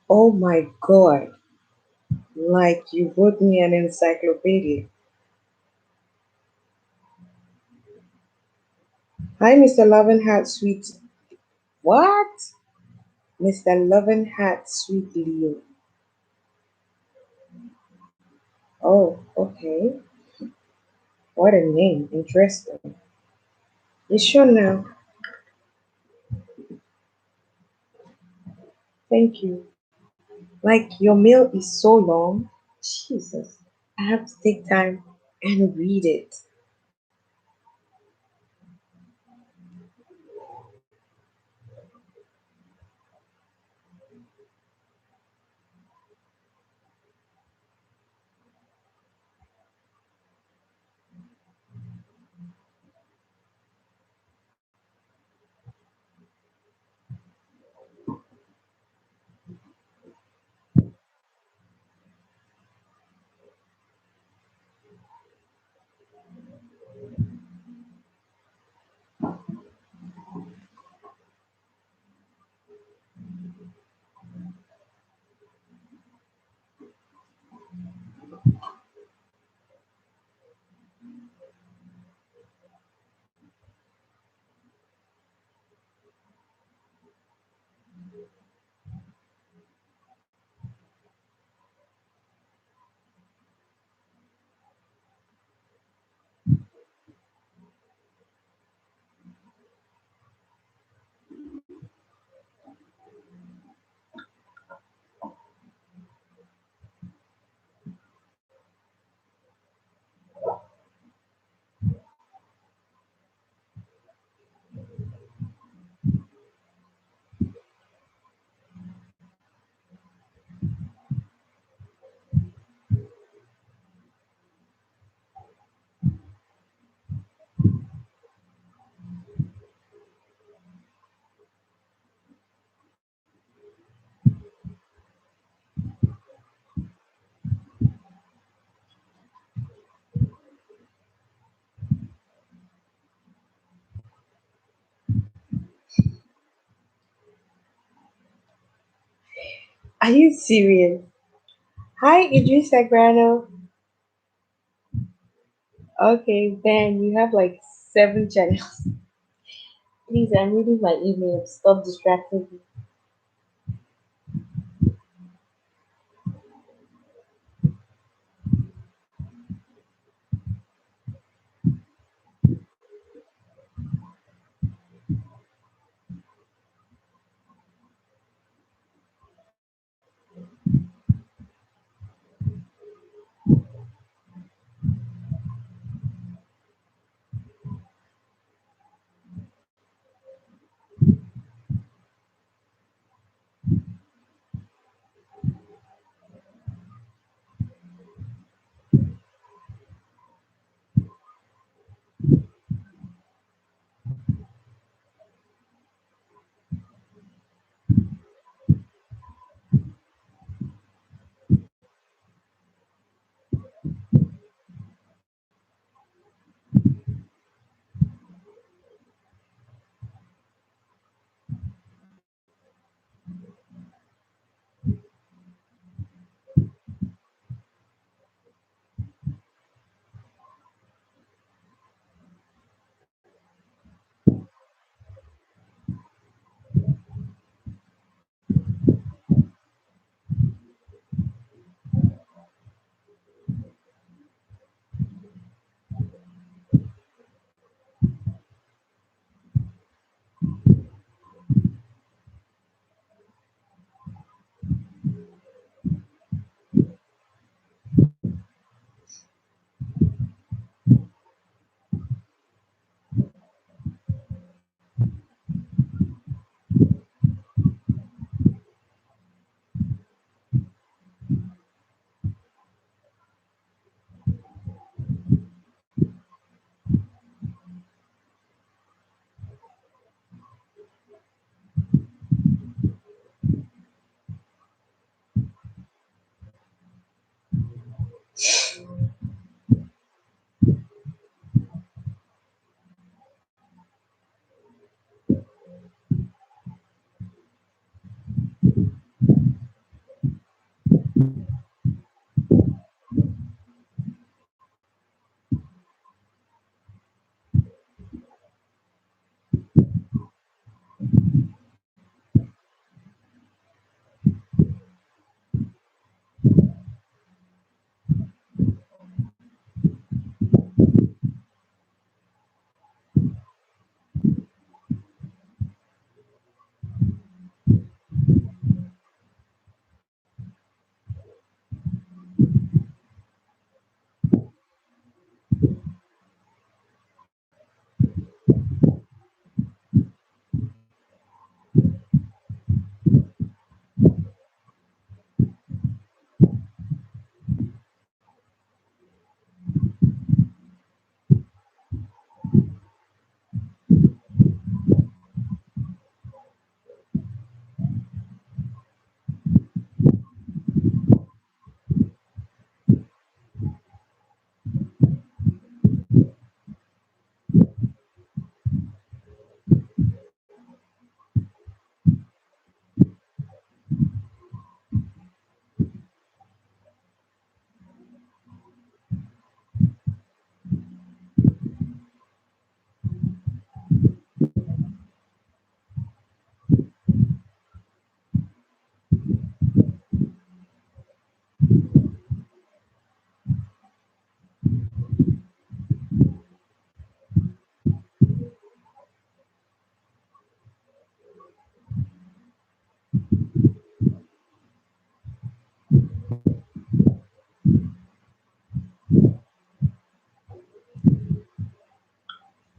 Oh my god. Like you wrote me an encyclopedia. Hi, Mr. Loving Heart Sweet. What? Mr. Loving Heart Sweet Leo. Oh, okay. What a name. Interesting. You sure now? Thank you. Like your mail is so long. Jesus. I have to take time and read it. Are you serious? Hi, Idris Agrano. Okay, Ben, you have like 7 channels. Please, I'm reading my email. Stop distracting me.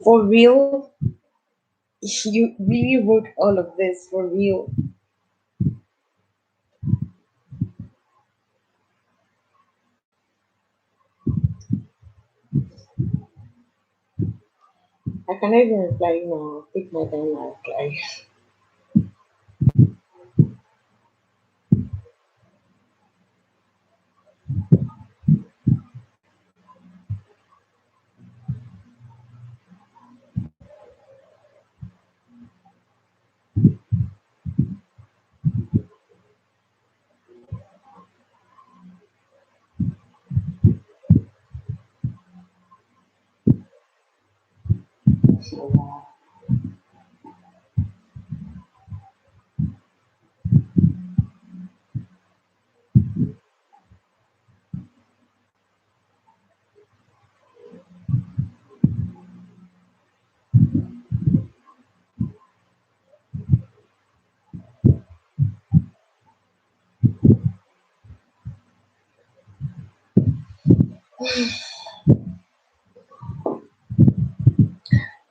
For real? You really wrote all of this for real? I cannot even reply now. Take my time and reply. Wow.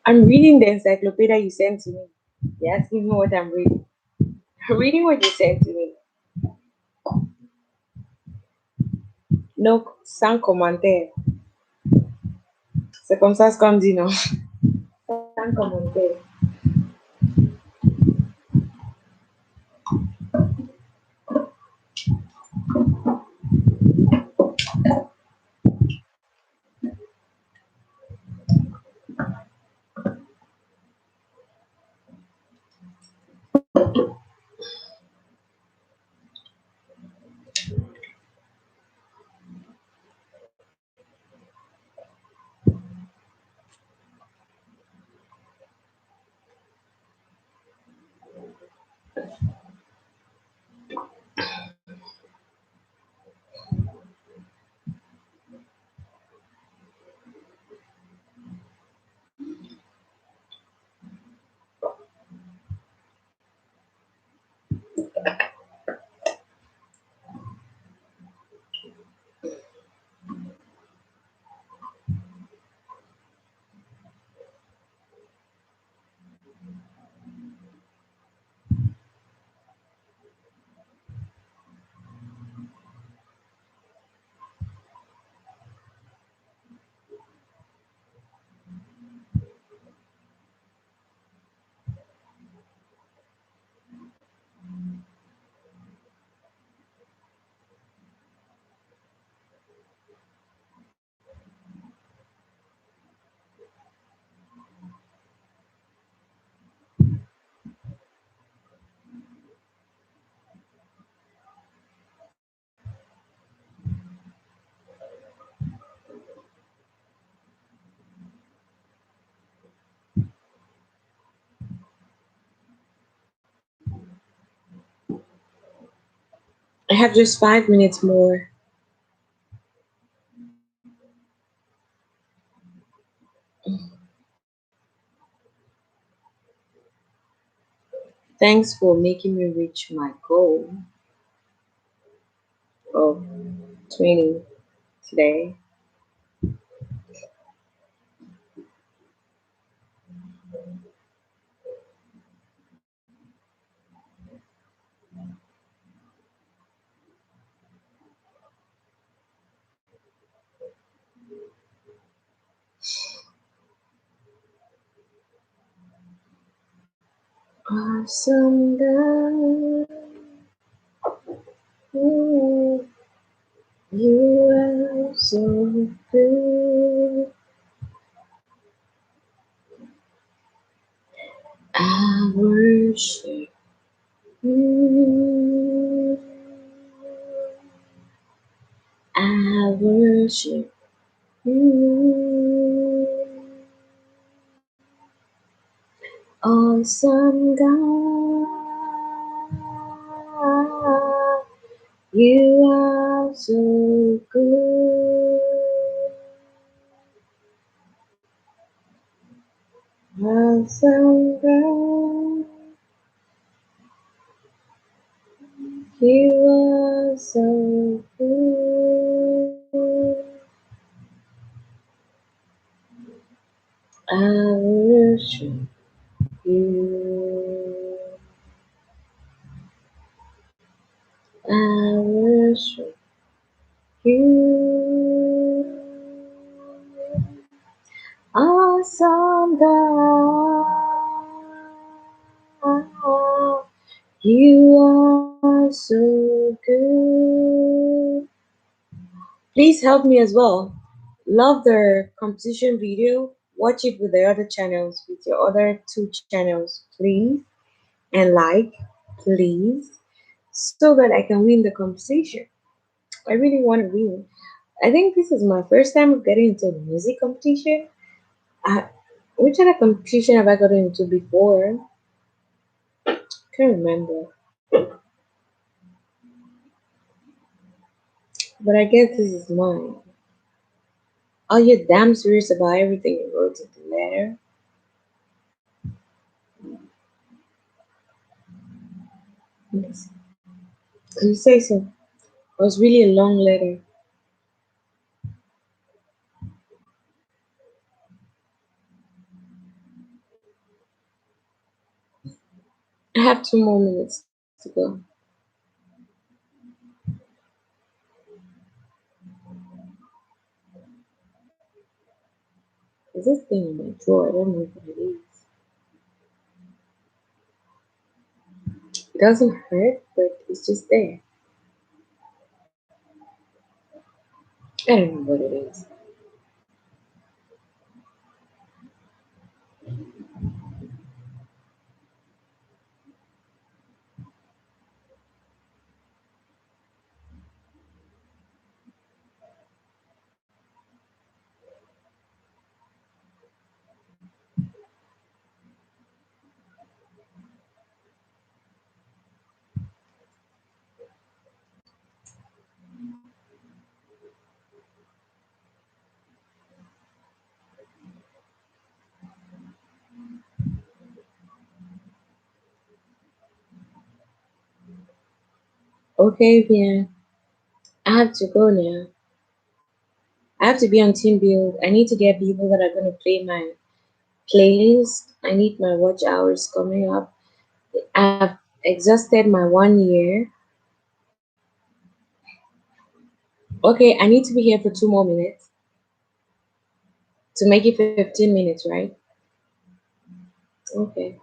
I'm reading the encyclopedia you sent to me. You're asking me what I'm reading. I'm reading what you sent to me. No, sans commentaire. C'est comme ça qu'on dit, non? Sans commentaire. I have just 5 minutes more. Thanks for making me reach my goal of 20 today. Awesome God, ooh, you are so good. I worship you. I worship you. Awesome God, you are so good. Awesome God, you are so good. I worship you. I worship you. Awesome God. You are so good. Please help me as well. Love the competition video. Watch it with the other channels, with your other two channels, please. And like, please, so that I can win the competition. I really want to win. I think this is my first time of getting into a music competition. I, which other competition have I gotten into before? Can't remember. But I guess this is mine. Are you damn serious about everything you wrote in the letter? Yes. You say so. It was really a long letter. I have 2 more minutes to go. Is this thing in my drawer? I don't know what it is. It doesn't hurt, but it's just there. I don't know what it is. Okay, Vian. I have to go now. I have to be on team build. I need to get people that are going to play my playlist. I need my watch hours coming up. I've exhausted my 1 year. Okay, I need to be here for 2 more minutes to make it 15 minutes, right? Okay.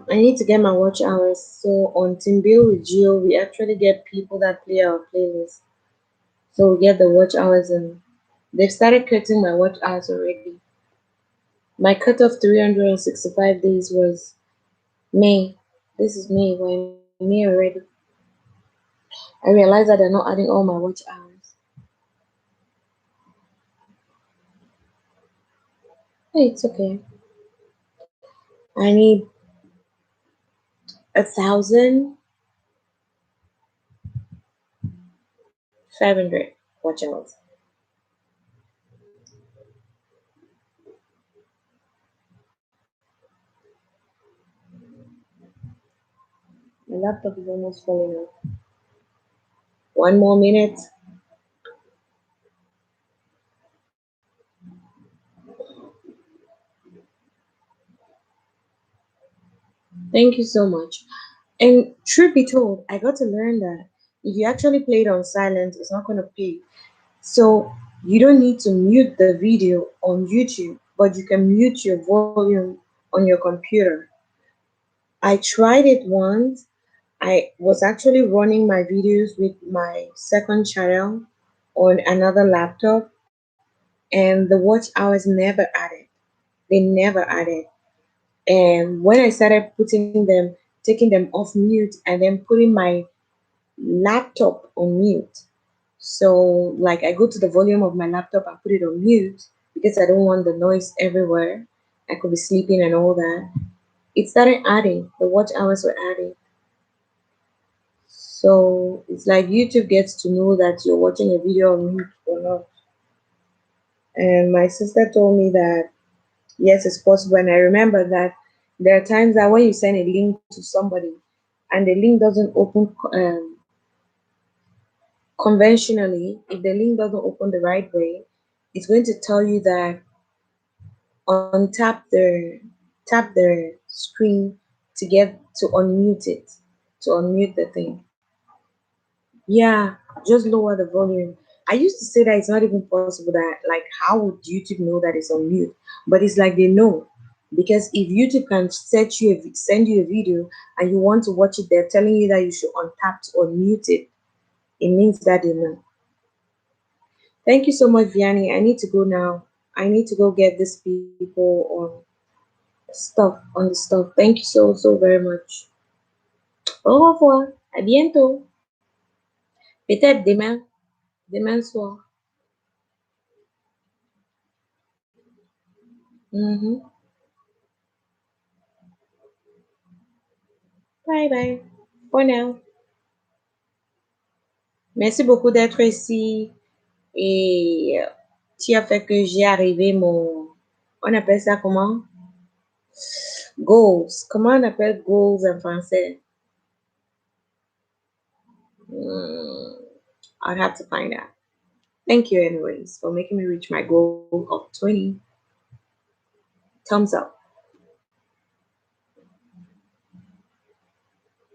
I need to get my watch hours. So on Team Build with Geo, we actually get people that play our playlist. So we get the watch hours, and they've started cutting my watch hours already. My cutoff 365 days was May. This is May. We're in May already. I realized that they're not adding all my watch hours. Hey, it's okay. I need 1,500 watch hours. My laptop is almost falling off. 1 more minute. Thank you so much. And truth be told, I got to learn that if you actually play it on silent, it's not going to play. So you don't need to mute the video on YouTube, but you can mute your volume on your computer. I tried it once. I was actually running my videos with my second channel on another laptop, and the watch hours never added. They never added. And when I started putting them, taking them off mute, and then putting my laptop on mute. So, like, I go to the volume of my laptop and put it on mute because I don't want the noise everywhere. I could be sleeping and all that. It started adding, the watch hours were adding. So, it's like YouTube gets to know that you're watching a video on mute or not. And my sister told me that yes, it's possible. And I remember that there are times that when you send a link to somebody and the link doesn't open conventionally, if the link doesn't open the right way, it's going to tell you that tap the screen to get to unmute it, to unmute the thing. Yeah, just lower the volume. I used to say that it's not even possible, that like how would YouTube know that it's on mute? But it's like they know, because if YouTube can send you a video and you want to watch it, they're telling you that you should untap to unmute it. It means that they know. Thank you so much, Vianney. I need to go now. I need to go get these people on the stuff. Thank you so very much. Au revoir. À bientôt. Peut-être demain soir. Mhm. Bye bye. For now. Merci beaucoup d'être ici. Et tu as fait que j'ai arrivé mon. On appelle ça comment? Goals. Comment on appelle goals en français? Hmm, I'd have to find out. Thank you, anyways, for making me reach my goal of 20. Thumbs up.